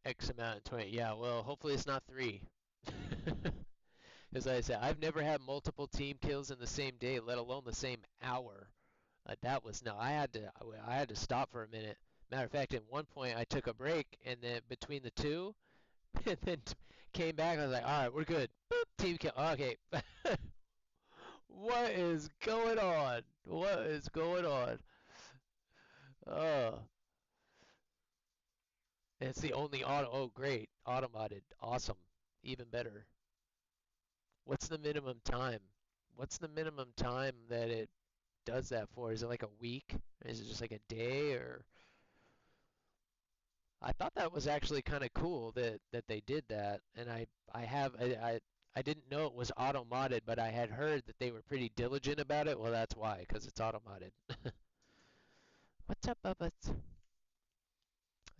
X amount of 20. Yeah, well, hopefully it's not 3. As I said, I've never had multiple team kills in the same day, let alone the same hour. That was no. I had to stop for a minute. Matter of fact, at one point I took a break, and then between the two, and then came back. I was like, all right, we're good. Boop, team kill. Okay. What is going on? What is going on? Oh, it's the only auto. Oh, great. Automated. Awesome. Even better. What's the minimum time? What's the minimum time that it does that for? Is it like a week? Is it just like a day or? I thought that was actually kind of cool that they did that, and I didn't know it was auto modded, but I had heard that they were pretty diligent about it. Well, that's why, because it's auto modded. What's up, Bubbas?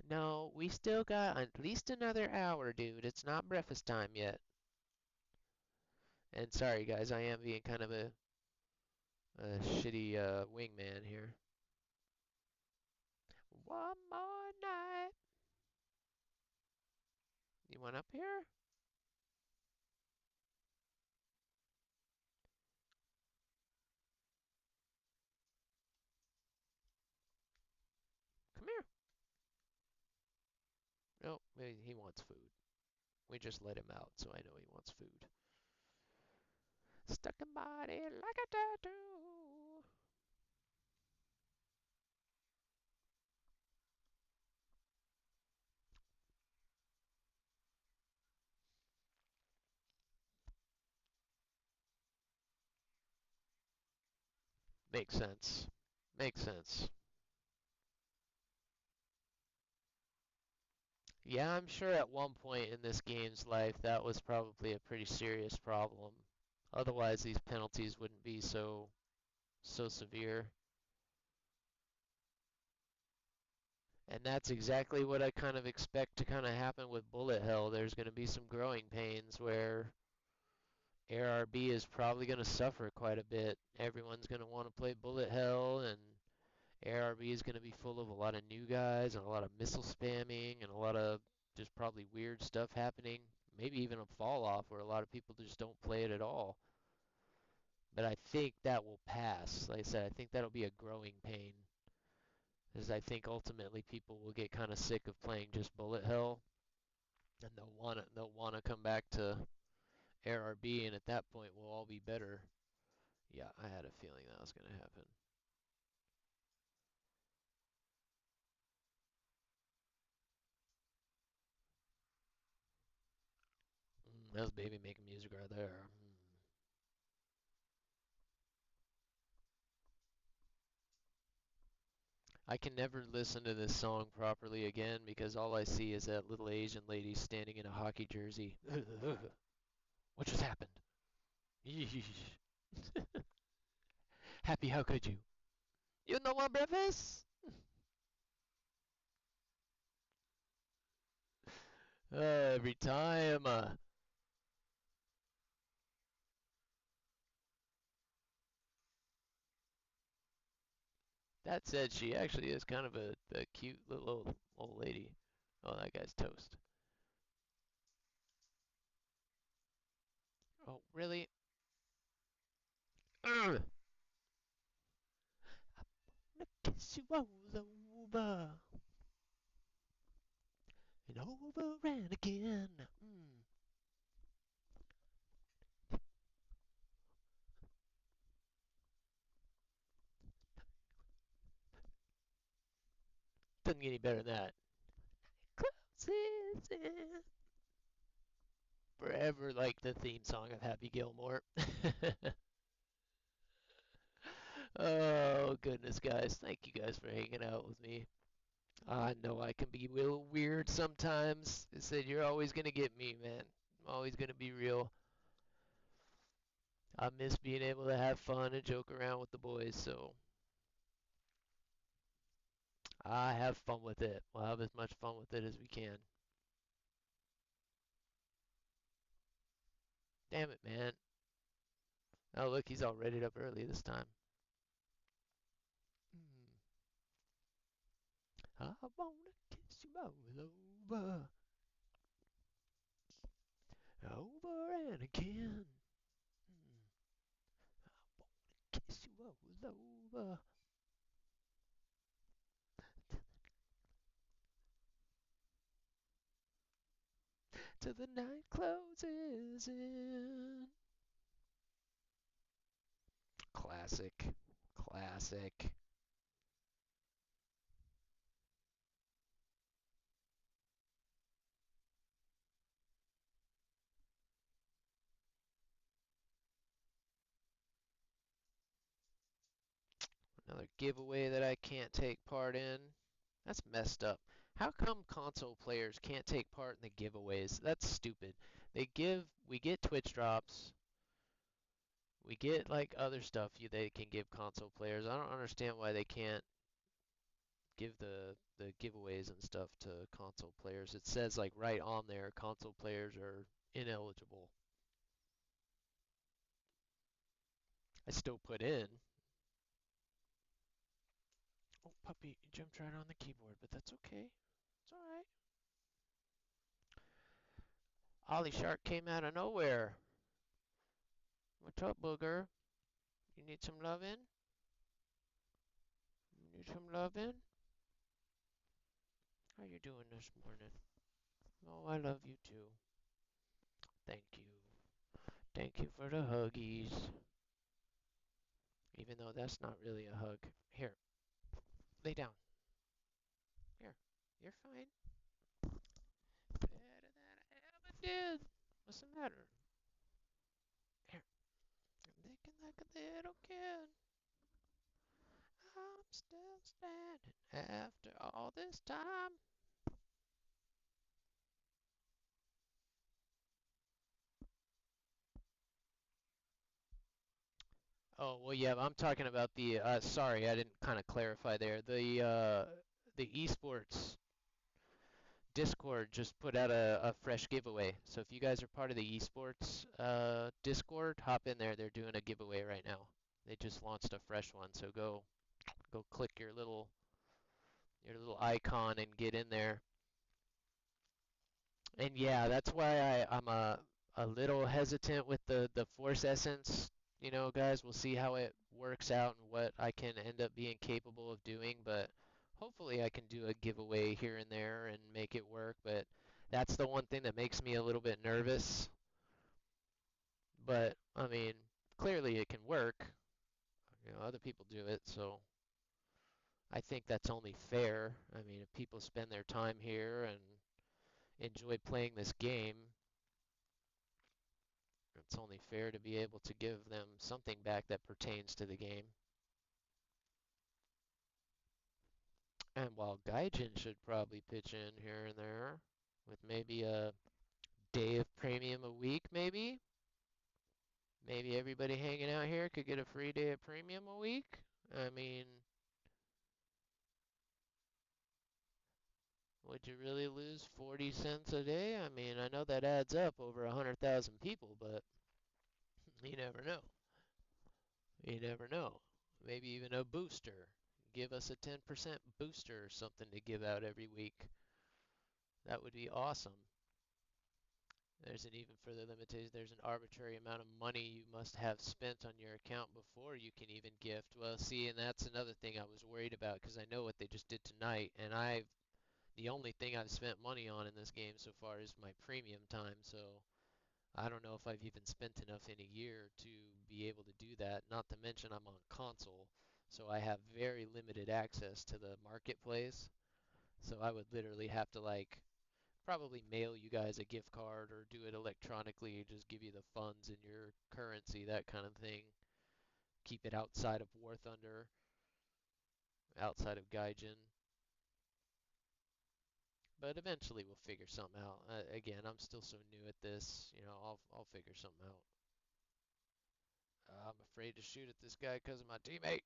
No, we still got at least another hour, dude. It's not breakfast time yet. And sorry, guys, I am being kind of a shitty wingman here. One more night. You want up here? Come here. No, maybe he wants food. We just let him out, so I know he wants food. Stuck in body like a tattoo. Makes sense. Makes sense. Yeah, I'm sure at one point in this game's life that was probably a pretty serious problem. Otherwise, these penalties wouldn't be so severe. And that's exactly what I kind of expect to kind of happen with bullet hell. There's going to be some growing pains where ARB is probably going to suffer quite a bit. Everyone's going to want to play bullet hell, and ARB is going to be full of a lot of new guys and a lot of missile spamming and a lot of just probably weird stuff happening. Maybe even a fall off where a lot of people just don't play it at all. But I think that will pass. Like I said, I think that'll be a growing pain. Because I think ultimately people will get kind of sick of playing just bullet hell, and they'll wanna come back to ARB, and at that point we'll all be better. Yeah, I had a feeling that was gonna happen. That was baby making music right there. I can never listen to this song properly again because all I see is that little Asian lady standing in a hockey jersey. What just happened? Happy, how could you? You know what, breakfast? Every time. That said, she actually is kind of a cute little old lady. Oh, that guy's toast. Oh, really? Ugh. I wanna kiss you all over and over and again. Doesn't get any better than that. Closes in. Forever like the theme song of Happy Gilmore. Oh, goodness, guys. Thank you guys for hanging out with me. I know I can be a little weird sometimes. I said you're always gonna get me, man. I'm always gonna be real. I miss being able to have fun and joke around with the boys, so I have fun with it. We'll have as much fun with it as we can. Damn it, man. Oh, look, he's all readied up early this time. I wanna kiss you all over, over and again. I wanna kiss you all over. Till the night closes in. Classic. Classic. Another giveaway that I can't take part in. That's messed up. How come console players can't take part in the giveaways? That's stupid. We get Twitch drops. We get like other stuff they can give console players. I don't understand why they can't give the giveaways and stuff to console players. It says like right on there, console players are ineligible. I still put in. Oh, puppy, you jumped right on the keyboard, but that's okay. It's alright. Ollie Shark came out of nowhere. What's up, booger? You need some lovin'? You need some lovin'? How you doing this morning? Oh, I love you too. Thank you. Thank you for the huggies. Even though that's not really a hug. Here, lay down. Here, you're fine. Better than I ever did. What's the matter? Here, I'm thinking like a little kid. I'm still standing after all this time. Oh, well, yeah, I'm talking about the, sorry, I didn't kind of clarify there. The esports Discord just put out a fresh giveaway. So if you guys are part of the esports Discord, hop in there. They're doing a giveaway right now. They just launched a fresh one, so go click your little icon and get in there. And yeah, that's why I'm a little hesitant with the Force Essence. You know, guys, we'll see how it works out and what I can end up being capable of doing, but hopefully I can do a giveaway here and there and make it work, but that's the one thing that makes me a little bit nervous. But I mean, clearly it can work. You know, other people do it, so I think that's only fair. I mean, if people spend their time here and enjoy playing this game, it's only fair to be able to give them something back that pertains to the game. And while Gaijin should probably pitch in here and there with maybe a day of premium a week, maybe. Maybe everybody hanging out here could get a free day of premium a week. I mean, would you really lose 40 cents a day? I mean, I know that adds up over 100,000 people, but you never know. You never know. Maybe even a booster. Give us a 10% booster or something to give out every week. That would be awesome. There's an even further limitation. There's an arbitrary amount of money you must have spent on your account before you can even gift. Well, see, and that's another thing I was worried about because I know what they just did tonight, and the only thing I've spent money on in this game so far is my premium time, so I don't know if I've even spent enough in a year to be able to do that. Not to mention I'm on console, so I have very limited access to the marketplace. So I would literally have to like probably mail you guys a gift card or do it electronically, just give you the funds in your currency, that kind of thing. Keep it outside of War Thunder, outside of Gaijin. But eventually we'll figure something out. Again, I'm still so new at this, you know, I'll figure something out. I'm afraid to shoot at this guy because of my teammate.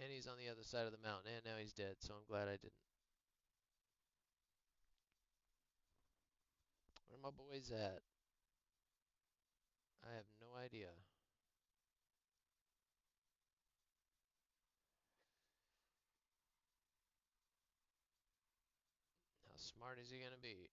And he's on the other side of the mountain, and now he's dead, so I'm glad I didn't. Where are my boys at? I have no idea. How smart is he gonna be?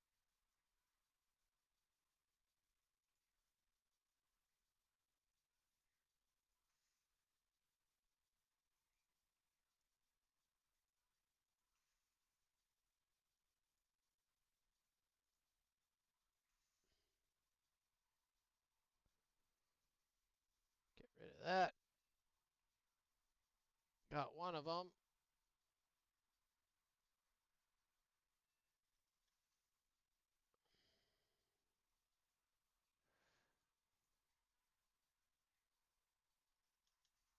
Get rid of that. Got one of them.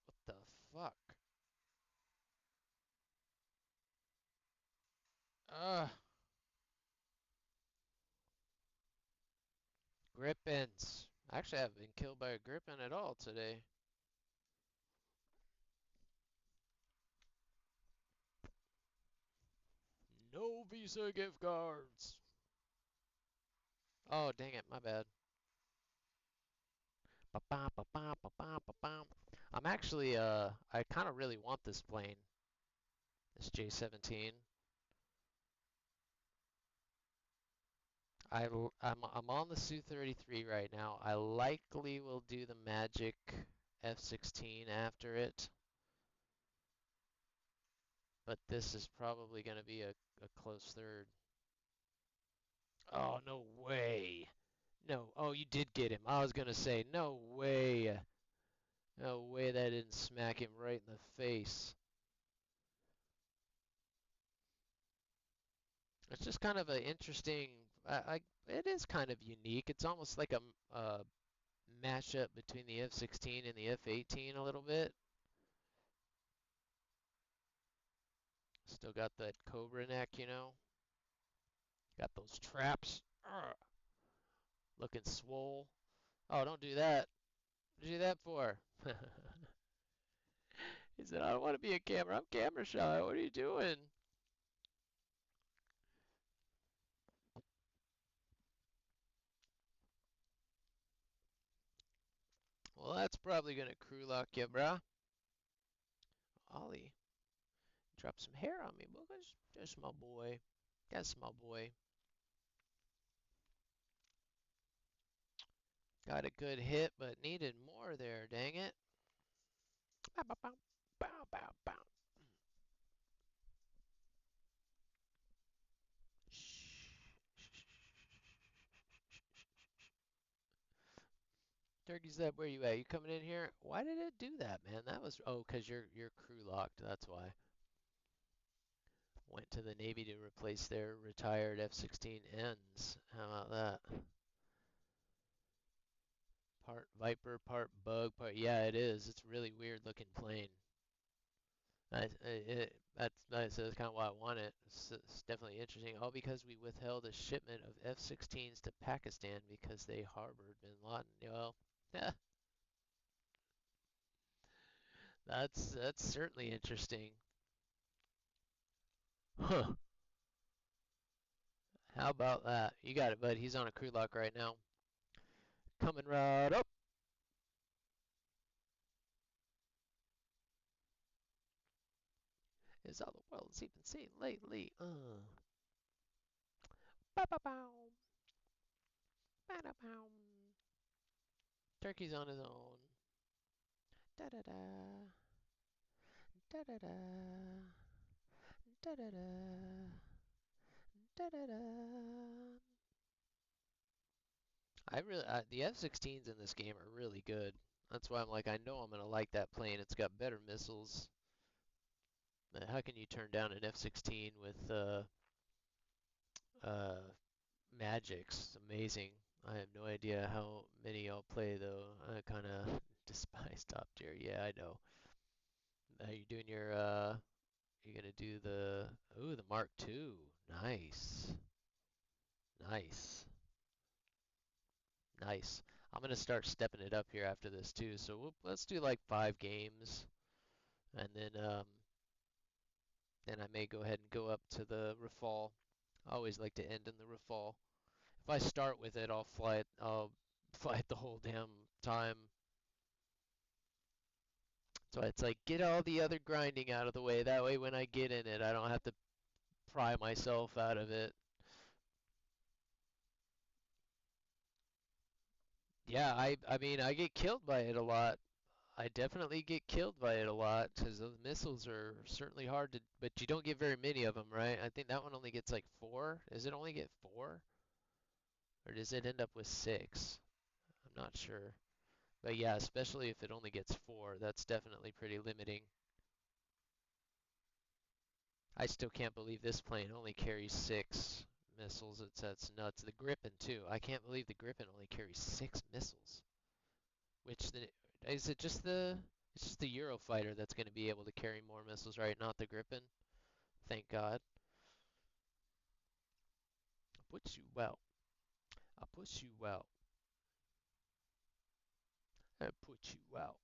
What the fuck? Ugh. Grippins. Actually, I haven't been killed by a grippin at all today. No Visa gift cards. Oh, dang it, my bad. Ba-bam, ba-bam, ba-bam, ba-bam. I'm actually, I kind of really want this plane, this J-17. I'm on the Su-33 right now. I likely will do the Magic F-16 after it, but this is probably going to be a close third. Oh, no way. No. Oh, you did get him. I was going to say, no way. No way that didn't smack him right in the face. It's just kind of an interesting. It is kind of unique. It's almost like a mashup between the F-16 and the F-18 a little bit. Still got that Cobra neck, you know. Got those traps. Looking swole. Oh, don't do that. What'd you do that for? He said, I don't want to be a camera. I'm camera shy. What are you doing? Well, that's probably gonna crew lock you, bruh. Ollie, drop some hair on me, boogers. Just my boy. That's my boy. Got a good hit, but needed more there, dang it. Bow, bow, bow, bow, bow, bow. Turkey said, where you at? You coming in here? Why did it do that, man? That was, oh, 'cause you're crew locked. That's why. Went to the Navy to replace their retired F-16Ns. How about that? Part Viper, part Bug, part, yeah, it is. It's a really weird looking plane. That's kind of why I want it. It's definitely interesting. All because we withheld a shipment of F-16s to Pakistan because they harbored bin Laden. Well, that's certainly interesting. Huh. How about that? You got it, bud. He's on a crew lock right now. Coming right up. Is all the world's even seen lately. Ba-ba-bow. Ba-da-bow. Turkey's on his own. Da-da-da. Da-da-da. Da-da-da. Da-da-da. The F-16s in this game are really good. That's why I'm like, I know I'm gonna like that plane. It's got better missiles. How can you turn down an F-16 with uh, Magics? Amazing. I have no idea how many y'all play though. I kind of despise top tier. Yeah, I know. You doing your you're gonna do the ooh the Mark II. Nice, nice, nice. I'm gonna start stepping it up here after this too. So let's do like 5 games, and then I may go ahead and go up to the Rafale. I always like to end in the Rafale. If I start with it, I'll fly it. I'll fly it the whole damn time. So it's like get all the other grinding out of the way. That way, when I get in it, I don't have to pry myself out of it. Yeah, I mean, I get killed by it a lot. I definitely get killed by it a lot because those missiles are certainly hard to, but you don't get very many of them, right? I think that one only gets like 4. Does it only get 4? Or does it end up with 6? I'm not sure. But yeah, especially if it only gets 4, that's definitely pretty limiting. I still can't believe this plane only carries 6 missiles. That's nuts. The Gripen too. I can't believe the Gripen only carries 6 missiles. Which the is it just the it's just the Eurofighter that's going to be able to carry more missiles, right? Not the Gripen. Thank God. I put you out. I put you out. I put you out.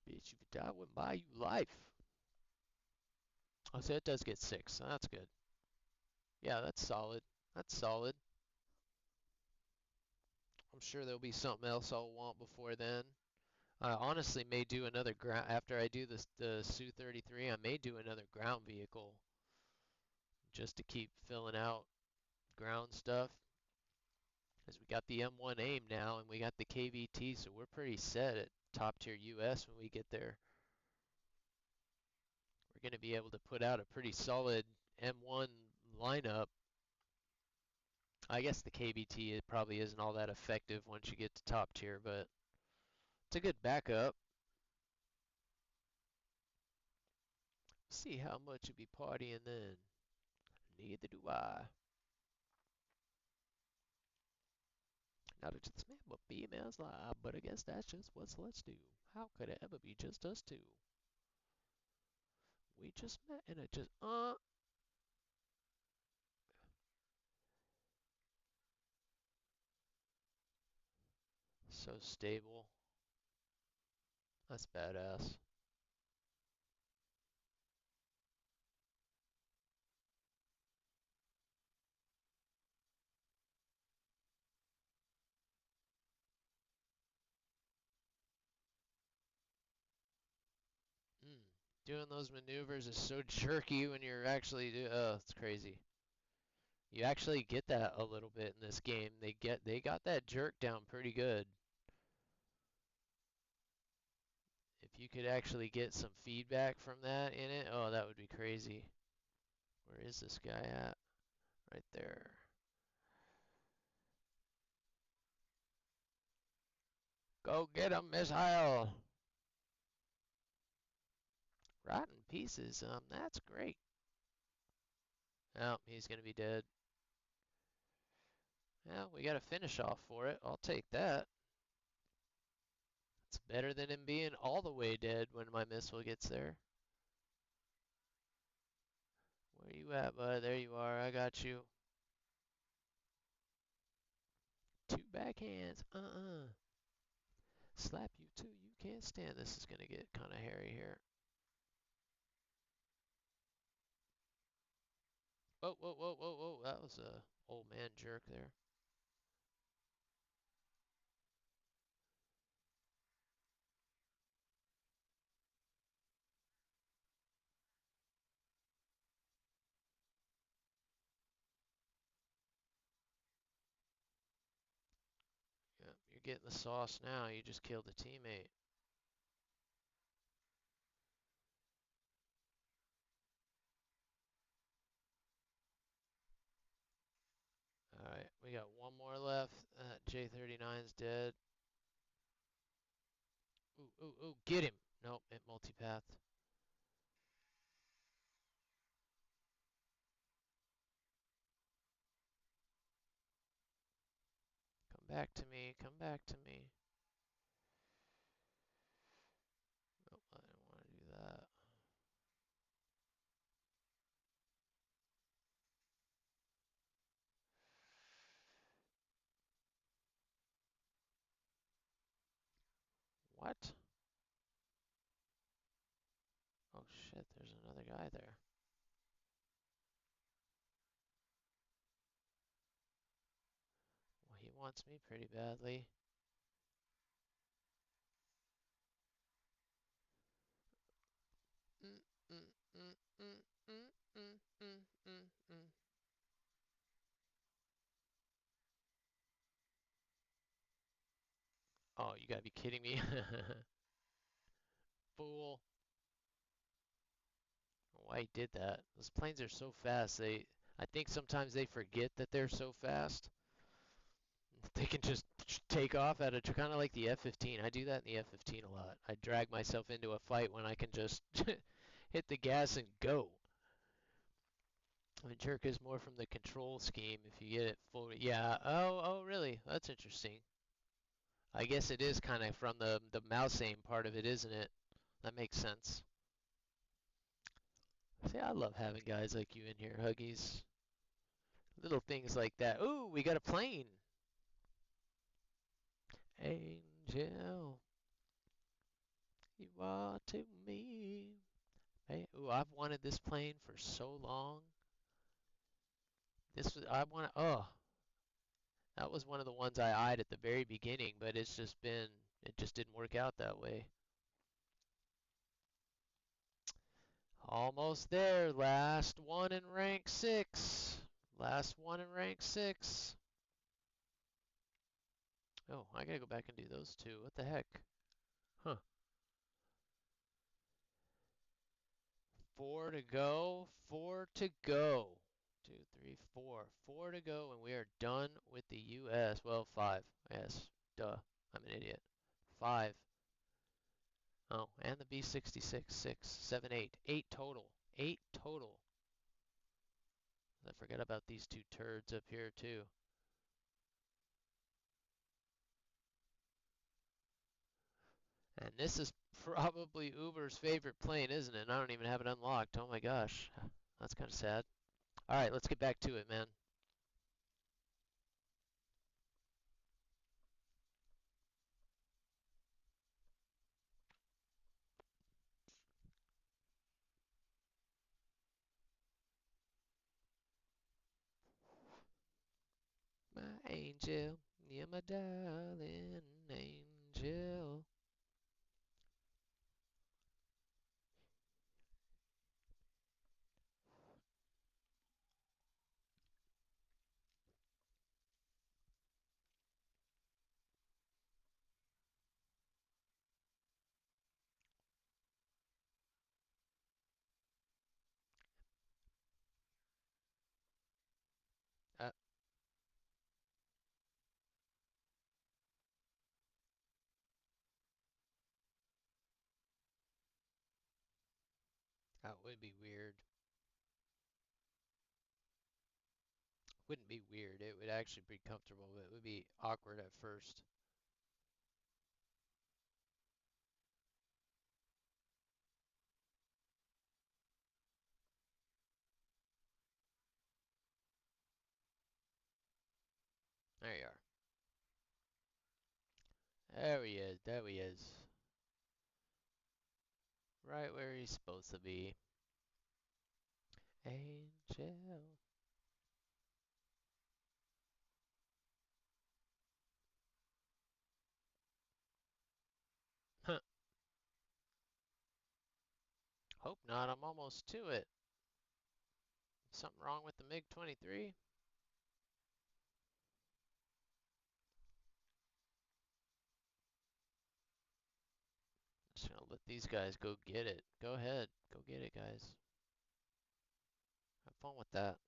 Bitch, if you die, I wouldn't buy you life. Oh, so it does get 6. So that's good. Yeah, that's solid. That's solid. I'm sure there'll be something else I'll want before then. I honestly may do another ground after I do this the Su-33. I may do another ground vehicle just to keep filling out ground stuff. Because we got the M1 AIM now and we got the KVT, so we're pretty set at top tier US when we get there. We're going to be able to put out a pretty solid M1 lineup. I guess the KVT it probably isn't all that effective once you get to top tier, but it's a good backup. See how much you be partying then. Neither do I. Not a just man, but females lie. But I guess that's just what let's do. How could it ever be just us two? We just met and it just So stable. That's badass. Mm. Doing those maneuvers is so jerky when you're actually oh, it's crazy. You actually get that a little bit in this game. They got that jerk down pretty good. If you could actually get some feedback from that in it, oh, that would be crazy. Where is this guy at? Right there. Go get him, missile! Rotten pieces, that's great. Oh, he's gonna be dead. Yeah, we got a finish off for it. I'll take that. It's better than him being all the way dead when my missile gets there. Where you at, bud? There you are. I got you. 2 backhands. Slap you too. You can't stand. This is gonna get kind of hairy here. Whoa, whoa, whoa, whoa, whoa. That was a old man jerk there. Yep, you're getting the sauce now. You just killed a teammate. Alright, we got one more left. J39's dead. Ooh, ooh, ooh, get him! Nope, it multipathed. Come back to me, come back to me. Nope, I didn't want to do that. What? Oh shit, there's another guy there. Well, he wants me pretty badly. Mm, mm, mm, mm, mm, mm, mm, mm, mm. Oh, you gotta be kidding me. Fool. Why he did that. Those planes are so fast. I think sometimes they forget that they're so fast. They can just take off at a kind of like the F-15. I do that in the F-15 a lot. I drag myself into a fight when I can just hit the gas and go. The jerk is more from the control scheme. If you get it full, yeah. Oh, really? That's interesting. I guess it is kind of from the mouse aim part of it, isn't it? That makes sense. See, I love having guys like you in here, Huggies. Little things like that. Ooh, we got a plane. Angel, you are to me. Hey, ooh, I've wanted this plane for so long. Oh, that was one of the ones I eyed at the very beginning, but it just didn't work out that way. Almost there. Last one in rank 6. Last one in rank 6. Oh, I gotta go back and do those two. What the heck? Huh. 4 to go. 4 to go. 2, 3, 4. 4 to go, and we are done with the U.S. Well, 5. Yes. Duh. I'm an idiot. 5. Oh, and the B-66. 6, 7, 8. 8 total. 8 total. I forgot about these two turds up here, too. And this is probably Uber's favorite plane, isn't it? I don't even have it unlocked. Oh my gosh. That's kind of sad. All right, let's get back to it, man. Angel, you're my darling angel. Uh, that would be weird. Wouldn't be weird. It would actually be comfortable, but it would be awkward at first. There you are. There he is. There he is. Right where he's supposed to be. Angel. Huh. Hope not. I'm almost to it. Something wrong with the MiG-23? Just gonna let these guys go get it. Go ahead. Go get it, guys. Have fun with that.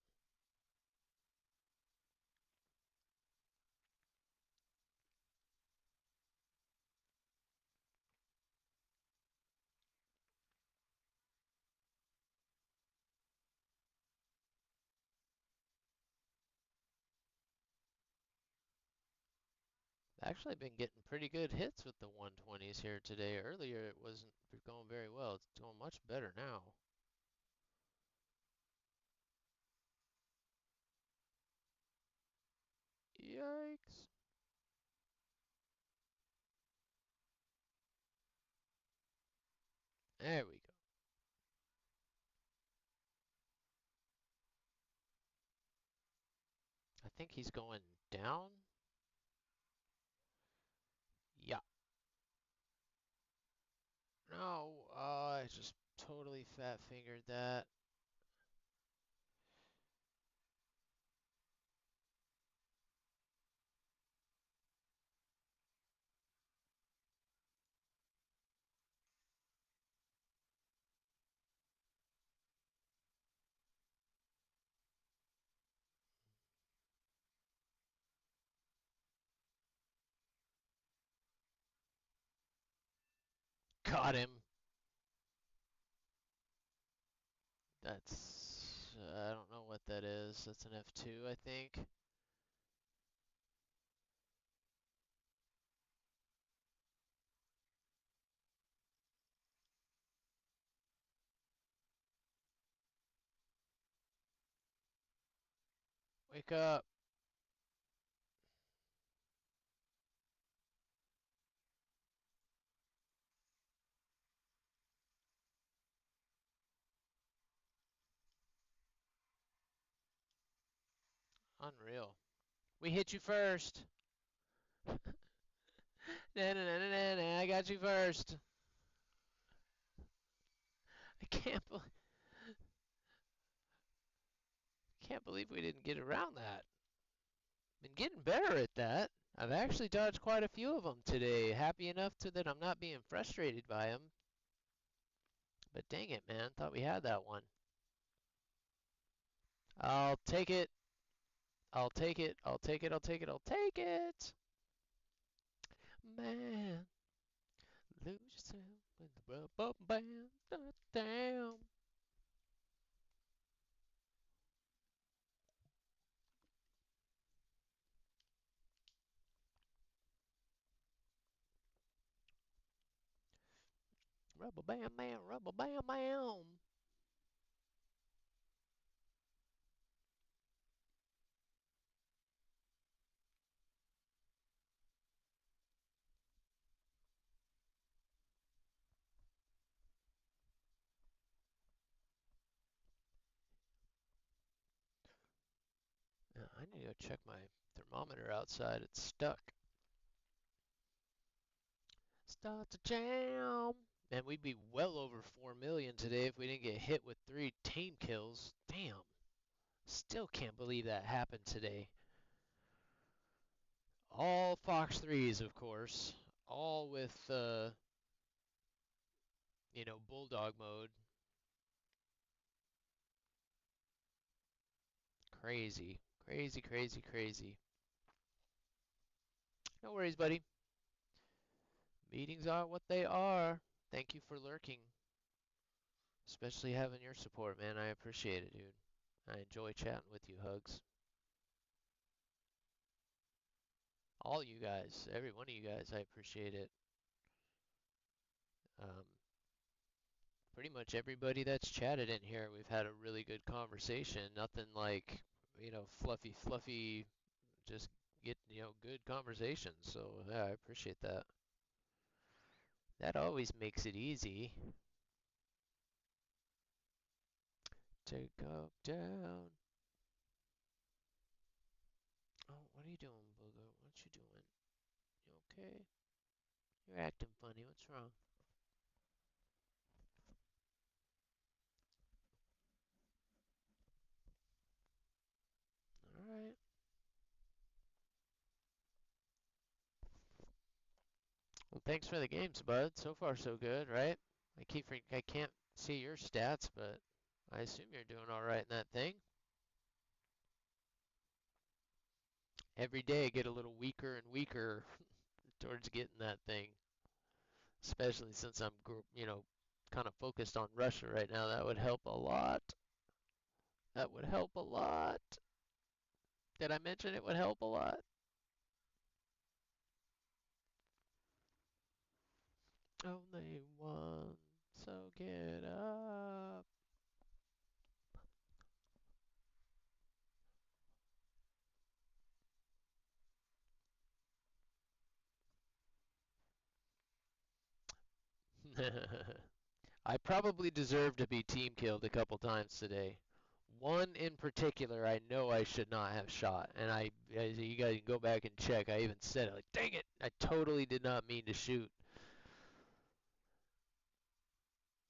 Actually been getting pretty good hits with the 120s here today. Earlier it wasn't going very well. It's going much better now. Yikes. There we go. I think he's going down. Yeah. No, I just totally fat fingered that. Got him. That's, I don't know what that is. That's an F2, I think. Wake up. Unreal. We hit you first. Na na na na na. I got you first. I can't believe we didn't get around that. Been getting better at that. I've actually dodged quite a few of them today. Happy enough to that I'm not being frustrated by them. But dang it, man. Thought we had that one. I'll take it. I'll take it. I'll take it. I'll take it. I'll take it. Man, lose yourself in the rubber band. Damn. Rubber band man, rubber band man. I need to go check my thermometer outside. It's stuck. Start to jam. Man, we'd be well over 4 million today if we didn't get hit with 3 team kills. Damn. Still can't believe that happened today. All Fox 3s, of course. All with, Bulldog mode. Crazy. Crazy, crazy, crazy. No worries, buddy. Meetings are what they are. Thank you for lurking. Especially having your support, man. I appreciate it, dude. I enjoy chatting with you, Hugs. All you guys, every one of you guys, I appreciate it. Um, pretty much everybody that's chatted in here, we've had a really good conversation. Nothing like, fluffy, just get, good conversations. So, yeah, I appreciate that. That always makes it easy. Take up, down. Oh, what are you doing, Booger? What you doing? You okay? You're acting funny. What's wrong? Alright. Well, thanks for the games, bud. So far, so good, right? I can't see your stats, but I assume you're doing alright in that thing. Every day I get a little weaker and weaker towards getting that thing. Especially since I'm, kind of focused on Russia right now. That would help a lot. That would help a lot. Did I mention it would help a lot? Only one, so get up. I probably deserve to be team killed a couple times today. One in particular, I know I should not have shot, and you guys can go back and check. I even said it, like, dang it, I totally did not mean to shoot.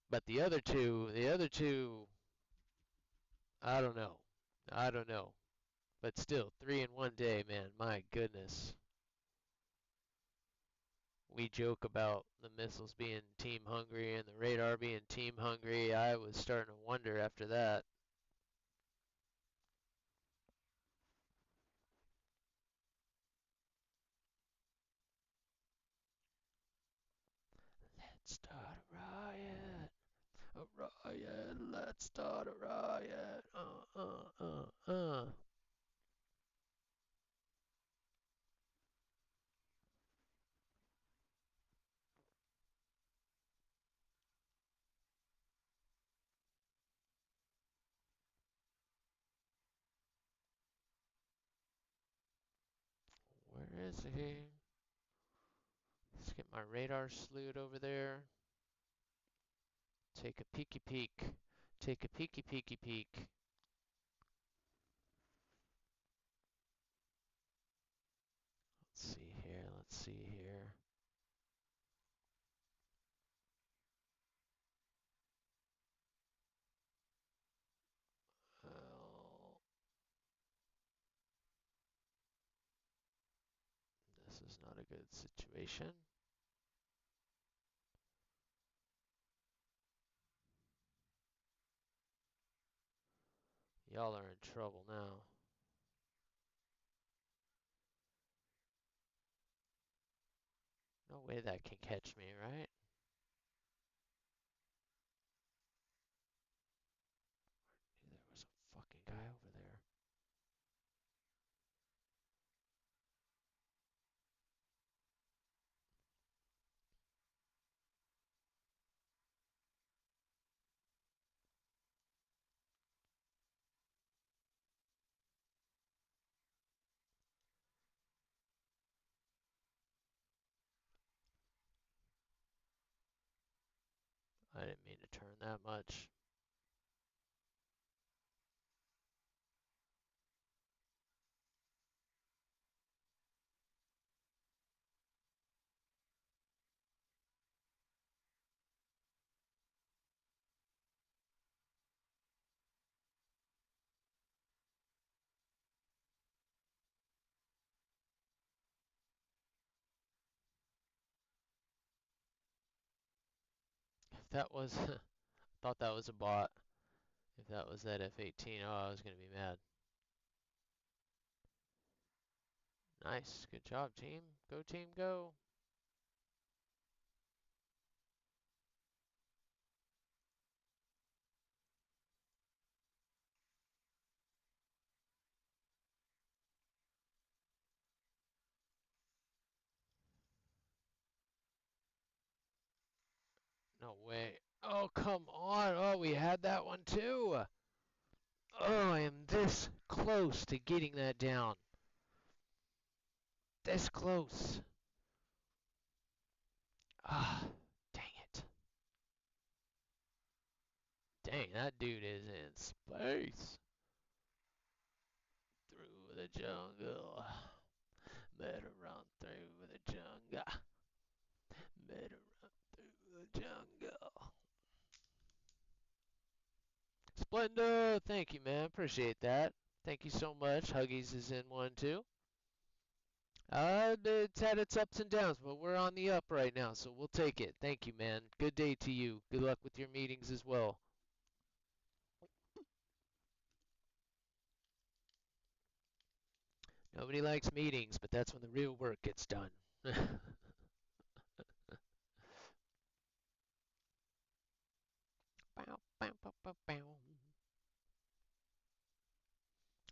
But the other two, I don't know, I don't know. But still, 3 in 1 day, man, my goodness. We joke about the missiles being team hungry and the radar being team hungry. I was starting to wonder after that. Let's start a riot. A riot. Let's start a riot. Uh. Where is he? Let's get my radar slewed over there. Take a peeky peek. Take a peeky peeky peek. Let's see here. Let's see here. Oh, this is not a good situation. Y'all are in trouble now. No way that can catch me, right? There was a fucking guy over there. I didn't mean to turn that much. that was, thought that was a bot. If that was that F-18, oh, I was gonna be mad. Nice, good job, team. Go, team, go. No way. Oh, come on. Oh, we had that one too. Oh, I am this close to getting that down. This close. Ah, dang it. Dang, that dude is in space. Through the jungle. Better run through the jungle. Better run through the jungle. Splendo! Thank you, man. Appreciate that. Thank you so much. Huggies is in one too. It's had its ups and downs, but we're on the up right now, so we'll take it. Thank you, man. Good day to you. Good luck with your meetings as well. Nobody likes meetings, but that's when the real work gets done. Bow, bow, bow, bow, bow.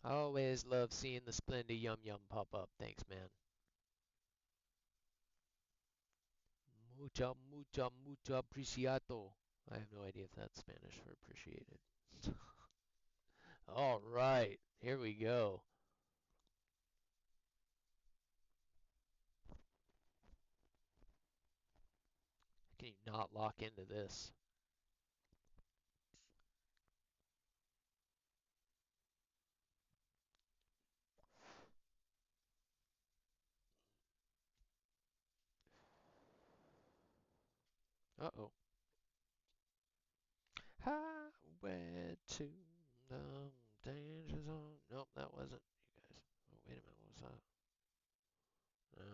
Always love seeing the Splenda Yum Yum pop up. Thanks, man. Mucha, mucha, mucha apreciado. I have no idea if that's Spanish for appreciated. All right, here we go. Can you not lock into this? Uh-oh. Highway to the danger zone. Nope, that wasn't you guys. Oh, wait a minute, what was that? No.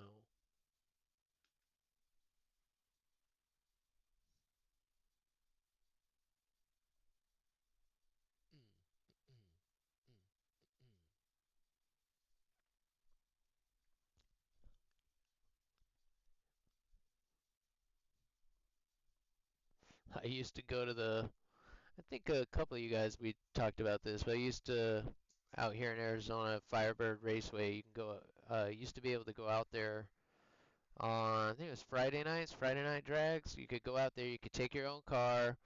Mm, mm, mm, I used to go to I think a couple of you guys, we talked about this, but I used to, out here in Arizona, Firebird Raceway, you can go, used to be able to go out there on, I think it was Friday nights, Friday night drags. You could go out there, you could take your own car,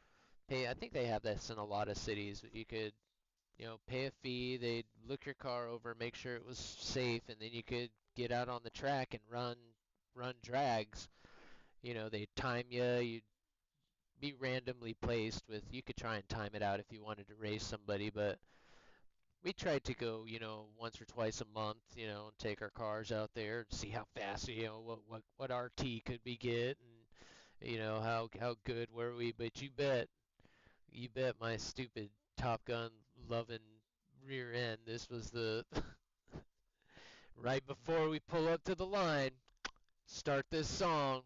pay, I think they have this in a lot of cities, but you could, pay a fee, they'd look your car over, make sure it was safe, and then you could get out on the track and run drags. They'd time you, you'd be randomly placed with, you could try and time it out if you wanted to race somebody, but we tried to go, once or twice a month, and take our cars out there and see how fast, what RT could we get, and how good were we. But you bet my stupid Top Gun loving rear end. This was the right before we pull up to the line, start this song.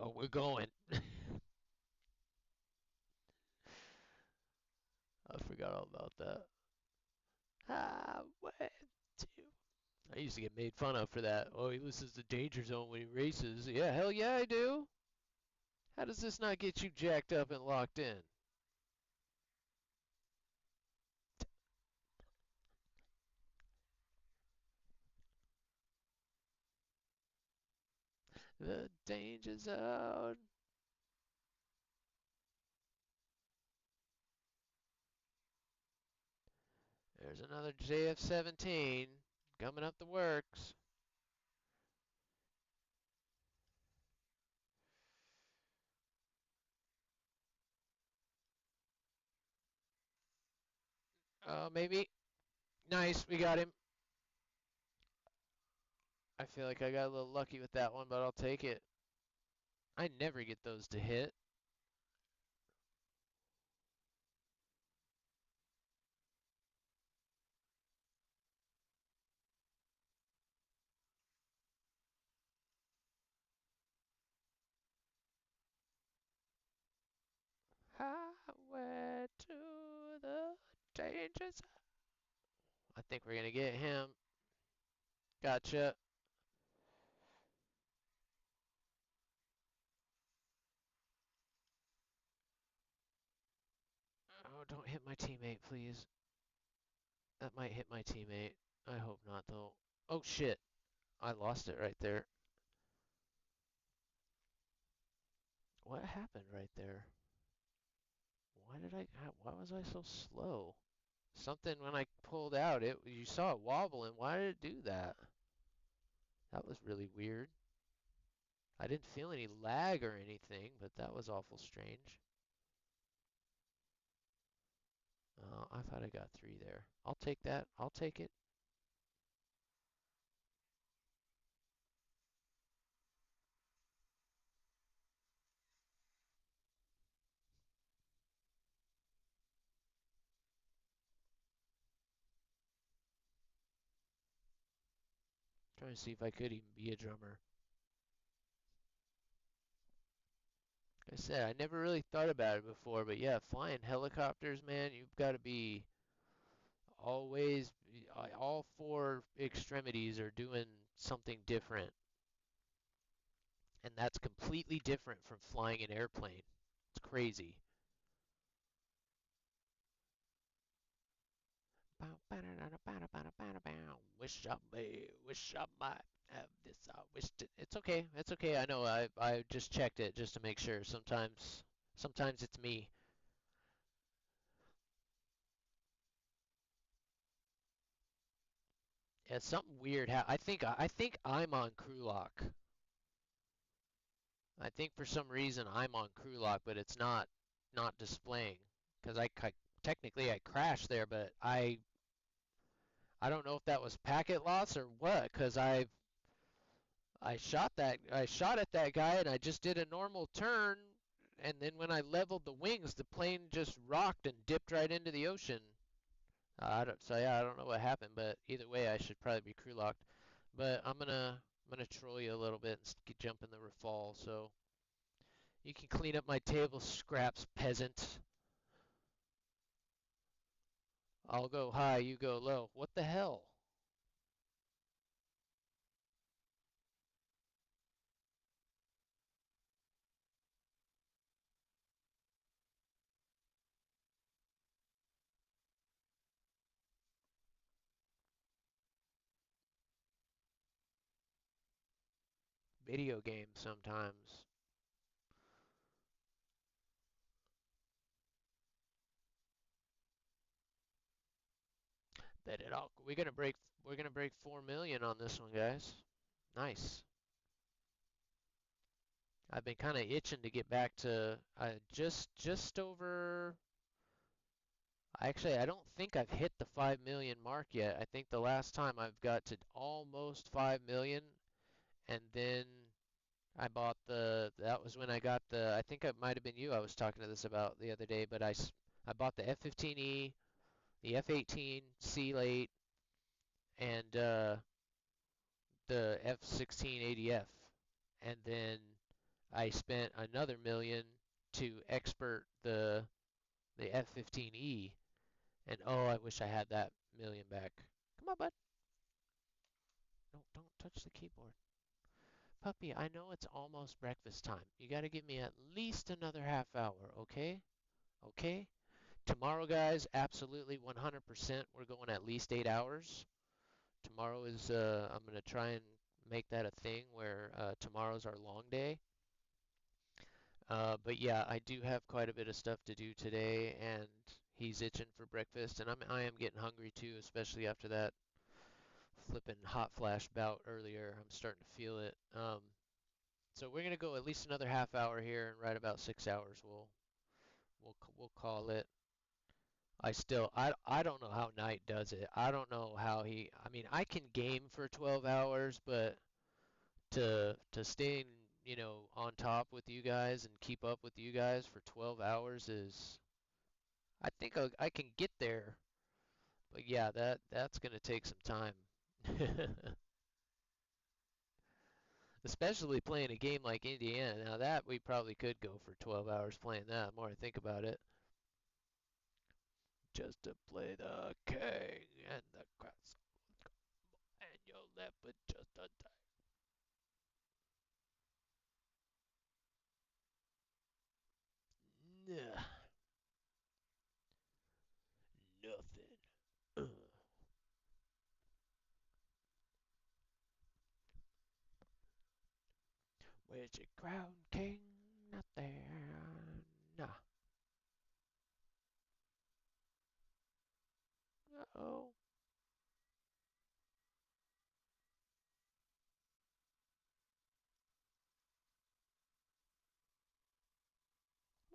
Oh, we're going. I forgot all about that. Highway to. I used to get made fun of for that. Oh, he listens to Danger Zone when he races. Yeah, hell yeah, I do. How does this not get you jacked up and locked in? The danger zone. There's another JF-17 coming up the works. Maybe. Nice, we got him. I feel like I got a little lucky with that one, but I'll take it. I never get those to hit. highway to the danger zone. I think we're gonna get him. Gotcha. Oh, don't hit my teammate, please. That might hit my teammate. I hope not, though. Oh, shit. I lost it right there. What happened right there? Why was I so slow? Something when I pulled out, you saw it wobbling. Why did it do that? That was really weird. I didn't feel any lag or anything, but that was awful strange. I thought I got 3 there. I'll take that. I'll take it. Trying to see if I could even be a drummer. Like I said, I never really thought about it before, but yeah, flying helicopters, man, you've got to be always, all 4 extremities are doing something different. And that's completely different from flying an airplane. It's crazy. Wish I might have this. I wished it. It's okay. It's okay. I know. I just checked it just to make sure. Sometimes it's me. Yeah, something weird. I think I'm on crew lock. I think for some reason I'm on crew lock, but it's not displaying because technically I crashed there, but I don't know if that was packet loss or what, because I shot at that guy and I just did a normal turn, and then when I leveled the wings, the plane just rocked and dipped right into the ocean. So yeah, I don't know what happened, but either way, I should probably be crew locked. But I'm gonna troll you a little bit and jump in the rafale, so you can clean up my table scraps, peasant. I'll go high, you go low. What the hell? Video games sometimes. Bet it all. We're gonna break 4 million on this one, guys. Nice. I've been kind of itching to get back to just over. Actually, I don't think I've hit the 5 million mark yet. I think the last time I've got to almost 5 million, and then that was when I got I think it might have been you I was talking to this about the other day, but I bought the F-15E, the F-18C late, and the F-16ADF, and then I spent another million to expert the F-15E, and oh, I wish I had that million back. Come on, bud. No, don't touch the keyboard. Puppy, I know it's almost breakfast time. You gotta give me at least another half hour, okay? Okay? Tomorrow, guys, absolutely 100%. We're going at least 8 hours. Tomorrow is, I'm gonna try and make that a thing where tomorrow's our long day. But yeah, I do have quite a bit of stuff to do today, and he's itching for breakfast, and I am getting hungry too, especially after that flipping hot flash bout earlier. I'm starting to feel it. So we're gonna go at least another half hour here, and right about 6 hours we'll call it. I don't know how Knight does it. I don't know how I mean, I can game for 12 hours, but to stay, on top with you guys and keep up with you guys for 12 hours is, I think I can get there. But yeah, that's gonna take some time. Especially playing a game like Indiana. Now that we probably could go for 12 hours playing that, the more I think about it. Just to play the king and the castle, and you're left with just a time. Nah, nothing. Where's your crown, king? Not there. Nah. Uh-oh.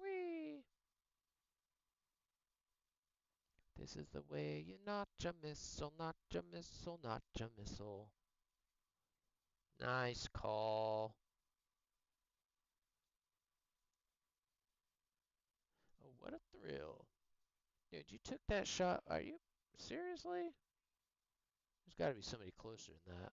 Whee! This is the way you notch a missile, notch a missile, notch a missile. Nice call. Oh, what a thrill. Dude, you took that shot. Are you seriously? There's got to be somebody closer than that.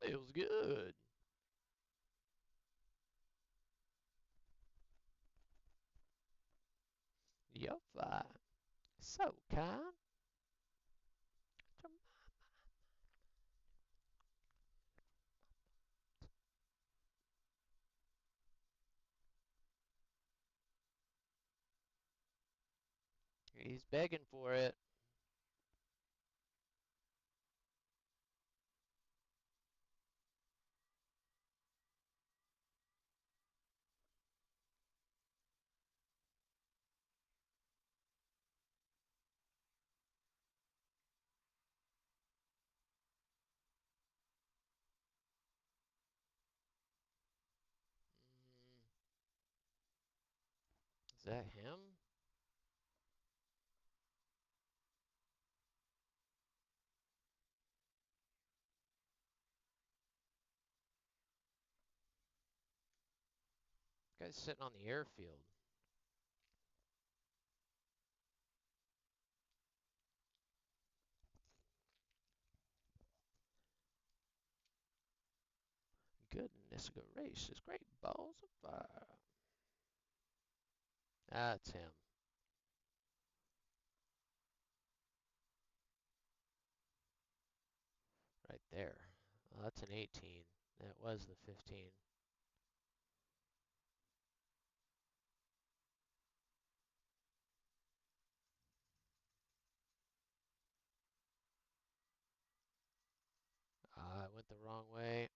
Feels good. You're fine. So kind. He's begging for it. Mm, is that him? Guy's sitting on the airfield. Goodness gracious, great balls of fire. That's him. Right there. Well, that's an 18. That was the 15. I went the wrong way.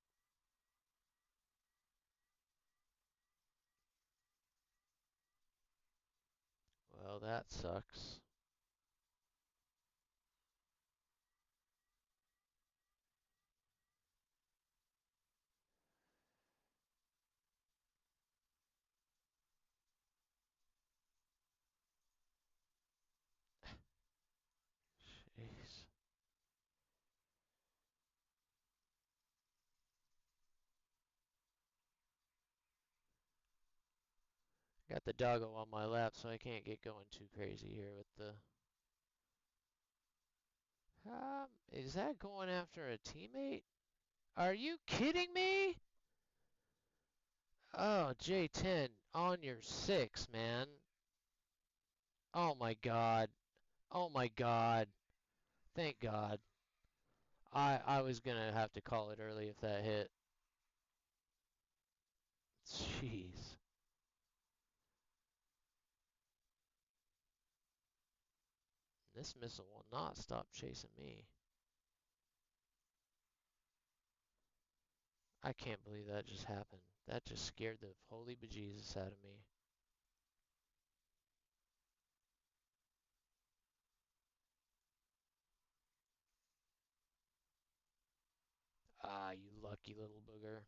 Well, that sucks. Jeez. Got the doggo on my lap, so I can't get going too crazy here with the... Is that going after a teammate? Are you kidding me? Oh, J10, on your 6, man. Oh my god. Oh my god. Thank god. I was gonna have to call it early if that hit. Jeez. This missile will not stop chasing me. I can't believe that just happened. That just scared the holy bejesus out of me. Ah, you lucky little booger.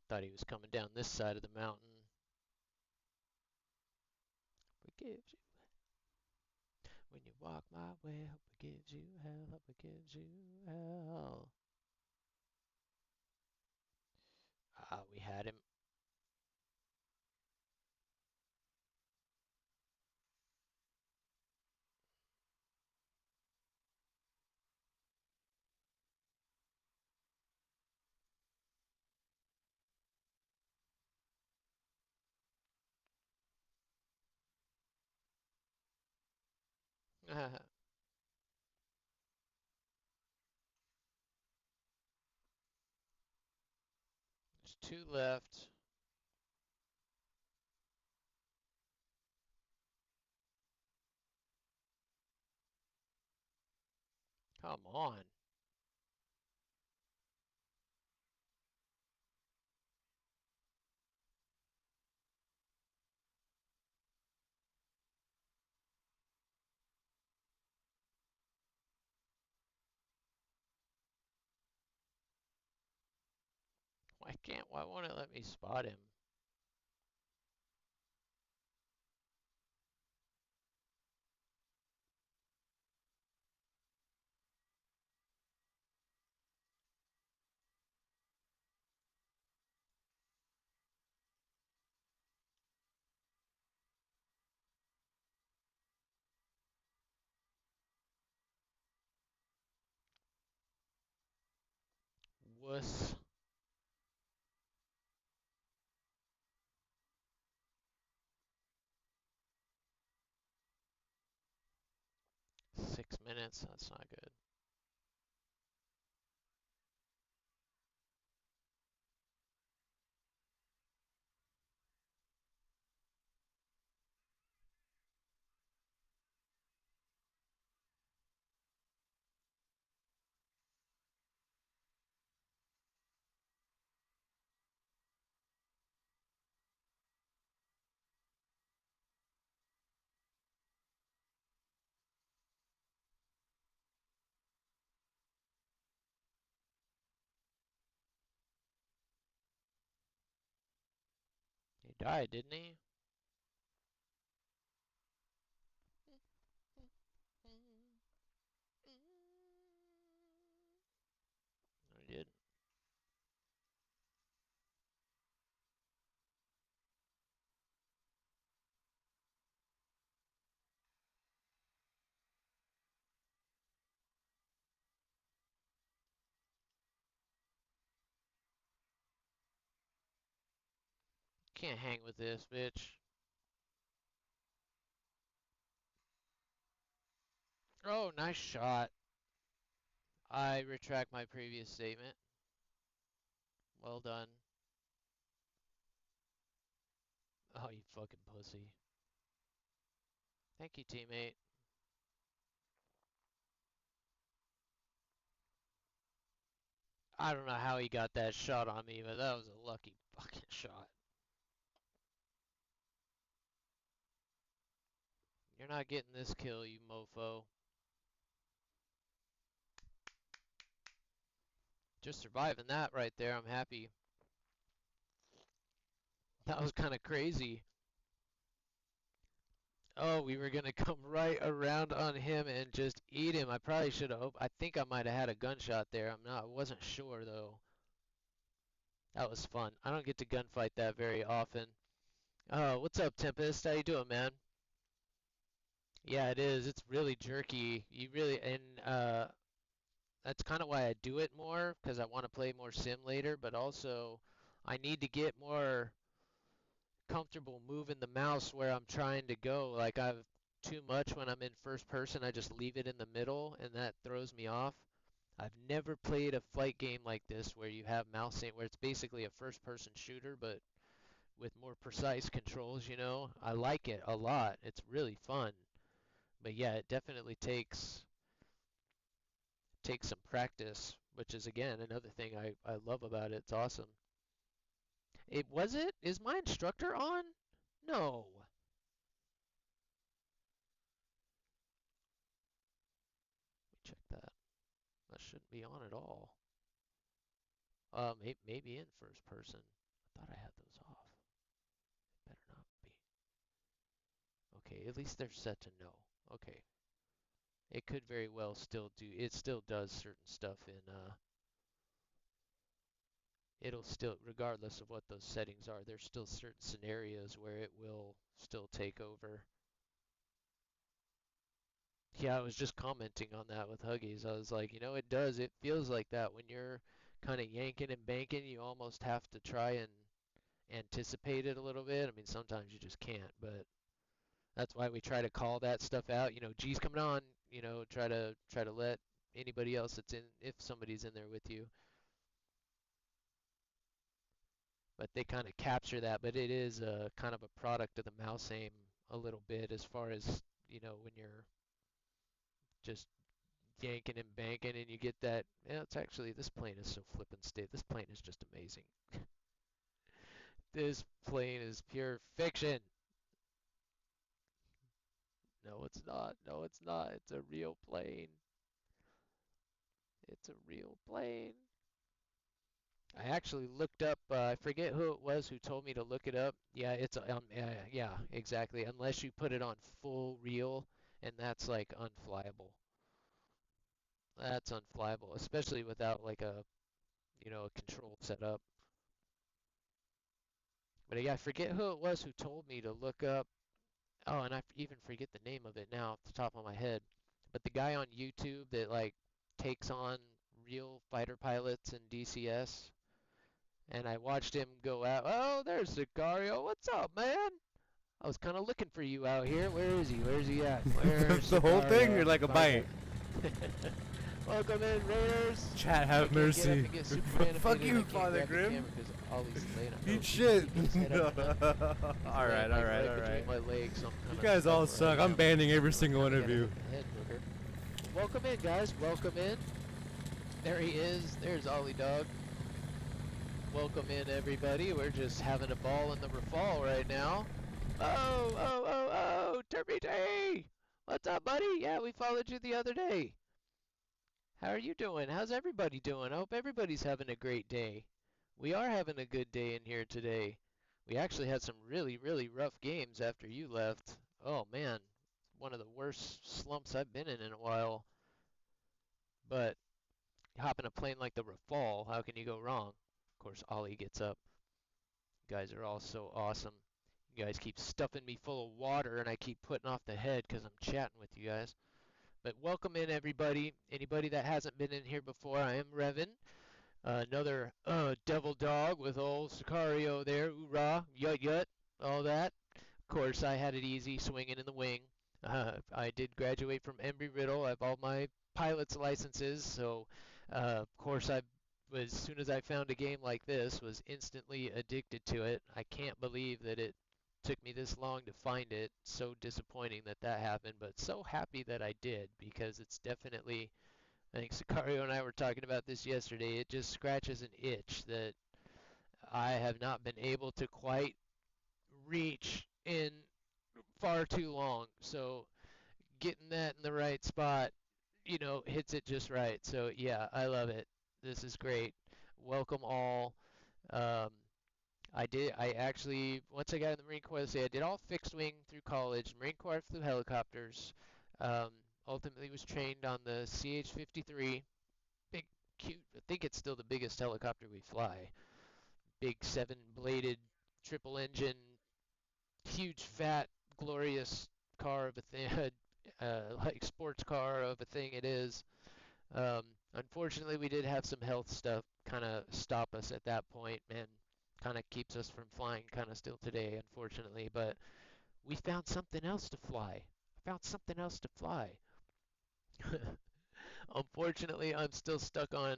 Thought he was coming down this side of the mountain. Forgives you. When you walk my way, hope it gives you hell, hope it gives you hell. We had him. There's 2 left. Come on. Why won't it let me spot him? Wuss. $6 minutes, that's not good. He died, didn't he? No, he didn't. Can't hang with this, bitch. Oh, nice shot. I retract my previous statement. Well done. Oh, you fucking pussy. Thank you, teammate. I don't know how he got that shot on me, but that was a lucky fucking shot. You're not getting this kill, you mofo. Just surviving that right there, I'm happy. That was kind of crazy. Oh, we were gonna come right around on him and just eat him. I probably should have. I think I might have had a gunshot there. I wasn't sure though. That was fun. I don't get to gunfight that very often. What's up, Tempest? How you doing, man? Yeah, it is. It's really jerky. You really and that's kind of why I do it more because I want to play more sim later, but also I need to get more comfortable moving the mouse where I'm trying to go. Like I've too much when I'm in first person, I just leave it in the middle and that throws me off. I've never played a fight game like this where you have mouse aim, where it's basically a first person shooter but with more precise controls, you know. I like it a lot. It's really fun. But yeah, it definitely takes some practice, which is again another thing I love about it. It's awesome. It was it? Is my instructor on? No. Let me check that. That shouldn't be on at all. Maybe in first person. I thought I had those off. It better not be. Okay, at least they're set to no. Okay. It could very well still do. It still does certain stuff it'll still, regardless of what those settings are, there's still certain scenarios where it will still take over. Yeah, I was just commenting on that with Huggies. I was like, it does. It feels like that when you're kind of yanking and banking, you almost have to try and anticipate it a little bit. I mean, sometimes you just can't, but that's why we try to call that stuff out. G's coming on, try to let anybody else that's in, if somebody's in there with you. But they kind of capture that, but it is a kind of a product of the mouse aim a little bit as far as, when you're just yanking and banking and you get that. Yeah, it's actually, this plane is so flippin' state. This plane is just amazing. This plane is pure fiction. No, it's not. No, it's not. It's a real plane. It's a real plane. I actually looked up, I forget who it was who told me to look it up. Yeah, yeah, exactly. Unless you put it on full reel, and that's like unflyable. That's unflyable, especially without like a control setup. But yeah, I forget who it was who told me to look up. Oh, and I even forget the name of it now off the top of my head. But the guy on YouTube that like takes on real fighter pilots in DCS, and I watched him go out. Oh, there's Sicario. What's up, man? I was kind of looking for you out here. Where is he? Where's he at? Where's The whole thing, Sicario? you're like a bite. Welcome in, Raiders. Chat, have mercy. Fuck you, Father Grim. Eat shit. Alright. You guys all suck. I'm banning every single one of you. Welcome in, guys. Welcome in. There he is. There's Ollie Dog. Welcome in, everybody. We're just having a ball in the Rafale right now. Oh, Turby Day! What's up, buddy? Yeah, we followed you the other day. How are you doing? How's everybody doing? I hope everybody's having a great day. We are having a good day in here today. We actually had some really, really rough games after you left. Oh, man. One of the worst slumps I've been in a while. But hopping a plane like the Rafale, how can you go wrong? Of course, Ollie gets up. You guys are all so awesome. You guys keep stuffing me full of water, and I keep putting off the head because I'm chatting with you guys. But welcome in, everybody. Anybody that hasn't been in here before, I am Revan. Another devil dog with old Sicario there. Oorah, yut yut, all that. Of course, I had it easy swinging in the wing. I did graduate from Embry-Riddle. I have all my pilot's licenses, so of course as soon as I found a game like this, was instantly addicted to it. I can't believe that it took me this long to find it. So disappointing that that happened, but so happy that I did because it's definitely, I think Sicario and I were talking about this yesterday, it just scratches an itch that I have not been able to quite reach in far too long. So getting that in the right spot, hits it just right. So yeah, I love it. This is great. Welcome all. Um, I actually, once I got in the Marine Corps, I did all fixed wing through college. Marine Corps, I flew helicopters. Um, Ultimately was trained on the CH-53. Big, cute, I think it's still the biggest helicopter we fly. Big seven-bladed, triple engine, huge, fat, glorious car of a thing, like sports car of a thing it is. Um, Unfortunately, we did have some health stuff kind of stop us at that point, and kind of keeps us from flying kind of still today, unfortunately. But we found something else to fly. I found something else to fly. Unfortunately, I'm still stuck on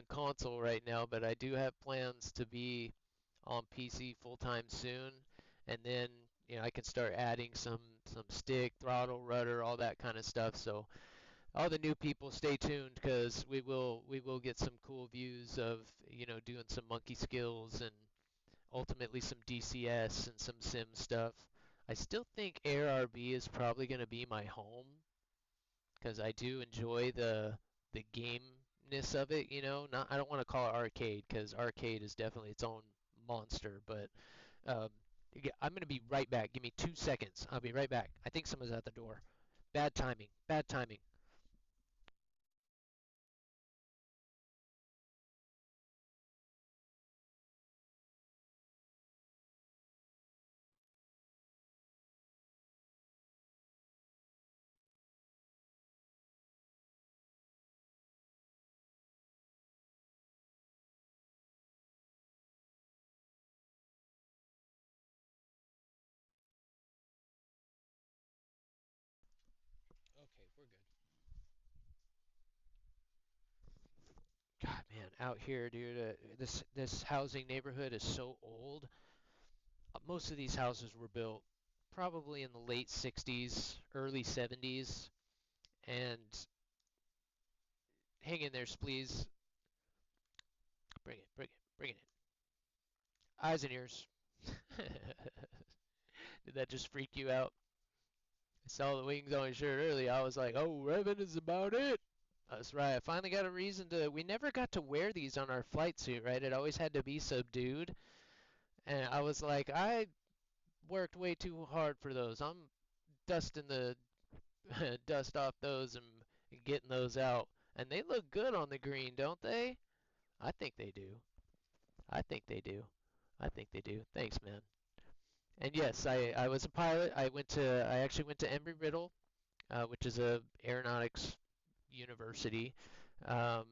console right now, but I do have plans to be on PC full time soon, and then I can start adding some stick, throttle, rudder, all that kind of stuff. So all the new people, stay tuned because we will get some cool views of doing some monkey skills and ultimately some DCS and some sim stuff. I still think ARB is probably going to be my home because I do enjoy the gameness of it. Not, I don't want to call it arcade because arcade is definitely its own monster. But um, I'm going to be right back. Give me 2 seconds. I'll be right back. I think someone's at the door. Bad timing. Bad timing. out here, dude. This housing neighborhood is so old. Most of these houses were built probably in the late 60s, early 70s, and hang in there, please. Bring it, bring it, bring it in. Eyes and ears. Did that just freak you out? I saw the wings on his shirt earlier. I was like, oh, Revan is about it. That's right. I finally got a reason to. We never got to wear these on our flight suit, right? It always had to be subdued. And I was like, I worked way too hard for those. I'm dusting the dust off those and getting those out. And they look good on the green, don't they? I think they do. I think they do. I think they do. Thanks, man. And yes, I was a pilot. I actually went to Embry-Riddle, which is a aeronautics university. Um,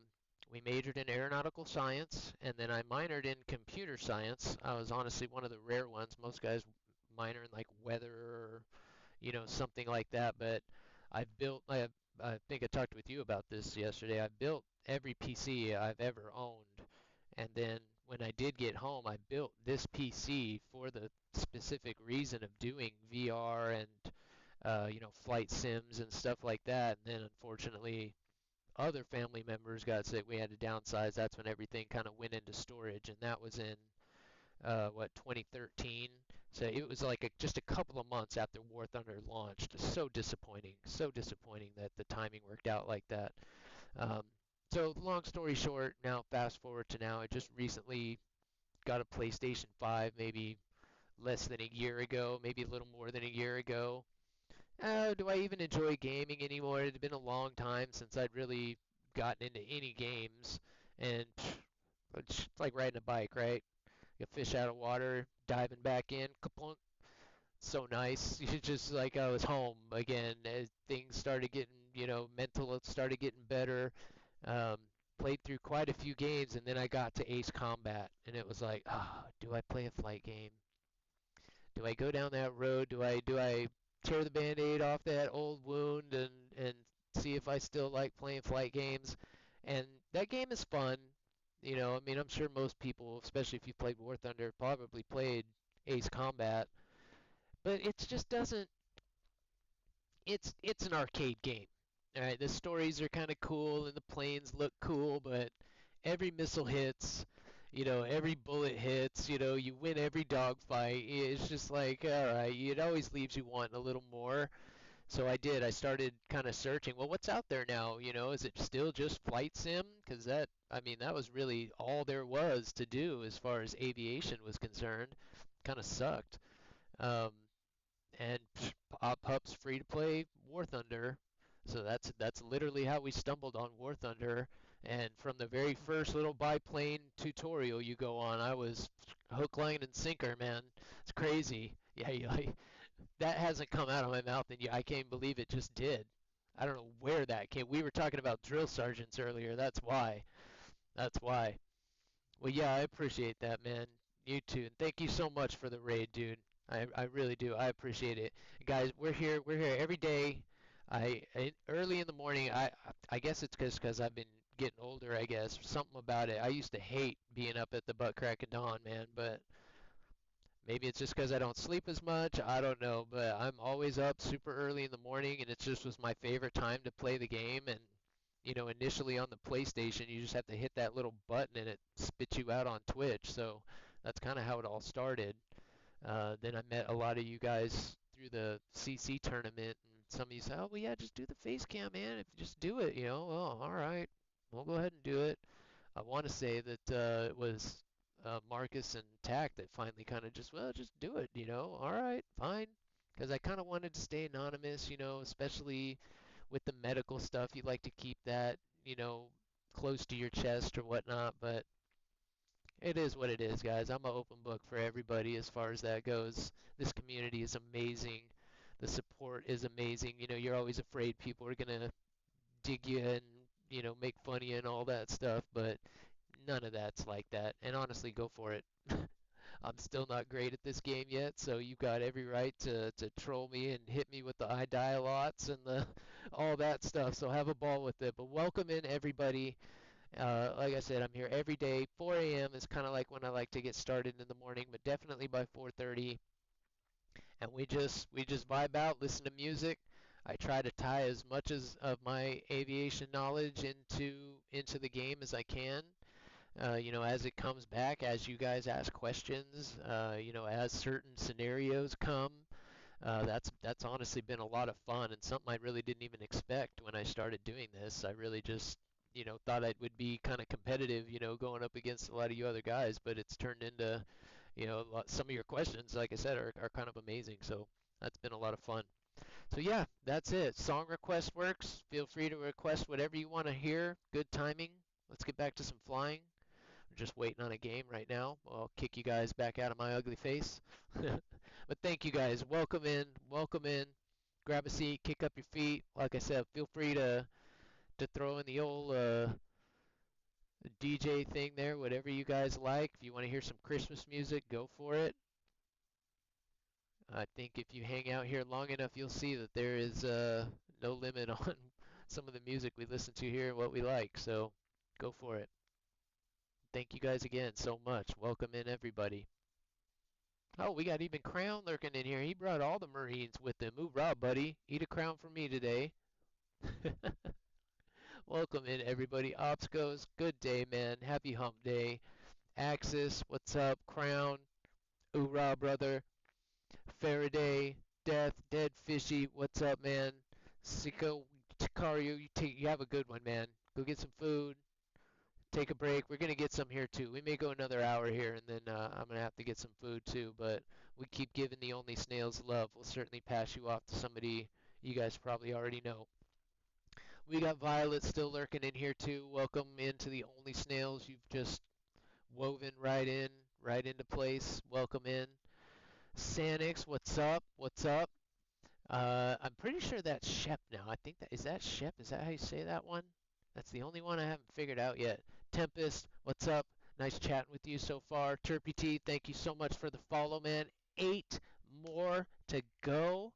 we majored in aeronautical science, and then I minored in computer science. I was honestly one of the rare ones. Most guys minor in like weather or something like that. But I think I talked with you about this yesterday. I built every PC I've ever owned, and then when I did get home, I built this PC for the specific reason of doing VR and flight sims and stuff like that. And then unfortunately, other family members got sick. We had to downsize. That's when everything kind of went into storage, and that was in 2013. So it was like just a couple of months after War Thunder launched. So disappointing. So disappointing that the timing worked out like that. Um, so long story short, now fast forward to now, I just recently got a PlayStation 5, maybe less than a year ago, maybe a little more than a year ago. Do I even enjoy gaming anymore? It had been a long time since I'd really gotten into any games, and it's like riding a bike, right? You fish out of water, diving back in, kaplunk. So nice. You just like I was home again. As things started getting, mental started getting better. Um, Played through quite a few games, and then I got to Ace Combat, and it was like, do I play a flight game? Do I go down that road? Do I tear the band-aid off that old wound and see if I still like playing flight games? And that game is fun. I mean, I'm sure most people, especially if you played War Thunder, probably played Ace Combat, but it just doesn't. It's an arcade game. All right, the stories are kind of cool and the planes look cool, but every missile hits, every bullet hits, you win every dogfight. It's just like, all right, it always leaves you wanting a little more. So I did. I started kind of searching. Well, what's out there now? Is it still just flight sim? Because I mean, that was really all there was to do as far as aviation was concerned. Kind of sucked. Um, and Pup's free to play War Thunder. So that's literally how we stumbled on War Thunder. And from the very first little biplane tutorial you go on, I was hook, line, and sinker, man. It's crazy. Yeah, that hasn't come out of my mouth, and I can't believe it just did. I don't know where that came. We were talking about drill sergeants earlier. That's why. That's why. Well, yeah, I appreciate that, man. You too. And thank you so much for the raid, dude. I really do. I appreciate it. Guys, we're here. We're here every day. Early in the morning. I guess it's because I've been getting older. I guess something about it. I used to hate being up at the butt crack of dawn, man. But maybe it's just because I don't sleep as much. I don't know. But I'm always up super early in the morning, and it just was my favorite time to play the game. And initially on the PlayStation, you just have to hit that little button and it spits you out on Twitch. So that's kind of how it all started. Then I met a lot of you guys through the CC tournament, and some of you said, "Oh, well, yeah, just do the face cam, man. If you just do it, well, all right, we'll go ahead and do it." I want to say that it was Marcus and Tack that finally kind of just do it, all right, fine. Because I kind of wanted to stay anonymous, especially with the medical stuff. You like to keep that, close to your chest or whatnot, but it is what it is, guys. I'm an open book for everybody as far as that goes. This community is amazing. The support is amazing. You're always afraid people are gonna dig you and, make fun of you and all that stuff, but none of that's like that. And honestly, go for it. I'm still not great at this game yet, so you've got every right to troll me and hit me with the I die lots and the all that stuff. So have a ball with it. But welcome in everybody. Like I said, I'm here every day. 4 a.m. is kind of like when I like to get started in the morning, but definitely by 4:30. And we just vibe out, listen to music. I try to tie as much as of my aviation knowledge into the game as I can. As it comes back, as you guys ask questions, as certain scenarios come. That's honestly been a lot of fun and something I really didn't even expect when I started doing this. I really just, thought I would be kind of competitive, going up against a lot of you other guys, but it's turned into, some of your questions, like I said, are kind of amazing. So that's been a lot of fun. So yeah, that's it. Song request works. Feel free to request whatever you want to hear. Good timing. Let's get back to some flying. We're just waiting on a game right now. I'll kick you guys back out of my ugly face. But thank you guys. Welcome in. Welcome in. Grab a seat. Kick up your feet. Like I said, feel free to throw in the old DJ thing there, whatever you guys like. If you want to hear some Christmas music, go for it. I think if you hang out here long enough, you'll see that there is no limit on some of the music we listen to here and what we like. So go for it. Thank you guys again so much. Welcome in, everybody. Oh, we got even Crown lurking in here. He brought all the Marines with him. Hoorah, buddy. Eat a crown for me today. Welcome in, everybody. Ops goes, good day, man. Happy hump day. Axis, what's up? Crown, hoorah, brother. Faraday, Death, Dead Fishy, what's up, man? Siko, Takario, you have a good one, man. Go get some food. Take a break. We're gonna get some here too. We may go another hour here, and then I'm gonna have to get some food too. But we keep giving the Only Snails love. We'll certainly pass you off to somebody you guys probably already know. We got Violet still lurking in here too. Welcome into the Only Snails. You've just woven right in, right into place. Welcome in. Sanix, what's up? What's up? I'm pretty sure that's Shep now. I think that is that Shep. Is that how you say that one? That's the only one I haven't figured out yet. Tempest, what's up? Nice chatting with you so far. Terpy T, thank you so much for the follow, man. 8 more to go.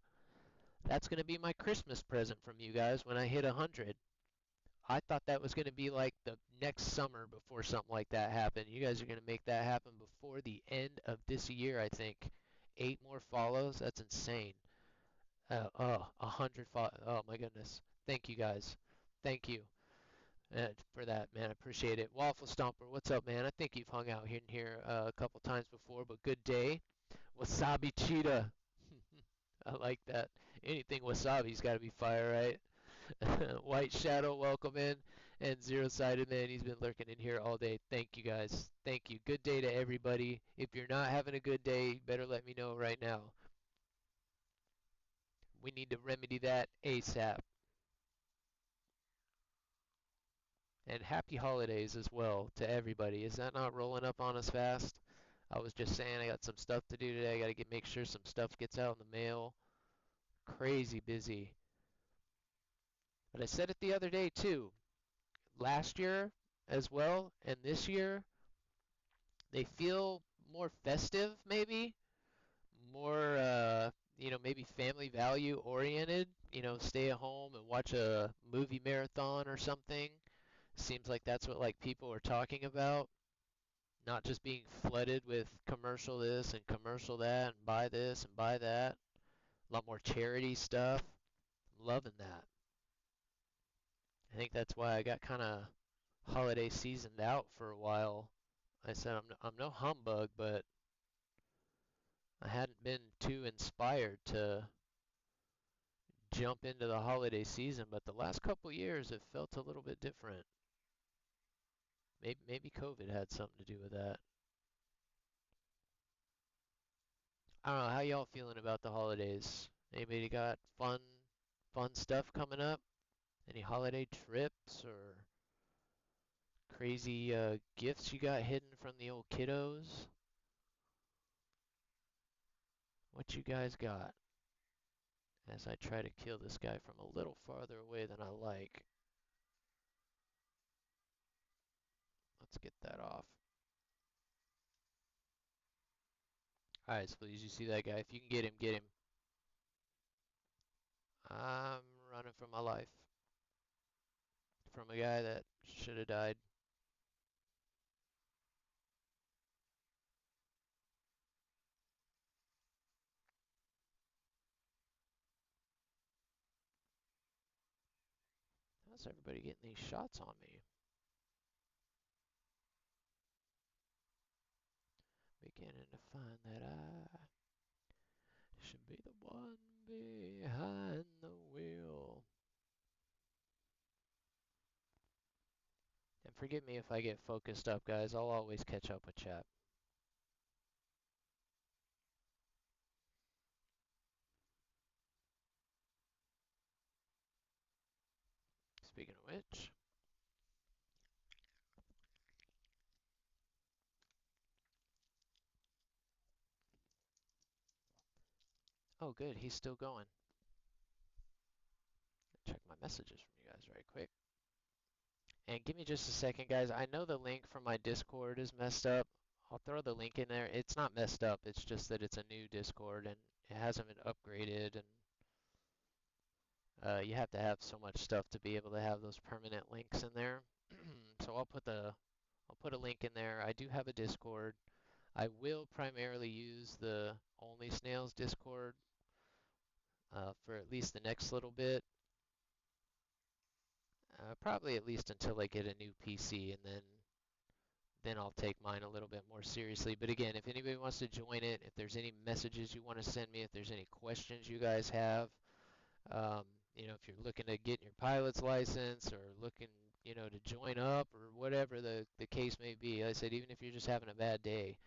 That's going to be my Christmas present from you guys when I hit 100. I thought that was going to be like the next summer before something like that happened. You guys are going to make that happen before the end of this year, I think. 8 more follows? That's insane. 100 oh my goodness. Thank you guys. Thank you for that, man. I appreciate it. Waffle Stomper, what's up, man? I think you've hung out in here a couple times before, but good day. Wasabi Cheetah. I like that. Anything wasabi's got to be fire, right? White Shadow, welcome in. And Zero Sided Man, he's been lurking in here all day. Thank you guys. Thank you. Good day to everybody. If you're not having a good day, you better let me know right now. We need to remedy that ASAP. And happy holidays as well to everybody. Is that not rolling up on us fast? I was just saying I got some stuff to do today. I got to make sure some stuff gets out in the mail. Crazy busy. But I said it the other day too. Last year as well and this year, they feel more festive maybe, more maybe family value oriented. Stay at home and watch a movie marathon or something. Seems like that's what like people are talking about. Not just being flooded with commercial this and commercial that and buy this and buy that. A lot more charity stuff. I'm loving that. I think that's why I got kind of holiday seasoned out for a while. I said I'm no humbug, but I hadn't been too inspired to jump into the holiday season, but the last couple years it felt a little bit different. Maybe COVID had something to do with that. I don't know, how y'all feeling about the holidays? Anybody got fun stuff coming up? Any holiday trips or crazy gifts you got hidden from the old kiddos? What you guys got? As I try to kill this guy from a little farther away than I like. Let's get that off. Alright, so please, you see that guy? If you can get him, get him. I'm running for my life. From a guy that should have died. How's everybody getting these shots on me? Beginning to find that I should be the one behind the wheel. And forgive me if I get focused up, guys. I'll always catch up with chat. Speaking of which, oh good, he's still going. Check my messages from you guys right quick. And give me just a second, guys. I know the link from my Discord is messed up. I'll throw the link in there. It's not messed up. It's just that it's a new Discord and it hasn't been upgraded, and you have to have so much stuff to be able to have those permanent links in there. So I'll put a link in there. I do have a Discord. I will primarily use the Only Snails Discord for at least the next little bit. Probably at least until I get a new PC, and then I'll take mine a little bit more seriously. But again, if anybody wants to join it, if there's any messages you want to send me, if there's any questions you guys have, um, if you're looking to get your pilot's license or looking, to join up or whatever the case may be, like I said, even if you're just having a bad day,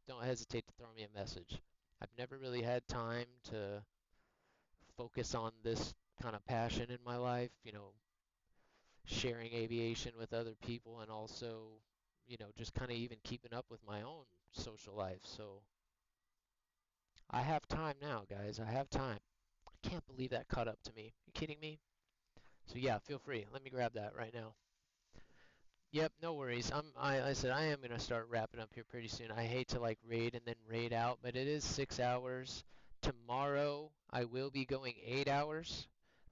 don't hesitate to throw me a message. I've never really had time to focus on this kind of passion in my life, sharing aviation with other people and also, just kind of even keeping up with my own social life. So I have time now, guys. I have time. I can't believe that caught up to me. You kidding me? So yeah, feel free. Let me grab that right now. Yep, no worries. I said I am gonna start wrapping up here pretty soon. I hate to like raid and then raid out, but it is 6 hours. Tomorrow I will be going 8 hours.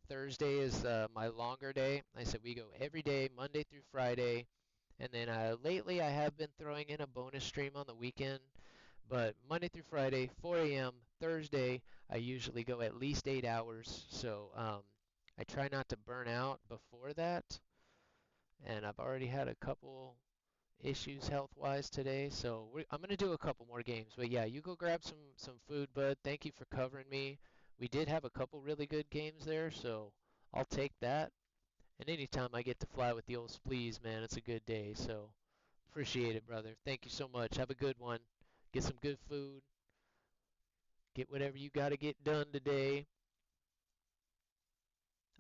Thursday is my longer day. I said we go every day, Monday through Friday, and then lately I have been throwing in a bonus stream on the weekend. But Monday through Friday, 4 a.m. Thursday, I usually go at least 8 hours. So I try not to burn out before that. And I've already had a couple issues health-wise today, so I'm gonna do a couple more games. But yeah, you go grab some food, bud. Thank you for covering me. We did have a couple really good games there, so I'll take that. And anytime I get to fly with the old splees, man, it's a good day. So appreciate it, brother. Thank you so much. Have a good one. Get some good food. Get whatever you gotta get done today.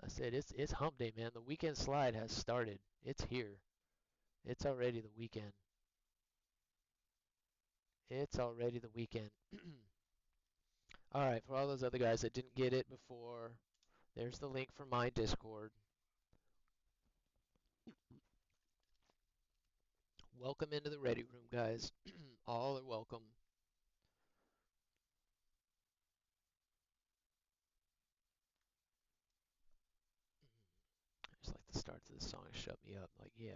I said it's hump day, man. The weekend slide has started. It's here. It's already the weekend. It's already the weekend. Alright, for all those other guys that didn't get it before, there's the link for my Discord. Welcome into the ready room, guys. All are welcome. Just like the start to the song shut me up. Like, yeah.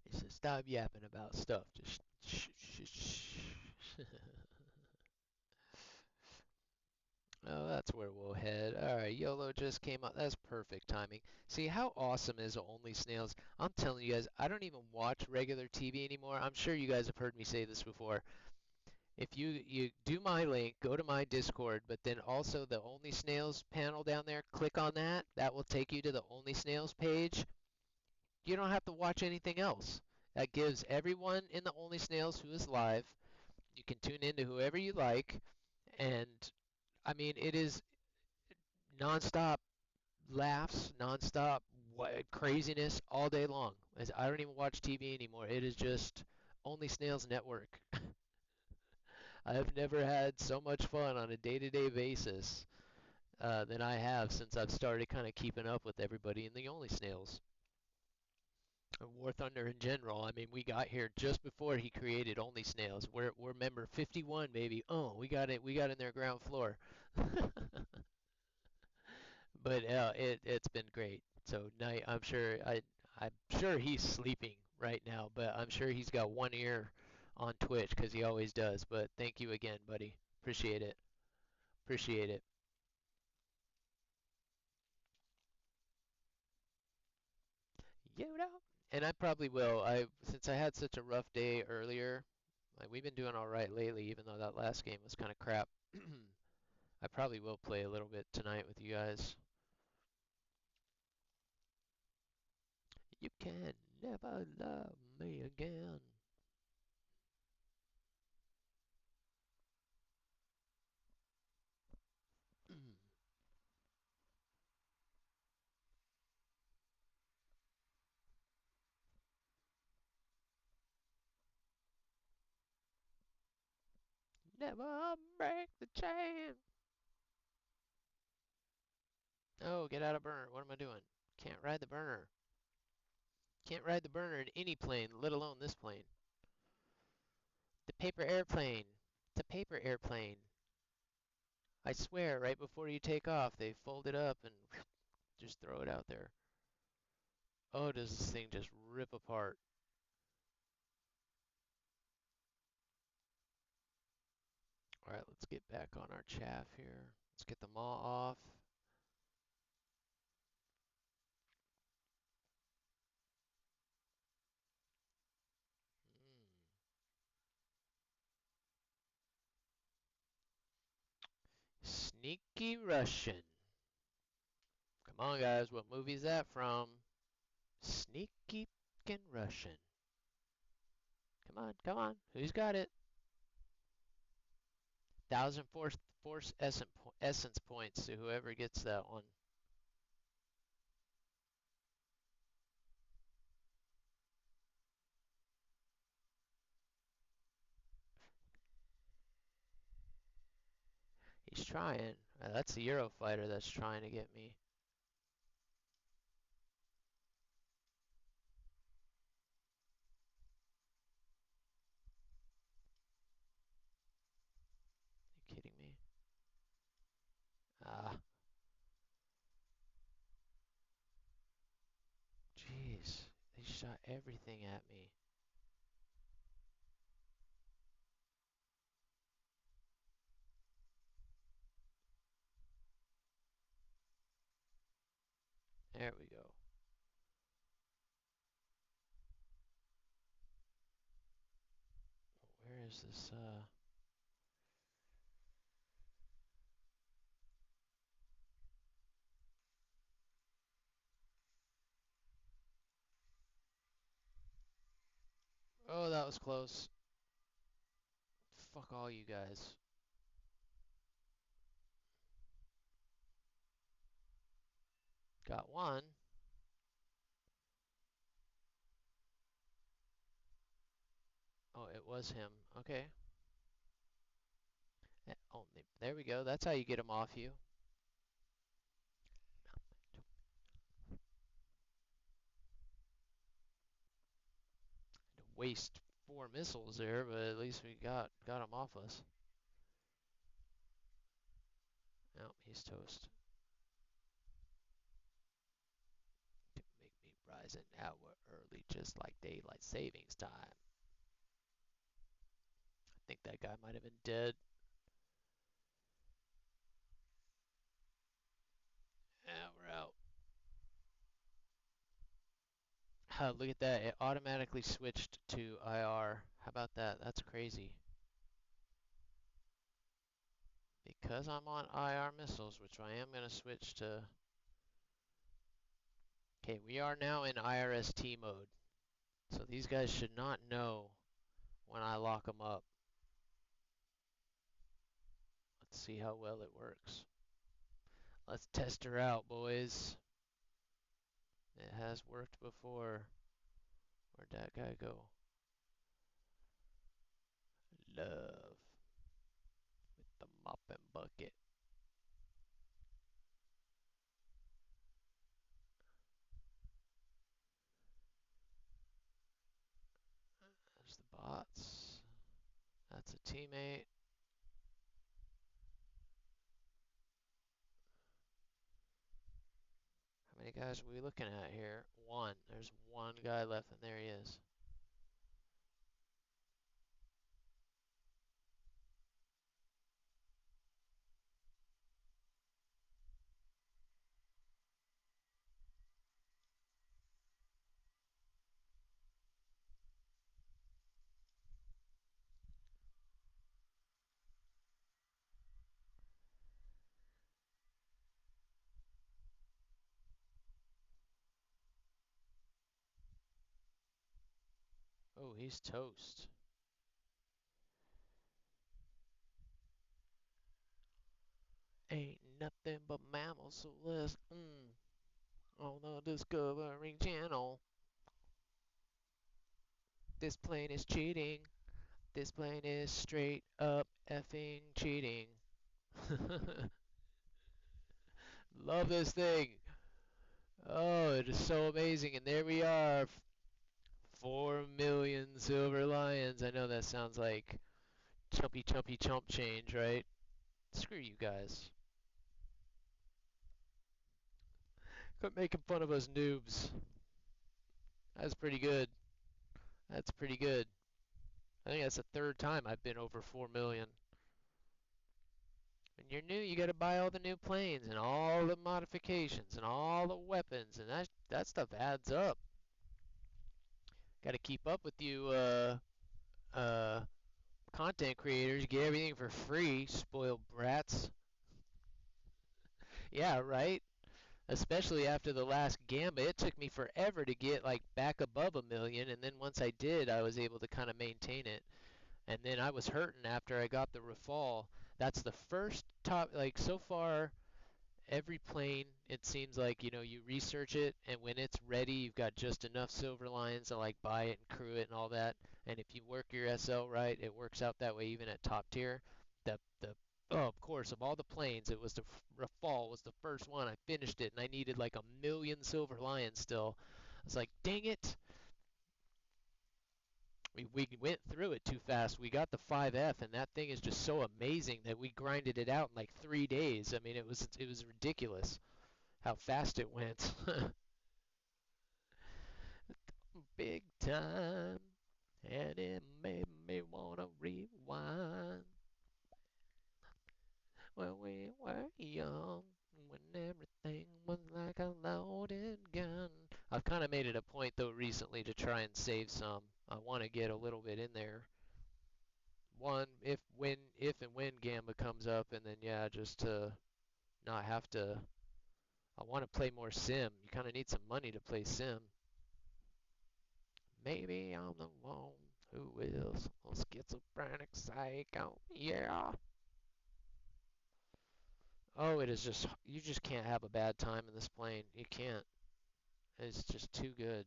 It says stop yapping about stuff. Just shh, shh, shh. Oh, that's where we'll head. Alright, YOLO just came out. That's perfect timing. See, how awesome is Only Snails? I'm telling you guys, I don't even watch regular TV anymore. I'm sure you guys have heard me say this before. If you do my link, go to my Discord, but then also the Only Snails panel down there, click on that. That will take you to the Only Snails page. You don't have to watch anything else. That gives everyone in the Only Snails who is live. You can tune in to whoever you like, and I mean, it is nonstop laughs, nonstop craziness all day long. I don't even watch TV anymore. It is just Only Snails Network. I have never had so much fun on a day-to-day basis than I have since I've started kind of keeping up with everybody in the Only Snails. War Thunder in general. I mean, we got here just before he created Only Snails. We're member 51, baby. Oh, we got it. We got in their ground floor. But it's been great. So night. I'm sure I'm sure he's sleeping right now, but I'm sure he's got one ear on Twitch because he always does. But thank you again, buddy. Appreciate it. Appreciate it. You know. And I probably will. Since I had such a rough day earlier, like we've been doing all right lately, even though that last game was kind of crap. I probably will play a little bit tonight with you guys. You can never love me again. Never break the chain. Oh, get out of burner. What am I doing? Can't ride the burner. Can't ride the burner in any plane, let alone this plane. The paper airplane. It's a paper airplane. I swear, right before you take off, they fold it up and just throw it out there. Oh, does this thing just rip apart? Alright, let's get back on our chaff here. Let's get the maw off. Sneaky Russian. Come on, guys. What movie is that from? Sneaky fucking Russian. Come on, come on. Who's got it? 1,000 force essence points to whoever gets that one. He's trying. That's the Eurofighter that's trying to get me. You kidding me? Ah. Jeez. They shot everything at me. There we go. Where is this, Oh, that was close. Fuck all you guys. Got one. Oh, it was him. Okay. Oh, there we go. That's how you get him off you. Waste 4 missiles there, but at least we got him off us. Oh, he's toast. Make me rise an hour early, just like daylight savings time. I think that guy might have been dead. Yeah, we're out. Look at that. It automatically switched to IR. How about that? That's crazy. Because I'm on IR missiles, which I am going to switch to... Okay, we are now in IRST mode. So these guys should not know when I lock them up. Let's see how well it works. Let's test her out, boys. It has worked before. Where'd that guy go? Love. With the mop and bucket. There's the bots. That's a teammate. How many guys are we looking at here? One. There's one guy left, and there he is. Oh, he's toast. Ain't nothing but mammals, so let's on the Discovery Channel. This plane is cheating. This plane is straight up effing cheating. Love this thing. Oh, it is so amazing. And there we are. 4 million silver lions. I know that sounds like chumpy chumpy chump change, right? Screw you guys. Quit making fun of us noobs. That's pretty good. That's pretty good. I think that's the third time I've been over 4 million. When you're new, you got to buy all the new planes and all the modifications and all the weapons, and that stuff adds up. Got to keep up with you uh, content creators. Get everything for free, spoiled brats. Yeah, right? Especially after the last Gamba, it took me forever to get like back above a million, and then once I did, I was able to kind of maintain it. And then I was hurting after I got the Rafale. That's the first top, like so far, every plane, it seems like, you research it, and when it's ready, you've got just enough silver lions to like buy it and crew it and all that. And if you work your SL right, it works out that way even at top tier. The Oh, of course, of all the planes, it was the Rafale was the first one. I finished it, and I needed like a million silver lions still. I was like, dang it! We went through it too fast. We got the 5F, and that thing is just so amazing that we grinded it out in like 3 days. I mean, it was ridiculous how fast it went. Big time, and it made me wanna rewind. When we were young, when everything was like a loaded gun. I've kind of made it a point though recently to try and save some. I want to get a little bit in there. One, if and when Gamba comes up, and then yeah, just to not have to. I want to play more Sim. You kind of need some money to play Sim. Maybe I'm the one who is a schizophrenic psycho. Yeah. Oh, it is just you just can't have a bad time in this plane. You can't. It's just too good.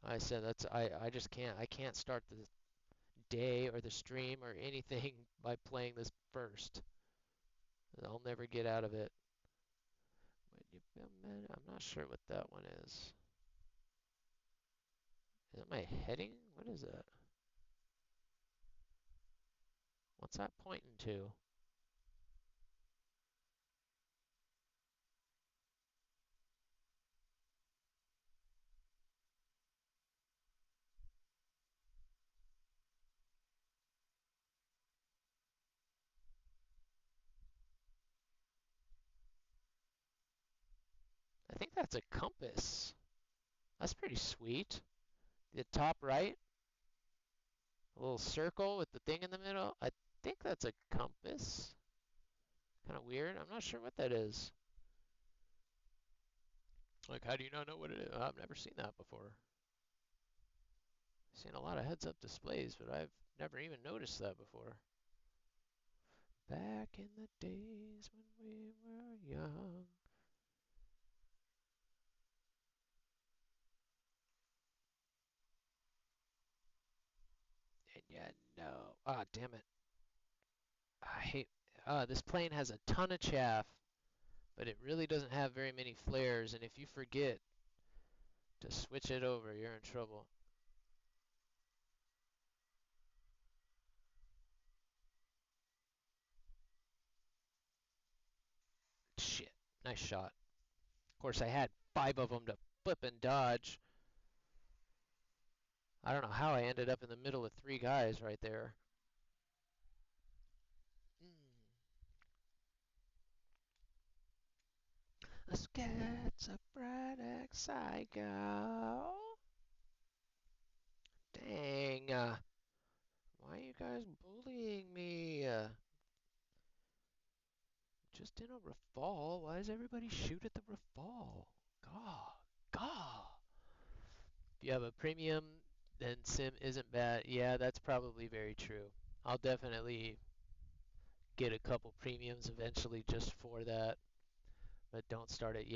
I said I just can't. I can't start the day or the stream or anything by playing this first. I'll never get out of it. I'm not sure what that one is. Is that my heading? What is that? What's that pointing to? I think that's a compass. That's pretty sweet. The top right, a little circle with the thing in the middle. I think that's a compass. Kind of weird. I'm not sure what that is. Like, how do you not know what it is? I've never seen that before. I've seen a lot of heads-up displays, but I've never even noticed that before. Back in the days when we were young. And yeah, no. Ah, damn it. I hate. This plane has a ton of chaff, but it really doesn't have very many flares, and if you forget to switch it over, you're in trouble. Shit. Nice shot. course, I had 5 of them to flip and dodge. I don't know how I ended up in the middle of 3 guys right there. A schizophrenic psycho. Dang. Why are you guys bullying me? Just in a Rafale. Why does everybody shoot at the Rafale? God. If you have a premium, then sim isn't bad. Yeah, that's probably very true. I'll definitely get a couple premiums eventually just for that, but don't start it.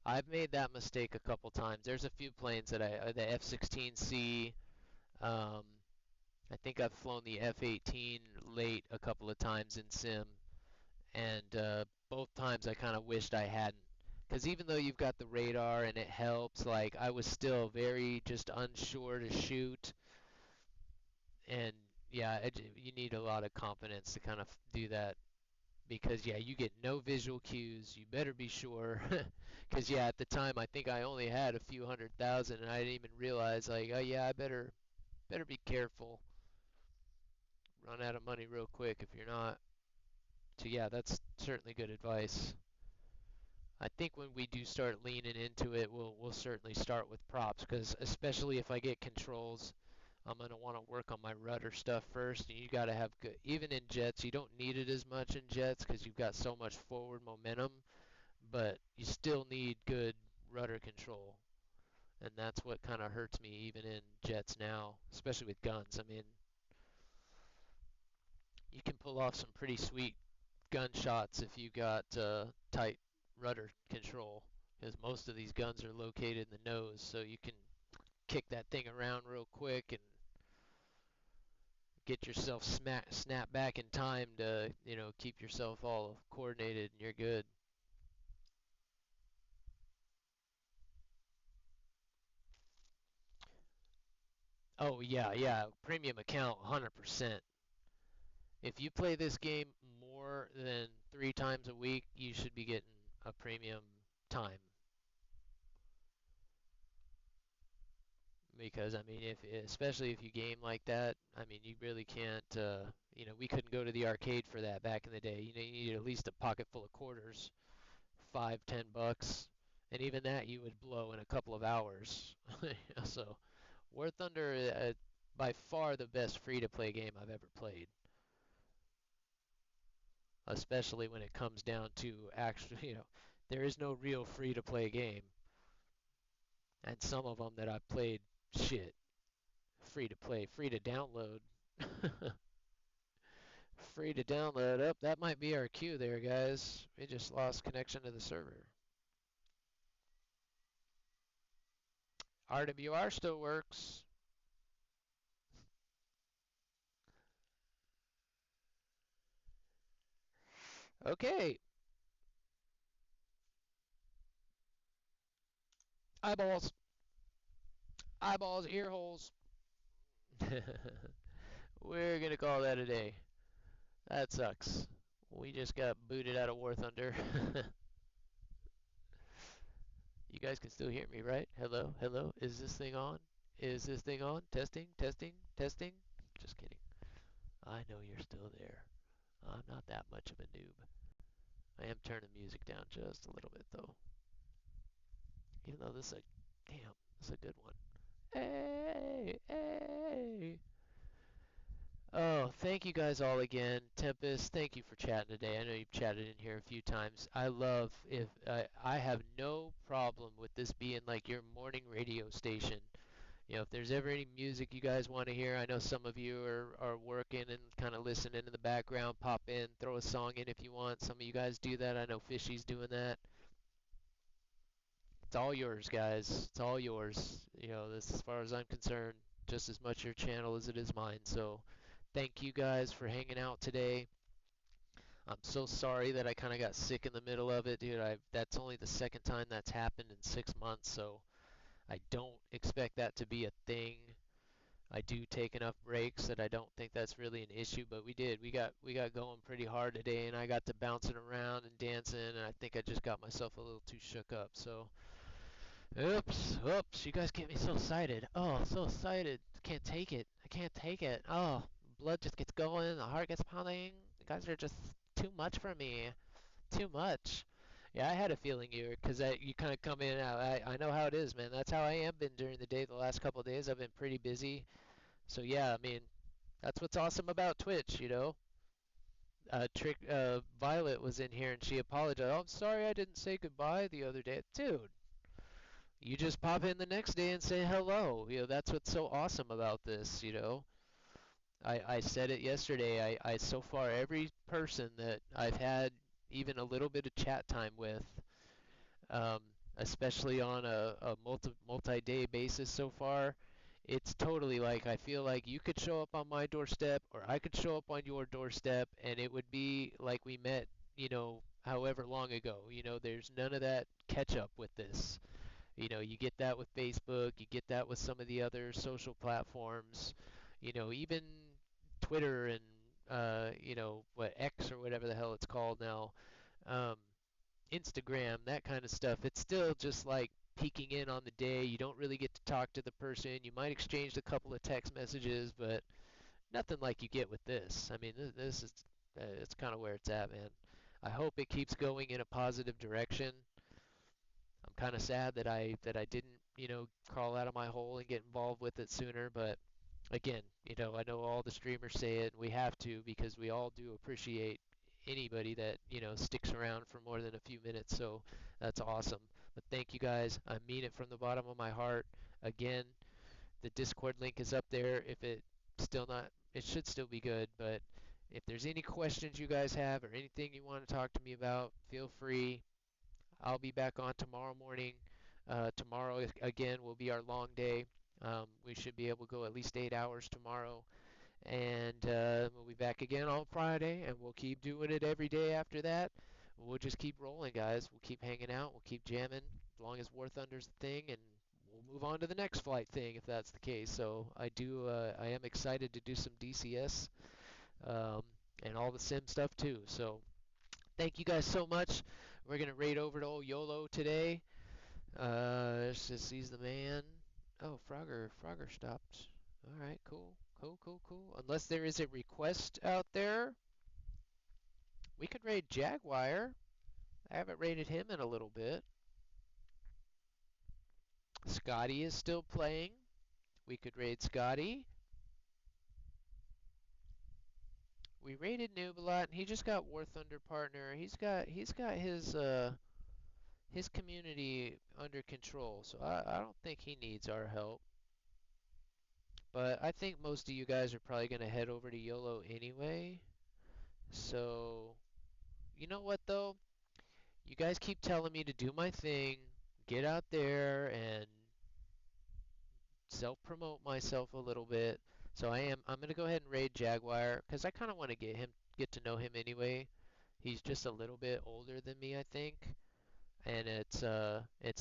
I've made that mistake a couple times. There's a few planes that the F-16C. I think I've flown the F-18 late a couple of times in sim, and both times I kind of wished I hadn't. Because even though you've got the radar and it helps, like I was still very just unsure to shoot, and yeah, you need a lot of confidence to kind of do that. Because yeah, you get no visual cues. You better be sure. Because yeah, at the time I think I only had a few 100,000, and I didn't even realize like, oh yeah, I better be careful. Run out of money real quick if you're not. So yeah, that's certainly good advice. I think when we do start leaning into it, we'll certainly start with props, because especially if I get controls, I'm going to want to work on my rudder stuff first. And you got to have good, even in jets, you don't need it as much in jets because you've got so much forward momentum, but you still need good rudder control. And that's what kind of hurts me even in jets now, especially with guns. I mean, you can pull off some pretty sweet gunshots if you got tight rudder control, because most of these guns are located in the nose, so you can kick that thing around real quick and get yourself snap back in time to, keep yourself all coordinated and you're good. Oh yeah, premium account 100%. If you play this game more than 3 times a week, you should be getting a premium time. Because I mean, especially if you game like that, I mean, you really can't. We couldn't go to the arcade for that back in the day. You need at least a pocket full of quarters, 5, $10, and even that you would blow in a couple of hours. So, War Thunder, by far the best free-to-play game I've ever played. Especially when it comes down to actually, there is no real free-to-play game, and some of them that I've played, shit. Free to play, free to download. Free to download. Oh, that might be our queue there, guys. We just lost connection to the server. RWR still works. Okay. Eyeballs. Eyeballs, ear holes. We're going to call that a day. That sucks. We just got booted out of War Thunder. You guys can still hear me, right? Hello? Hello? Is this thing on? Is this thing on? Testing? Testing? Testing? Just kidding. I know you're still there. I'm not that much of a noob. I am turning music down just a little bit, though. Even though this is a good one. Hey! Oh, thank you guys all again. Tempest, thank you for chatting today. I know you've chatted in here a few times. I have no problem with this being like your morning radio station. If there's ever any music you guys want to hear, I know some of you are working and kind of listening in the background, pop in, throw a song in if you want. Some of you guys do that. I know Fishy's doing that. It's all yours, guys. It's all yours. This, as far as I'm concerned, just as much your channel as it is mine. So thank you guys for hanging out today. I'm so sorry that I kind of got sick in the middle of it, dude. That's only the second time that's happened in 6 months, so I don't expect that to be a thing. I do take enough breaks that I don't think that's really an issue, but we did. We got going pretty hard today, and I got to bouncing around and dancing, and I think I just got myself a little too shook up. So, oops, you guys get me so excited. Oh, so excited. Can't take it. I can't take it. Oh, blood just gets going, the heart gets pounding. You guys are just too much for me. Too much. Yeah, I had a feeling because you kind of come in and out. I know how it is, man. That's how I am been during the day. The last couple of days, I've been pretty busy. So yeah, I mean, that's what's awesome about Twitch, you know. Violet was in here and she apologized. Oh, I'm sorry I didn't say goodbye the other day. Dude, you just pop in the next day and say hello. You know, that's what's so awesome about this, you know. I said it yesterday. I so far every person that I've had even a little bit of chat time with, um, especially on a multi-day basis so far, it's totally like I feel like you could show up on my doorstep or I could show up on your doorstep and it would be like we met, you know, however long ago. You know, there's none of that catch up with this. You know, you get that with Facebook, you get that with some of the other social platforms, you know, even Twitter and you know, what X or whatever the hell it's called now. Um, Instagram, that kind of stuff, it's still just like peeking in on the day. You don't really get to talk to the person. You might exchange a couple of text messages, but nothing like you get with this. I mean, this is it's kind of where it's at, man. I hope it keeps going in a positive direction. I'm kind of sad that I didn't, you know, crawl out of my hole and get involved with it sooner, but again, you know, I know all the streamers say it, and we have to because we all do appreciate anybody that, you know, sticks around for more than a few minutes. So that's awesome. But thank you guys. I mean it from the bottom of my heart. Again, the Discord link is up there. If it still not, it should still be good, but if there's any questions you guys have or anything you want to talk to me about, feel free. I'll be back on tomorrow morning. Tomorrow, again, will be our long day. We should be able to go at least 8 hours tomorrow. And we'll be back again on Friday, and we'll keep doing it every day after that. We'll just keep rolling, guys. We'll keep hanging out. We'll keep jamming as long as War Thunder's the thing, and we'll move on to the next flight thing if that's the case. So I am excited to do some DCS um, and all the sim stuff too. So thank you guys so much. We're gonna raid over to old YOLO today. Just he's the man. Oh, Frogger stopped. All right, cool. Unless there is a request out there, we could raid Jaguar. I haven't raided him in a little bit. Scotty is still playing. We could raid Scotty. We raided Noob a lot, and he just got War Thunder partner. He's got his community under control, so I don't think he needs our help. But I think most of you guys are probably going to head over to YOLO anyway. So, you know what though? You guys keep telling me to do my thing, get out there and self-promote myself a little bit. So I'm going to go ahead and raid Jaguar because I kind of want to get to know him anyway. He's just a little bit older than me, I think. And it's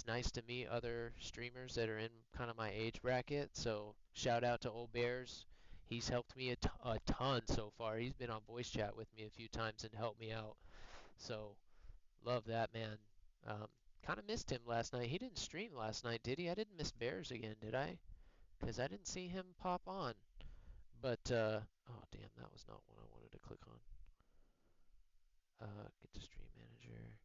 nice to meet other streamers that are in kind of my age bracket. So shout out to Old Bears. He's helped me a ton so far. He's been on voice chat with me a few times and helped me out. So love that, man. Kind of missed him last night. He didn't stream last night, did he? I didn't miss Bears again, did I? Because I didn't see him pop on. But oh damn, that was not one I wanted to click on. Get to stream manager.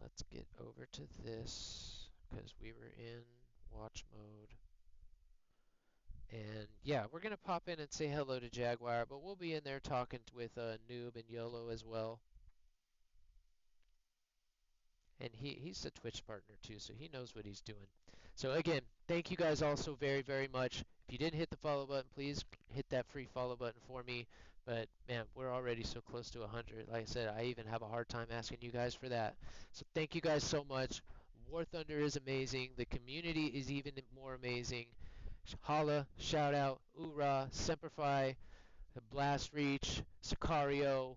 Let's get over to this because we were in watch mode. And yeah, we're going to pop in and say hello to Jaguar, but we'll be in there talking with Noob and YOLO as well. And he's a Twitch partner too, so he knows what he's doing. So again, thank you guys all so very, very much. If you didn't hit the follow button, please hit that free follow button for me. But man, we're already so close to 100. Like I said, I even have a hard time asking you guys for that. So thank you guys so much. War Thunder is amazing. The community is even more amazing. Holla, shout out, oorah, Semper Fi, Blast Reach, Sicario,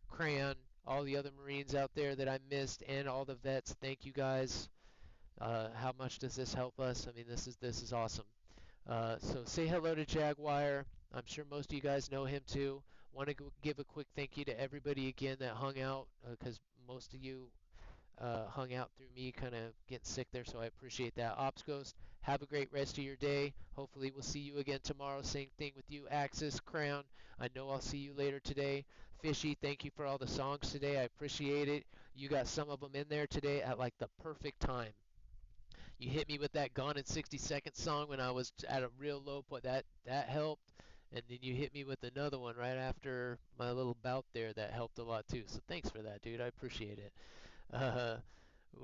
Crayon, all the other Marines out there that I missed, and all the vets. Thank you guys. How much does this help us? I mean, this is awesome. So say hello to Jaguar. I'm sure most of you guys know him too. Want to give a quick thank you to everybody again that hung out because most of you hung out through me kind of getting sick there, so I appreciate that. Ops Ghost, have a great rest of your day. Hopefully we'll see you again tomorrow. Same thing with you, Axis, Crown. I know I'll see you later today. Fishy, thank you for all the songs today. I appreciate it. You got some of them in there today at like the perfect time. You hit me with that Gone in 60 Seconds song when I was at a real low point. That helped. And then you hit me with another one right after my little bout there that helped a lot too. So thanks for that, dude. I appreciate it. Uh,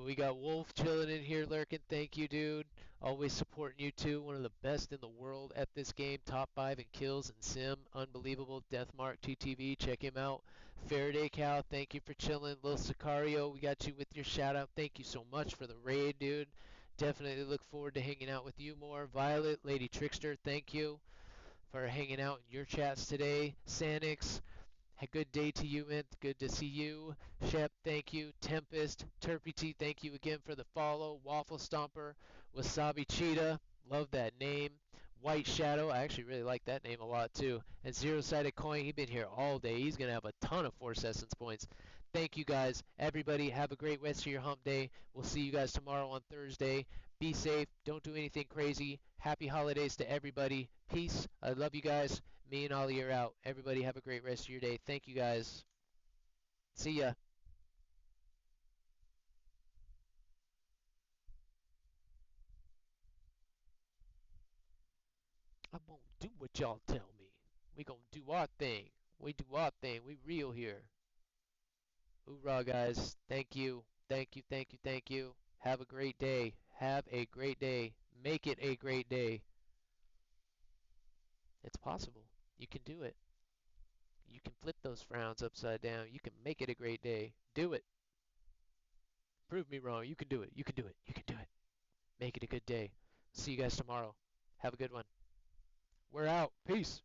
we got Wolf chilling in here lurking. Thank you, dude. Always supporting you too. One of the best in the world at this game. Top 5 in kills and sim. Unbelievable. Deathmark TTV. Check him out. Faraday Cow, thank you for chilling. Lil Sicario, we got you with your shout out. Thank you so much for the raid, dude. Definitely look forward to hanging out with you more. Violet, Lady Trickster, thank you for hanging out in your chats today. Sanix, a good day to you, man. Good to see you. Shep, thank you. Tempest, Terpy T, thank you again for the follow. Waffle Stomper, Wasabi Cheetah, love that name. White Shadow, I actually really like that name a lot too. And Zero Sided Coin, he's been here all day. He's going to have a ton of Force Essence points. Thank you guys. Everybody, have a great rest of your hump day. We'll see you guys tomorrow on Thursday. Be safe. Don't do anything crazy. Happy holidays to everybody. Peace. I love you guys. Me and Ollie are out. Everybody have a great rest of your day. Thank you guys. See ya. I won't do what y'all tell me. We gonna do our thing. We do our thing. We real here. Hoorah, guys. Thank you. Thank you, thank you, thank you. Have a great day. Have a great day. Make it a great day. It's possible. You can do it. You can flip those frowns upside down. You can make it a great day. Do it. Prove me wrong. You can do it. You can do it. You can do it. Make it a good day. See you guys tomorrow. Have a good one. We're out. Peace.